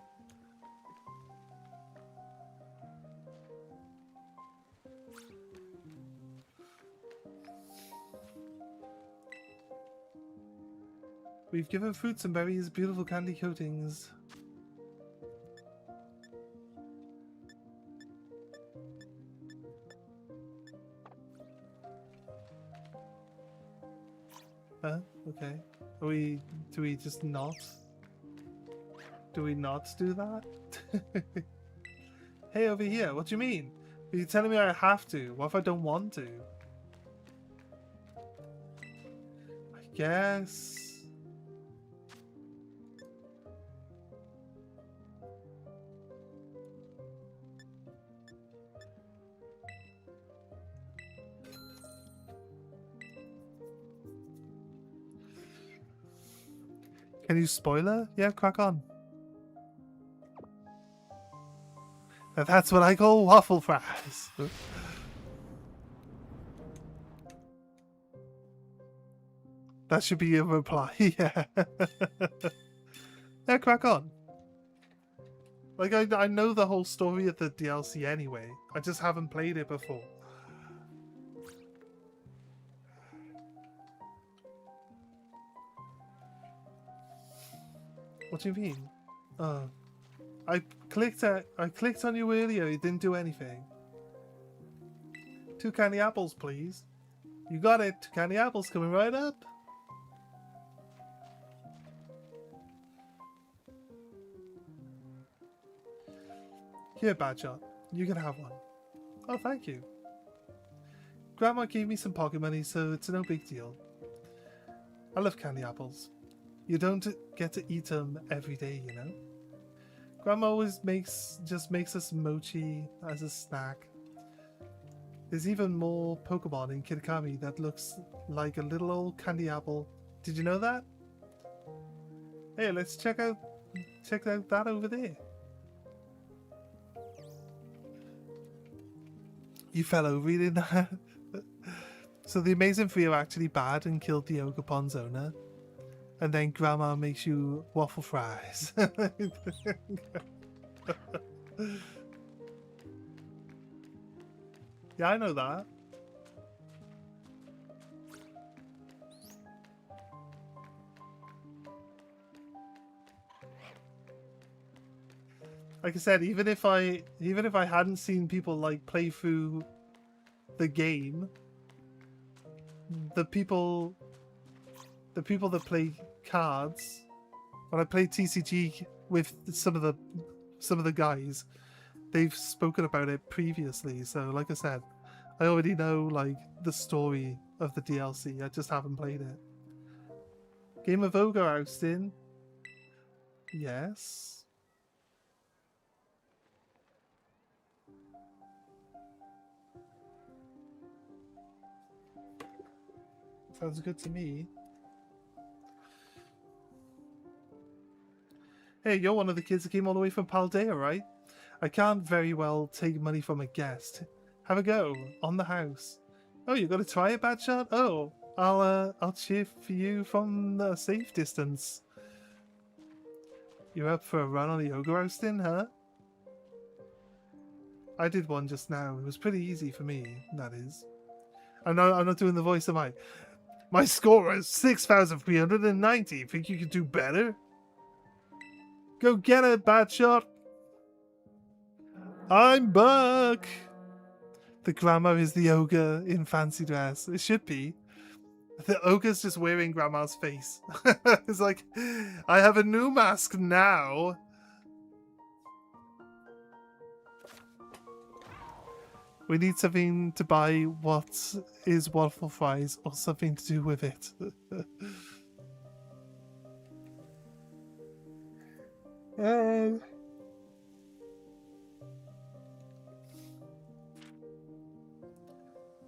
We've given fruits and berries beautiful candy coatings. Huh? Okay. Do we just not? Do we not do that? Hey, over here, what do you mean? Are you telling me I have to? What if I don't want to? I guess... Can you spoiler? Yeah, crack on. Now that's what I call waffle fries. That should be a reply, yeah. Yeah, crack on. Like, I know the whole story of the DLC anyway. I just haven't played it before. What do you mean? Oh. I clicked on you earlier, it didn't do anything. 2 candy apples, please. You got it. 2 candy apples coming right up. Here, Badshot. You can have one. Oh, thank you. Grandma gave me some pocket money, so it's no big deal. I love candy apples. You don't get to eat them every day, you know? Grandma always makes us mochi as a snack. There's even more Pokemon in Kitakami that looks like a little old candy apple. Did you know that? Hey, let's check out that over there. You fell over reading that. So the Amazing Three are actually bad and killed the Ogerpon's owner. And then Grandma makes you waffle fries. Yeah, I know that. Like I said, even if I hadn't seen people like play through the game, the people that play cards, when I play TCG with some of the guys, they've spoken about it previously. So like I said, I already know like the story of the DLC. I just haven't played it. Game of Ogre ousting. Yes. Sounds good to me. Hey, you're one of the kids that came all the way from Paldea, right? I can't very well take money from a guest. Have a go on the house. Oh, you got to try a bad shot? Oh, I'll cheer for you from a safe distance. You're up for a run on the ogre roasting, huh? I did one just now. It was pretty easy for me, that is. I'm not doing the voice, am I? My score is 6,390. Think you could do better? Go get it, bad shot. I'm back. The grandma is the ogre in fancy dress. It should be. The ogre's just wearing grandma's face. It's like, I have a new mask now. We need something to buy what is waffle fries or something to do with it.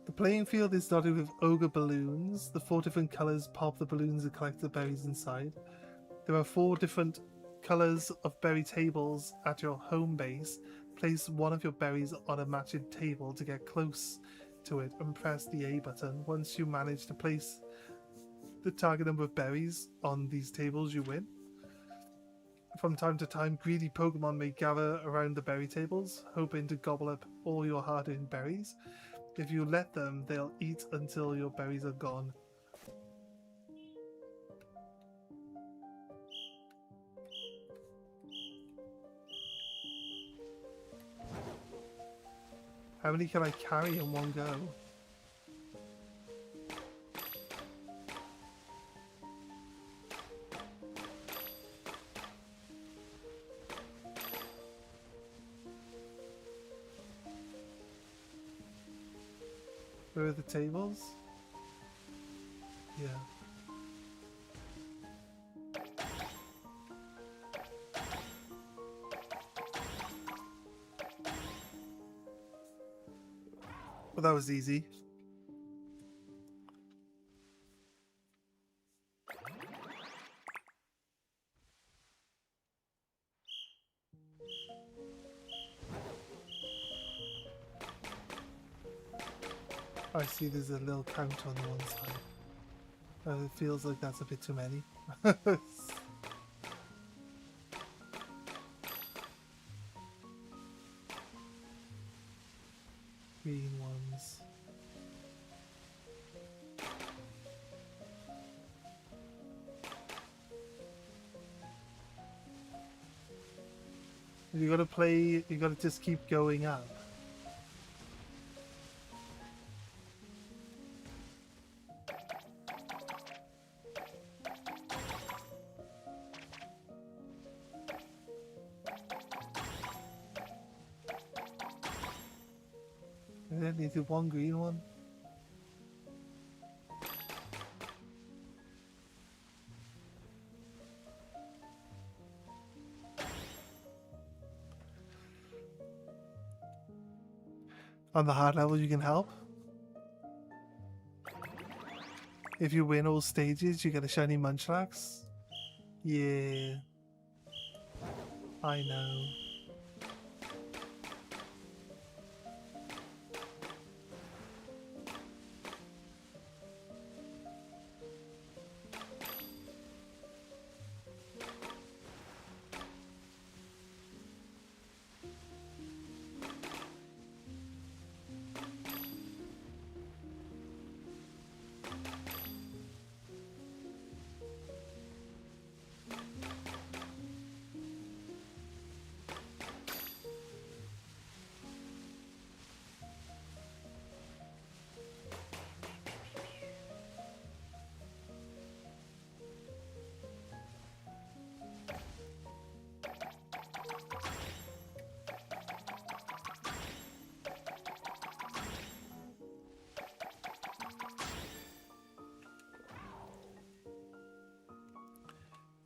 The playing field is dotted with ogre balloons. The 4 different colours pop the balloons and collect the berries inside. There are 4 different colours of berry tables at your home base. Place one of your berries on a matching table to get close to it and press the A button. Once you manage to place the target number of berries on these tables, you win. From time to time, greedy Pokemon may gather around the berry tables, hoping to gobble up all your hard-earned berries. If you let them, they'll eat until your berries are gone. How many can I carry in one go? Where are the tables? Yeah. Well, that was easy. I see there's a little count on one side. It feels like that's a bit too many. Green ones. You gotta play, you gotta just keep going up. And then you do one green one. On the hard level, you can help. If you win all stages, you get a shiny Munchlax. Yeah. I know.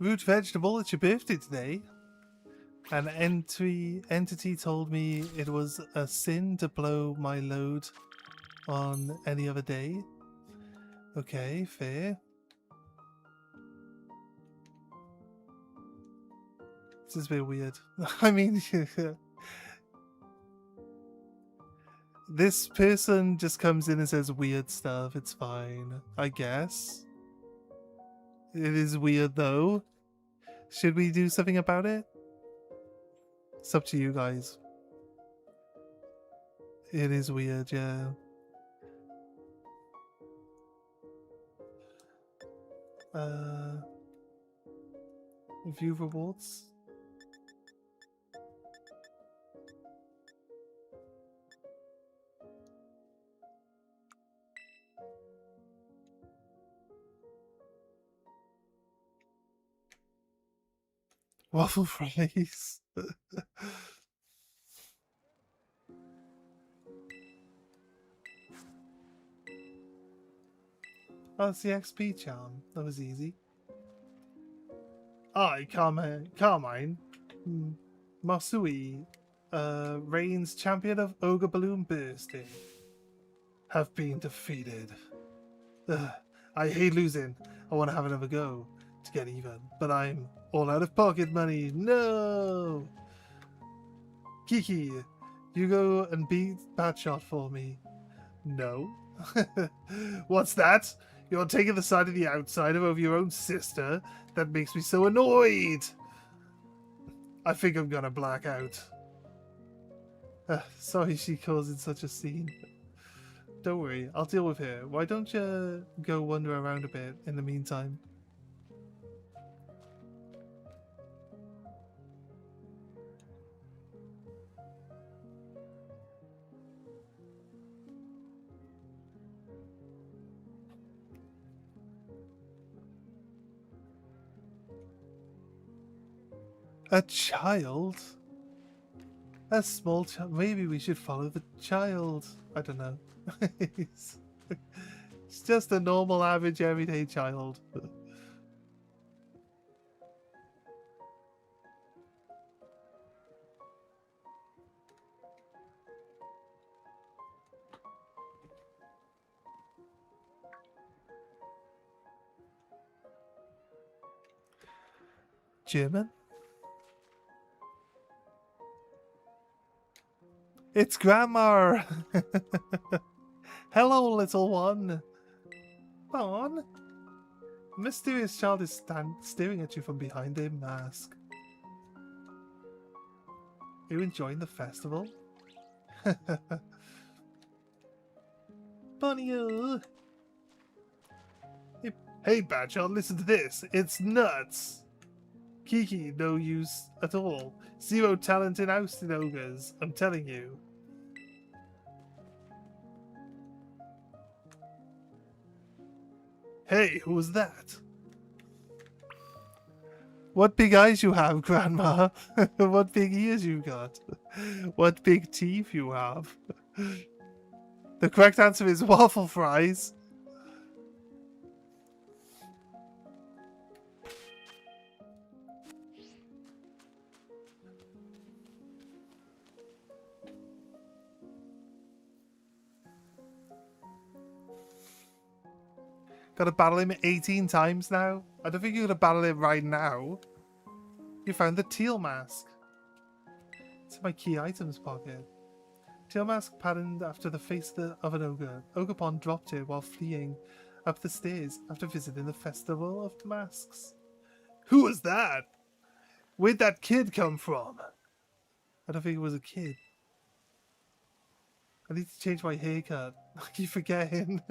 Root vegetable, it's your birthday today. An entity told me it was a sin to blow my load on any other day. Okay, fair. This is a bit weird. I mean, this person just comes in and says weird stuff. It's fine, I guess. It is weird though. Should we do something about it? It's up to you guys. It is weird, yeah. View rewards. Waffle fries. Oh, it's the XP charm. That was easy. I Carmine. Masui. Reign's champion of Ogre Balloon Bursting. Have been defeated. Ugh, I hate losing. I want to have another go to get even. But I'm all out of pocket money. No! Kiki, you go and beat Badshot for me. No. What's that? You're taking the side of the outsider over your own sister? That makes me so annoyed. I think I'm gonna black out. Sorry she caused such a scene. Don't worry, I'll deal with her. Why don't you go wander around a bit in the meantime? A child? A small child? Maybe we should follow the child. I don't know. It's just a normal, average, everyday child. German? It's Grandma! Hello, little one! Fawn? A mysterious child is staring at you from behind a mask. Are you enjoying the festival? Bunny-o! Hey, Badshot, listen to this. It's nuts! Kiki, no use at all. Zero talent in ousting ogres, I'm telling you. Hey, who was that? What big eyes you have, Grandma. What big ears you got. What big teeth you have. The correct answer is waffle fries. Gotta battle him 18 times now? I don't think you're gonna battle him right now. You found the teal mask. It's in my key items pocket. Teal mask patterned after the face of an ogre. Ogrepon dropped it while fleeing up the stairs after visiting the Festival of Masks. Who was that? Where'd that kid come from? I don't think it was a kid. I need to change my haircut. I keep forgetting.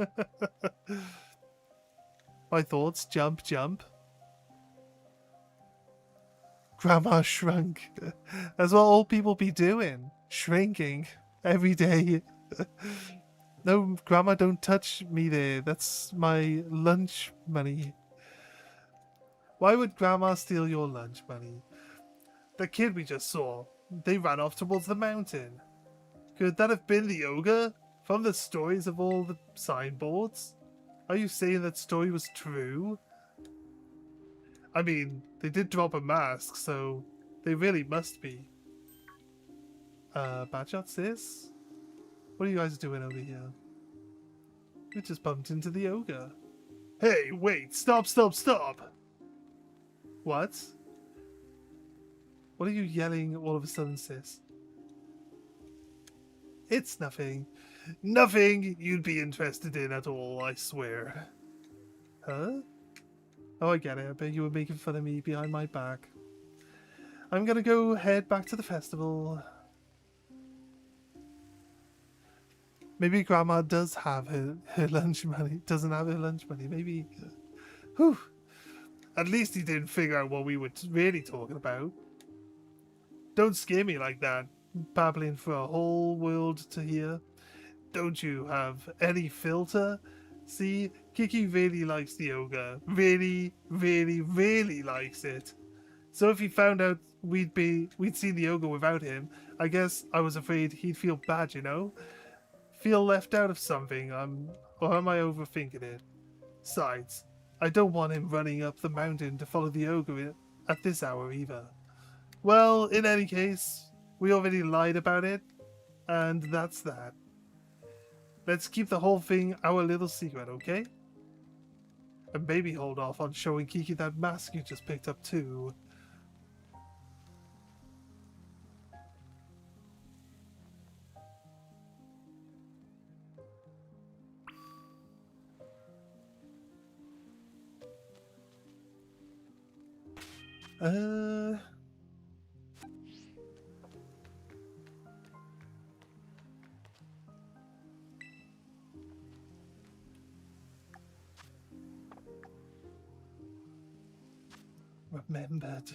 My thoughts, jump, jump. Grandma shrunk. That's what old people be doing. Shrinking. Every day. No, Grandma, don't touch me there. That's my lunch money. Why would Grandma steal your lunch money? The kid we just saw. They ran off towards the mountain. Could that have been the ogre? From the stories of all the signboards? Are you saying that story was true? I mean, they did drop a mask, so they really must be. Badshot sis? What are you guys doing over here? We just bumped into the ogre. Hey, wait, stop, stop, stop! What? What are you yelling all of a sudden, sis? It's nothing. Nothing you'd be interested in at all, I swear. Huh? Oh, I get it. I bet you were making fun of me behind my back. I'm gonna go head back to the festival. Maybe Grandma does have her lunch money. Doesn't have her lunch money. Maybe. Whew. At least he didn't figure out what we were really talking about. Don't scare me like that. Babbling for a whole world to hear. Don't you have any filter? See, Kiki really likes the ogre. Really, really, really likes it. So if he found out we'd seen the ogre without him, I guess I was afraid he'd feel bad, you know? Feel left out of something, or am I overthinking it? Besides, I don't want him running up the mountain to follow the ogre at this hour either. Well, in any case, we already lied about it, and that's that. Let's keep the whole thing our little secret, okay? And maybe hold off on showing Kiki that mask you just picked up too. Remembered.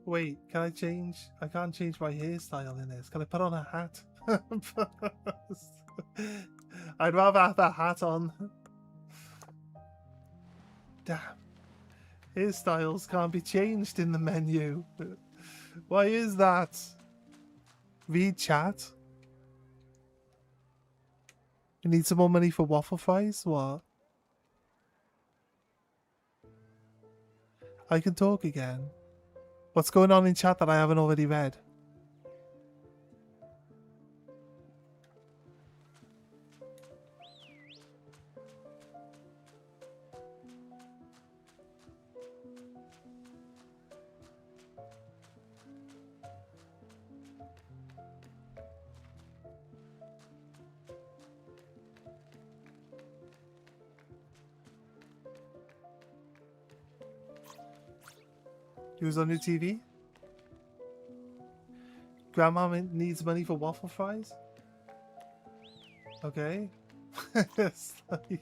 Wait, can I change? I can't change my hairstyle in this. Can I put on a hat? I'd rather have that hat on. Damn. Hairstyles can't be changed in the menu. Why is that? Read chat. You need some more money for waffle fries? What? I can talk again. What's going on in chat that I haven't already read? He was on your TV? Grandma needs money for waffle fries? Okay. It's like...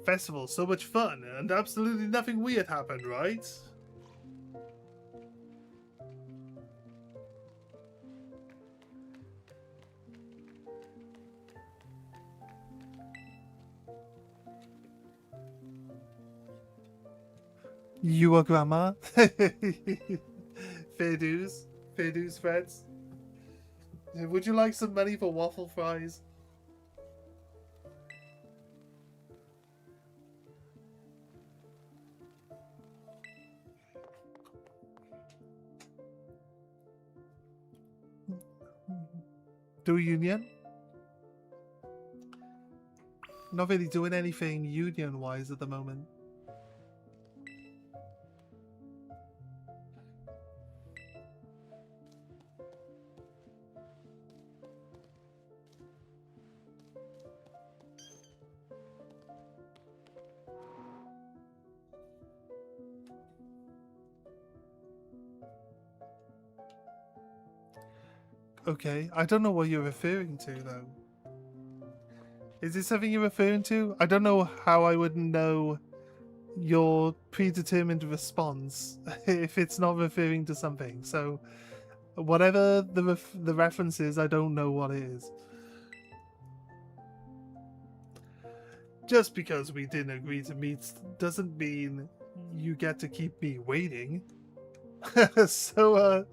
Festival, so much fun, and absolutely nothing weird happened, right? You are grandma? Fair dues, friends. Would you like some money for waffle fries? Do a union? Not really doing anything union-wise at the moment. Okay, I don't know what you're referring to, though. Is this something you're referring to? I don't know how I would know your predetermined response if it's not referring to something. So, whatever the reference is, I don't know what it is. Just because we didn't agree to meet doesn't mean you get to keep me waiting. So,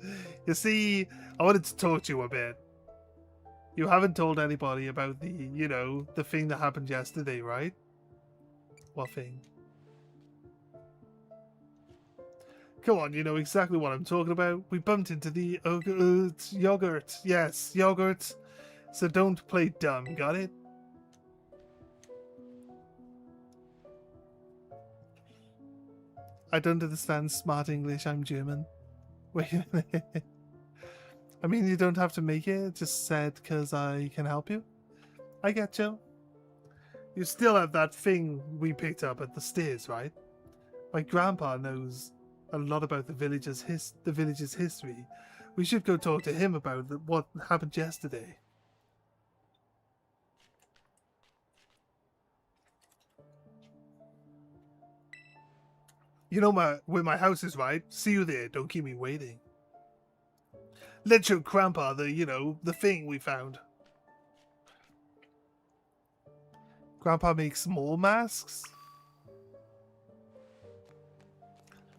you see, I wanted to talk to you a bit. You haven't told anybody about the, you know, the thing that happened yesterday, right? What thing? Come on, you know exactly what I'm talking about. We bumped into the yogurt. Yes, yogurt. So don't play dumb, got it? I don't understand smart English, I'm German. Wait a minute. I mean, you don't have to make it, just said because I can help you. I get you. You still have that thing we picked up at the stairs, right? My grandpa knows a lot about the village's history. We should go talk to him about what happened yesterday. You know where my house is, right? See you there. Don't keep me waiting. Let's show grandpa the thing we found. Grandpa makes more masks?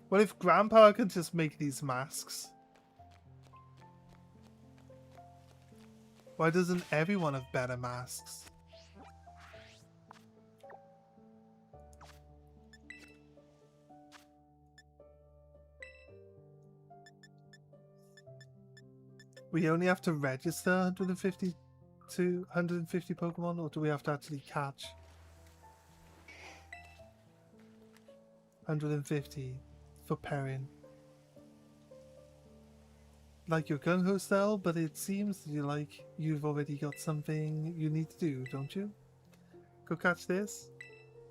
What if grandpa can just make these masks? Why doesn't everyone have better masks? We only have to register 150 Pokemon, or do we have to actually catch 150 for pairing? Like your gung-ho style, but it seems you've already got something you need to do, don't you? Go catch this?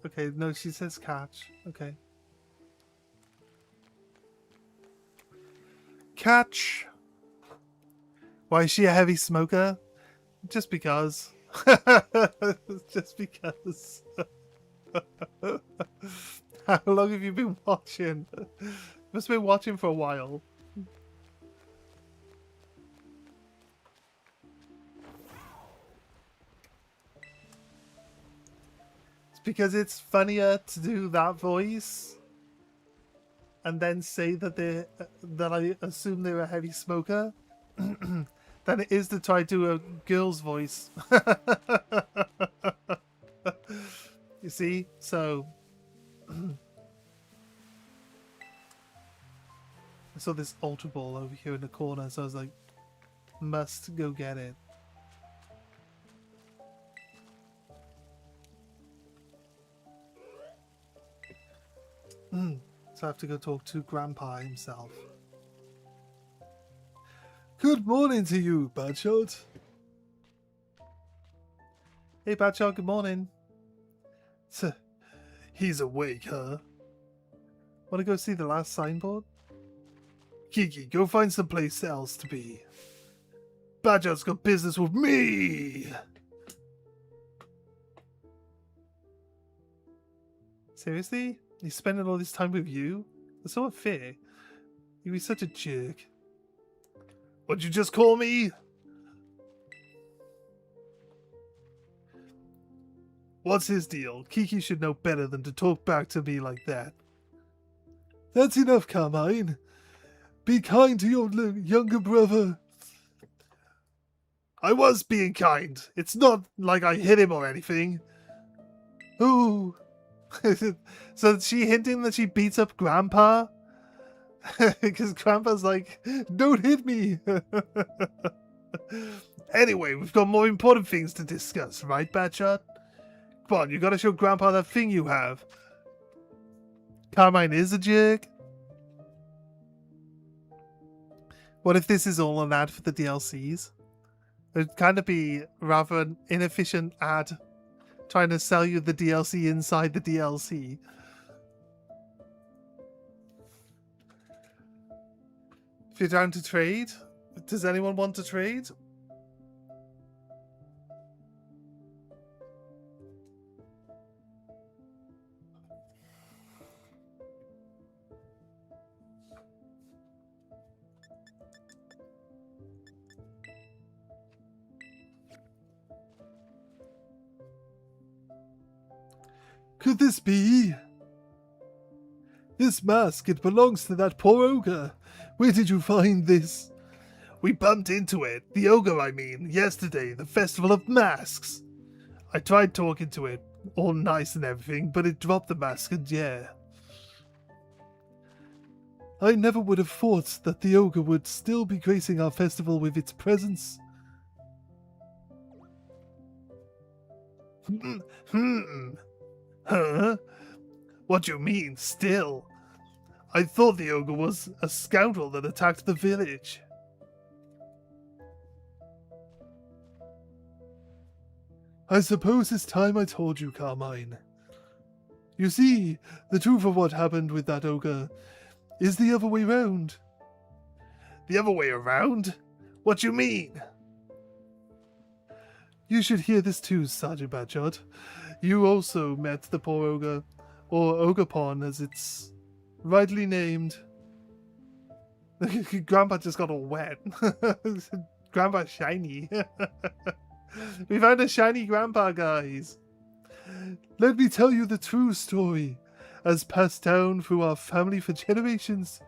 Okay, no, she says catch. Okay. Catch! Why is she a heavy smoker? Just because. Just because. How long have you been watching? Must have been watching for a while. It's because it's funnier to do that voice. and then say that that I assume they're a heavy smoker than it is to try to do a girl's voice. You see? So I saw this Ultra Ball over here in the corner, so I was like, must go get it. So I have to go talk to Grandpa himself. Good morning to you, Badshot. Hey, Badshot, good morning. He's awake, huh? Want to go see the last signboard? Kiki, go find someplace else to be. Badshot's got business with me! Seriously? He's spending all this time with you? That's so unfair. You'd be such a jerk. What'd you just call me? What's his deal? Kiki should know better than to talk back to me like that. That's enough, Carmine. Be kind to your younger brother. I was being kind. It's not like I hit him or anything. Ooh. So is she hinting that she beats up Grandpa? Because Grandpa's like, don't hit me. Anyway, we've got more important things to discuss, right, Badshot? Come on, you gotta show Grandpa that thing you have. Carmine is a jerk. What if this is all an ad for the DLCs? It'd kind of be rather an inefficient ad trying to sell you the DLC inside the DLC. If you're down to trade, does anyone want to trade? Could this be? This mask, it belongs to that poor ogre. Where did you find this? We bumped into it. The ogre, I mean, yesterday, the Festival of Masks. I tried talking to it, all nice and everything, but it dropped the mask and yeah. I never would have thought that the ogre would still be gracing our festival with its presence. Huh? What do you mean, still? I thought the ogre was a scoundrel that attacked the village. I suppose it's time I told you, Carmine. You see, the truth of what happened with that ogre is the other way round. The other way around? What do you mean? You should hear this too, Sergeant Badshot. You also met the poor ogre, or Ogrepawn as it's rightly named. Grandpa just got all wet. Grandpa's shiny. We found a shiny Grandpa, guys. Let me tell you the true story, as passed down through our family for generations.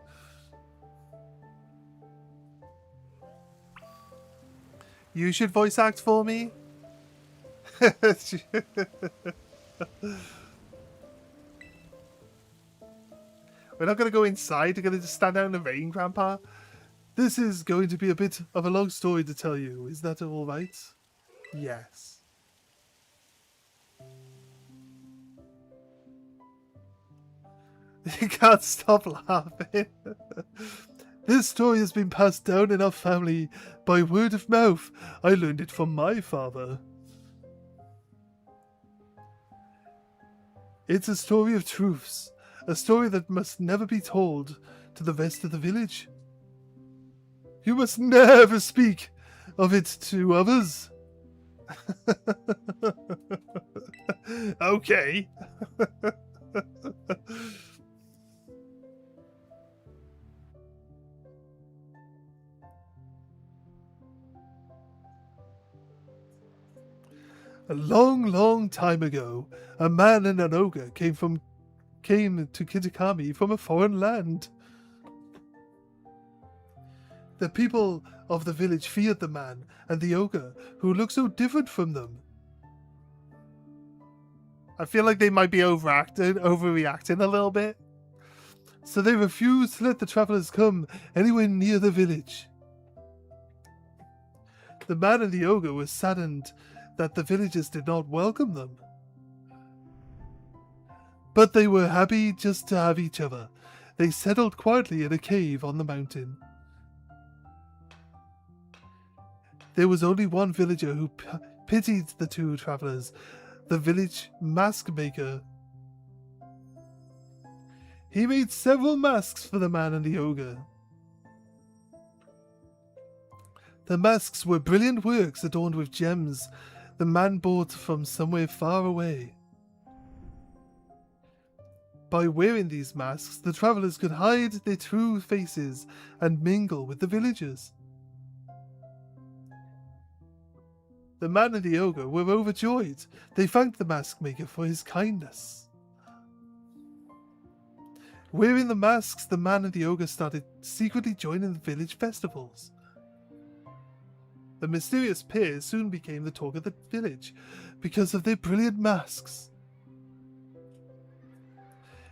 You should voice act for me. We're not going to go inside. We're going to just stand out in the rain, Grandpa. This is going to be a bit of a long story to tell you. Is that all right? Yes. You can't stop laughing. This story has been passed down in our family by word of mouth. I learned it from my father. It's a story of truths. A story that must never be told to the rest of the village. You must never speak of it to others. Okay. A long, long time ago, a man and an ogre came came to Kitakami from a foreign land. The people of the village feared the man and the ogre, who looked so different from them. I feel like they might be overreacting a little bit. So they refused to let the travelers come anywhere near the village. The man and the ogre were saddened that the villagers did not welcome them. But they were happy just to have each other. They settled quietly in a cave on the mountain. There was only one villager who pitied the two travelers, the village mask maker. He made several masks for the man and the ogre. The masks were brilliant works adorned with gems the man brought from somewhere far away. By wearing these masks, the travelers could hide their true faces and mingle with the villagers. The man and the ogre were overjoyed. They thanked the mask maker for his kindness. Wearing the masks, the man and the ogre started secretly joining the village festivals. The mysterious pair soon became the talk of the village because of their brilliant masks.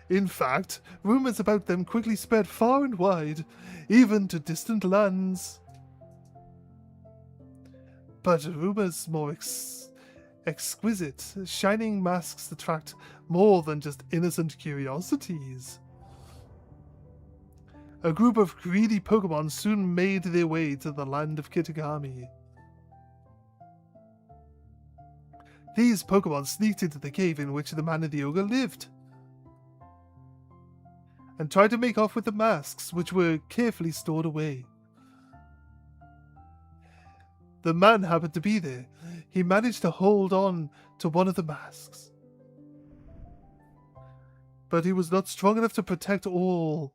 In fact, rumors about them quickly spread far and wide, even to distant lands. But rumors more exquisite, shining masks attract more than just innocent curiosities. A group of greedy Pokemon soon made their way to the land of Kitakami. These Pokemon sneaked into the cave in which the man and the ogre lived, and tried to make off with the masks, which were carefully stored away. The man happened to be there. He managed to hold on to one of the masks, but he was not strong enough to protect all.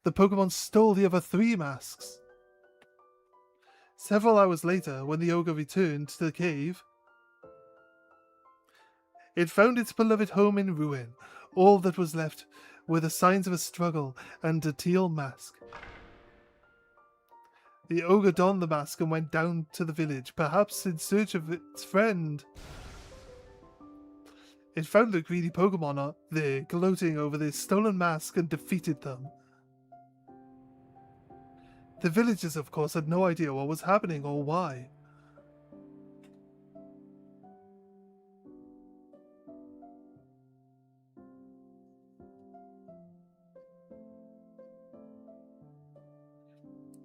The Pokemon stole the other 3 masks. Several hours later, when the ogre returned to the cave, it found its beloved home in ruin. All that was left were the signs of a struggle and a teal mask. The ogre donned the mask and went down to the village, perhaps in search of its friend. It found the greedy Pokemon there, gloating over their stolen mask, and defeated them. The villagers, of course, had no idea what was happening or why.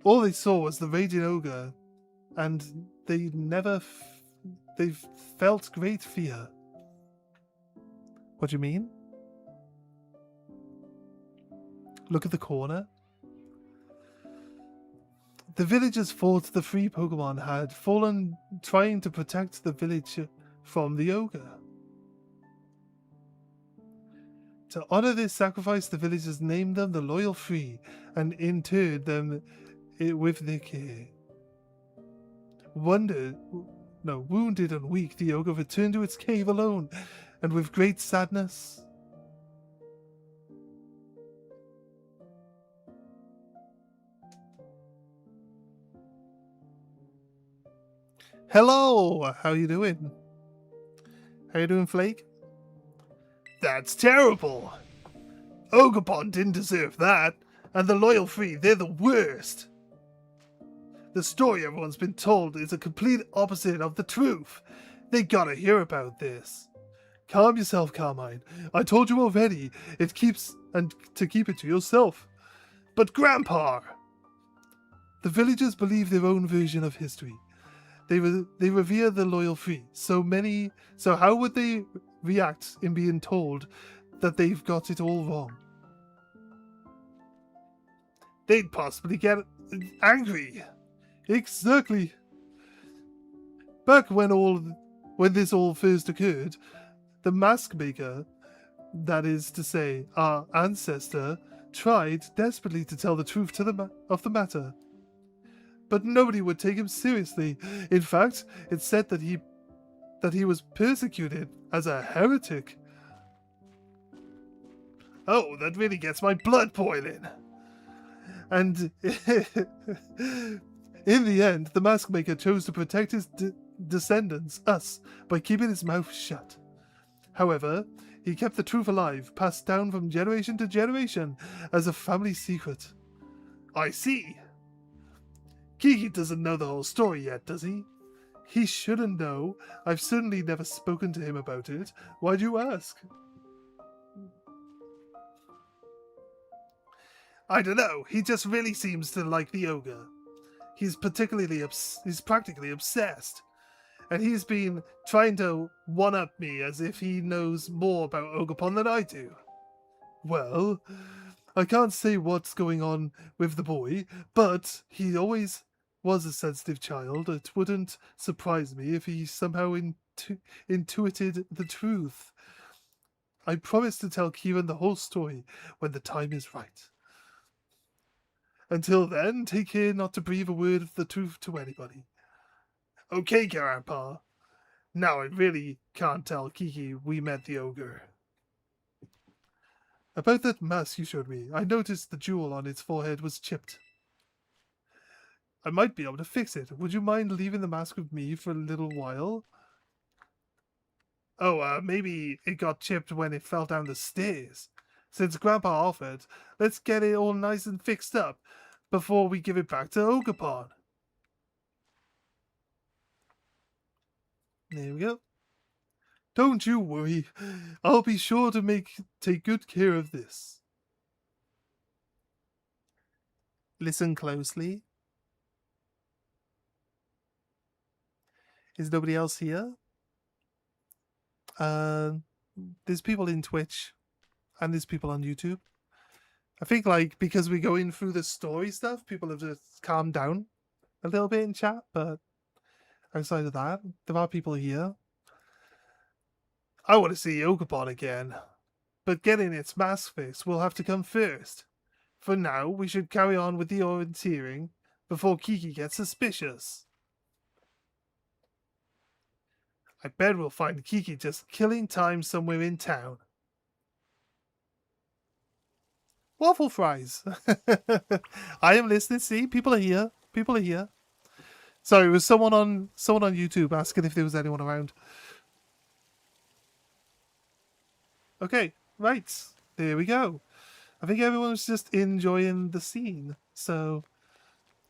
All they saw was the raging ogre, and they felt great fear. What do you mean? Look at the corner. The villagers thought the 3 Pokemon had fallen trying to protect the village from the ogre. To honor this sacrifice, the villagers named them the Loyal 3 and interred them with their care. Wounded and weak, the ogre returned to its cave alone and with great sadness. Hello! How you doing? How you doing, Flake? That's terrible! Ogerpon didn't deserve that, and the Loyal 3, they're the worst! The story everyone's been told is a complete opposite of the truth. They gotta hear about this. Calm yourself, Carmine. I told you already, to keep it to yourself. But Grandpa! The villagers believe their own version of history. They revere the Loyal 3. So how would they react in being told that they've got it all wrong? They'd possibly get angry. Exactly. Back when this all first occurred, the mask maker, that is to say, our ancestor, tried desperately to tell the truth of the matter. But nobody would take him seriously. In fact, it's said that he was persecuted as a heretic. Oh, that really gets my blood boiling. And in the end, the mask maker chose to protect his descendants, us, by keeping his mouth shut. However, he kept the truth alive, passed down from generation to generation as a family secret. I see. Kiki doesn't know the whole story yet, does he? He shouldn't know. I've certainly never spoken to him about it. Why'd you ask? I don't know. He just really seems to like the ogre. He's practically obsessed. And he's been trying to one-up me as if he knows more about Ogapon than I do. Well, I can't say what's going on with the boy, but he always was a sensitive child. It wouldn't surprise me if he somehow intuited the truth. I promise to tell Kieran the whole story when the time is right. Until then, take care not to breathe a word of the truth to anybody. Okay, Grandpa. Now I really can't tell Kiki we met the ogre. About that mask you showed me, I noticed the jewel on its forehead was chipped. I might be able to fix it. Would you mind leaving the mask with me for a little while? Oh, maybe it got chipped when it fell down the stairs. Since Grandpa offered, let's get it all nice and fixed up before we give it back to Ogapon. There we go. Don't you worry. I'll be sure to take good care of this. Listen closely. Is nobody else here? There's people in Twitch and there's people on YouTube. I think because we're going through the story stuff, people have just calmed down a little bit in chat, but outside of that, there are people here. I want to see Ogapon again, but getting its mask fixed will have to come first. For now, we should carry on with the orienteering before Kiki gets suspicious. I bet we'll find Kiki just killing time somewhere in town. Waffle fries. I am listening. See, people are here. People are here. Sorry, it was someone on YouTube asking if there was anyone around. Okay, right. There we go. I think everyone's just enjoying the scene, so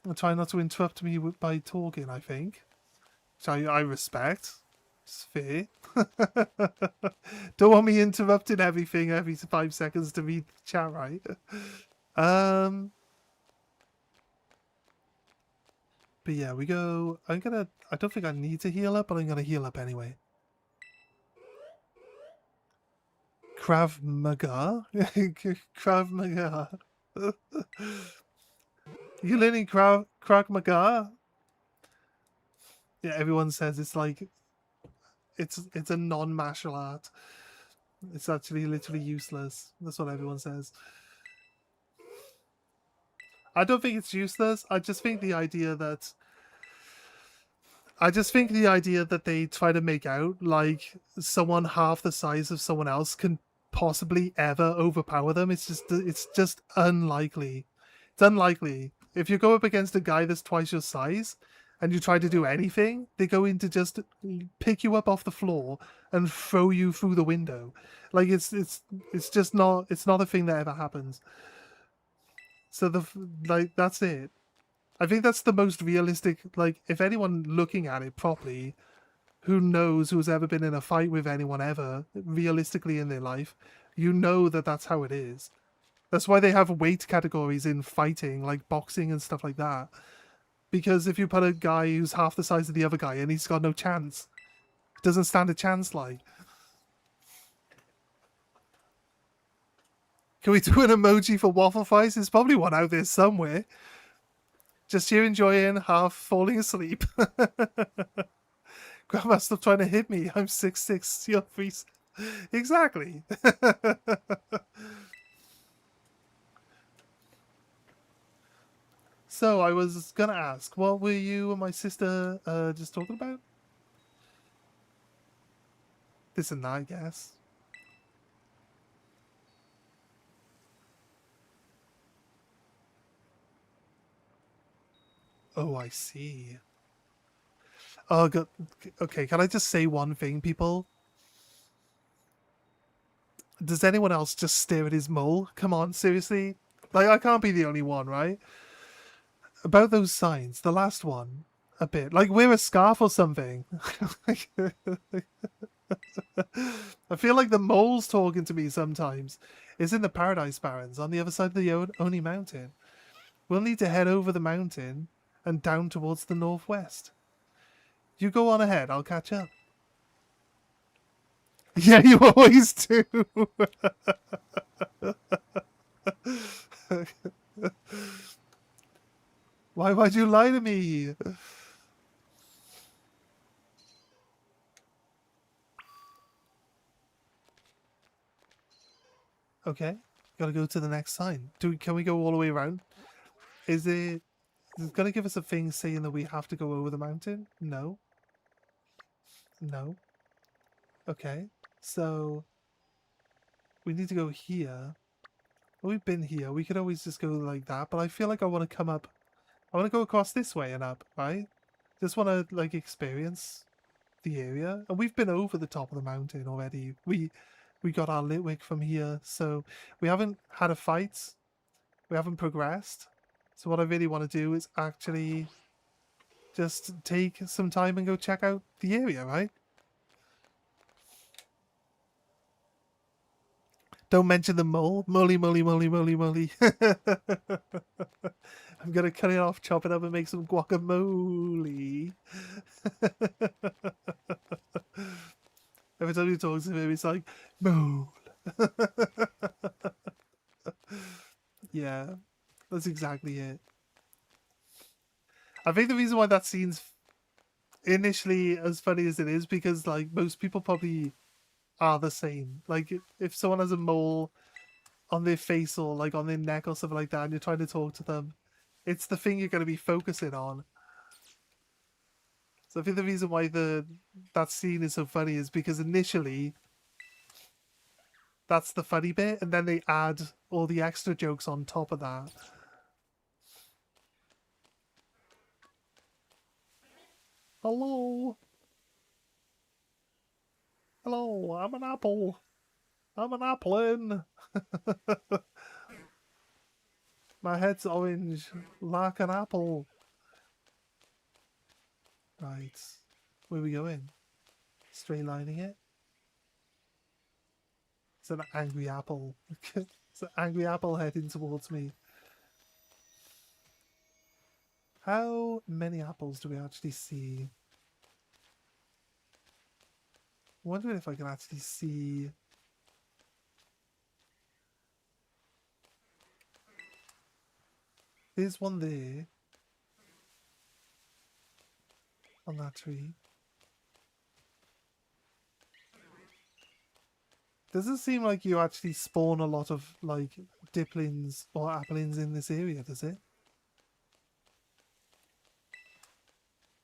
I'll try not to interrupt me by talking, I think. Which I respect. It's fair. Don't want me interrupting everything every 5 seconds to read the chat, right? But yeah, we go. I don't think I need to heal up, but I'm gonna heal up anyway. Krav Maga? Krav Maga. You learning Krav Maga? Yeah, everyone says it's like it's a non-martial art. It's actually literally useless. That's what everyone says. I don't think it's useless. I just think the idea that they try to make out like someone half the size of someone else can possibly ever overpower them. It's just unlikely. It's unlikely. If you go up against a guy that's twice your size and you try to do anything, they're going to just pick you up off the floor and throw you through the window. Like it's just not a thing that ever happens. So that's it. I think that's the most realistic. Like, if anyone looking at it properly, who's ever been in a fight with anyone ever, realistically in their life, you know that that's how it is. That's why they have weight categories in fighting, like boxing and stuff like that. Because if you put a guy who's half the size of the other guy and he's got no chance, doesn't stand a chance, like. Can we do an emoji for waffle fries? There's probably one out there somewhere. Just here enjoying, half falling asleep. Grandma, stop trying to hit me. I'm 6'6". You're 3. Exactly. So I was gonna ask, what were you and my sister just talking about? This and that, I guess. Oh, I see. Oh, good. Okay, can I just say one thing, people? Does anyone else just stare at his mole? Come on, seriously? Like, I can't be the only one, right? About those signs, the last one, a bit. Like, wear a scarf or something. I feel like the mole's talking to me sometimes. It's in the Paradise Barrens on the other side of the Oni Mountain. We'll need to head over the mountain and down towards the northwest. You go on ahead, I'll catch up. Yeah, you always do. Why'd you lie to me? Okay, gotta go to the next sign. Can we go all the way around? Is it gonna give us a thing saying that we have to go over the mountain? No. No. Okay, so we need to go here. Well, we've been here. We could always just go like that, but I feel like I want to come up. I want to go across this way and up, right? Just want to like experience the area. And we've been over the top of the mountain already. We got our Litwick from here, so we haven't had a fight. We haven't progressed. So what I really want to do is actually just take some time and go check out the area, right? Don't mention the mole. Moly, moly, moly, moly, moly. I'm going to cut it off, chop it up, and make some guacamole. Every time he talks to him, he's like, mole. Yeah, that's exactly it. I think the reason why that scene's initially as funny as it is because, like, most people probably are the same. Like, if someone has a mole on their face or, like, on their neck or something like that, and you're trying to talk to them, it's the thing you're going to be focusing on. So I think the reason why that scene is so funny is because initially that's the funny bit, and then they add all the extra jokes on top of that. Hello. Hello, I'm an apple. I'm an applin. My head's orange, like an apple. Right. Where are we going? Straight lining it? It's an angry apple. It's an angry apple heading towards me. How many apples do we actually see? I'm wondering if I can actually see... There's one there. On that tree. Doesn't seem like you actually spawn a lot of, like, diplins or applins in this area, does it?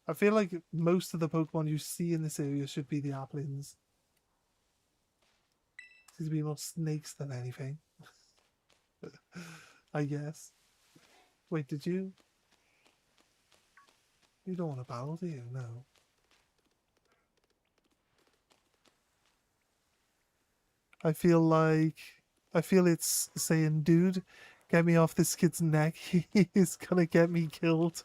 I feel like most of the Pokemon you see in this area should be the applins. Seems to be more snakes than anything. I guess. Wait, did you? You don't want to battle, do you? No. I feel it's saying, dude, get me off this kid's neck. He's gonna get me killed.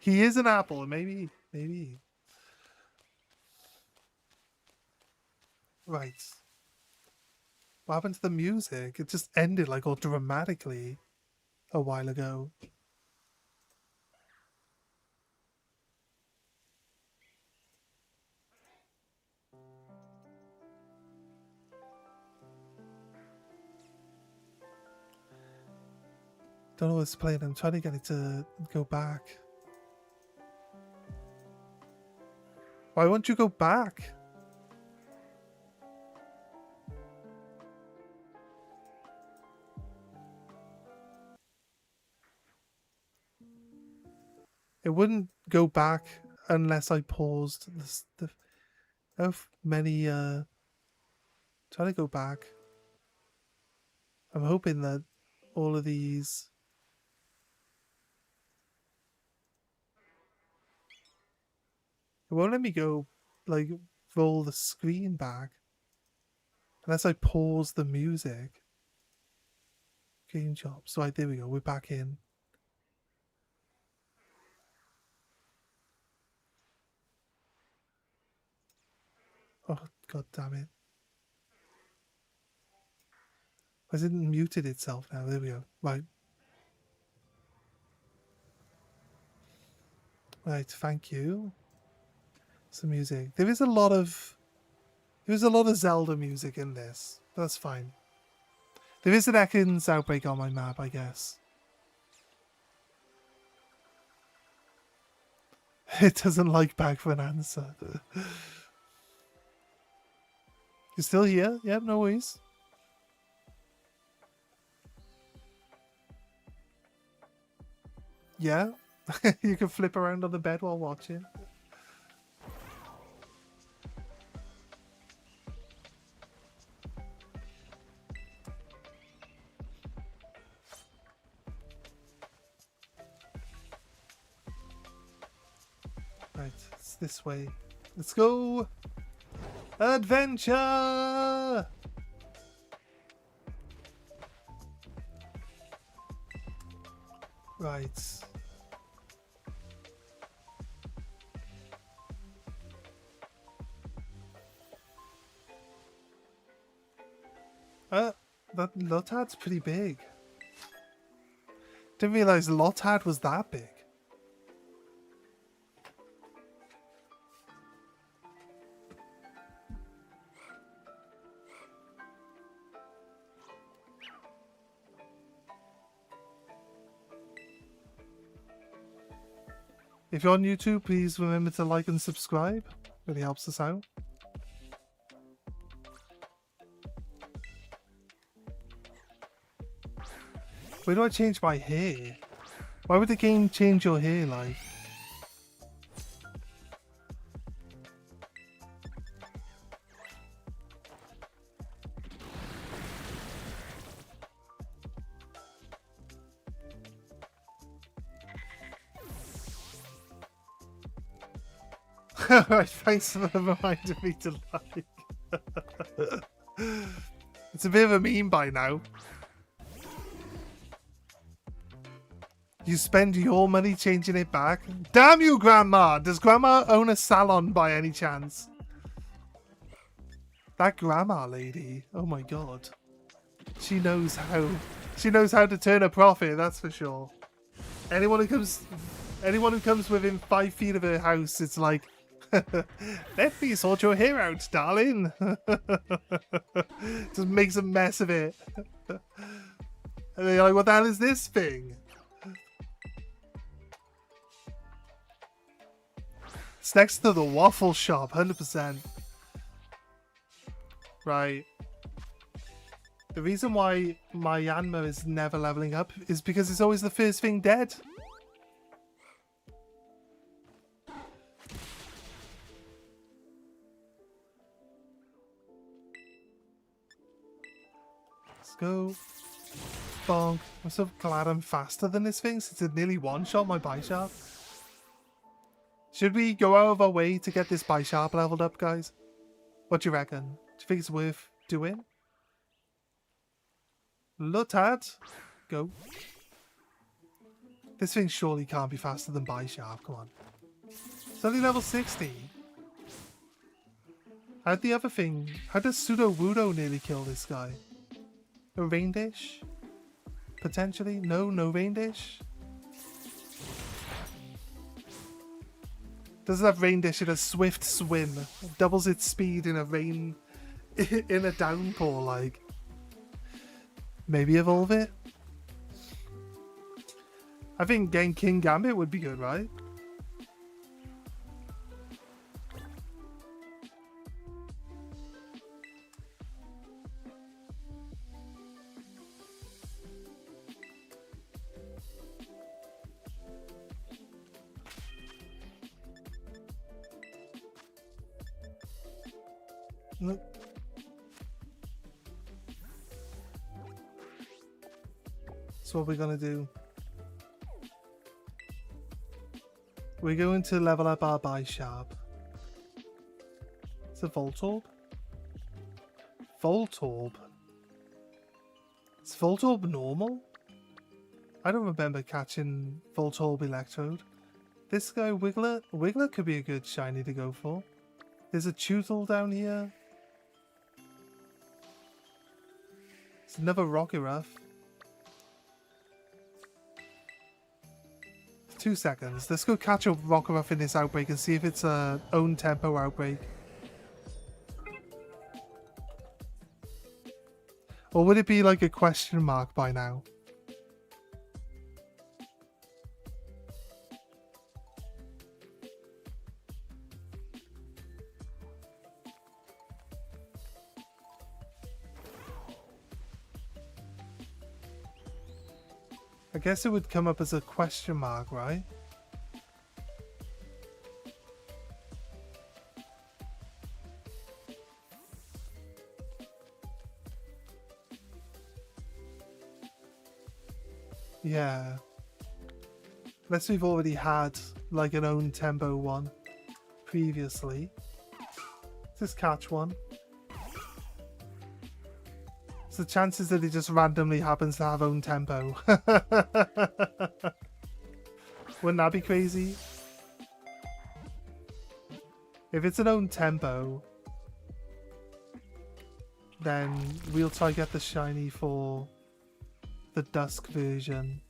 He is an apple, maybe. Right. What happened to the music? It just ended like all dramatically a while ago. Don't know what's playing. I'm trying to get it to go back. Why won't you go back? It wouldn't go back unless I paused the how many try to go back. I'm hoping that all of these It won't let me go, like, roll the screen back. Unless I pause the music. Game jobs. Right, there we go. We're back in. Oh, god damn it. Has it muted itself now? There we go. Right. Right, thank you. Some music. There is a lot of Zelda music in this. That's fine. There is an Ekans outbreak on my map, I guess. It doesn't like back for an answer. You're still here? Yep, no worries. Yeah? You can flip around on the bed while watching. Right, it's this way. Let's go! Adventure! Right. That Lotad's pretty big. Didn't realize Lotad was that big. If you're on YouTube, please remember to like and subscribe. Really helps us out. Where do I change my hair? Why would the game change your hair, like? Alright, thanks for reminding me to like. It's a bit of a meme by now. You spend your money changing it back? Damn you, Grandma! Does Grandma own a salon by any chance? That Grandma lady, oh my god. She knows how to turn a profit, that's for sure. Anyone who comes within 5 feet of her house, it's like, let me sort your hair out, darling. Just makes a mess of it. And they're like, what the hell is this thing? It's next to the waffle shop, 100%. Right. The reason why my Yanma is never leveling up is because it's always the first thing dead. Let's go. Bonk. I'm so glad I'm faster than this thing since it nearly one-shot my Bisharp. Should we go out of our way to get this Bisharp leveled up, guys? What do you reckon? Do you think it's worth doing? Lotad, go. This thing surely can't be faster than Bisharp, come on. It's only level 60. How'd the other thing... How does Pseudo-Wudo nearly kill this guy? A Rain Dish? Potentially? No, no Rain Dish? Doesn't have Rain Dish, it has Swift Swim. Doubles its speed in a rain... in a downpour, like. Maybe evolve it? I think getting King Gambit would be good, right? Nope. So what we're gonna do? We're going to level up our Bisharp. It's a Voltorb? Voltorb? Is Voltorb normal? I don't remember catching Voltorb Electrode. This guy, Wiggler? Wiggler could be a good shiny to go for. There's a Tootle down here. It's another Rockruff. 2 seconds. Let's go catch a Rockruff in this outbreak and see if it's a own tempo outbreak. Or would it be like a question mark by now? I guess it would come up as a question mark, right? Yeah. Unless we've already had like an own tempo one previously. Let's just catch one. So the chances that it just randomly happens to have own tempo. Wouldn't that be crazy? If it's an own tempo, then we'll try get the shiny for the Dusk version.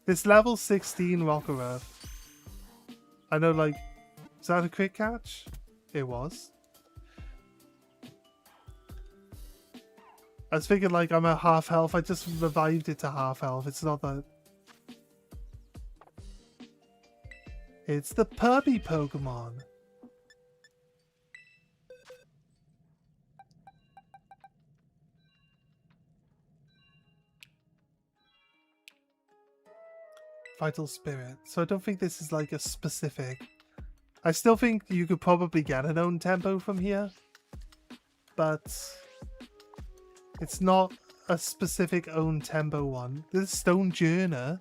This level 16 Rockruff. I know, like, is that a crit catch? It was. I was thinking, like, I'm at half health. I just revived it to half health. It's not that. It's the puppy Pokemon. Vital Spirit. So I don't think this is like a specific. I still think you could probably get an own tempo from here, but it's not a specific own tempo one. There's Stone Journer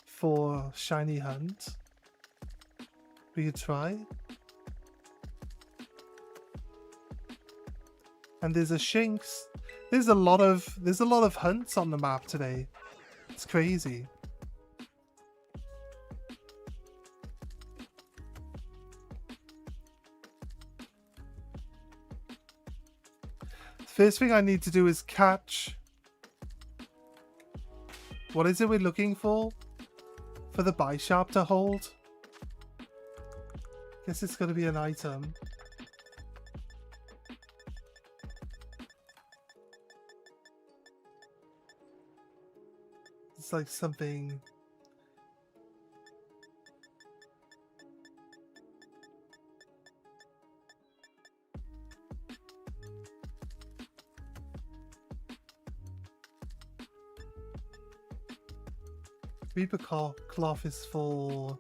for Shiny Hunt. We could try. And there's a Shinx. There's a lot of hunts on the map today. It's crazy. First thing I need to do is catch. What is it we're looking for? For the Bisharp to hold? Guess it's going to be an item. It's like something. Reaper Cloth is for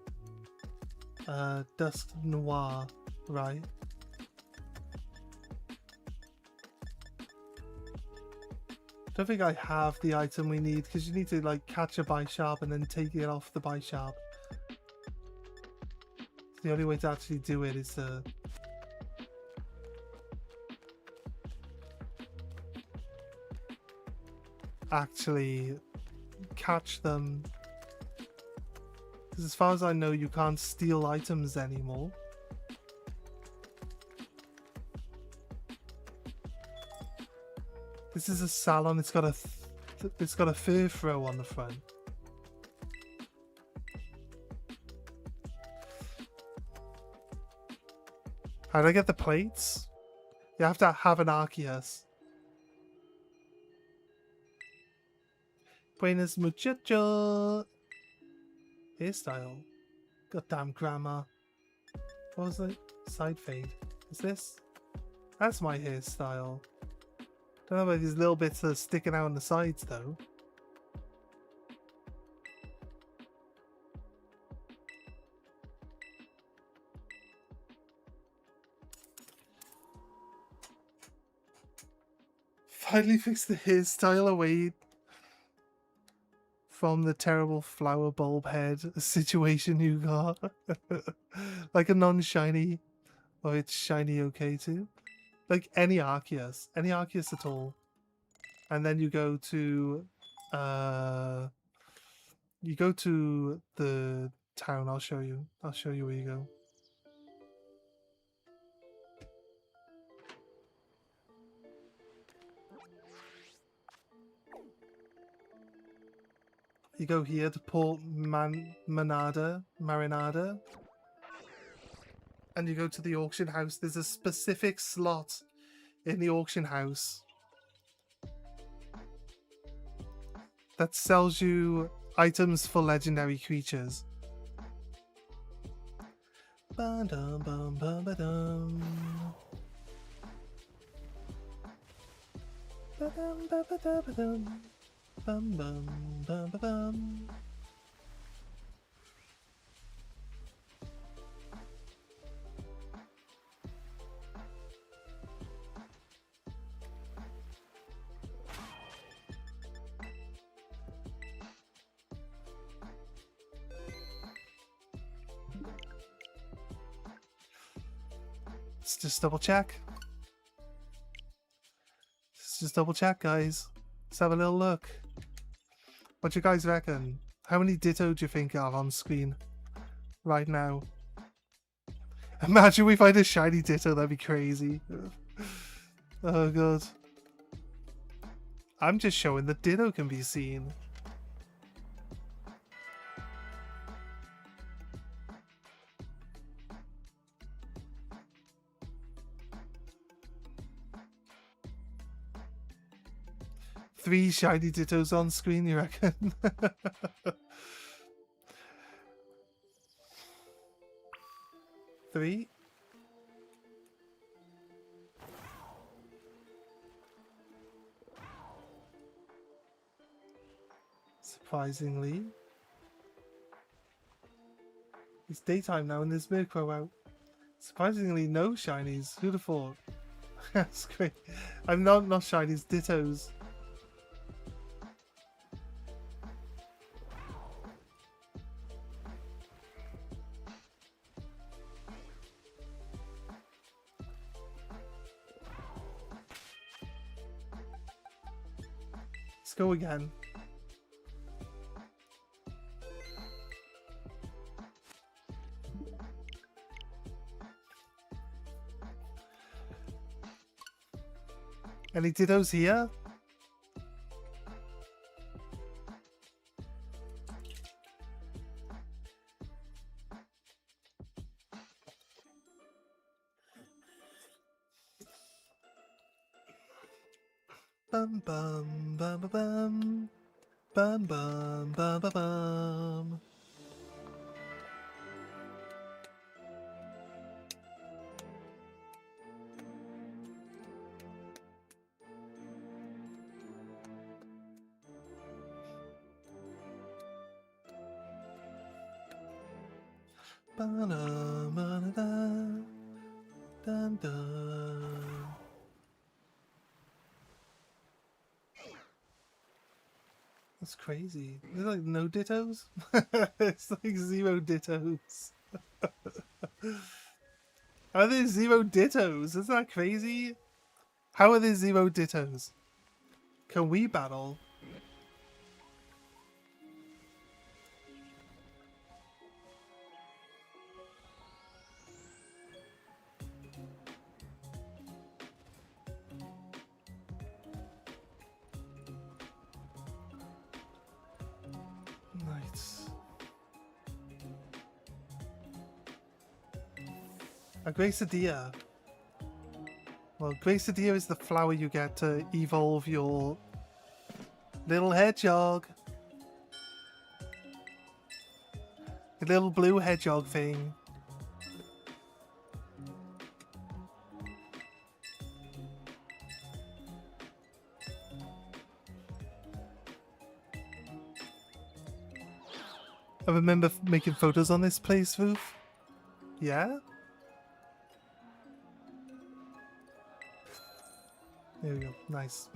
Dusk Noir, right? Don't think I have the item we need because you need to like catch a Bisharp and then take it off the Bisharp. The only way to actually do it is to actually catch them. Because as far as I know, you can't steal items anymore. This is a Salon. It's got a fur throw on the front. How do I get the plates? You have to have an Arceus. Buenos muchacho. Hairstyle. Goddamn grammar. What was it? Side fade. Is this? That's my hairstyle. Don't know about these little bits that are sticking out on the sides though. Finally fixed the hairstyle away from the terrible flower bulb head situation you got. Like a non-shiny. Oh, it's shiny okay too. Like any Arceus at all. And then you go to the town. I'll show you where you go. You go here to Port Marinada, and you go to the auction house. There's a specific slot in the auction house that sells you items for legendary creatures. Ba-dum, bum, bum, ba-dum. Ba-dum, ba-ba-da, ba-dum. Bum, bum, bum, ba-bum. Let's just double check. Let's just double check, guys. Let's have a little look. What do you guys reckon? How many Ditto do you think are on screen right now? Imagine we find a shiny Ditto, that'd be crazy. Oh god. I'm just showing that Ditto can be seen. Three shiny Dittos on screen, you reckon? Three? Surprisingly. It's daytime now and there's Murkrow out. Surprisingly, no shinies. Who'd have thought? That's great. I'm not shinies, Dittos. Let's go again. Any Dittos here? Bum bum bum bum bum bum bum bum bum bum. Dun, dun. That's crazy. There's like no Dittos? It's like zero Dittos. How are there zero Dittos? Isn't that crazy? How are there zero Dittos? Can we battle? Nice. A Gracidia. Well, Gracidia is the flower you get to evolve your little hedgehog. The little blue hedgehog thing. I remember making photos on this place, Roof. Yeah? There we go. Nice.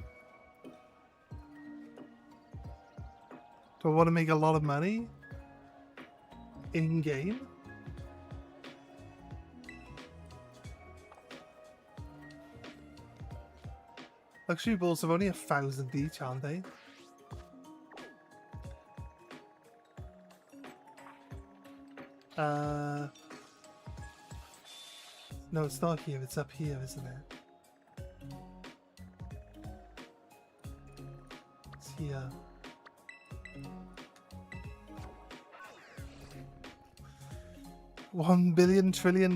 Do I want to make a lot of money in game. Luxury balls are only 1,000 each, aren't they? No, it's not here. It's up here, isn't it? It's here. $1 billion trillion.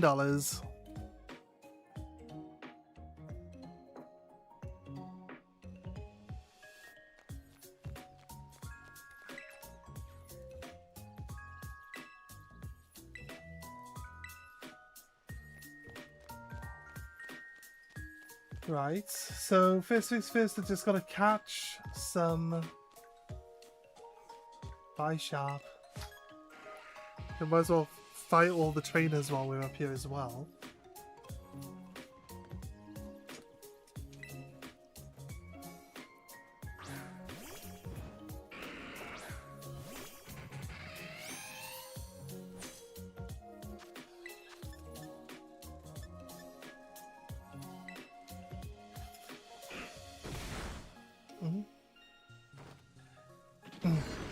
Right, so first things first, I just gotta catch some Bisharp. I might as well fight all the trainers while we're up here as well.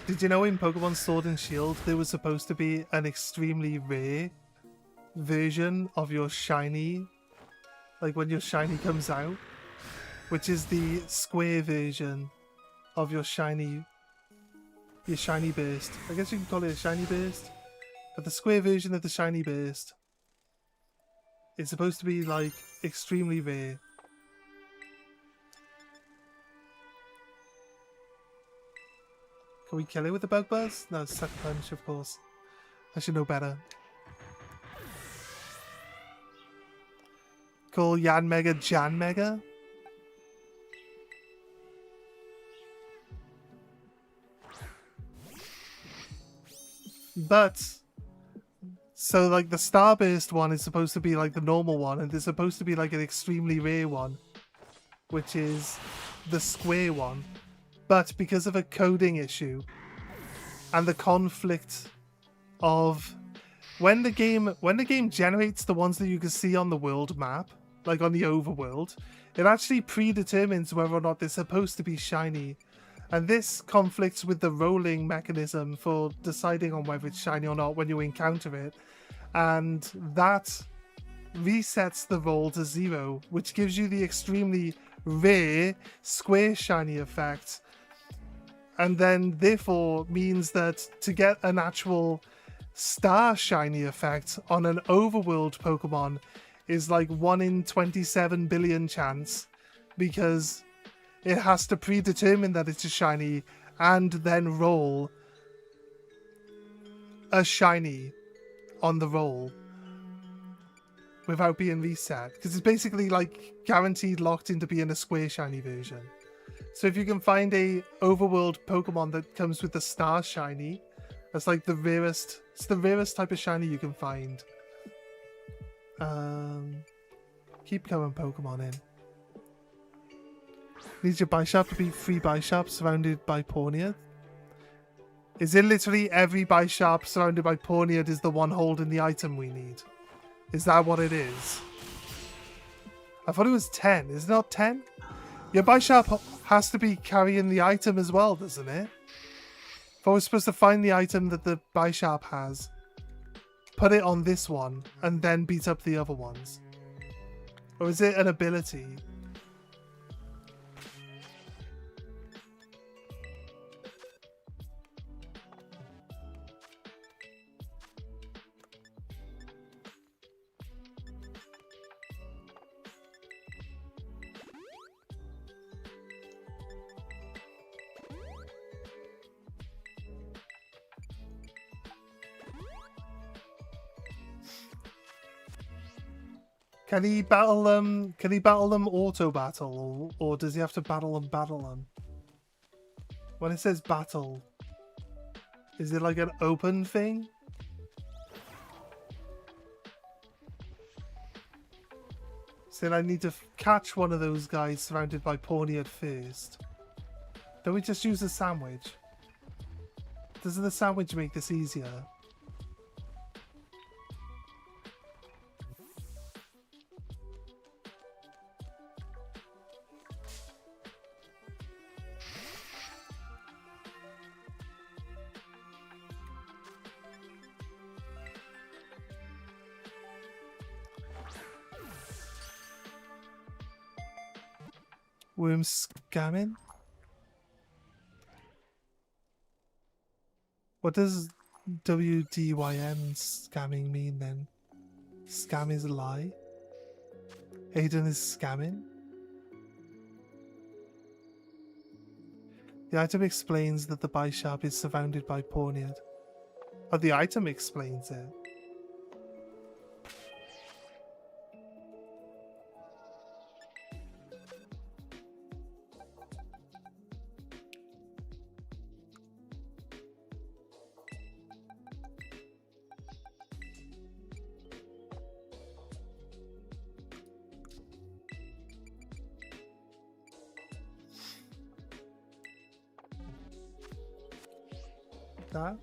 Did you know in Pokemon Sword and Shield there was supposed to be an extremely rare version of your shiny, like when your shiny comes out, which is the square version of your shiny burst. I guess you can call it a shiny burst, but the square version of the shiny burst is supposed to be like extremely rare. Can we kill it with the Bug Buzz? No, it's Sucker Punch, of course. I should know better. Call Yanmega Janmega? But, so like the Starburst one is supposed to be like the normal one, and there's supposed to be like an extremely rare one, which is the square one. But because of a coding issue and the conflict of when the game generates the ones that you can see on the world map, like on the overworld, it actually predetermines whether or not they're supposed to be shiny. And this conflicts with the rolling mechanism for deciding on whether it's shiny or not when you encounter it. And that resets the roll to 0, which gives you the extremely rare square shiny effect. And then therefore means that to get an actual star shiny effect on an overworld Pokemon is like 1 in 27 billion chance, because it has to predetermine that it's a shiny and then roll a shiny on the roll without being reset, because it's basically like guaranteed locked into being a square shiny version. So if you can find a overworld Pokemon that comes with the star shiny, that's like the rarest, it's the rarest type of shiny you can find. Keep coming Pokemon in. Needs your Bisharp to be 3 Bisharp surrounded by Pawniard. Is it literally every Bisharp surrounded by Pawniard is the one holding the item we need? Is that what it is? I thought it was 10. Is it not 10? Your Bisharp has to be carrying the item as well, doesn't it? If I was supposed to find the item that the Bisharp has, put it on this one, and then beat up the other ones. Or is it an ability? Can he battle them? Can he battle them auto battle, or does he have to battle them? When it says battle, is it like an open thing? So I need to catch one of those guys surrounded by Pawniard first. Don't we just use a sandwich? Doesn't the sandwich make this easier? Worm scamming? What does WDYM scamming mean then? Scam is a lie? Aiden is scamming? The item explains that the buy shop is surrounded by Pawniard. Oh, the item explains it. That?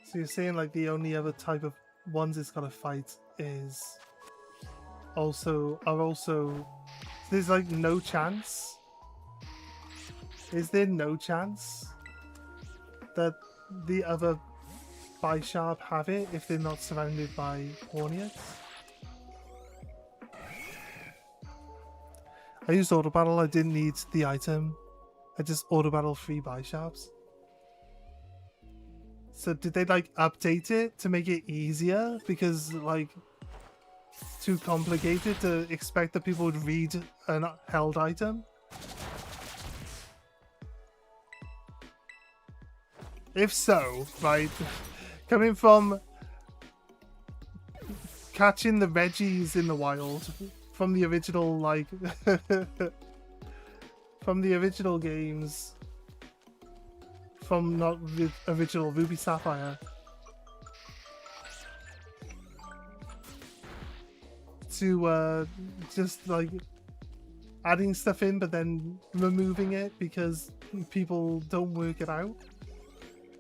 So you're saying like the only other type of ones it's gotta fight is also there's like no chance? Is there no chance that the other buy sharp have it if they're not surrounded by Pawniards? I used auto battle, I didn't need the item. I just auto battle 3 buy sharps. So did they like update it to make it easier? Because like it's too complicated to expect that people would read an held item? If so, right, coming from catching the Reggies in the wild from the original, like, from the original games, from not the original Ruby Sapphire, to just like adding stuff in but then removing it because people don't work it out.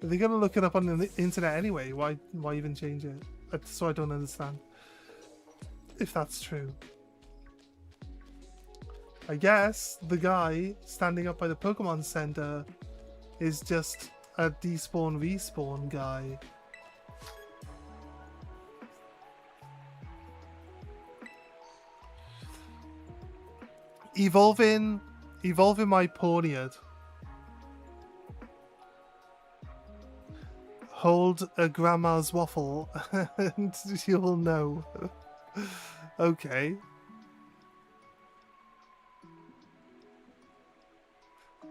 They're gonna look it up on the internet anyway. Why even change it? So I don't understand if that's true. I guess the guy standing up by the Pokemon Center is just a despawn respawn guy. Evolving my Pawniard. Hold a grandma's waffle and you'll know. Okay.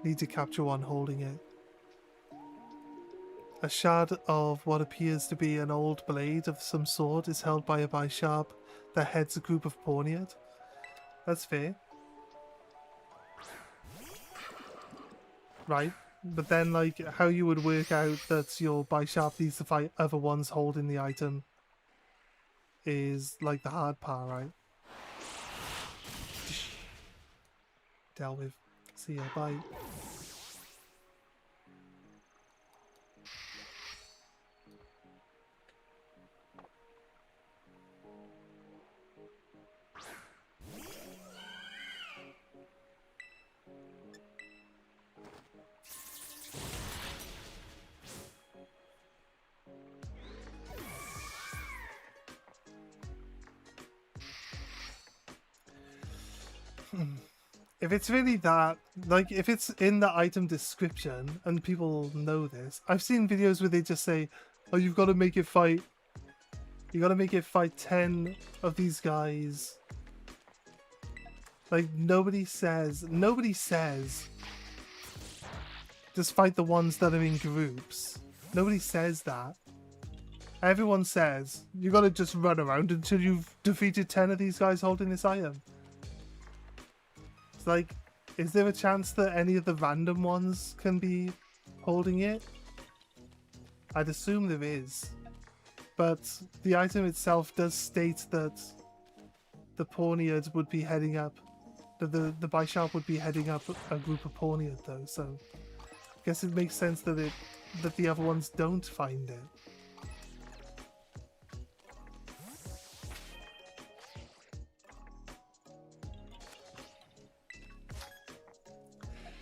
Need to capture one holding it. A shard of what appears to be an old blade of some sort is held by a Bisharp that heads a group of Pawniard. That's fair. Right. But then, like, how you would work out that your Bisharp needs to fight other ones holding the item is, like, the hard part, right? Dealt with. See ya, bye. If it's really that, like, if it's in the item description and people know this, I've seen videos where they just say, oh, you've got to make it fight, you got to make it fight 10 of these guys. Like, nobody says, just fight the ones that are in groups. Nobody says that. Everyone says, you got to just run around until you've defeated 10 of these guys holding this item. It's like, is there a chance that any of the random ones can be holding it? I'd assume there is. but the item itself does state that the Pawniard would be heading up, the buy shop would be heading up a group of Pawniard though, so I guess it makes sense that the other ones don't find it.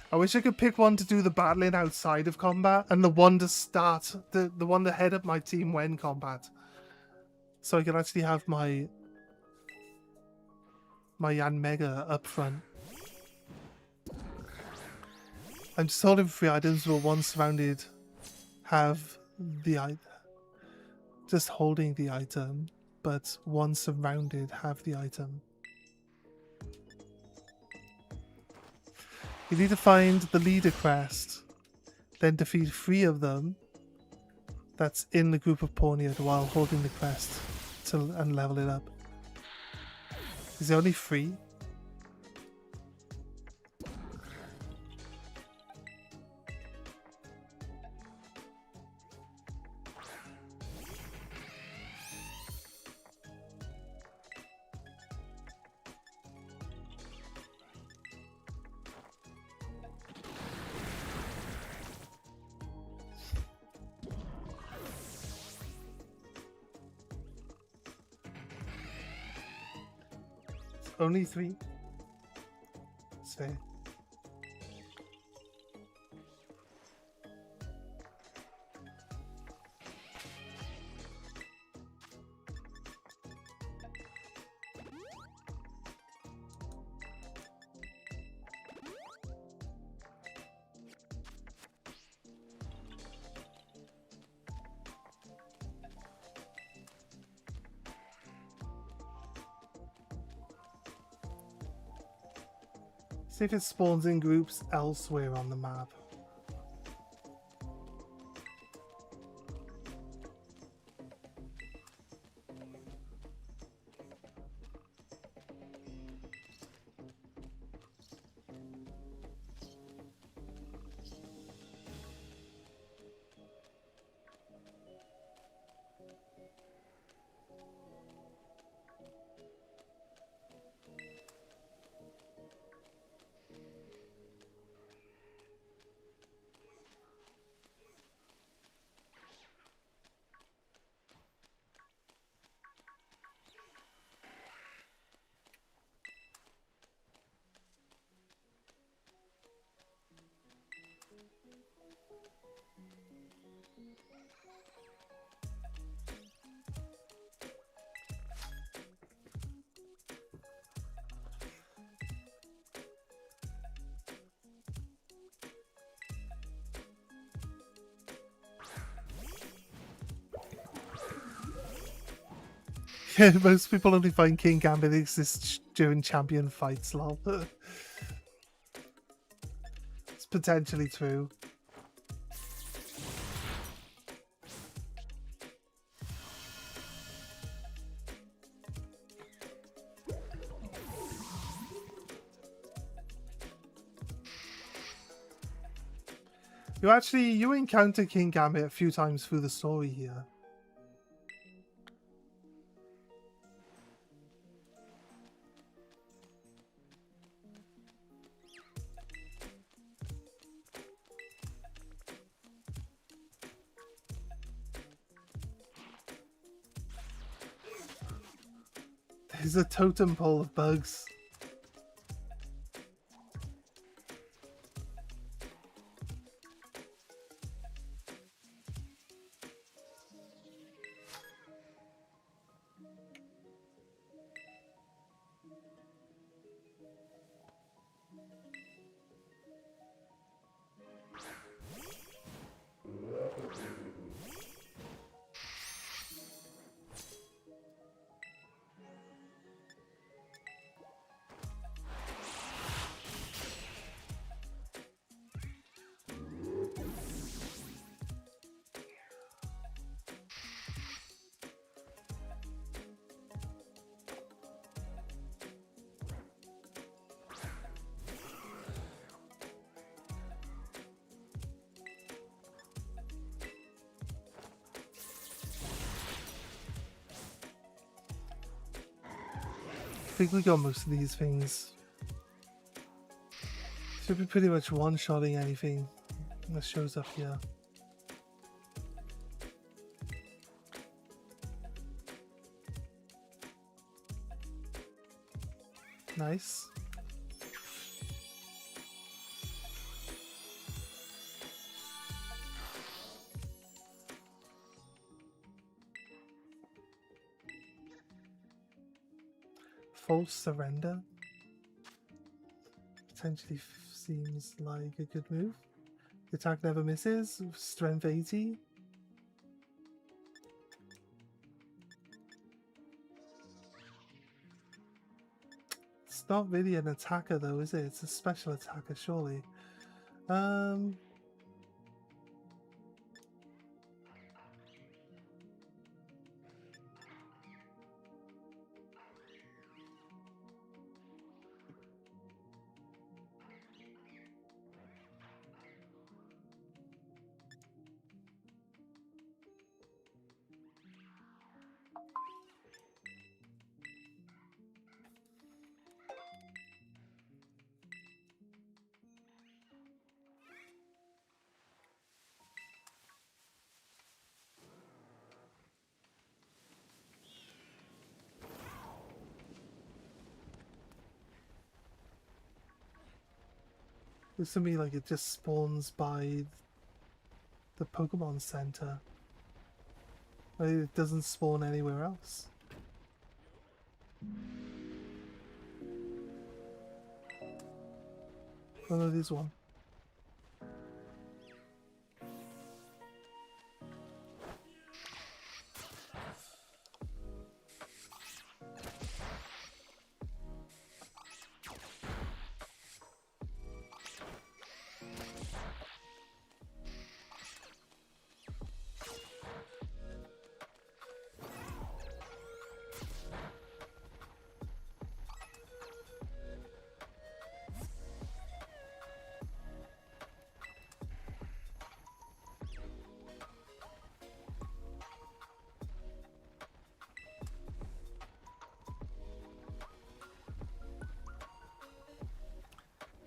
I wish I could pick one to do the battling outside of combat and the one to start, the one to head up my team when combat. So I can actually have my Yanmega up front. I'm just holding 3 items, but one surrounded have the item. Just holding the item, but one surrounded have the item. You need to find the leader crest, then defeat 3 of them that's in the group of Pawniard while holding the crest and level it up. Is there only 3? Only 3? It's fair. See if it spawns in groups elsewhere on the map. Yeah, most people only find King Gambit exists during champion fights, lol. It's potentially true. You encounter King Gambit a few times through the story here. There's a totem pole of bugs. think we got most of these things. Should be pretty much one-shotting anything that shows up here. Nice. False surrender. Potentially seems like a good move. The attack never misses. Strength 80. It's not really an attacker though, is it? It's a special attacker, surely. Looks to me like it just spawns by the Pokemon Center. Like it doesn't spawn anywhere else. Oh no, there's one.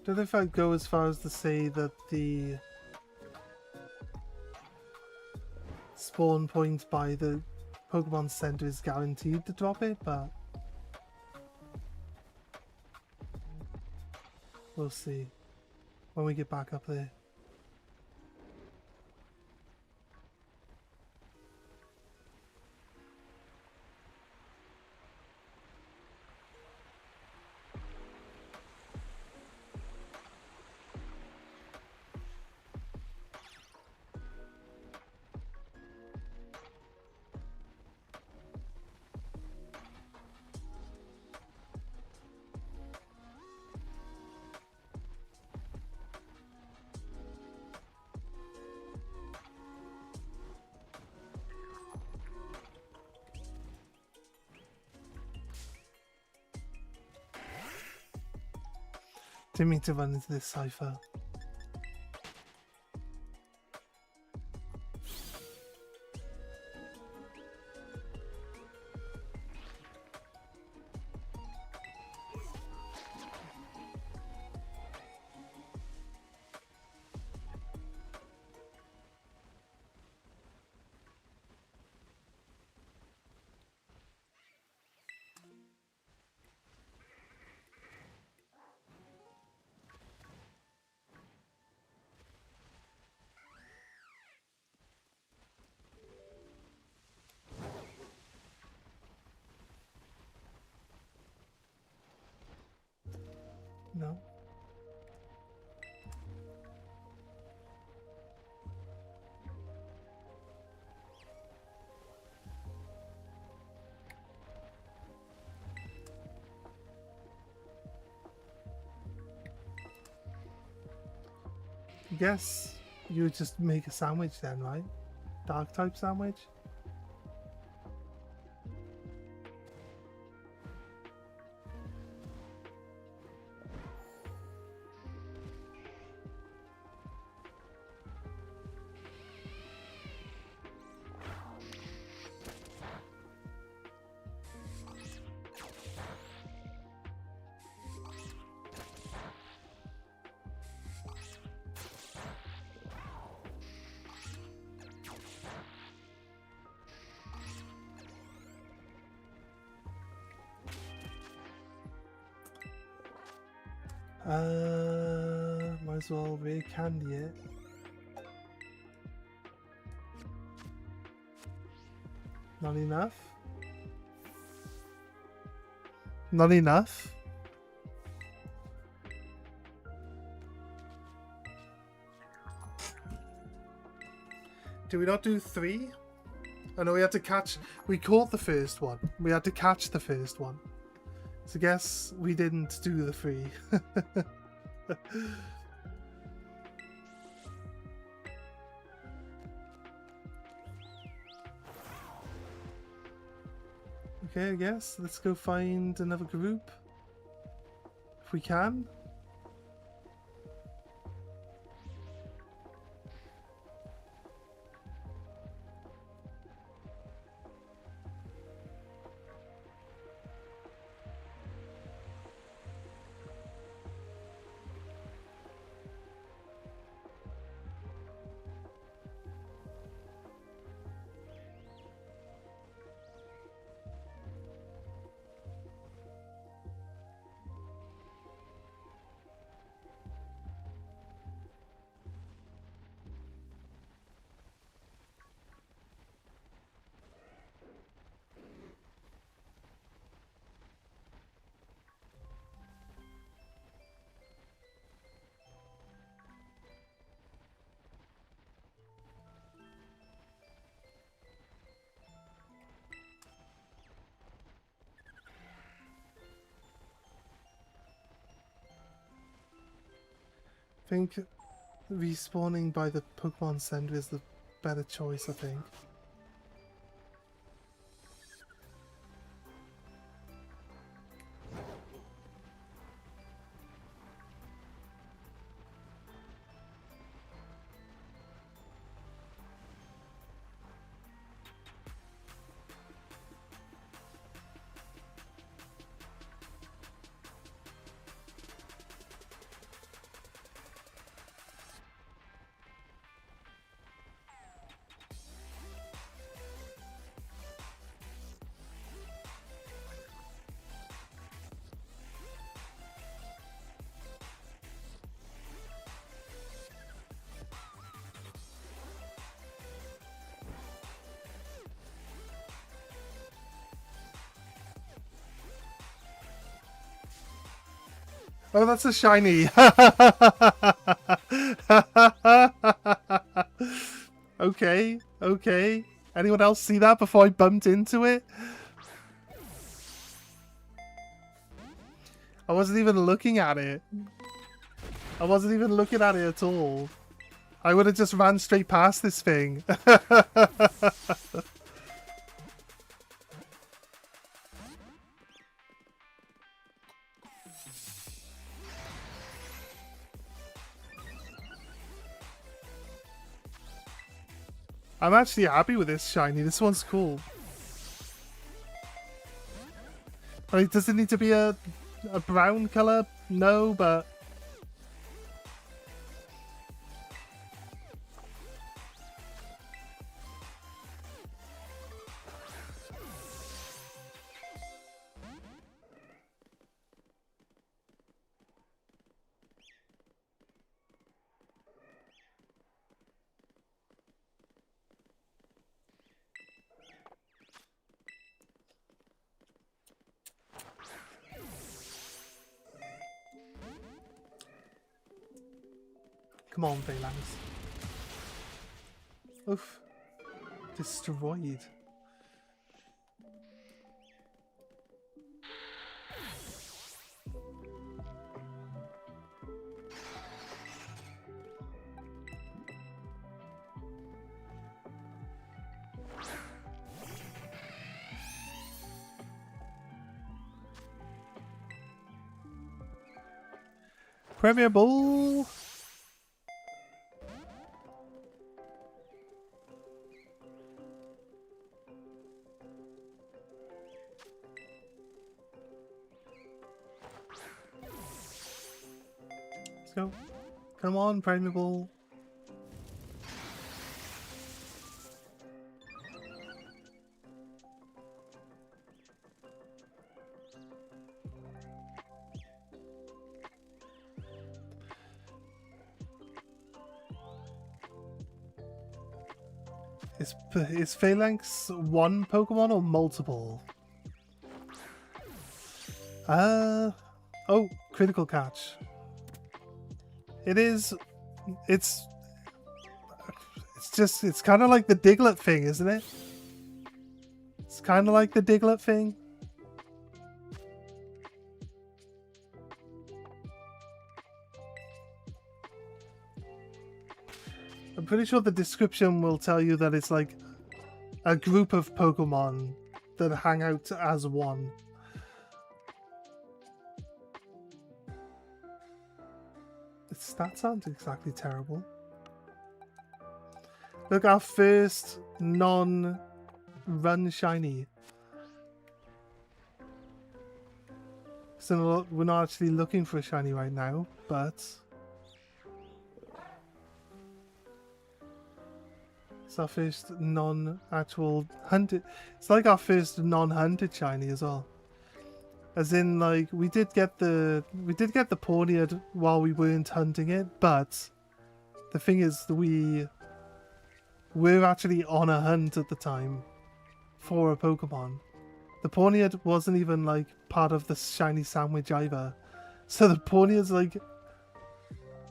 Don't know if I'd go as far as to say that the spawn point by the Pokemon Center is guaranteed to drop it, but we'll see when we get back up there. Didn't mean to run into this cipher. No. Guess you would just make a sandwich then, right? Dark type sandwich? Might as well really candy it. Not enough? Not enough? Did we not do 3? Oh no, we had to catch... We caught the first one. We had to catch the first one. So I guess we didn't do the 3. Okay, I guess. Let's go find another group. If we can. I think respawning by the Pokemon Center is the better choice, I think. Oh, that's a shiny. Okay, okay. Anyone else see that before I bumped into it? I wasn't even looking at it. I wasn't even looking at it at all. I would have just ran straight past this thing. I'm actually happy with this shiny. This one's cool. Like, does it need to be a brown color? No, but... Come on, Valance. Oof. Destroyed. Premier Ball! Let's go. Come on, Premier Ball. Is Phalanx one Pokemon or multiple? Oh, critical catch. It is. It's kind of like the Diglett thing, isn't it? It's kind of like the Diglett thing. I'm pretty sure the description will tell you that it's like a group of Pokemon that hang out as one. Its stats aren't exactly terrible. Look, our first non-run shiny. So we're not actually looking for a shiny right now, but it's our first non-actual hunted. It's like our first non-hunted shiny as well. As in, like, we did get the Pawniard while we weren't hunting it, but the thing is, we were actually on a hunt at the time for a Pokemon. The Pawniard wasn't even like part of the shiny sandwich either, so the Pawniard's like,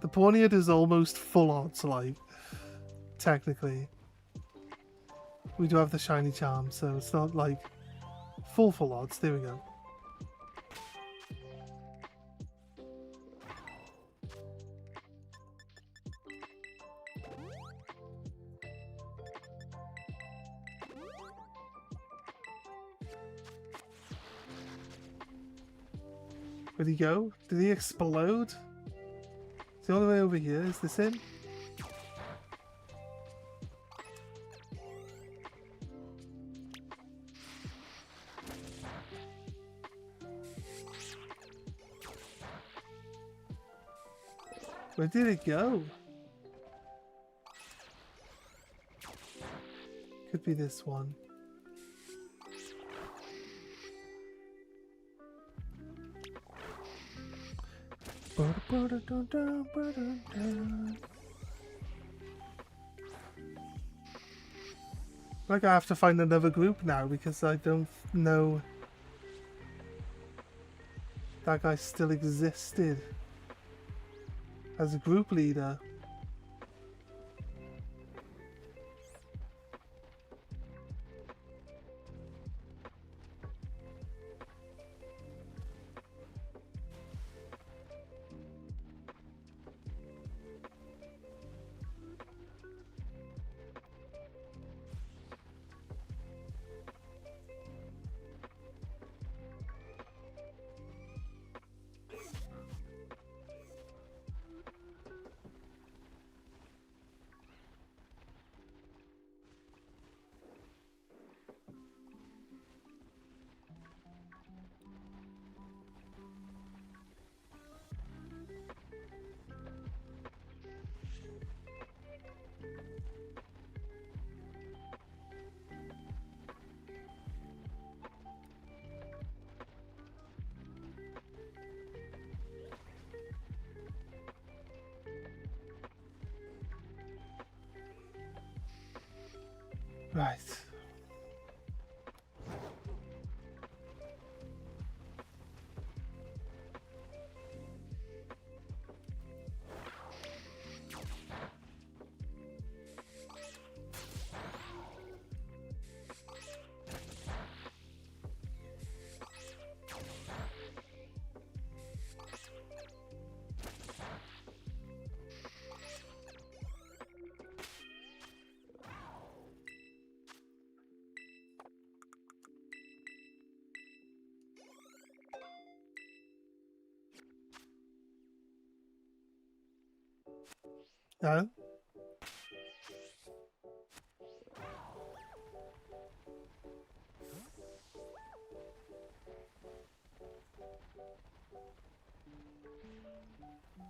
the Pawniard is almost full odds, like, technically. We do have the shiny charm, so it's not like full odds. There we go. Where'd he go? Did he explode? Is he all the way over here? Is this him? Where did it go? Could be this one. Like, I have to find another group now because I don't know that guy still existed as a group leader. Right. No?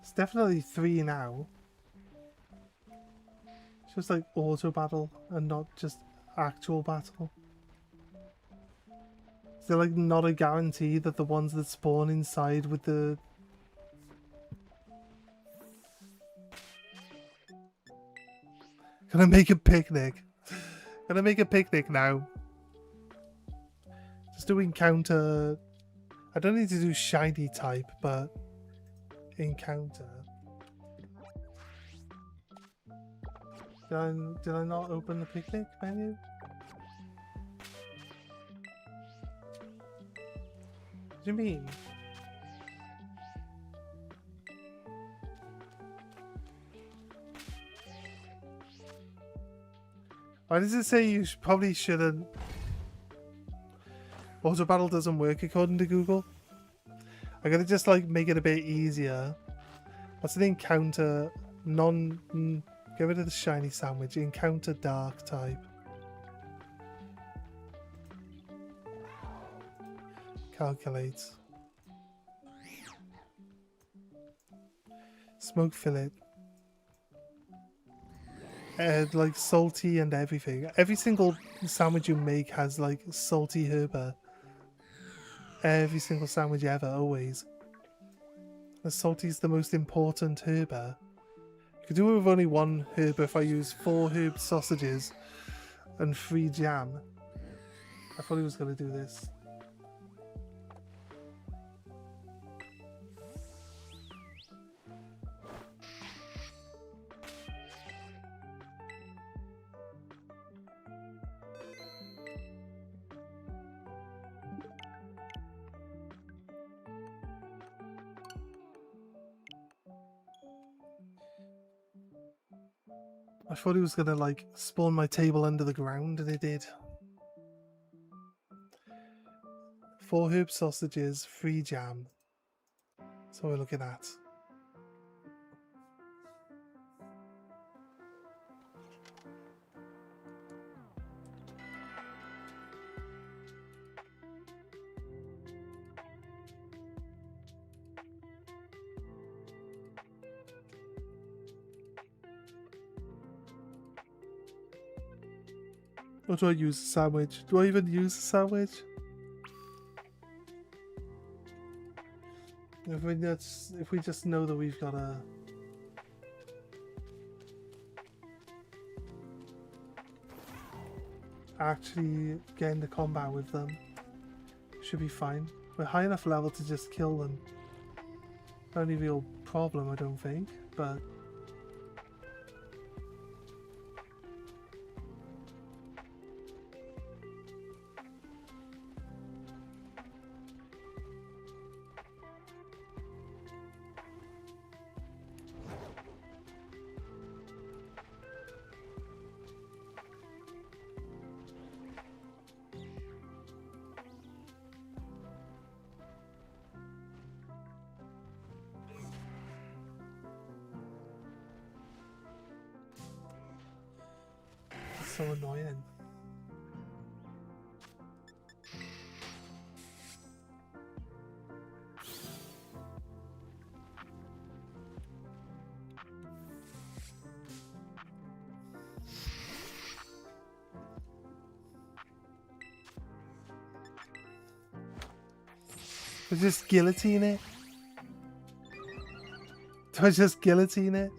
It's definitely 3 now. It's just like auto battle and not just actual battle. Is there like not a guarantee that the ones that spawn inside with the... Can I make a picnic? Gonna make a picnic now. Just do encounter. I don't need to do shiny type, but encounter. Did I not open the picnic menu? What do you mean? Why does it say you probably shouldn't? Auto battle doesn't work according to Google. I gotta just like make it a bit easier. What's an encounter? Get rid of the shiny sandwich. Encounter dark type. Calculate. Smoke fillet. Like salty and everything. Every single sandwich you make has like salty herber. Every single sandwich ever, always. The salty is the most important herber. I could do it with only one herb if I use 4 herb sausages and 3 jam. I thought he was going to do this. I thought he was gonna like spawn my table under the ground, and it did. 4 herb sausages, 3 jam. That's what we're looking at. Or do I use a sandwich? Do I even use a sandwich? If we just know that we've got to actually get into combat with them, should be fine. We're high enough level to just kill them. Only real problem, I don't think, but so annoying. Do I just guillotine it? Do I just guillotine it?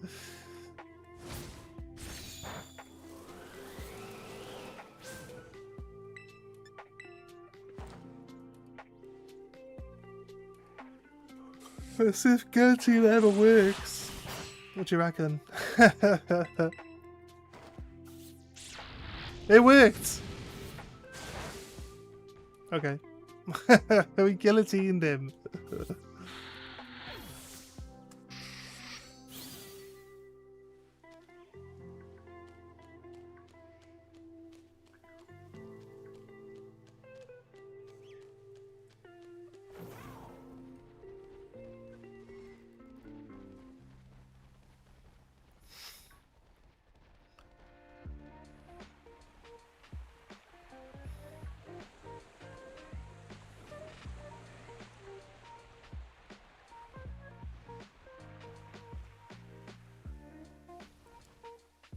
Let's see if guillotine ever works. What do you reckon? It worked! Okay. We guillotined him.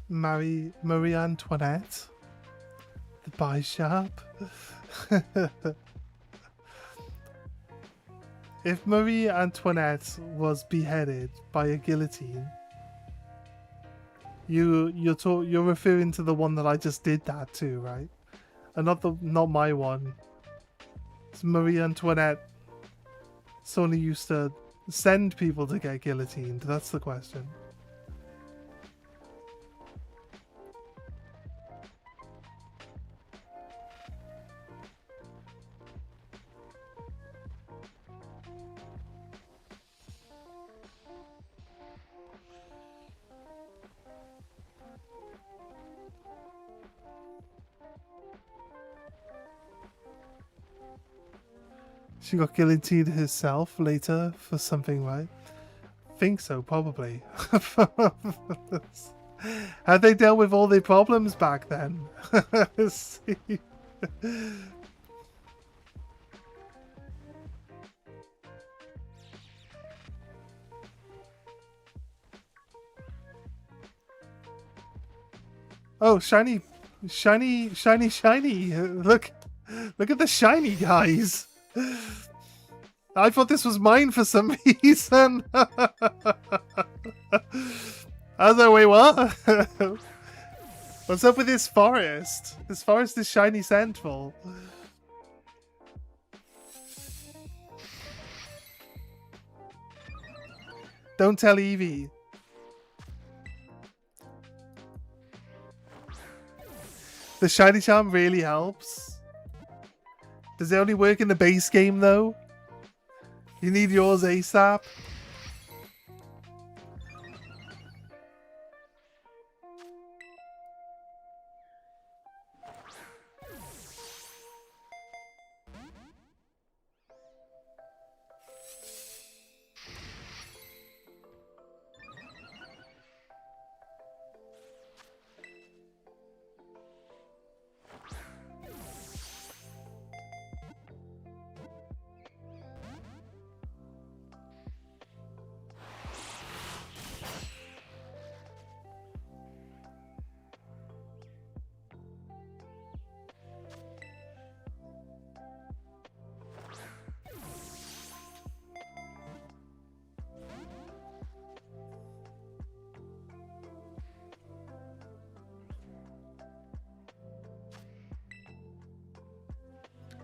Marie Antoinette, the bishop. If Marie Antoinette was beheaded by a guillotine, You're referring to the one that I just did that to, right? And not my one. It's Marie Antoinette. Sony used to send people to get guillotined. That's the question. She got guillotined herself later for something, right? Think so, probably. Had they dealt with all their problems back then? Oh, shiny, shiny, shiny, shiny. Look at the shiny guys. I thought this was mine for some reason. I was like, wait, what? What's up with this forest? This forest is shiny central. Don't tell Evie. The shiny charm really helps. Does it only work in the base game though? You need yours ASAP.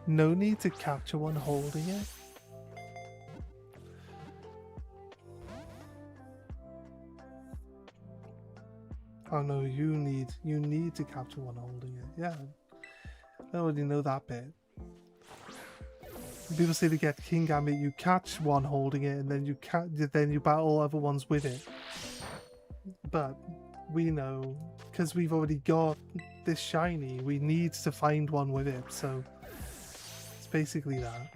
No need to capture one holding it. Oh no, you need to capture one holding it. Yeah, I already know that bit. People say to get King Gambit, you catch one holding it, and then you battle other ones with it. But we know, because we've already got this shiny, we need to find one with it. So it's basically that.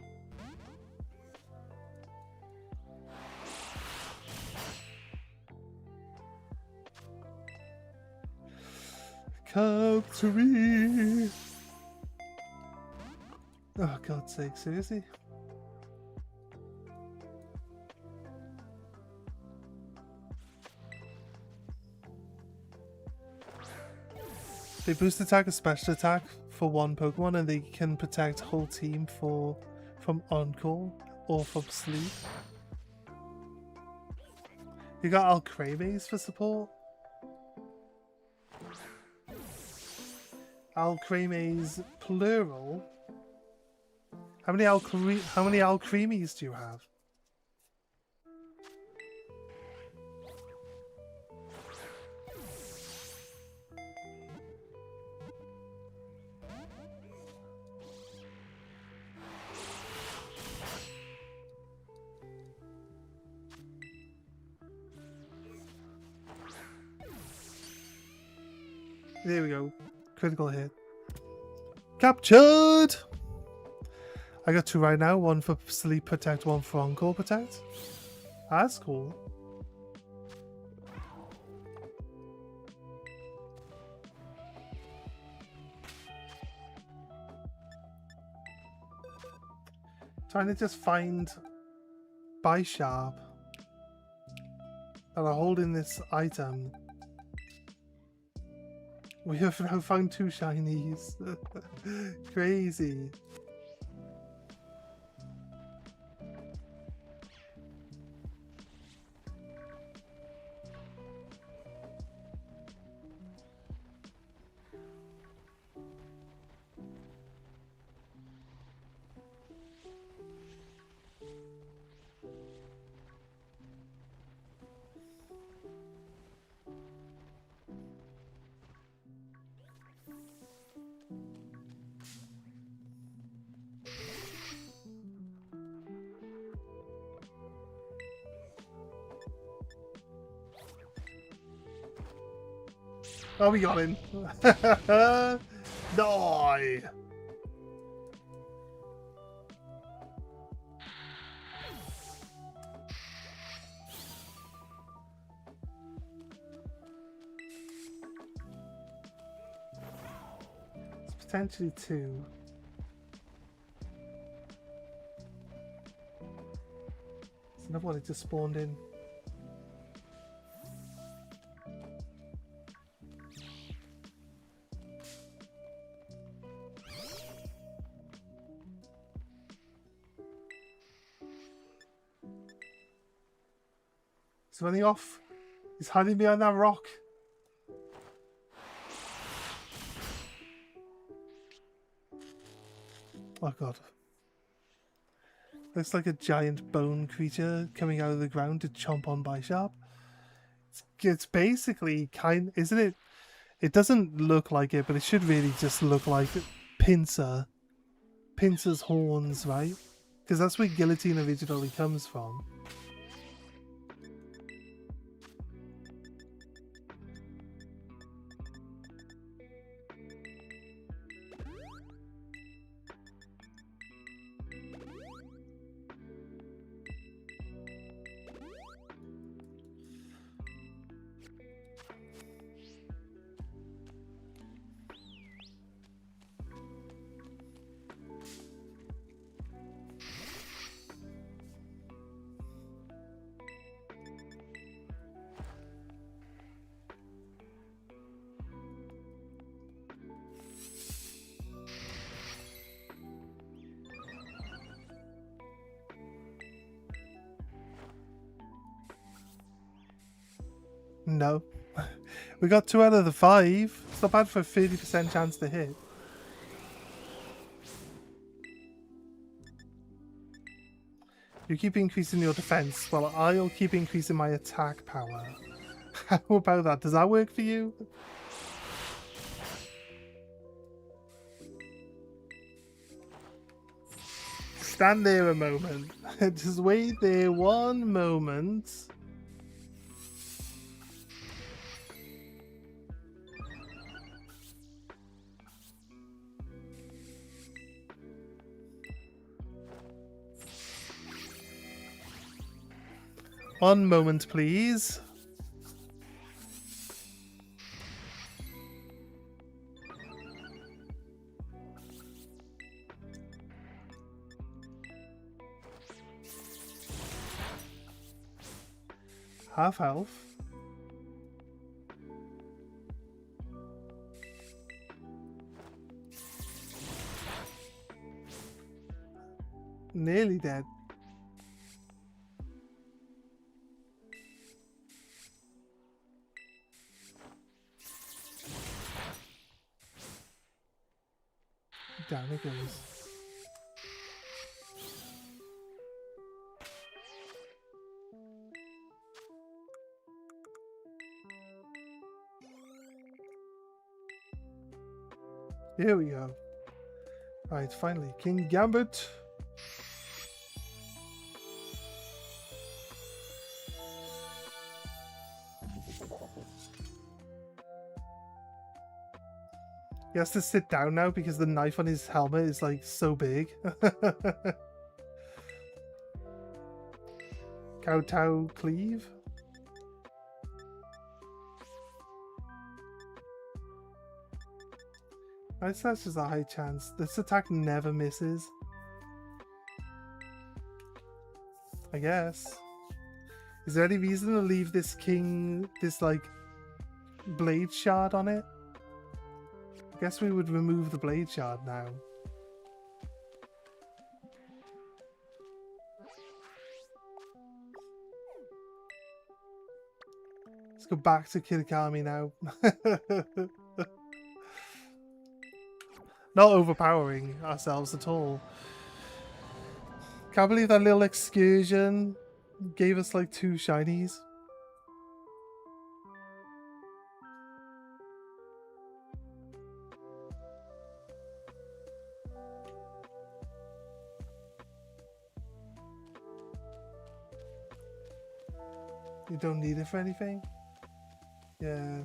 Come to me. Oh, God's sake, seriously? They boost attack or special attack for one Pokemon, and they can protect whole team from on-call or from sleep. You got Alcremes for support? Alcremes plural? How many Alcremes do you have? There we go. Critical hit. Captured! I got two right now. One for sleep protect, one for on-call protect. That's cool. Trying to just find Bisharp that are holding this item. We have now found two shinies. Crazy. Oh, we got him. Die. It's potentially 2. There's another one that just spawned in. He's running off. He's hiding behind that rock. Oh god. Looks like a giant bone creature coming out of the ground to chomp on Bishop. It's basically isn't it? It doesn't look like it, but it should really just look like Pincer. Pincer's horns, right? Because that's where guillotine originally comes from. No. We got 2 out of the 5. It's not bad for a 30% chance to hit. You keep increasing your defense, while I'll keep increasing my attack power. How about that? Does that work for you? Stand there a moment. Just wait there one moment. One moment, please. Half health. Nearly dead. Down it goes. Here we go. Right, finally, King Gambit. He has to sit down now because the knife on his helmet is like so big. Kowtow cleave. That's just a high chance. This attack never misses. I guess. Is there any reason to leave this like blade shard on it? I guess we would remove the blade shard now. Let's go back to Kirikami now. Not overpowering ourselves at all. Can't believe that little excursion gave us like 2 shinies. You don't need it for anything? Yeah.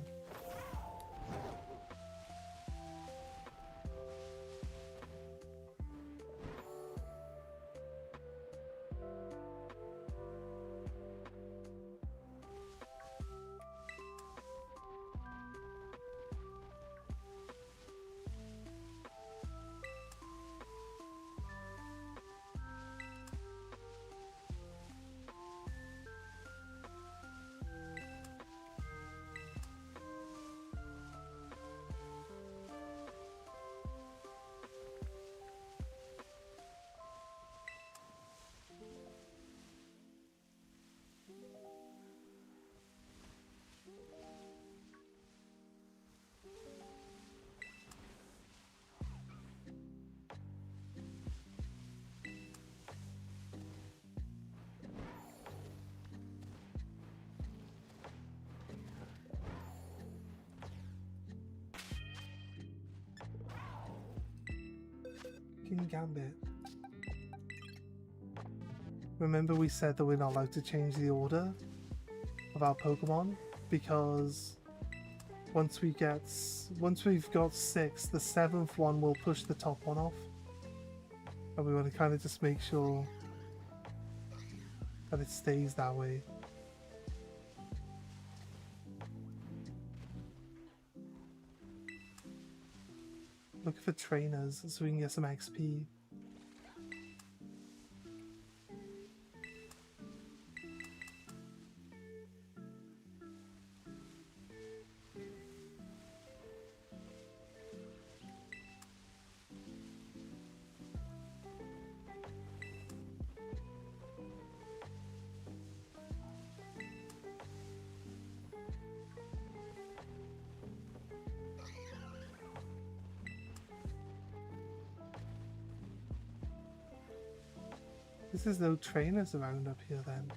Fucking Gambit. Remember we said that we're not allowed to change the order of our Pokemon because once we've got 6, the 7th one will push the top one off. And we want to kind of just make sure that it stays that way. Looking for trainers so we can get some XP. There's no trainers around up here then.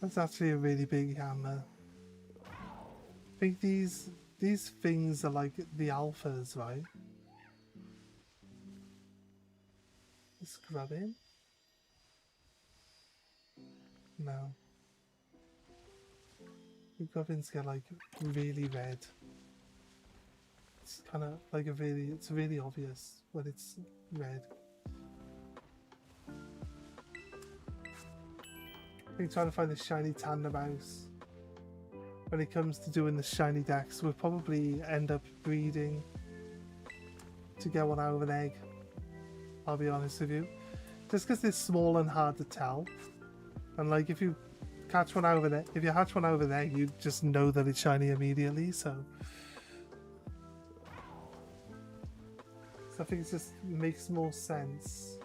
That's actually a really big hammer. I think these things are like the alphas, right? Just grab in. No. The gubbins get like really red. It's kind of like it's really obvious when it's red. I think trying to find a shiny tandem mouse. When it comes to doing the shiny decks, we'll probably end up breeding to get one out of an egg. I'll be honest with you. Just because they're small and hard to tell. And like if you hatch one out of an egg, you just know that it's shiny immediately, so I think it just makes more sense.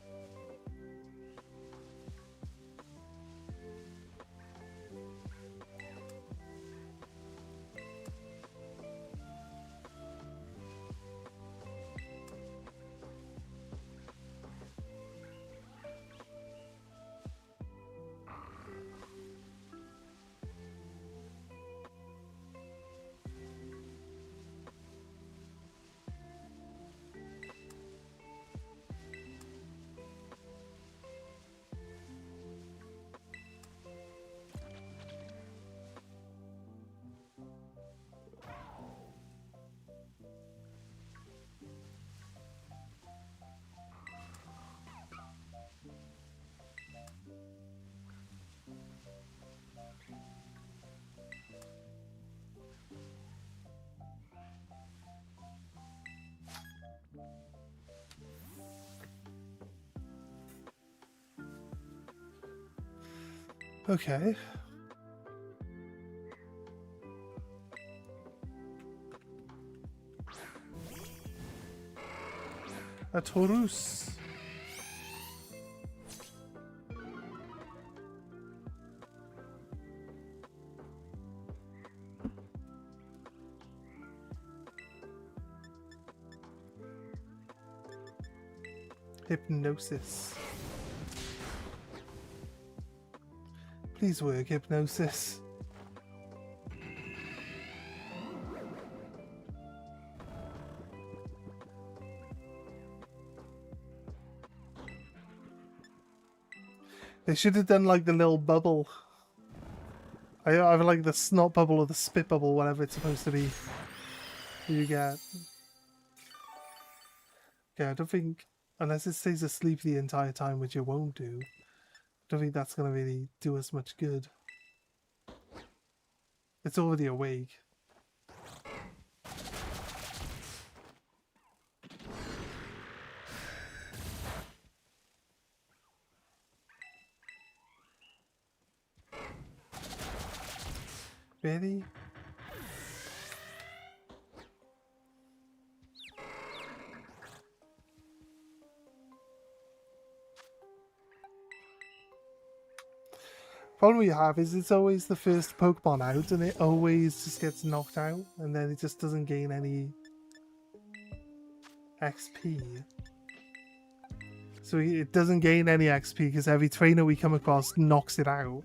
Okay. A Taurus. Hypnosis. Please work, Hypnosis. They should have done like the little bubble. I like the snot bubble or the spit bubble, whatever it's supposed to be. You get. Okay, I don't think, unless it stays asleep the entire time, which it won't do, I don't think that's going to really do us much good. It's already awake. Really? Problem we have is it's always the first Pokemon out, and it always just gets knocked out, and then it just doesn't gain any XP. So it doesn't gain any XP because every trainer we come across knocks it out.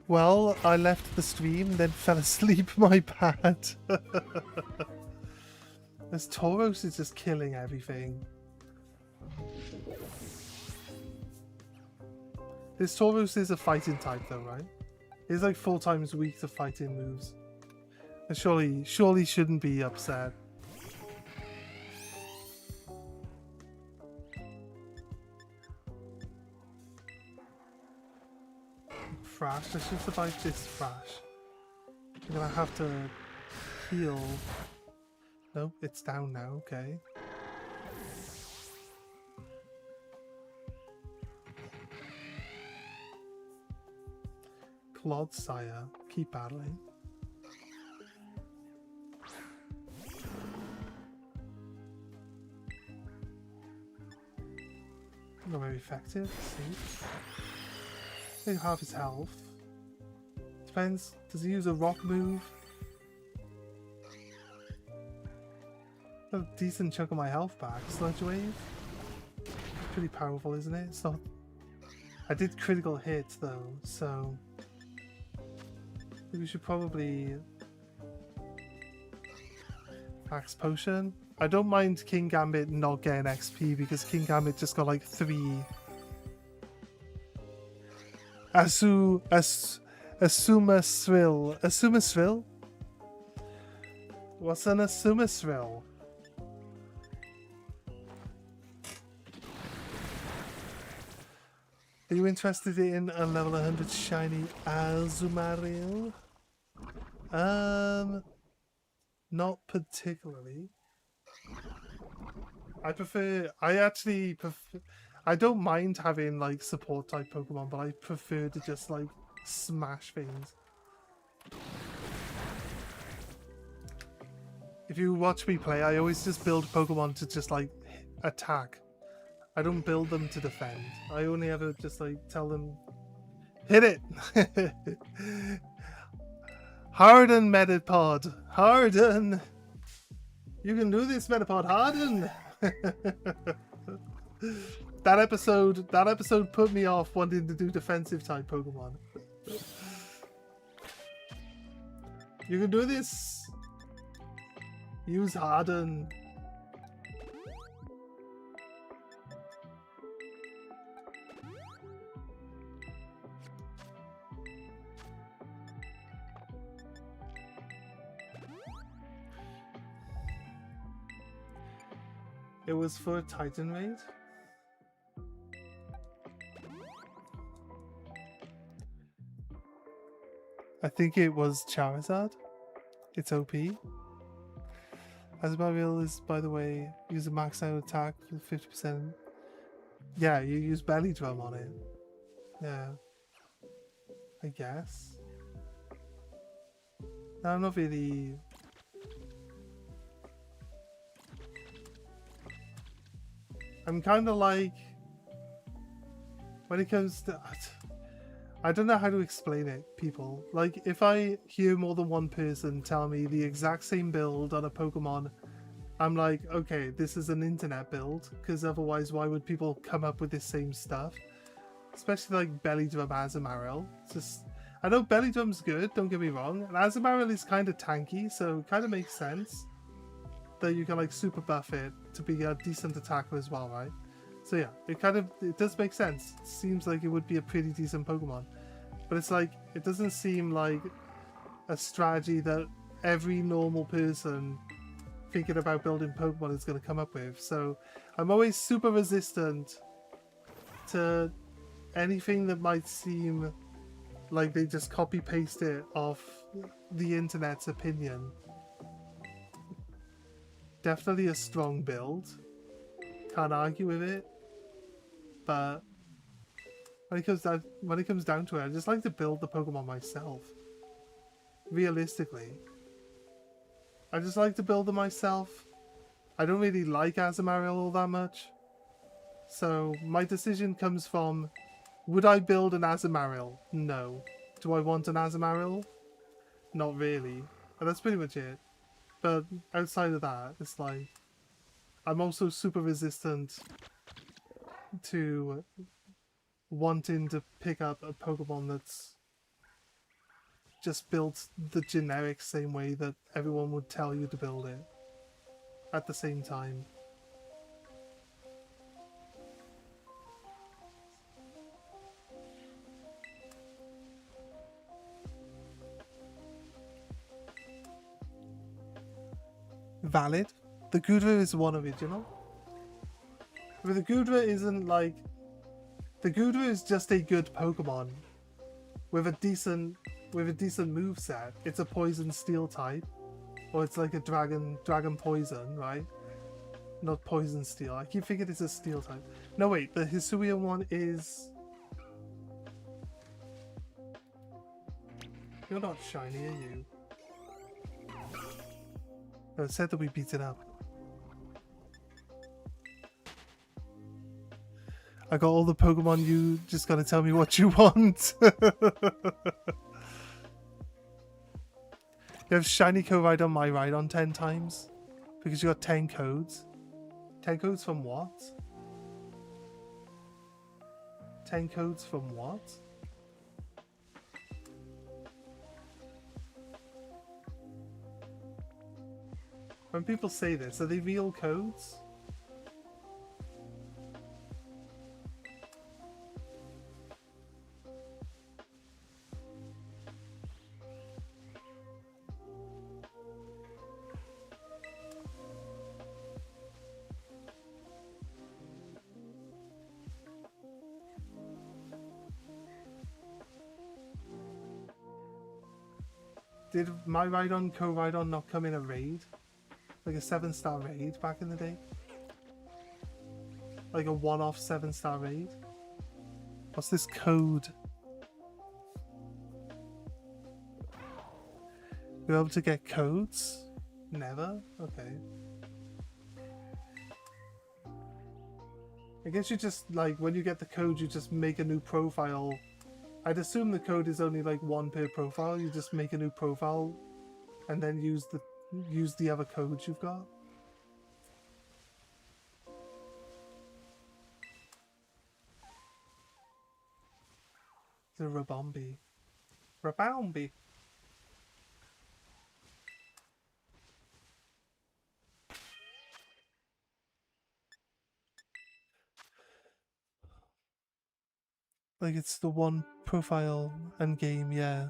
Well, I left the stream, then fell asleep, my bad. This Tauros is just killing everything. This Tauros is a fighting type though, right? It's like 4 times weak to fighting moves. And surely shouldn't be upset. Thrash, let's just survive this Thrash. I'm gonna have to heal. Nope, it's down now, okay. Clodsire, keep battling. Not very effective, see? Maybe half his health. Depends, does he use a rock move? Got a decent chunk of my health back. Sludge Wave? Pretty powerful, isn't it? It's not... I did critical hits though, so... we should probably... Max Potion? I don't mind King Gambit not getting XP because King Gambit just got like 3... Asuma Thrill. Asuma Thrill? What's an Asuma Thrill? Are you interested in a level 100 shiny Azumarill? Not particularly. I don't mind having like support type Pokemon, but I prefer to just like smash things. If you watch me play, I always just build Pokemon to just like attack. I don't build them to defend. I only ever just like tell them, hit it! Harden, Metapod! Harden! You can do this, Metapod! Harden! That episode put me off wanting to do defensive type Pokemon. You can do this! Use Harden. It was for a Titan raid. I think it was Charizard. It's OP. Azumarill is, by the way, use a max out attack for 50%. Yeah, you use Belly Drum on it. Yeah. I guess. No, I'm not really... I'm kind of like... When it comes to... I don't know how to explain it, people. Like, if I hear more than one person tell me the exact same build on a Pokemon, I'm like, okay, this is an internet build, because otherwise why would people come up with the same stuff? Especially like Belly Drum Azumarill. It's just... I know Belly Drum's good, don't get me wrong, and Azumarill is kind of tanky, so it kind of makes sense that you can like super buff it to be a decent attacker as well, right? So yeah, it does make sense. It seems like it would be a pretty decent Pokemon. But it's like, it doesn't seem like a strategy that every normal person thinking about building Pokemon is going to come up with. So I'm always super resistant to anything that might seem like they just copy paste it off the internet's opinion. Definitely a strong build. Can't argue with it. But when it comes down to it, I just like to build the Pokemon myself. Realistically, I just like to build them myself. I don't really like Azumarill all that much. So my decision comes from, would I build an Azumarill? No. Do I want an Azumarill? Not really. And that's pretty much it. But outside of that, it's like, I'm also super resistant to wanting to pick up a Pokemon that's just built the generic same way that everyone would tell you to build it at the same time. Valid. The Gudra is one original. But the Gudra isn't like... The Gudra is just a good Pokemon with a decent moveset. It's a poison steel type. Or it's like a dragon poison, right? Not poison steel. I keep thinking it's a steel type. No wait, the Hisuian one is... You're not shiny, are you? No, it said that we beat it up. I got all the Pokemon, you just gotta tell me what you want. You have shiny Koraidon, my Rhydon 10 times. Because you got 10 codes. 10 codes from what? 10 codes from what? When people say this, are they real codes? Did my Rhydon Koraidon not come in a raid? Like a 7-star raid back in the day? Like a one-off 7-star raid? What's this code? You're able to get codes? Never? Okay. I guess you just, like, when you get the code, you just make a new profile. I'd assume the code is only like one per profile. You just make a new profile and then use the other codes you've got. The Rabombi. Rabombi. Like it's the one profile and game, yeah.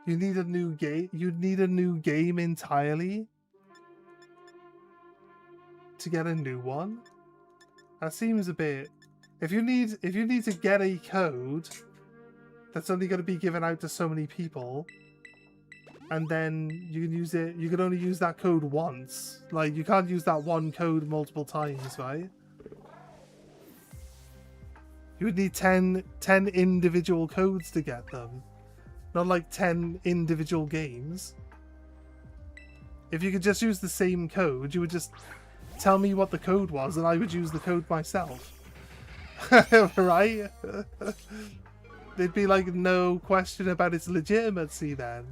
You need a new game. You need a new game entirely to get a new one. That seems a bit. If you need to get a code that's only going to be given out to so many people, and then you can use it. You can only use that code once. Like you can't use that one code multiple times, right? You would need 10 individual codes to get them. Not like 10 individual games. If you could just use the same code, you would just tell me what the code was and I would use the code myself. Right? There'd be like no question about its legitimacy then.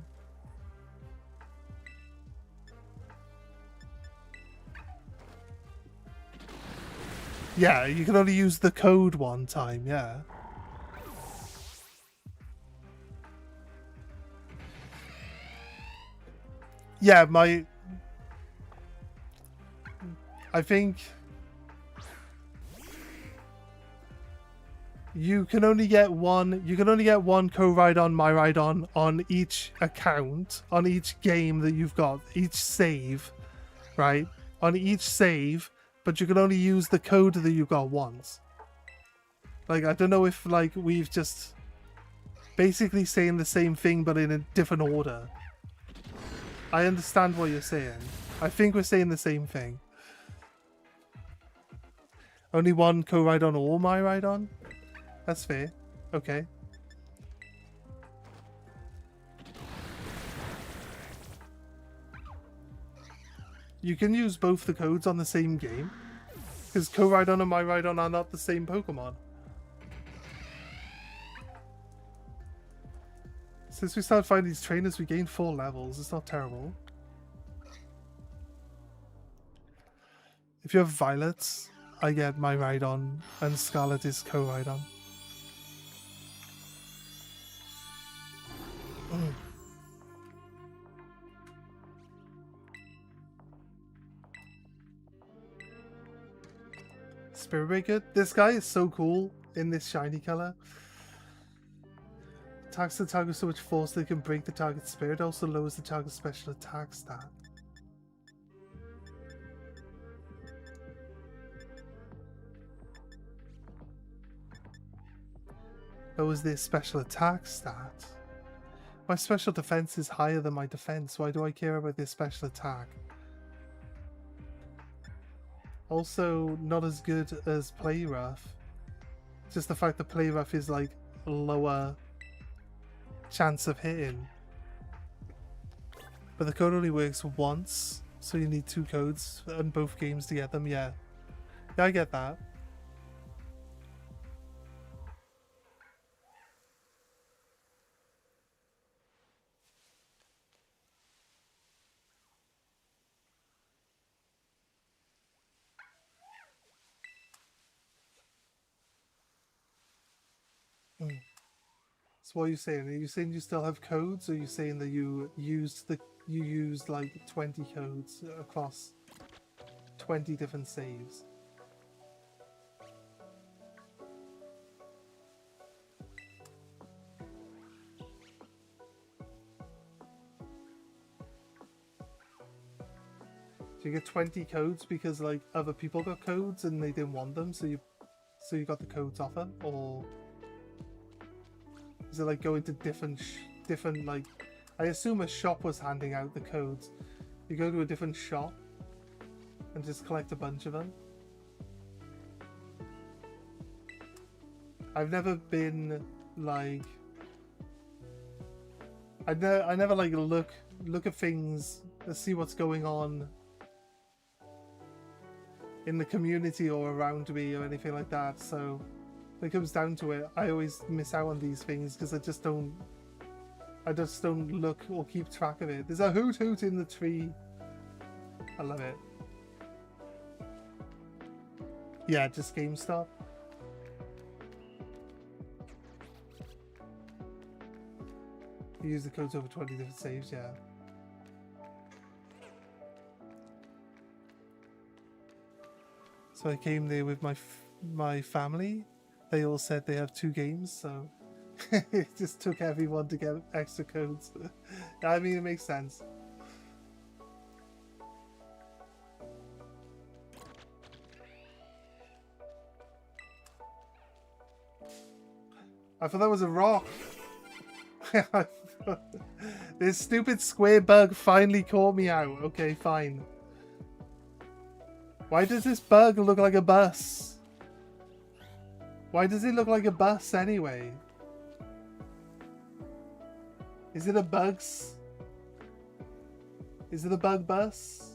Yeah, you can only use the code one time, yeah. Yeah, I think you can only get one Koraidon, my Rhydon on each account, on each game that you've got, each save, right? On each save, but you can only use the code that you've got once. Like, I don't know if, like, we've just basically saying the same thing, but in a different order. I understand what you're saying. I think we're saying the same thing. Only one Koraidon or my Rhydon? That's fair. Okay. You can use both the codes on the same game. Because Co-Rhydon and Myrhydon are not the same Pokemon. Since we started finding these trainers, we gained 4 levels. It's not terrible. If you have Violets, I get Myrhydon, and Scarlet is Co-Rhydon. Spirit Breaker. This guy is so cool in this shiny color. Attacks the target with so much force they can break the target's spirit. Also lowers the target's special attack stat. Lowers their special attack stat. My special defense is higher than my defense. Why do I care about their special attack? Also, not as good as Play Rough. Just the fact that Play Rough is like a lower chance of hitting. But the code only works once, so you need 2 codes in both games to get them. Yeah, I get that. So what are you saying? Are you saying you still have codes, or are you saying that you used like 20 codes across 20 different saves? Do you get 20 codes because like other people got codes and they didn't want them, so you got the codes off them, or is it like going to different like? I assume a shop was handing out the codes. You go to a different shop and just collect a bunch of them. I've never been like. I never like look at things to see what's going on in the community or around me or anything like that. So when it comes down to it, I always miss out on these things because I just don't look or keep track of it. There's a hoot hoot in the tree. I love it. Yeah, just GameStop. You use the codes over 20 different saves, yeah. So I came there with my family. They all said they have 2 games, so it just took everyone to get extra codes. I mean, it makes sense. I thought that was a rock. This stupid square bug finally caught me out. Okay, fine. Why does this bug look like a bus? Why does it look like a bus anyway? Is it a bugs? Is it a bug bus?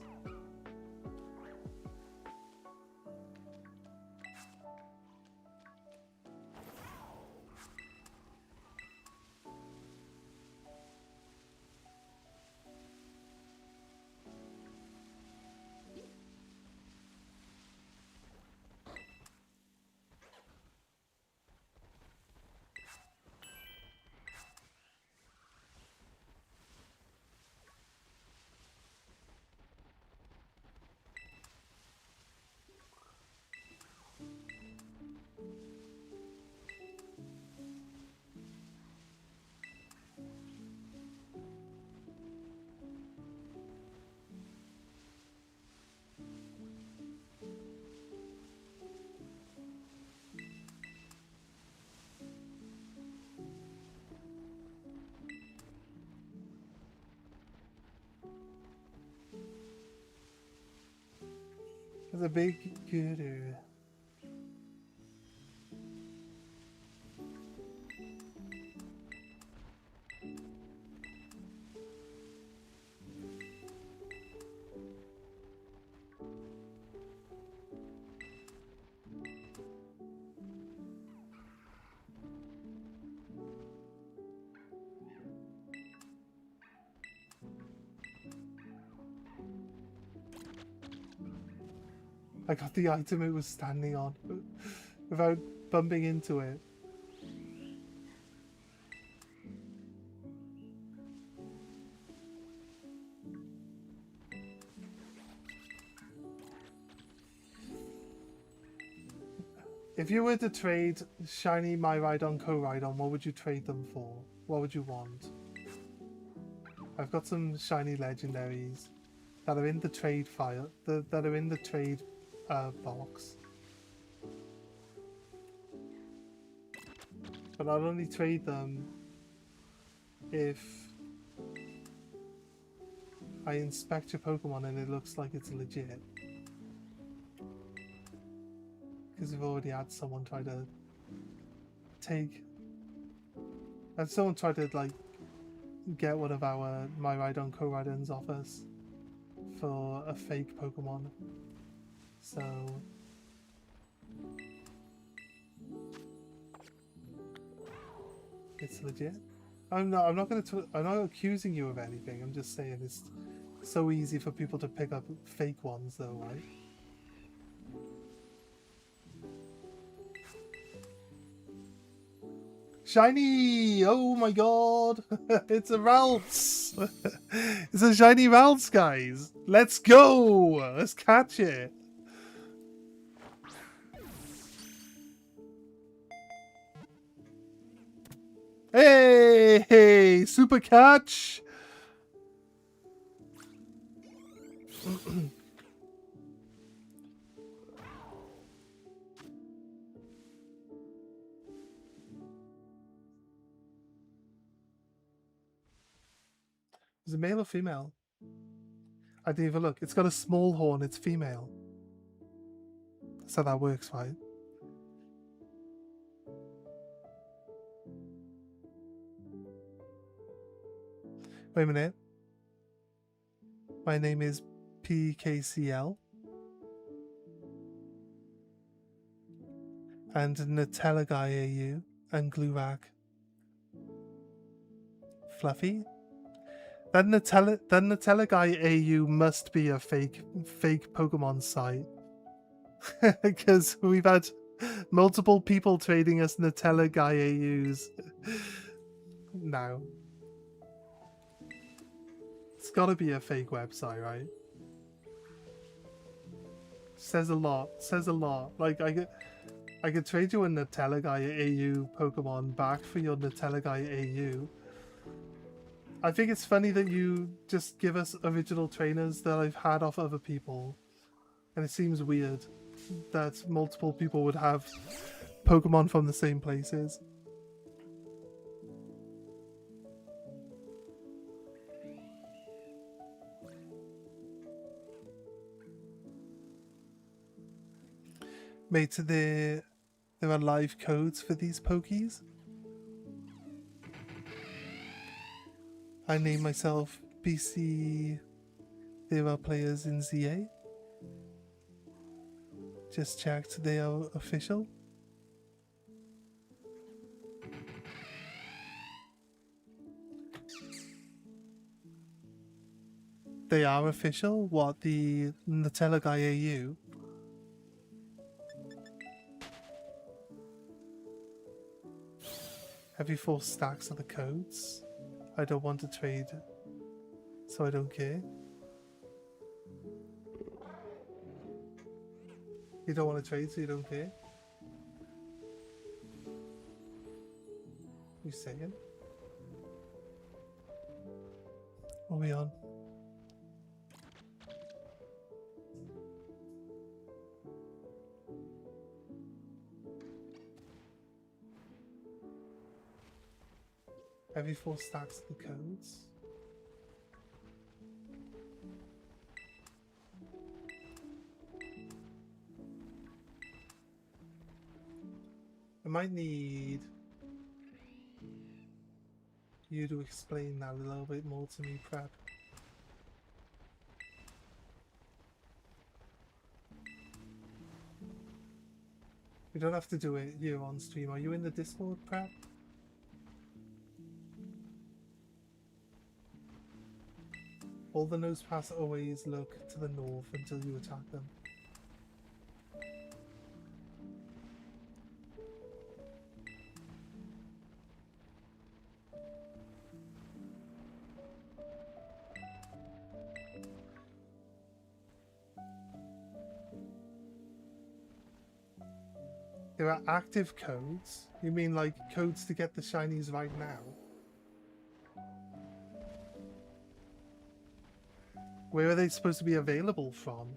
It's a big gooder. I got the item it was standing on without bumping into it. If you were to trade shiny My Rhydon, Co-Rhydon, what would you trade them for? What would you want? I've got some shiny legendaries that are in the trade file, that are in the trade box. But I'll only trade them if I inspect your Pokemon and it looks like it's legit. Because we've already had someone try to take... And someone tried to, like, get one of our My Rhydon Co-Rhydons off us for a fake Pokemon. So... it's legit. I'm not accusing you of anything. I'm just saying it's so easy for people to pick up fake ones though, right? Shiny! Oh my god! It's a Ralts! It's a shiny Ralts, guys! Let's go! Let's catch it! Hey! Hey! Super catch! Is it male or female? I didn't even look. It's got a small horn. It's female. So that works, right? Wait a minute. My name is PKCL. And Nutella Guy AU and Glurak. Fluffy? That Nutella Guy AU must be a fake Pokemon site. Because we've had multiple people trading us Nutella Guy AUs. No. It's gotta be a fake website, right? Says a lot. Says a lot. Like, I could trade you a Nutella Guy AU Pokemon back for your Nutella Guy AU. I think it's funny that you just give us original trainers that I've had off other people. And it seems weird that multiple people would have Pokemon from the same places. Mate, there are live codes for these Pokies. I name myself BC. There are players in ZA. Just checked, they are official. They are official? What, the Nutella Guy AU? Have you 4 stacks of the codes? I don't want to trade, so I don't care. You don't want to trade, so you don't care? You saying? What are we on? Have you 4 stacks of the codes? I might need you to explain that a little bit more to me, Prep. You don't have to do it here on stream. Are you in the Discord, Prep? All the Nosepass always look to the north until you attack them. There are active codes? You mean like codes to get the shinies right now? Where are they supposed to be available from?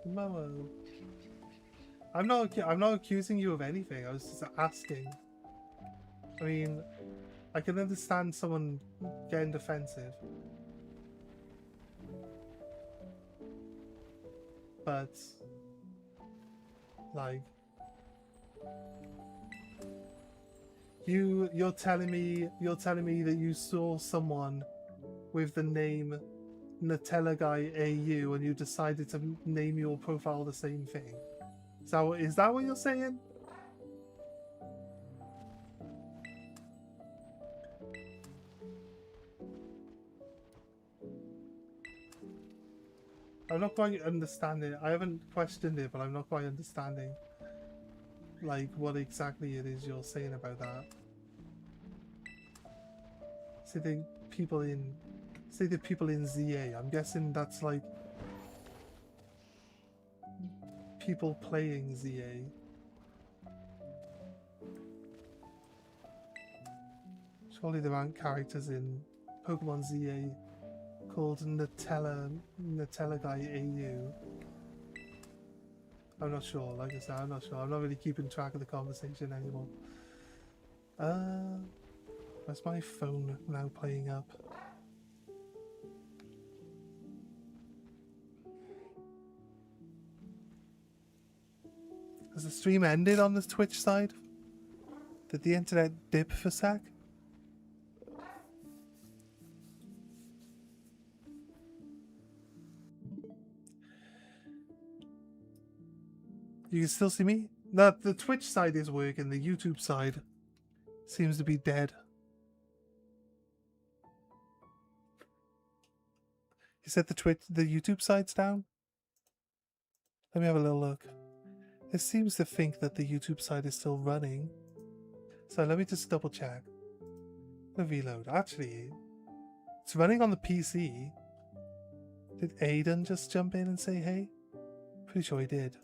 Momo. I'm not accusing you of anything. I was just asking. I mean, I can understand someone getting defensive, but like you're telling me that you saw someone with the name Nutella Guy AU and you decided to name your profile the same thing. So is that what you're saying? I'm not quite understanding. I haven't questioned it, but I'm not quite understanding like what exactly it is you're saying about that. Say the people in ZA. I'm guessing that's like people playing ZA. Surely there aren't characters in Pokemon ZA called Nutella Guy AU. I'm not sure, like I said, I'm not sure. I'm not really keeping track of the conversation anymore. Where's my phone now playing up? Has the stream ended on the Twitch side? Did the internet dip for a sec? You can still see me? No, the Twitch side is working. The YouTube side seems to be dead. You said the YouTube side's down? Let me have a little look. It seems to think that the YouTube side is still running. So let me just double check. The reload. Actually, it's running on the PC. Did Aiden just jump in and say hey? Pretty sure he did.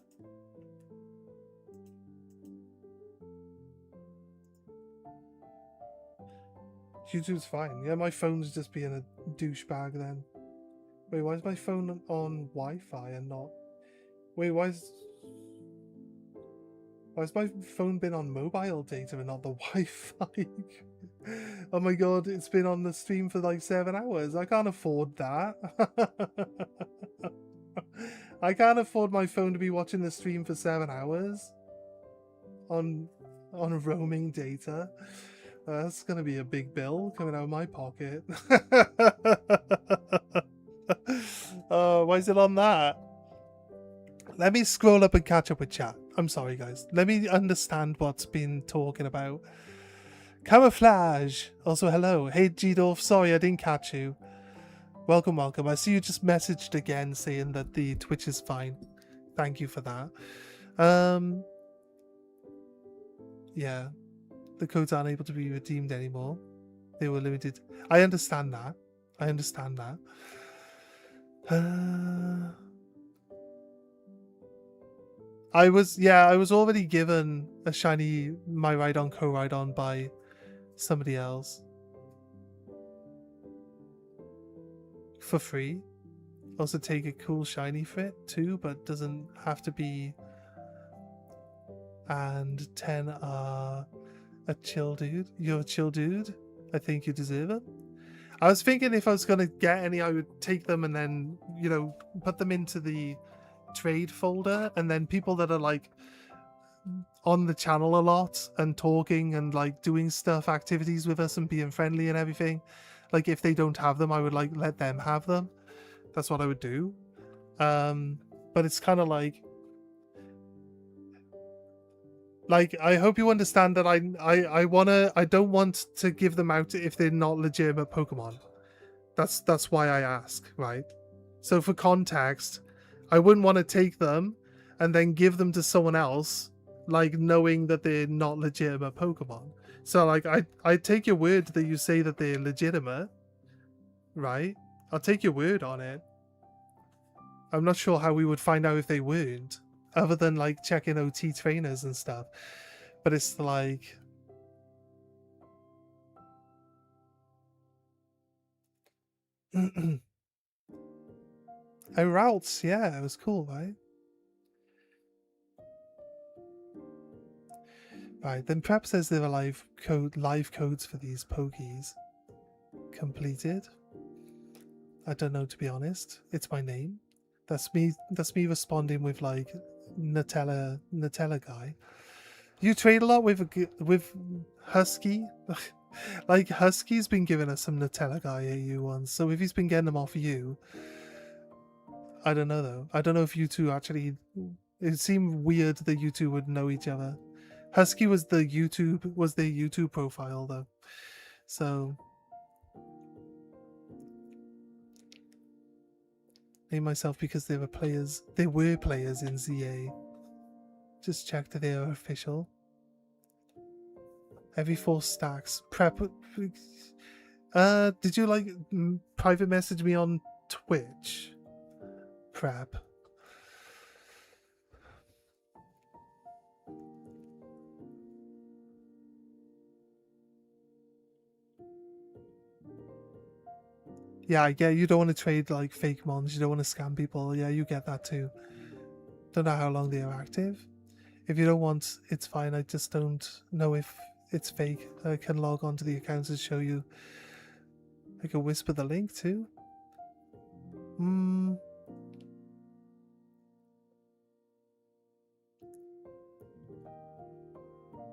YouTube's fine. Yeah, my phone's just being a douchebag then. Wait, why is my phone on Wi-Fi and not... Wait, why is my phone been on mobile data and not the Wi-Fi? Oh my god, it's been on the stream for like 7 hours. I can't afford that. I can't afford my phone to be watching the stream for 7 hours on roaming data. That's gonna be a big bill coming out of my pocket. Why is it on that? Let me scroll up and catch up with chat. I'm sorry, guys. Let me understand what's been talking about. Camouflage. Also, hello. Hey, G-Dorf. Sorry, I didn't catch you. Welcome, welcome. I see you just messaged again saying that the Twitch is fine. Thank you for that. Yeah. The codes aren't able to be redeemed anymore. They were limited. I understand that. I understand that. I was already given a shiny My Rhydon Co-Rhydon by somebody else. For free. Also take a cool shiny for it too, but doesn't have to be. And 10 are a chill dude. You're a chill dude. I think you deserve it. I was thinking if I was going to get any, I would take them and then, you know, put them into the trade folder, and then people that are like on the channel a lot and talking and like doing stuff, activities with us and being friendly and everything, like if they don't have them, I would like let them have them. That's what I would do. But it's kind of like, Like, I hope you understand that I don't want to give them out if they're not legitimate Pokemon. That's why I ask, right? So for context, I wouldn't want to take them and then give them to someone else, like knowing that they're not legitimate Pokemon. So like I take your word that you say that they're legitimate, right? I'll take your word on it. I'm not sure how we would find out if they weren't, other than like checking OT trainers and stuff. But it's like, oh, routes, yeah, it was cool, right? Right, then Prep says there are live codes for these pokies. Completed. I don't know, to be honest. It's my name. That's me responding with like Nutella guy. You trade a lot with Husky. Like Husky's been giving us some Nutella guy AU ones, so if he's been getting them off you, I don't know though. I don't know if you two actually. It seemed weird that you two would know each other. Husky was their YouTube profile though, so name myself because they were players in ZA. Just check that they are official. Every 4 stacks. Prep. Did you like private message me on Twitch? Prep. Yeah, I get you don't want to trade like fake mons, you don't want to scam people. Yeah, you get that too. Don't know how long they are active. If you don't want, it's fine. I just don't know if it's fake. I can log on to the accounts and show you. I can whisper the link too.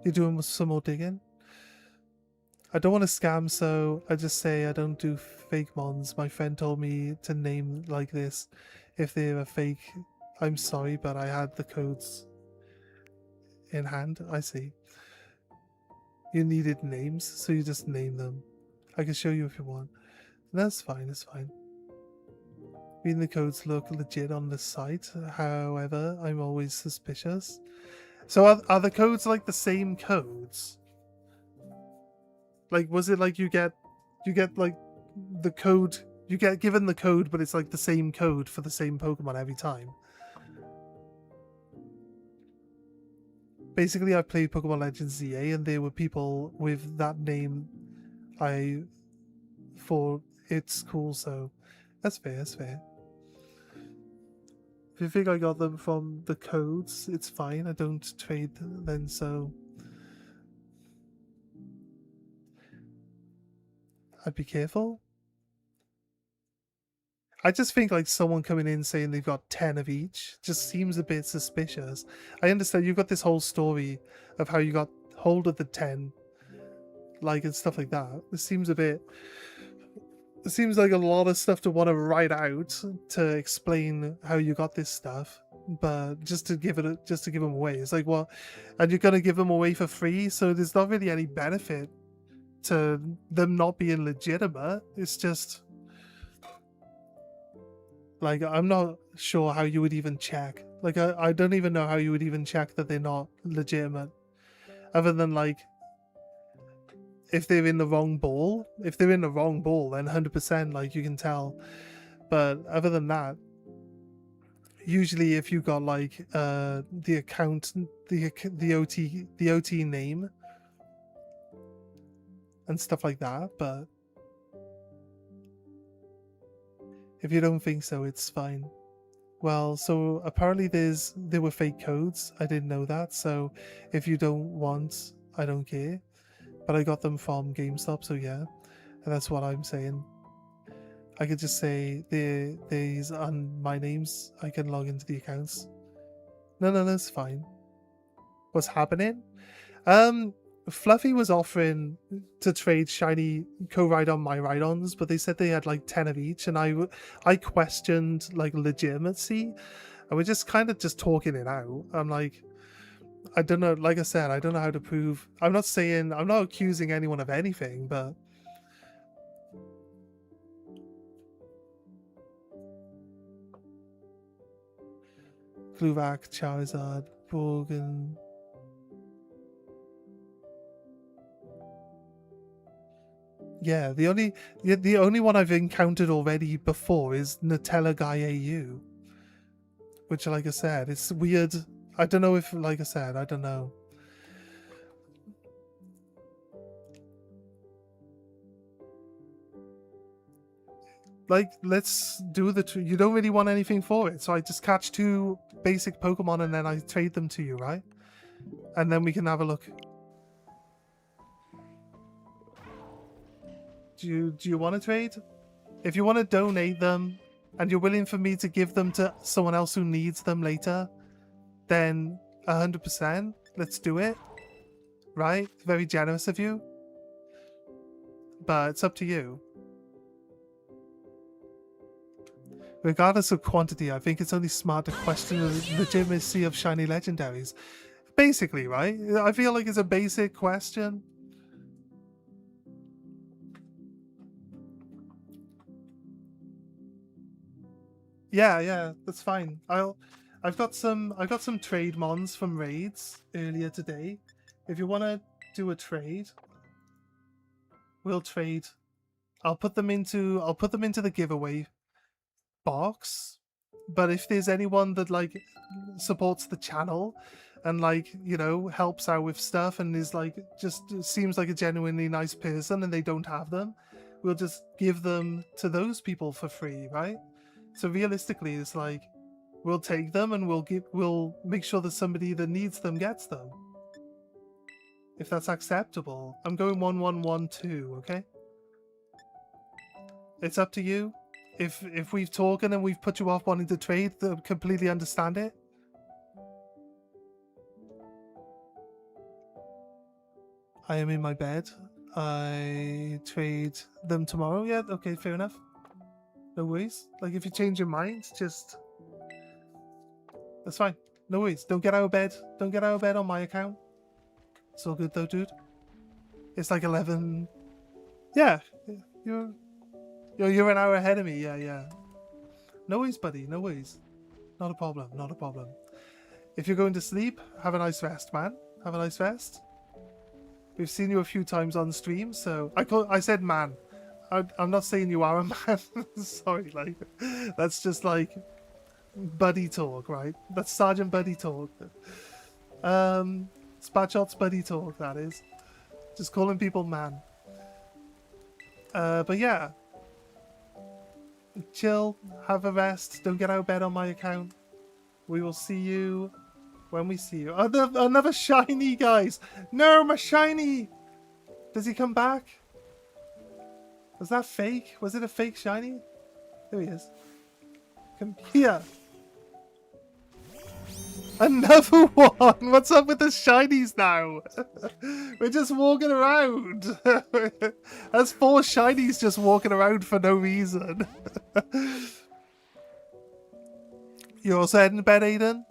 You're doing some more digging? I don't want to scam, so I just say I don't do fake mons. My friend told me to name like this. If they're a fake, I'm sorry, but I had the codes in hand. I see. You needed names, so you just name them. I can show you if you want. That's fine, it's fine. Reading the codes look legit on the site, however, I'm always suspicious. So are the codes like the same codes? Like, was it like you get like the code, you get given the code, but it's like the same code for the same Pokemon every time? Basically, I played Pokemon Legends ZA, and there were people with that name. I thought it's cool, so that's fair. That's fair. If you think I got them from the codes, it's fine. I don't trade then, so I'd be careful. I just think like someone coming in saying they've got 10 of each just seems a bit suspicious. I understand you've got this whole story of how you got hold of the 10, like, and stuff like that. It seems a bit. It seems like a lot of stuff to want to write out to explain how you got this stuff, but just to give them away. It's like, well, and you're gonna give them away for free, so there's not really any benefit to them not being legitimate. It's just like, I'm not sure how you would even check. Like, I don't even know how you would even check that they're not legitimate, other than like, if they're in the wrong ball. If they're in the wrong ball, then 100% like you can tell. But other than that, usually if you got like the account, the OT name and stuff like that, but if you don't think so, it's fine. Well, so apparently there were fake codes. I didn't know that. So if you don't want, I don't care. But I got them from GameStop, so yeah. And that's what I'm saying. I could just say these are my names. I can log into the accounts. No, that's fine. What's happening? Fluffy was offering to trade shiny co-Rhydon my Rhydons, but they said they had like 10 of each, and I questioned like legitimacy, and we're just kind of just talking it out. I'm like, I don't know, like I said, I don't know how to prove. I'm not accusing anyone of anything, but Gluvac, Charizard, Borgen. Yeah, the only one I've encountered already before is Nutella Guy AU. Which, like I said, it's weird. I don't know if, like I said, I don't know. Like, let's do you don't really want anything for it, so I just catch 2 basic Pokemon and then I trade them to you, right? And then we can have a look. Do you want to trade? If you want to donate them and you're willing for me to give them to someone else who needs them later, then 100%, let's do it. Right? Very generous of you. But it's up to you. Regardless of quantity, I think it's only smart to question the legitimacy of shiny legendaries. Basically, right? I feel like it's a basic question. Yeah, that's fine. I've got some trade mons from raids earlier today. If you want to do a trade, we'll trade. I'll put them into the giveaway box. But if there's anyone that like supports the channel and like, you know, helps out with stuff and is like just seems like a genuinely nice person and they don't have them, we'll just give them to those people for free, right? So realistically, it's like we'll take them and we'll make sure that somebody that needs them gets them. If that's acceptable. I'm going 1112, okay? It's up to you. If we've talked and we've put you off wanting to trade, I completely understand it. I am in my bed. I trade them tomorrow. Yeah, okay, fair enough. No worries. Like, if you change your mind, just... That's fine. No worries. Don't get out of bed. Don't get out of bed on my account. It's all good though, dude. It's like 11... Yeah. You're an hour ahead of me. Yeah. No worries, buddy. No worries. Not a problem. Not a problem. If you're going to sleep, have a nice rest, man. Have a nice rest. We've seen you a few times on stream, so... I said man. I'm not saying you are a man. Sorry, like... That's just like... buddy talk, right? That's Sergeant Buddy talk. SGTBADSHOT's buddy talk, that is. Just calling people man. But yeah. Chill, have a rest, don't get out of bed on my account. We will see you when we see you. Another shiny, guys! No, my shiny! Does he come back? Was that fake? Was it a fake shiny? There he is. Come here. Another one! What's up with the shinies now? We're just walking around. That's 4 shinies just walking around for no reason. You're also heading to bed, Aiden?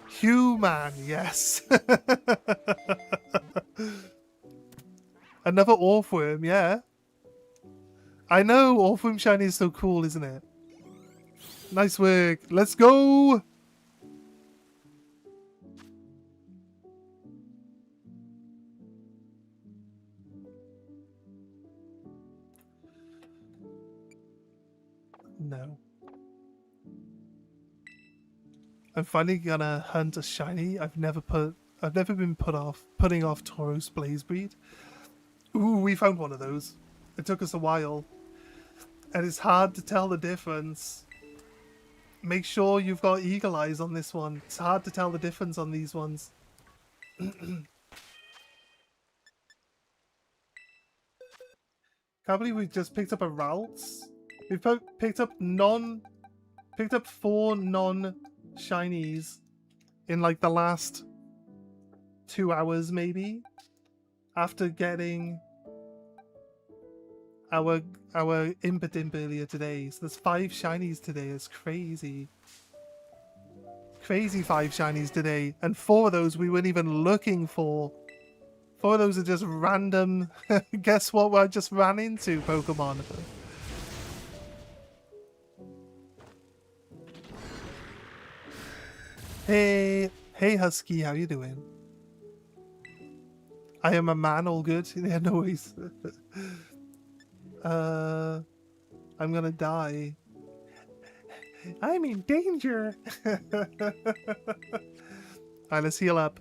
Human, yes. Another Orthworm, yeah. I know, Orthworm shiny is so cool, isn't it? Nice work. Let's go! No. I'm finally gonna hunt a shiny. I've never been putting off Tauros Blazebreed. Ooh, we found one of those. It took us a while. And it's hard to tell the difference. Make sure you've got eagle eyes on this one. It's hard to tell the difference on these ones. Can't believe we just picked up a Ralts. We've picked up 4 non-shinies in like the last 2 hours maybe. After getting our Imp Imp earlier today. So there's 5 shinies today. It's crazy. Crazy 5 shinies today. And 4 of those we weren't even looking for. 4 of those are just random. Guess what I just ran into, Pokemon? Hey, hey Husky, how you doing? I am a man, all good. Yeah, no worries. I'm gonna die. I'm in danger. Alright, let's heal up.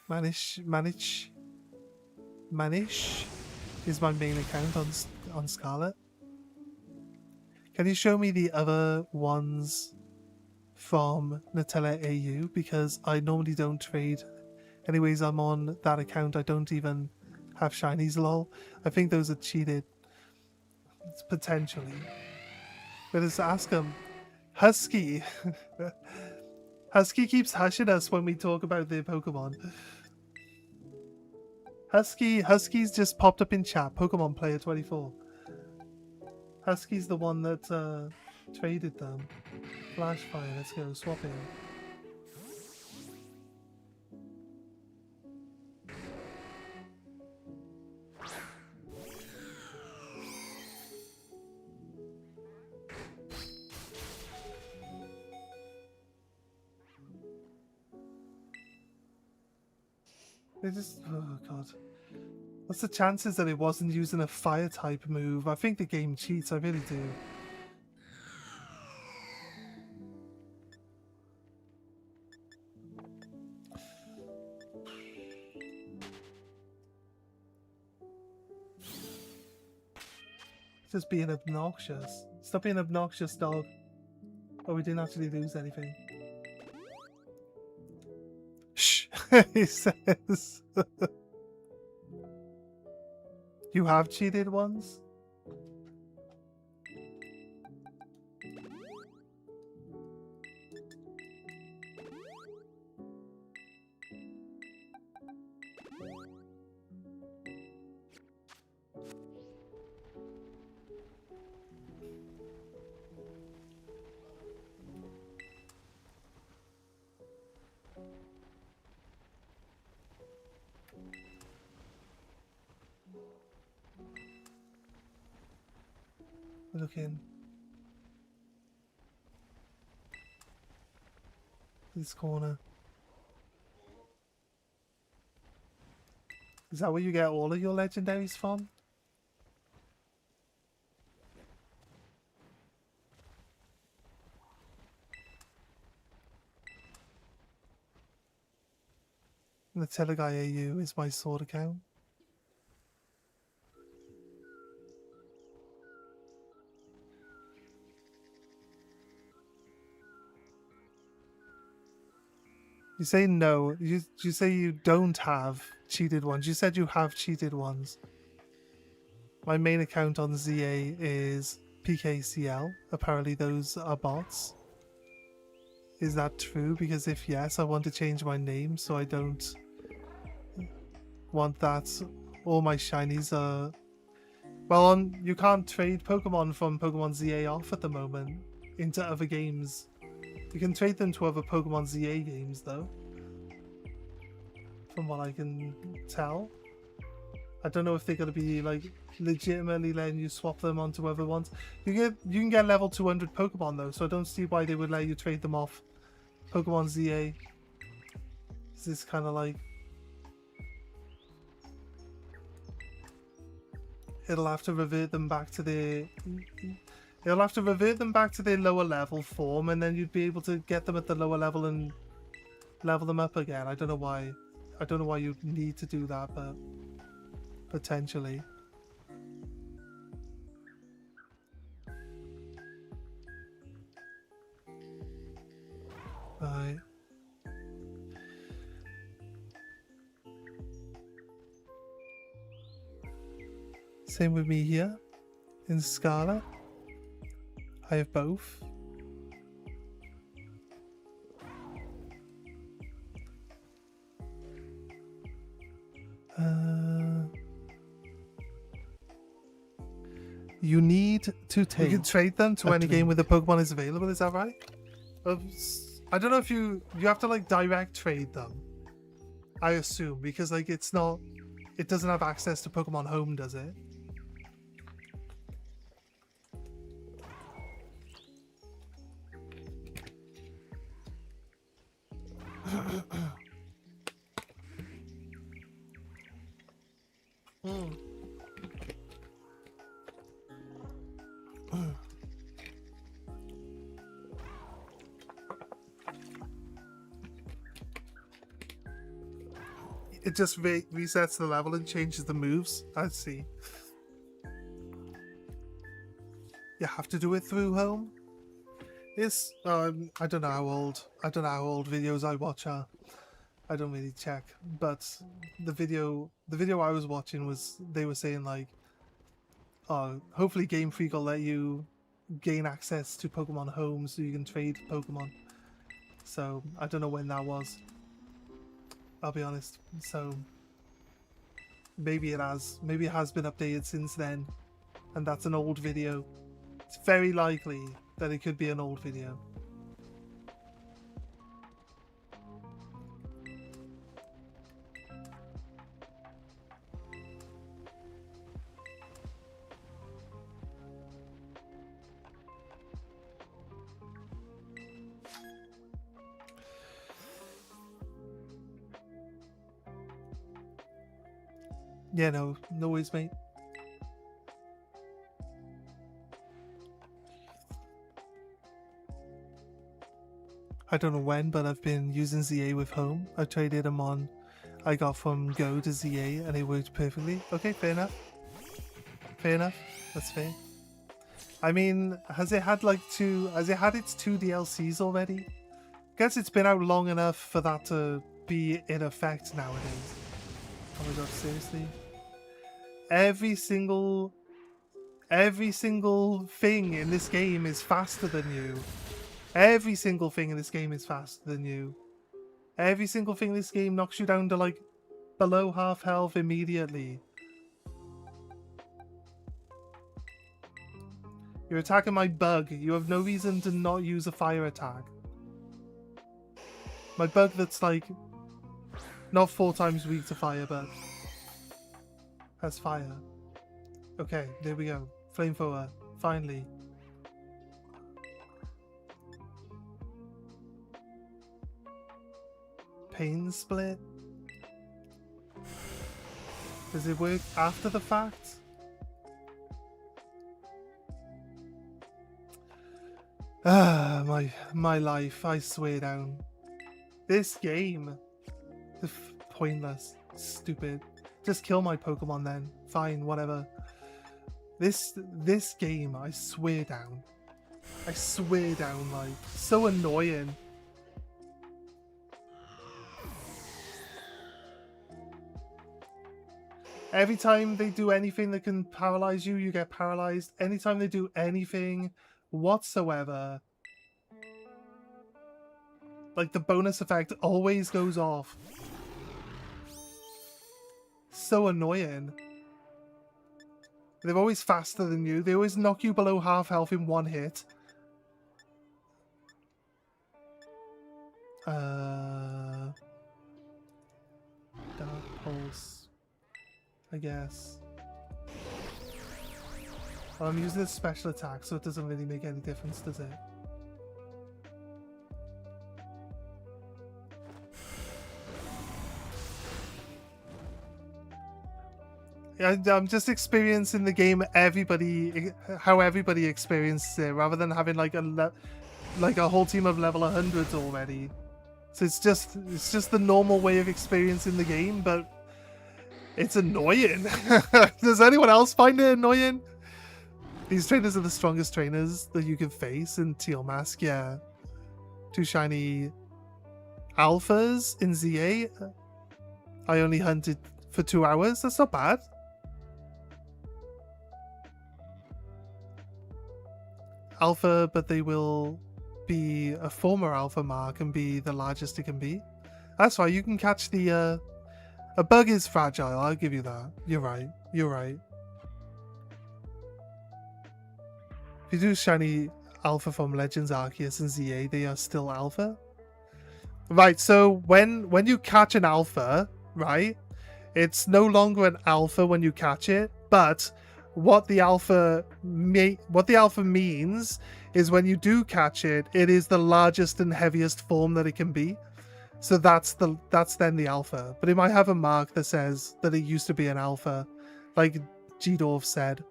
Manish is my main account on Scarlet. Can you show me the other ones from Nutella AU? Because I normally don't trade. Anyways, I'm on that account. I don't even have shinies, lol. I think those are cheated. It's potentially. But let's ask him. Husky. Husky keeps hushing us when we talk about their Pokemon. Husky's just popped up in chat. Pokemon Player 24. Husky's the one that traded them. Flash fire, let's go, swapping. They just, oh god. What's the chances that it wasn't using a fire type move? I think the game cheats, I really do. Just being obnoxious. Stop being obnoxious, dog. Oh, we didn't actually lose anything. Shh, he says. You have cheated ones? Looking. This corner. Is that where you get all of your legendaries from? The Teleguy AU is my sword account. You say no. You say you don't have cheated ones. You said you have cheated ones. My main account on ZA is PKCL. Apparently those are bots. Is that true? Because if yes, I want to change my name so I don't want that. All my shinies are... Well, you can't trade Pokemon from Pokemon ZA off at the moment into other games. You can trade them to other Pokemon ZA games, though. From what I can tell. I don't know if they're going to be, like, legitimately letting you swap them onto other ones. You can get level 200 Pokemon, though, so I don't see why they would let you trade them off Pokemon ZA. Is this kind of like... It'll have to revert them back to their... It'll have to revert them back to their lower level form, and then you'd be able to get them at the lower level and level them up again. I don't know why. I don't know why you'd need to do that, but potentially. Right. Same with me here in Scarlet. I have both. You need to take. You can trade them to any game where the Pokemon is available. Is that right? I don't know if you have to like direct trade them. I assume because like it doesn't have access to Pokemon Home, does it? It just resets the level and changes the moves. I see. You have to do it through Home. It's I don't know how old videos I watch are. I don't really check, but the video I was watching was they were saying like, hopefully Game Freak will let you gain access to Pokemon Home so you can trade Pokemon. So I don't know when that was. I'll be honest. So maybe it has been updated since then, and that's an old video. It's very likely that it could be an old video. Yeah, no worries, mate. I don't know when, but I've been using ZA with Home. I traded them on. I got from Go to ZA and it worked perfectly. Okay, fair enough. Fair enough. That's fair. I mean, has it had its 2 DLCs already? I guess it's been out long enough for that to be in effect nowadays. Oh my god, seriously? Every single thing in this game is faster than you. Every single thing in this game is faster than you. Every single thing in this game knocks you down to like below half health immediately. You're attacking my bug. You have no reason to not use a fire attack. My bug that's like not 4 times weak to fire, but has fire. Okay, there we go. Flamethrower. Finally. Pain split? Does it work after the fact? Ah, my life, I swear down. This game is pointless, stupid. Just kill my Pokemon then. Fine, whatever. This game, I swear down. I swear down, like, so annoying. Every time they do anything that can paralyze you, you get paralyzed. Anytime they do anything whatsoever, like the bonus effect always goes off. So annoying. They're always faster than you. They always knock you below half health in 1 hit. Dark Pulse, I guess. Well, I'm using a special attack, so it doesn't really make any difference, does it? I'm just experiencing the game how everybody experiences it, rather than having like a whole team of level 100s already. So it's just the normal way of experiencing the game, but it's annoying. Does anyone else find it annoying? These trainers are the strongest trainers that you can face in Teal Mask, yeah. 2 shiny alphas in ZA. I only hunted for 2 hours. That's not bad. Alpha, but they will be a former alpha mark and be the largest it can be. That's why you can catch the A bug is fragile, I'll give you that. You're right. You're right. If you do shiny alpha from Legends Arceus and ZA, they are still alpha? Right, so when you catch an alpha, right, it's no longer an alpha when you catch it, but what the alpha means is when you do catch it, it is the largest and heaviest form that it can be. So that's then the alpha. But it might have a mark that says that it used to be an alpha, like G-Dorf said.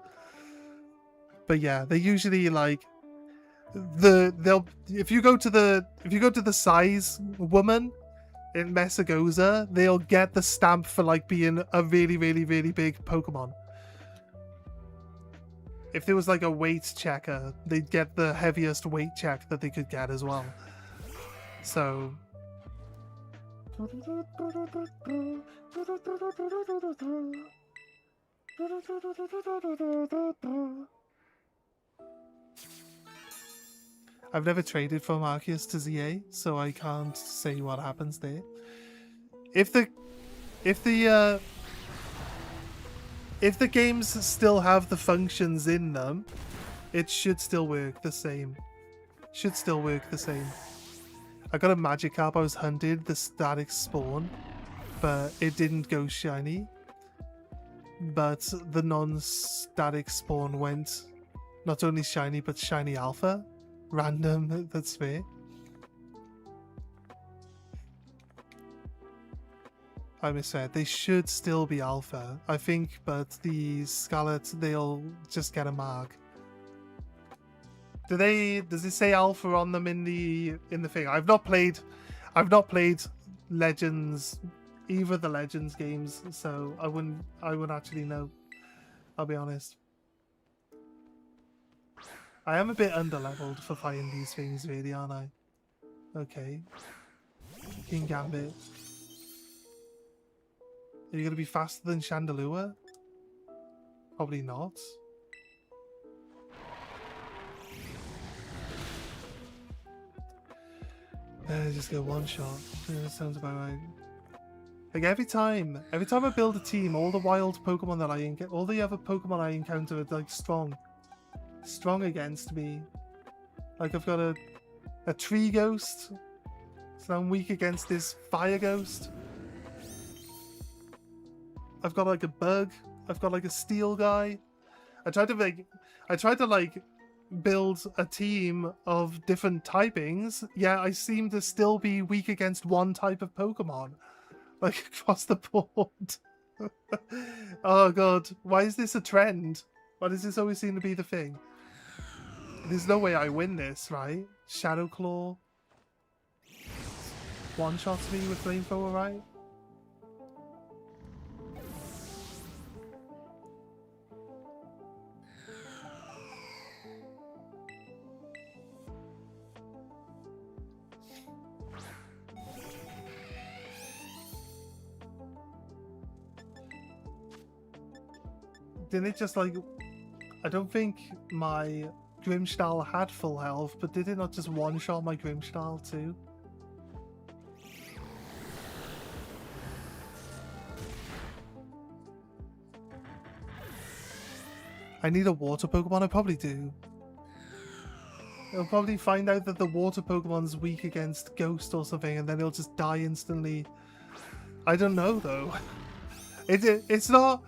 But yeah, they usually like if you go to the size woman in Mesagoza, they'll get the stamp for like being a really, really, really big Pokemon. If there was like a weight checker, they'd get the heaviest weight check that they could get as well. So I've never traded from Arceus to ZA, so I can't say what happens there. If the games still have the functions in them, it should still work the same. Should still work the same. I got a Magikarp I was hunted, the static spawn, but it didn't go shiny. But the non-static spawn went not only shiny, but shiny alpha. Random, that's fair. I misread. They should still be alpha, I think, but the Scarlet, they'll just get a mark. Does it say alpha on them in the thing? I've not played Legends, either of the Legends games, so I wouldn't actually know. I'll be honest. I am a bit underleveled for fighting these things, really, aren't I? Okay. King Gambit. Are you going to be faster than Chandelure? Probably not. Just go one shot. Yeah, that sounds about right. Like every time I build a team, all the wild Pokemon that all the other Pokemon I encounter are like strong against me. Like I've got a tree ghost, so I'm weak against this fire ghost. I've got like a bug. I've got like a steel guy. I tried to build a team of different typings. Yeah, I seem to still be weak against one type of Pokemon, like across the board. Oh god, why is this a trend? Why does this always seem to be the thing? There's no way I win this, right? Shadow Claw one-shots me with Flamethrower, right? Didn't it just like... I don't think my Grimmsnarl had full health, but did it not just one-shot my Grimmsnarl too? I need a water Pokemon? I probably do. It'll probably find out that the water Pokemon's weak against Ghost or something, and then it'll just die instantly. I don't know though. It's not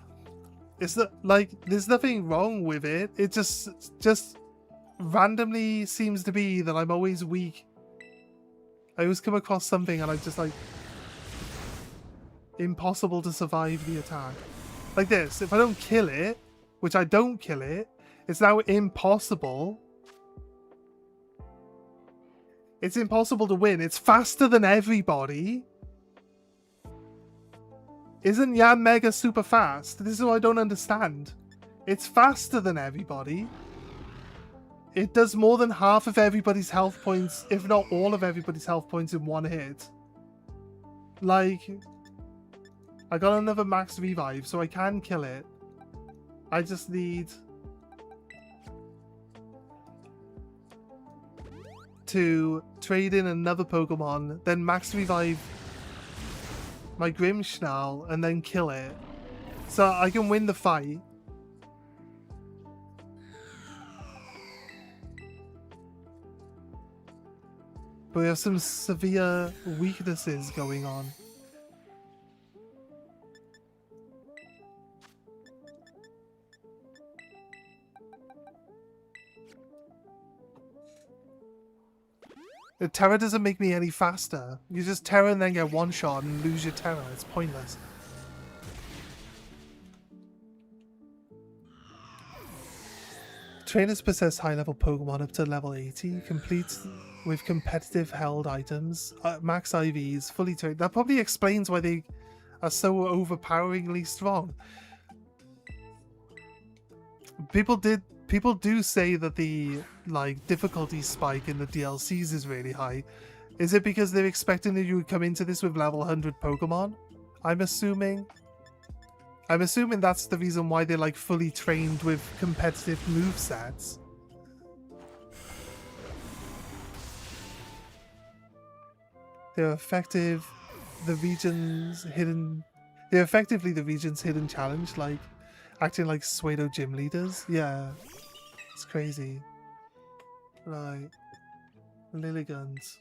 like there's nothing wrong with it. It just randomly seems to be that I'm always weak. I always come across something and I'm just like impossible to survive the attack. Like this, if I don't kill it, which I don't kill it, it's now impossible. It's impossible to win. It's faster than everybody. Isn't Yanmega super fast? This is what I don't understand. It's faster than everybody. It does more than half of everybody's health points, if not all of everybody's health points in one hit. Like, I got another max revive, so I can kill it. I just need to trade in another Pokemon, then max revive my Grimmsnarl and then kill it. So I can win the fight. But we have some severe weaknesses going on. The Terra doesn't make me any faster. You just Terra and then get one shot and lose your Terra. It's pointless. Trainers possess high-level Pokemon up to level 80, complete with competitive held items, max IVs, fully trained. That probably explains why they are so overpoweringly strong. People do say that the difficulty spike in the DLCs is really high. Is it because they're expecting that you would come into this with level 100 Pokemon? I'm assuming that's the reason why they're fully trained with competitive movesets. They're effective. They're effectively the region's hidden challenge, acting like pseudo gym leaders. Yeah, it's crazy. Right, Lilligans.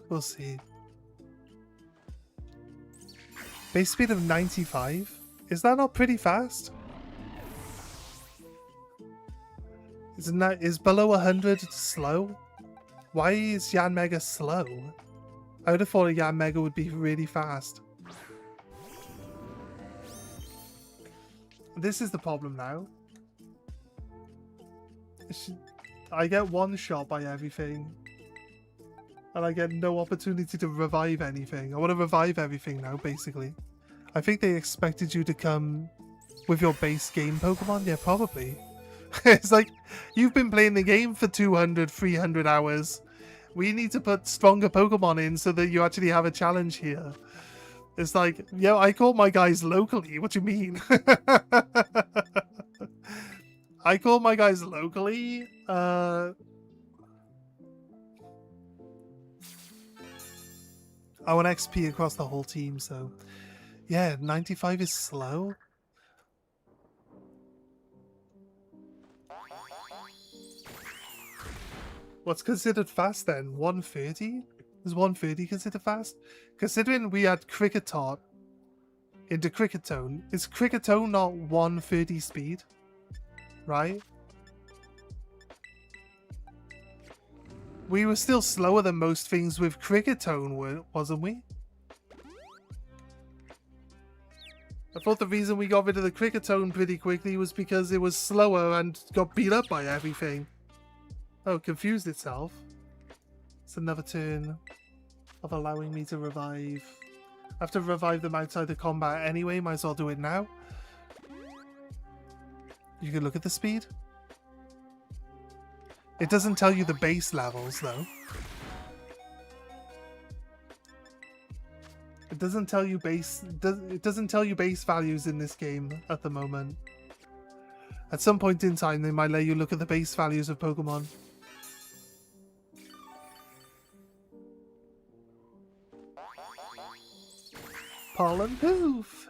We'll see. Base speed of 95? Is that not pretty fast? Is below 100 slow? Why is Yanmega slow? I would have thought a Yanmega would be really fast. This is the problem now. I get one shot by everything. And I get no opportunity to revive anything. I want to revive everything now, basically. I think they expected you to come with your base game Pokemon. Yeah, probably. It's like, you've been playing the game for 200, 300 hours. We need to put stronger Pokemon in so that you actually have a challenge here. It's like, yeah, I call my guys locally. What do you mean? I call my guys locally. I want XP across the whole team, so... Yeah, 95 is slow. What's considered fast then? 130? Is 130 considered fast? Considering we had Kricketot into Cricketone, is Cricketone not 130 speed? Right? We were still slower than most things with Cricketone, wasn't we? I thought the reason we got rid of the Cricketone pretty quickly was because it was slower and got beat up by everything. Oh, confused itself. It's another turn of allowing me to revive. I have to revive them outside the combat anyway, might as well do it now. You can look at the speed. It doesn't tell you the base levels, though. It doesn't tell you it doesn't tell you base values in this game at the moment. At some point in time, they might let you look at the base values of Pokemon. Pollen Poof!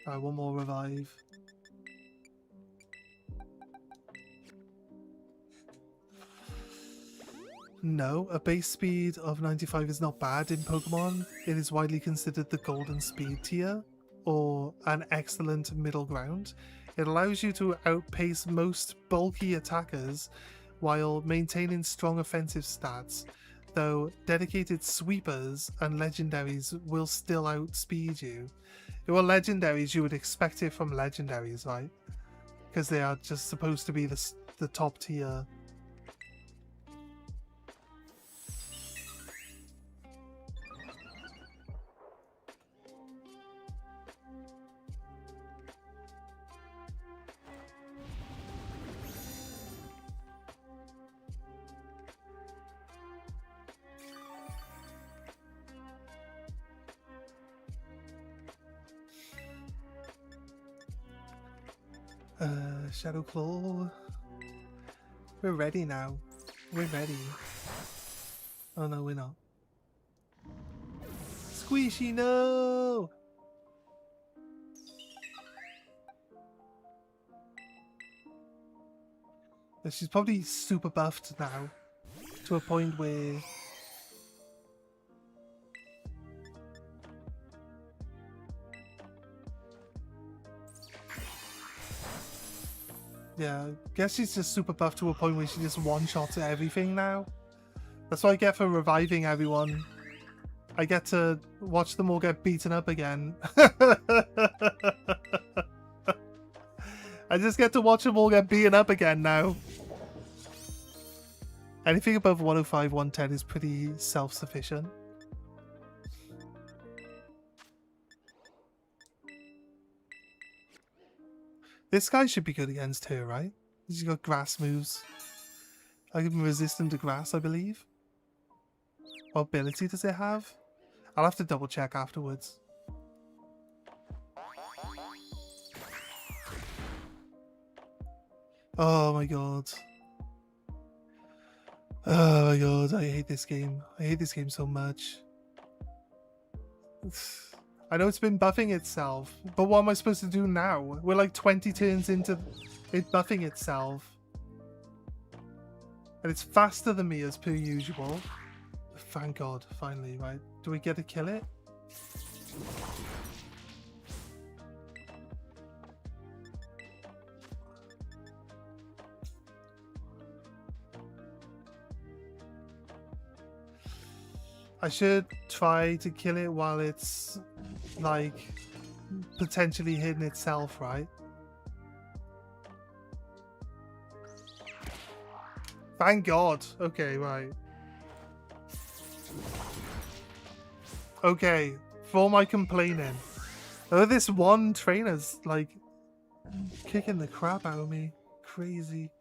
Alright, one more revive. No, a base speed of 95 is not bad in Pokemon. It is widely considered the golden speed tier, or an excellent middle ground. It allows you to outpace most bulky attackers while maintaining strong offensive stats, though dedicated sweepers and legendaries will still outspeed you. Well, legendaries, you would expect it from legendaries, right? Because they are just supposed to be the top tier. Shadow Claw. We're ready now. We're ready. Oh no, we're not. Squishy, no! She's probably super buffed now. To a point where... Yeah, I guess she's just super buffed to a point where she just one-shots everything now. That's what I get for reviving everyone. I get to watch them all get beaten up again. I just get to watch them all get beaten up again now. Anything above 105, 110 is pretty self-sufficient. This guy should be good against her, right? He's got grass moves. I give him resistant to grass, I believe. What ability does it have? I'll have to double check afterwards. Oh my god. Oh my god, I hate this game. I hate this game so much. I know it's been buffing itself, but what am I supposed to do now? We're like 20 turns into it buffing itself. And it's faster than me as per usual. Thank god, finally, right? Do we get to kill it? I should try to kill it while it's, like, potentially hitting itself, right? Thank God. Okay, right. Okay, for my complaining. Oh, this one trainer's, like, kicking the crap out of me. Crazy.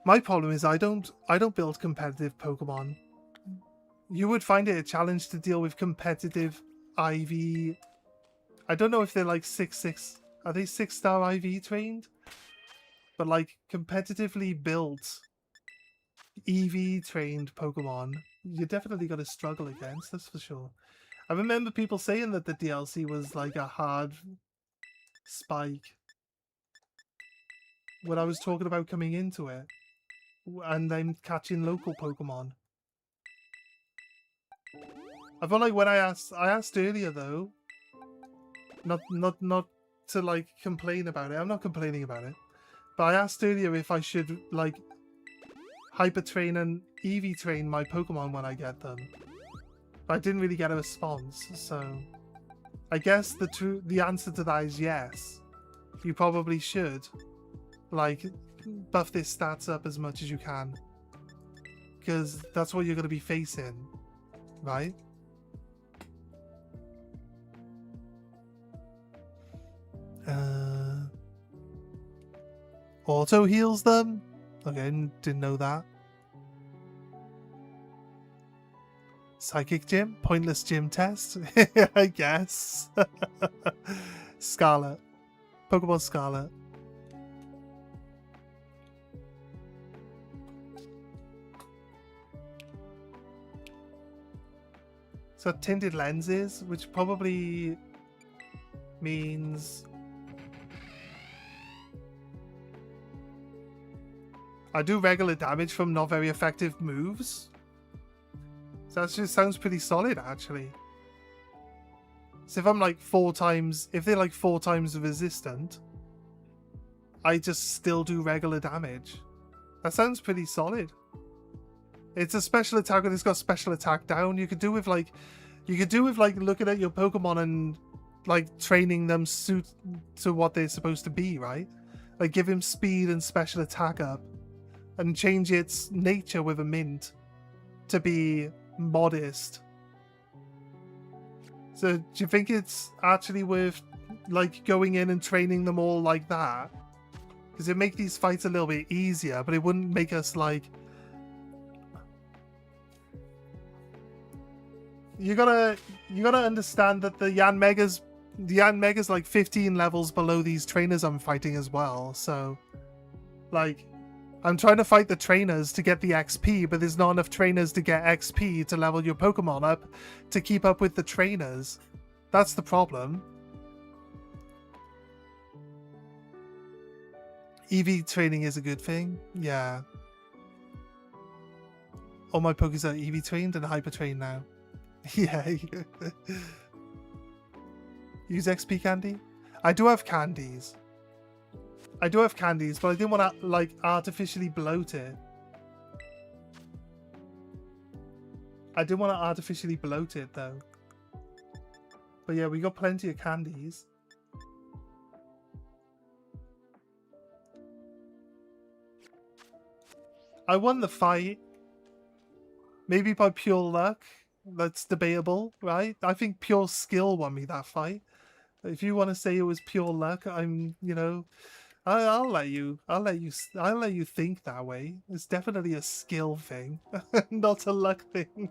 My problem is I don't build competitive Pokemon. You would find it a challenge to deal with competitive IV. I don't know if they're like 6-6. Are they 6-star IV trained? But like competitively built EV trained Pokemon, you're definitely going to struggle against, that's for sure. I remember people saying that the DLC was like a hard spike when I was talking about coming into it and then catching local Pokemon. I felt like when I asked earlier though, not to like complain about it. I'm not complaining about it, but I asked earlier if I should like hyper train and EV train my Pokemon when I get them. But I didn't really get a response, so I guess the answer to that is yes. You probably should like buff this stats up as much as you can, because that's what you're going to be facing, right? Auto heals them? Okay, didn't know that. Psychic gym? Pointless gym test? I guess. Scarlet. Pokemon Scarlet. So tinted lenses, which probably means I do regular damage from not very effective moves. So that just sounds pretty solid, actually. So if I'm like if they're like 4 times resistant, I just still do regular damage. That sounds pretty solid. It's a special attack and it's got special attack down. You could do with like looking at your Pokemon and like training them suit to what they're supposed to be, right? Like give him speed and special attack up and change its nature with a mint to be modest. So do you think it's actually worth like going in and training them all like that? Because it'd make these fights a little bit easier, but it wouldn't make us like... You gotta understand that the Yanmega's like 15 levels below these trainers I'm fighting as well, so like I'm trying to fight the trainers to get the XP, but there's not enough trainers to get XP to level your Pokemon up to keep up with the trainers. That's the problem. EV training is a good thing. Yeah. All my Pokés are EV trained and hyper trained now. Yeah. Use XP candy? I do have candies. I do have candies, but I didn't want to, like, artificially bloat it. I didn't want to artificially bloat it, though. But yeah, we got plenty of candies. I won the fight. Maybe by pure luck. That's debatable, right? I think pure skill won me that fight. If you want to say it was pure luck, I'm, you know, I'll let you think that way. It's definitely a skill thing, not a luck thing.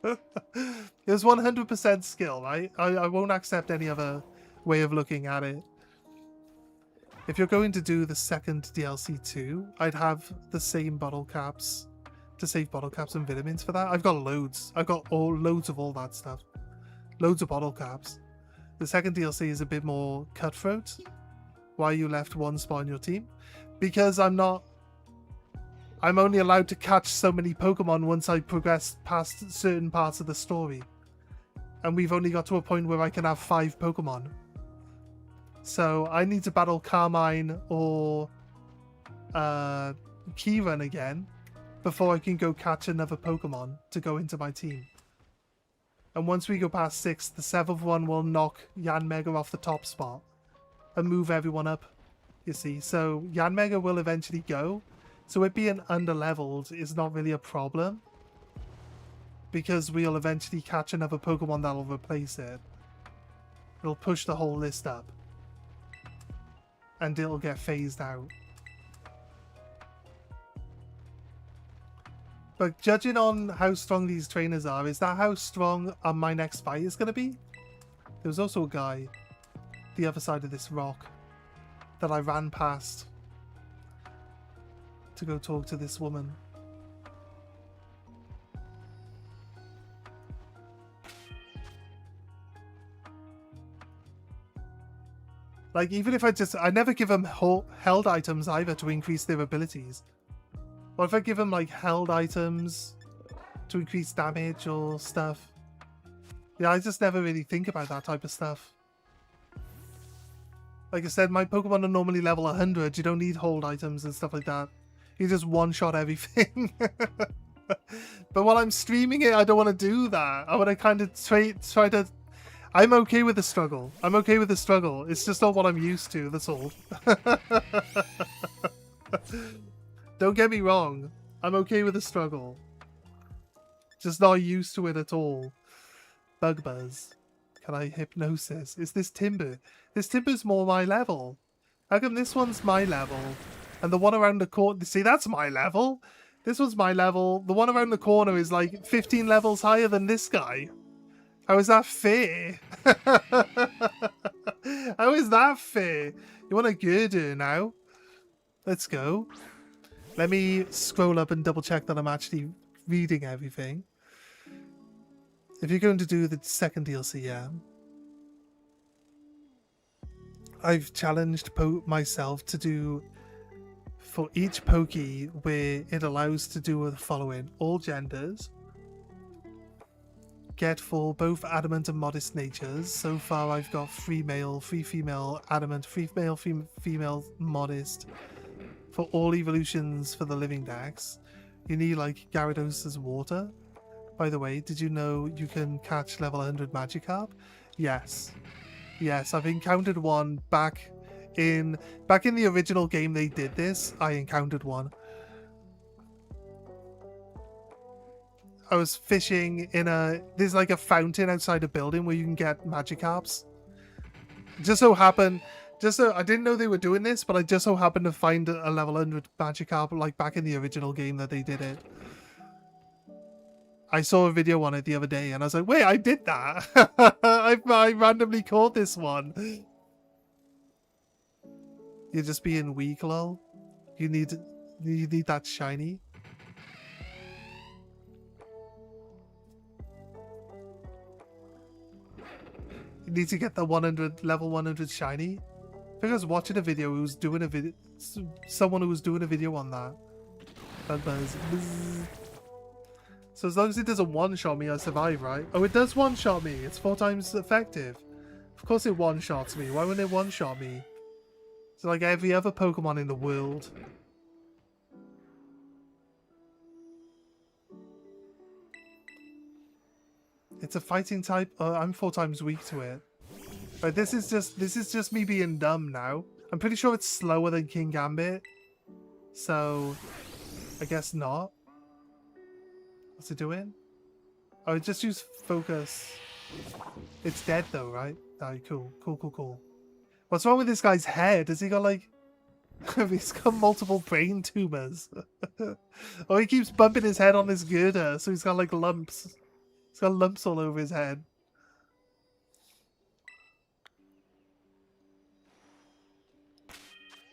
It was 100% skill, right? I won't accept any other way of looking at it. If you're going to do the second DLC too, I'd have the same bottle caps to save bottle caps and vitamins for that. I've got loads. I've got loads of all that stuff. Loads of bottle caps. The second DLC is a bit more cutthroat. Why you left one spot on your team? Because I'm only allowed to catch so many Pokemon once I progress past certain parts of the story. And we've only got to a point where I can have 5 Pokemon. So I need to battle Carmine or Kieran again before I can go catch another Pokemon to go into my team. And once we go past 6, the 7th one will knock Yanmega off the top spot and move everyone up, you see. So Yanmega will eventually go. So it being under-leveled is not really a problem, because we'll eventually catch another Pokemon that'll replace it. It'll push the whole list up. And it'll get phased out. But judging on how strong these trainers are, is that how strong my next fight is going to be? There was also a guy the other side of this rock that I ran past to go talk to this woman. Like, even if I never give them held items either to increase their abilities. What if I give them, like, held items to increase damage or stuff? Yeah, I just never really think about that type of stuff. Like I said, my Pokemon are normally level 100. You don't need hold items and stuff like that. You just one-shot everything. But while I'm streaming it, I don't want to do that. I want to kind of try to... I'm okay with the struggle. I'm okay with the struggle. It's just not what I'm used to, that's all. Don't get me wrong. I'm okay with the struggle. Just not used to it at all. Bug Buzz. Can I hypnosis? Is this Timber? This Timber's more my level. How come this one's my level? And the one around the corner... See, that's my level. This one's my level. The one around the corner is like 15 levels higher than this guy. How is that fair? How is that fair? You want a girder now? Let's go. Let me scroll up and double check that I'm actually reading everything. If you're going to do the second DLC, yeah. I've challenged myself to do for each Pokey where it allows to do the following. All genders. Get for both adamant and modest natures. So far I've got 3 male, 3 female, adamant, 3 male, female, modest. For all evolutions for the living decks. You need like Gyarados' water. By the way, did you know you can catch level 100 Magikarp? Yes. Yes, I've encountered one back in the original game they did this. I encountered one. I was fishing in there's like a fountain outside a building where you can get Magikarps. I didn't know they were doing this, but I just so happened to find a level 100 Magikarp like back in the original game that they did it. I saw a video on it the other day and I was like, wait, I did that. I randomly caught this one. You're just being weak, lol. You need You need that shiny. You need to get the 100 level 100 shiny. I think I was watching a video who was doing a video. Someone who was doing a video on that. Buzz. So as long as it doesn't one-shot me, I survive, right? Oh, it does one-shot me. It's 4 times effective. Of course it one-shots me. Why wouldn't it one-shot me? It's like every other Pokemon in the world. It's a fighting type. I'm 4 times weak to it. But this is just me being dumb now. I'm pretty sure it's slower than King Gambit. So I guess not. What's it doing? Oh, it just used focus. It's dead though, right? Oh, cool. What's wrong with this guy's head? Has he got like... he's got multiple brain tumors. Oh, he keeps bumping his head on this girder, so he's got like lumps. He's got lumps all over his head.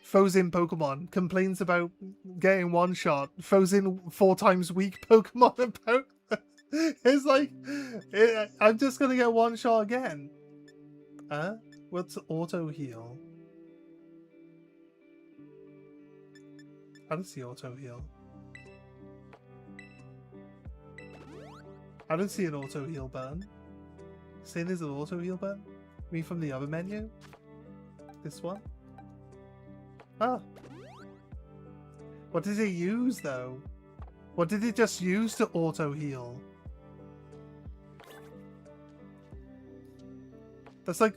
Frozen Pokemon complains about getting one shot. Frozen 4 times weak Pokemon about. It's like, I'm just gonna get one shot again. Huh? What's auto heal? I don't see auto heal. I don't see an auto heal button. Saying there's an auto heal button? I mean from the other menu? This one? Ah. What did it use though? What did it just use to auto heal? That's like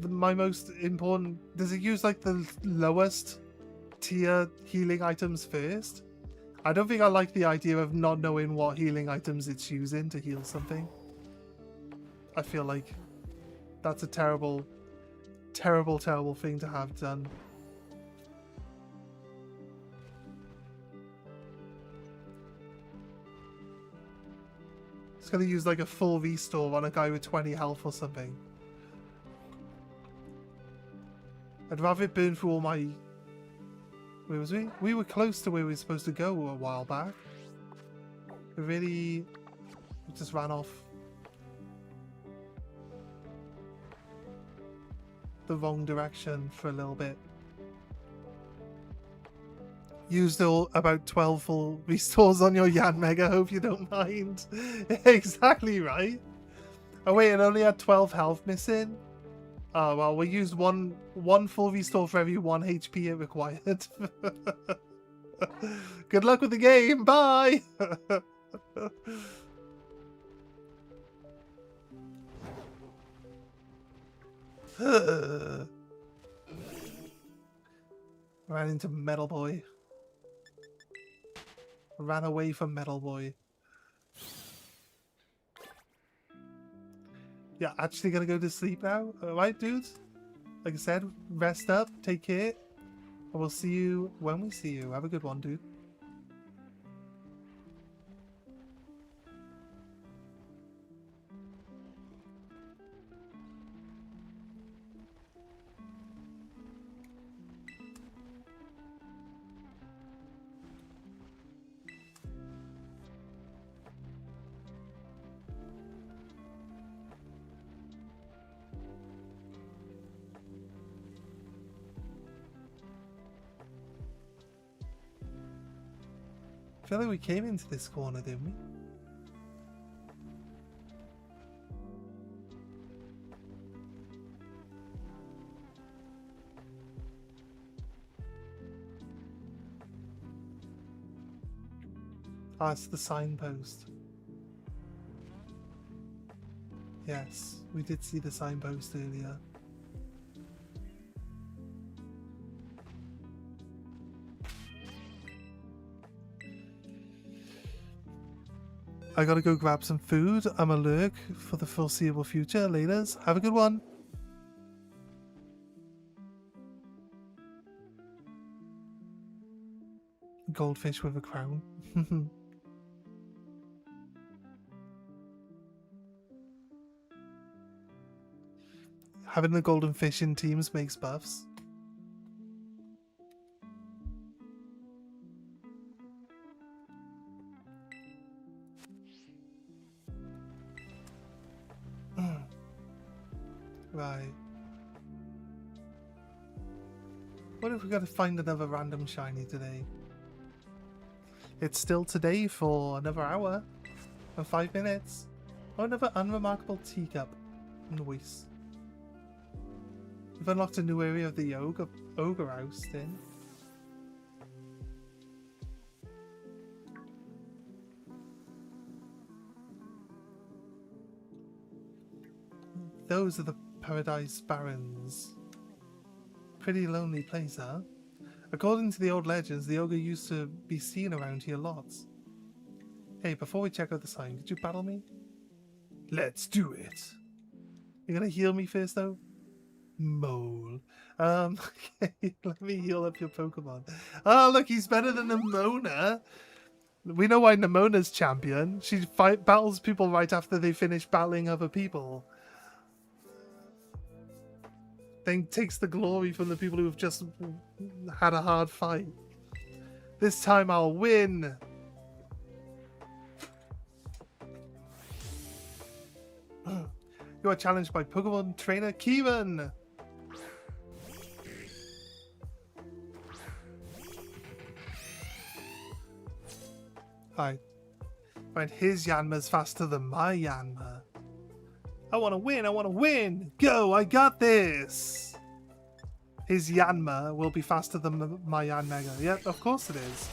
my most important. Does it use like the lowest tier healing items first? I don't think I like the idea of not knowing what healing items it's using to heal something. I feel like that's a terrible thing to have done. It's gonna use like a full restore on a guy with 20 health or something. I'd rather it burn through all my... Where was we? We were close to where we were supposed to go a while back. We just ran off the wrong direction for a little bit. Used about 12 full restores on your Yanmega, hope you don't mind. Exactly right. Oh wait, it only had 12 health missing? Oh well, we used one full restore for every 1 HP it required. Good luck with the game, bye! Ran into Metal Boy. Ran away from Metal Boy. Yeah, actually gonna go to sleep now. Alright, dudes? Like I said, rest up, take care. And we'll see you when we see you. Have a good one, dude. I feel like we came into this corner, didn't we? Ah, it's the signpost. Yes, we did see the signpost earlier. I gotta go grab some food. I'm a lurk for the foreseeable future. Laters, have a good one. Goldfish with a crown. Having the golden fish in teams makes buffs. Right. What if we gotta find another random shiny today? It's still today for another hour and 5 minutes. Oh, another unremarkable teacup. Nice. We've unlocked a new area of the ogre house then. Those are the Paradise Barrens. Pretty lonely place, huh? According to the old legends, the ogre used to be seen around here lots. Hey, before we check out the sign, could you battle me? Let's do it. You're gonna heal me first, though? Mole. Okay, let me heal up your Pokemon. Oh, look, he's better than Nimona. We know why Nimona's champion. She battles people right after they finish battling other people. Then takes the glory from the people who have just had a hard fight. This time I'll win. You are challenged by Pokemon trainer Kieran. Right. His Yanma's faster than my Yanma. I want to win, I want to win! Go, I got this! His Yanma will be faster than my Yanmega. Yep, of course it is.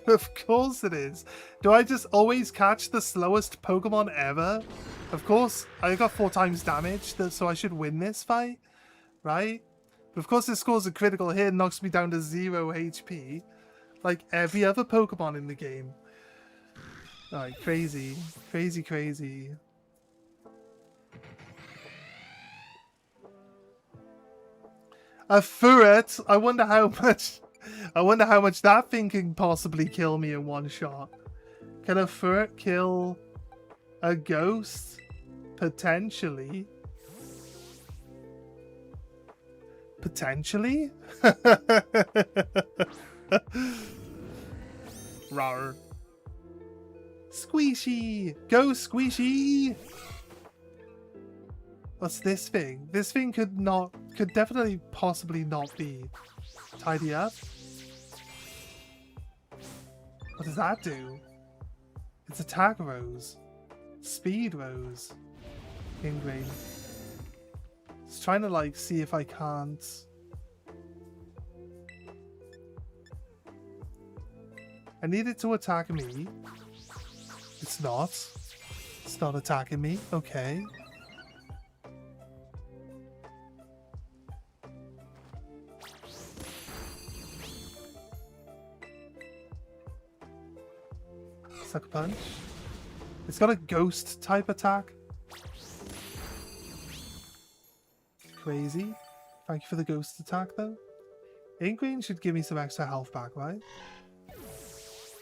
Of course it is. Do I just always catch the slowest Pokemon ever? Of course, I got 4 times damage, so I should win this fight, right? But of course, this scores a critical hit and knocks me down to 0 HP, like every other Pokemon in the game. Alright, crazy. Crazy, crazy. A Furret? I wonder how much that thing can possibly kill me in one shot. Can a Furret kill a ghost? Potentially. Potentially? Rawr. Squishy! Go Squishy! What's this thing? This thing could definitely possibly not be tidy up. What does that do? It's attack rose. Speed rose. Ingrain. Just trying to like see if I can't. I need it to attack me. It's not. It's not attacking me. Okay. Sucker Punch. It's got a ghost type attack. Crazy. Thank you for the ghost attack though. Ingrain should give me some extra health back, right?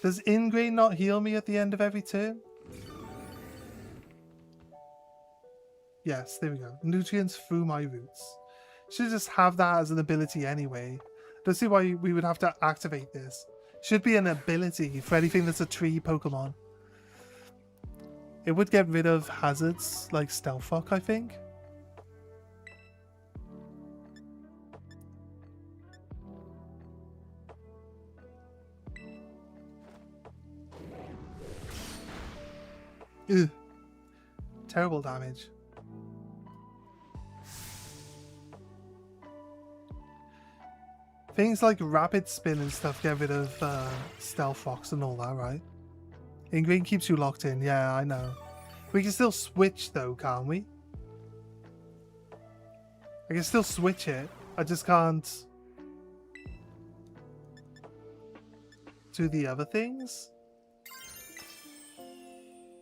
Does Ingrain not heal me at the end of every turn? Yes, there we go. Nutrients through my roots. Should just have that as an ability anyway. Don't see why we would have to activate this. Should be an ability for anything that's a tree Pokemon. It would get rid of hazards like Stealth Rock, I think. Ugh. Terrible damage. Things like Rapid Spin and stuff get rid of Stealth Fox and all that, right? Ingrain keeps you locked in. Yeah, I know. We can still switch though, can't we? I can still switch it. I just can't do the other things.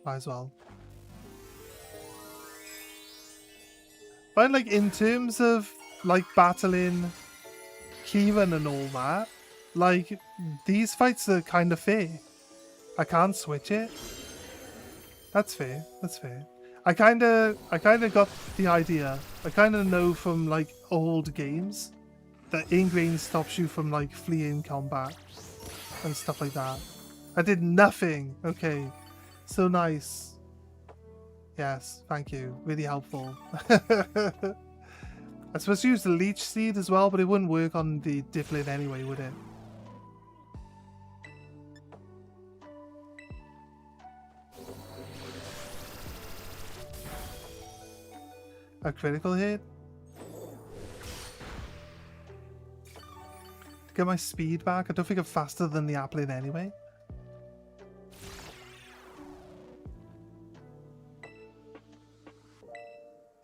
Might as well. But like in terms of like battling Kieran and all that, like these fights are kind of fair. I can't switch it. That's fair. That's fair. I kind of got the idea. I kind of know from like old games that Ingrain stops you from like fleeing combat and stuff like that. I did nothing. Okay, so nice. Yes, thank you. Really helpful. I supposed to use the leech seed as well, but it wouldn't work on the Dipplin anyway, would it? A critical hit? To get my speed back? I don't think I'm faster than the Applin anyway.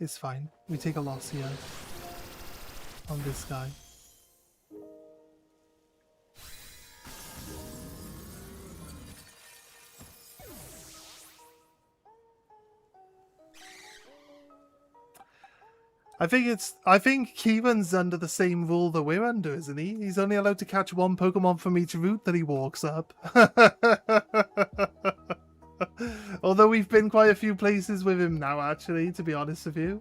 It's fine. We take a loss here on this guy. I think Kieran's under the same rule that we're under, isn't he? He's only allowed to catch one Pokemon from each route that he walks up. Although we've been quite a few places with him now, actually, to be honest with you.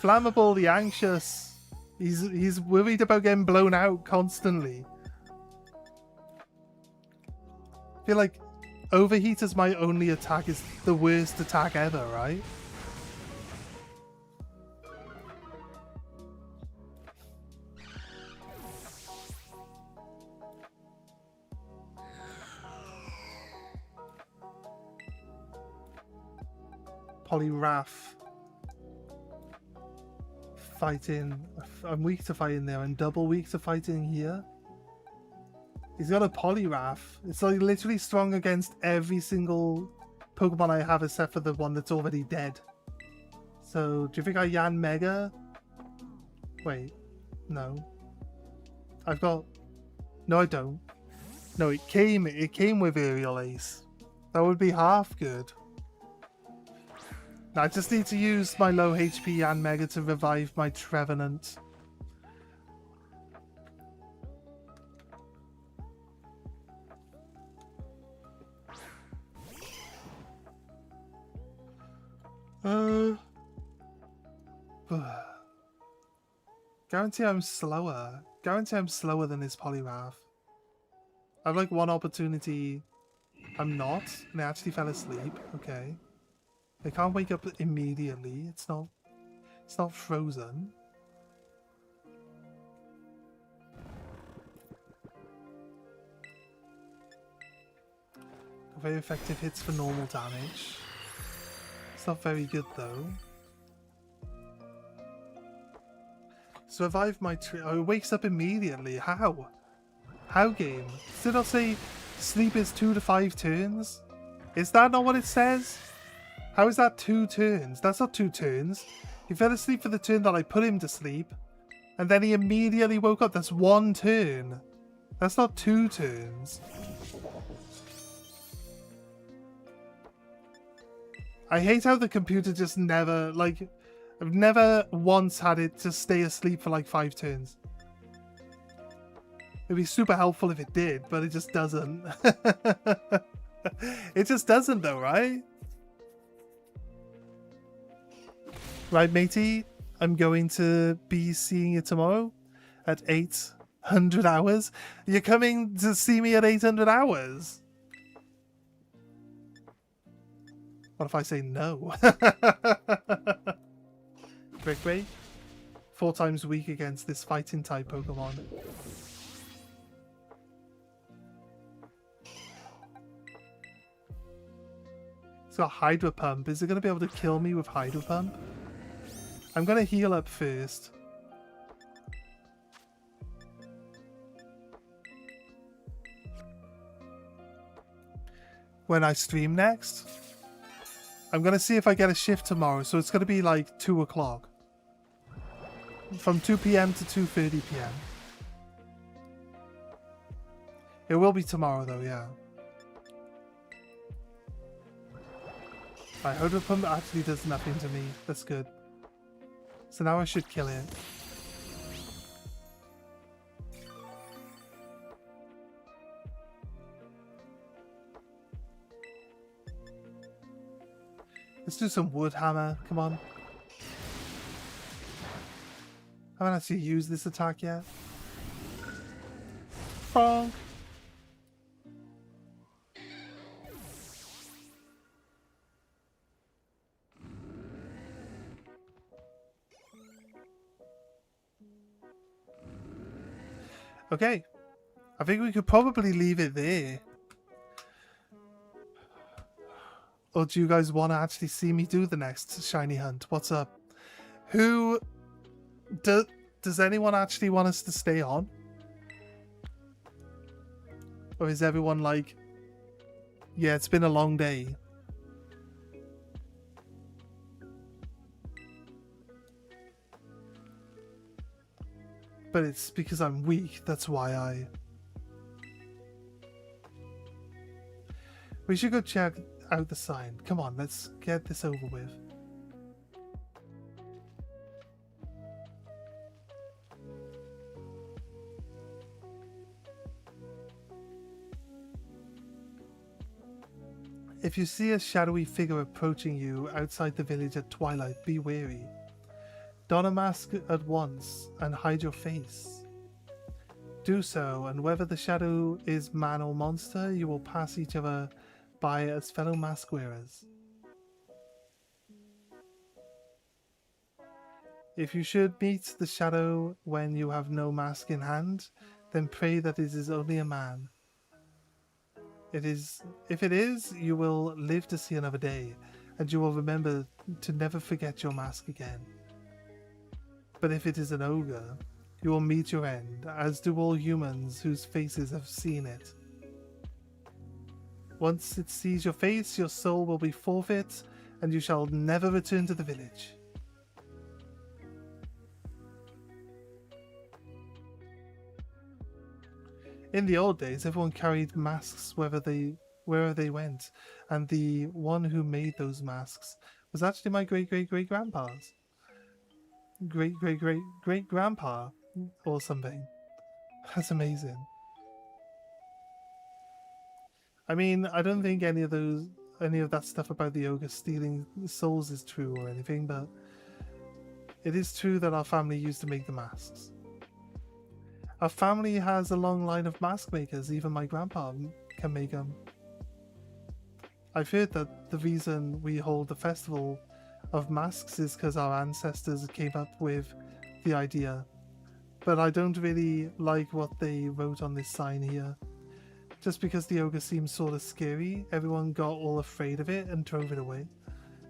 Flammable, the anxious. He's worried about getting blown out constantly. I feel like Overheat as my only attack is the worst attack ever, right? Poliwrath. Fighting. I'm weak to fighting there. I'm double weak to fighting here. He's got a Poliwrath. It's like literally strong against every single Pokemon I have except for the one that's already dead. So, do you think I Yan Mega? Wait. No. I've got... No, I don't. No, it came with Aerial Ace. That would be half good. Now, I just need to use my low HP Yan Mega to revive my Trevenant. Guarantee I'm slower. Guarantee I'm slower than his Poliwrath. I have like one opportunity. I'm not, and I actually fell asleep. Okay. I can't wake up immediately. It's not frozen. Very effective hits for normal damage. It's not very good though. Survive my oh, it wakes up immediately. How? How, game? Did I say sleep is 2 to 5 turns? Is that not what it says? How is that 2 turns? That's not 2 turns. He fell asleep for the turn that I put him to sleep. And then he immediately woke up. That's 1 turn. That's not 2 turns. I hate how the computer just never, like... I've never once had it just stay asleep for like 5 turns. It'd be super helpful if it did, but it just doesn't. It just doesn't though, right? Right, matey? I'm going to be seeing you tomorrow at 800 hours. You're coming to see me at 800 hours? What if I say no? Brick Break? 4 times weak against this fighting type Pokemon. It's got Hydro Pump. Is it going to be able to kill me with Hydro Pump? I'm going to heal up first. When I stream next, I'm going to see if I get a shift tomorrow. So it's going to be like 2 o'clock. From 2 p.m. to 2:30 p.m. It will be tomorrow though, yeah. My Hydro Pump actually does nothing to me. That's good. So now I should kill it. Let's do some Wood Hammer. Come on. I haven't actually used this attack yet. Bonk. Okay. I think we could probably leave it there. Or do you guys want to actually see me do the next shiny hunt? What's up? Who... Does anyone actually want us to stay on? Or is everyone like... Yeah, it's been a long day. But it's because I'm weak, that's why I... We should go check out the sign. Come on, let's get this over with. If you see a shadowy figure approaching you outside the village at twilight, be wary. Don a mask at once and hide your face. Do so, and whether the shadow is man or monster, you will pass each other by as fellow mask wearers. If you should meet the shadow when you have no mask in hand, then pray that it is only a man. If it is, you will live to see another day, and you will remember to never forget your mask again. But if it is an ogre, you will meet your end, as do all humans whose faces have seen it. Once it sees your face, your soul will be forfeit, and you shall never return to the village. In the old days, everyone carried masks wherever they went, and the one who made those masks was actually my great-great-great-grandpa's. Great-great-great-great-grandpa, or something. That's amazing. I mean, I don't think any of that stuff about the ogre stealing souls is true or anything, but it is true that our family used to make the masks. Our family has a long line of mask makers, even my grandpa can make them. I've heard that the reason we hold the festival of masks is because our ancestors came up with the idea. But I don't really like what they wrote on this sign here. Just because the ogre seems sort of scary, everyone got all afraid of it and drove it away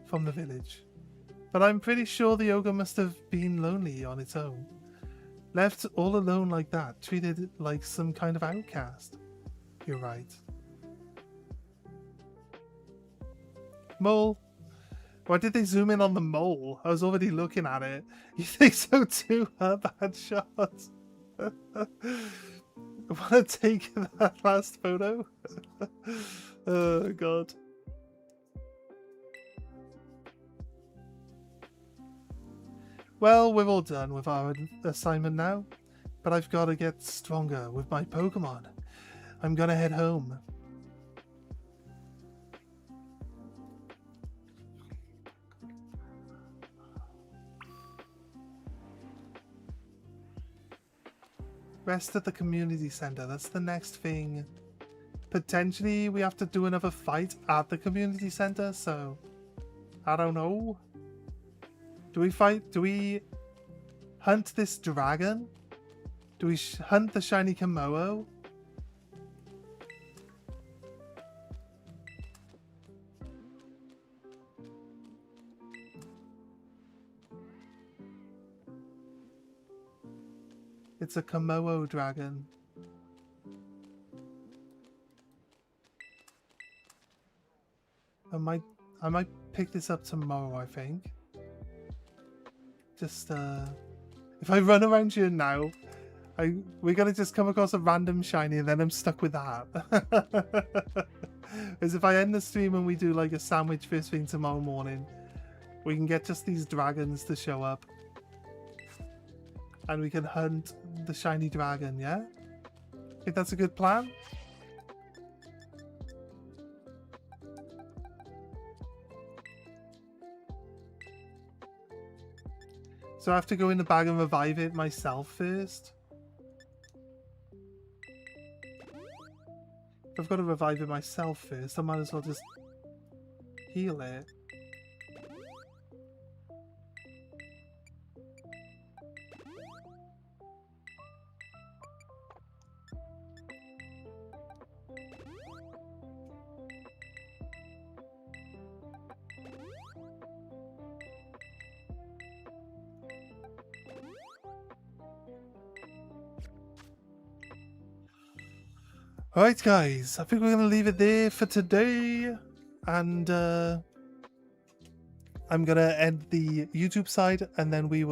from the village. But I'm pretty sure the ogre must have been lonely on its own. Left all alone like that, treated like some kind of outcast. You're right. Mole. Why did they zoom in on the mole? I was already looking at it. You think so too, huh, bad shot? Want to take that last photo? Oh, God. Well, we're all done with our assignment now, but I've got to get stronger with my Pokemon. I'm gonna head home. Rest at the community center. That's the next thing. Potentially, we have to do another fight at the community center, so I don't know. Do we hunt this dragon? Do we hunt the shiny Komodo? It's a Komodo dragon. I might pick this up tomorrow, I think. Just if I run around here now, we're gonna just come across a random shiny and then I'm stuck with that. As if I end the stream and we do like a sandwich first thing tomorrow morning, we can get just these dragons to show up. And we can hunt the shiny dragon, yeah? Think that's a good plan? So I have to go in the bag and revive it myself first? If I've got to revive it myself first, I might as well just heal it. Alright guys, I think we're going to leave it there for today, and I'm going to end the YouTube side, and then we will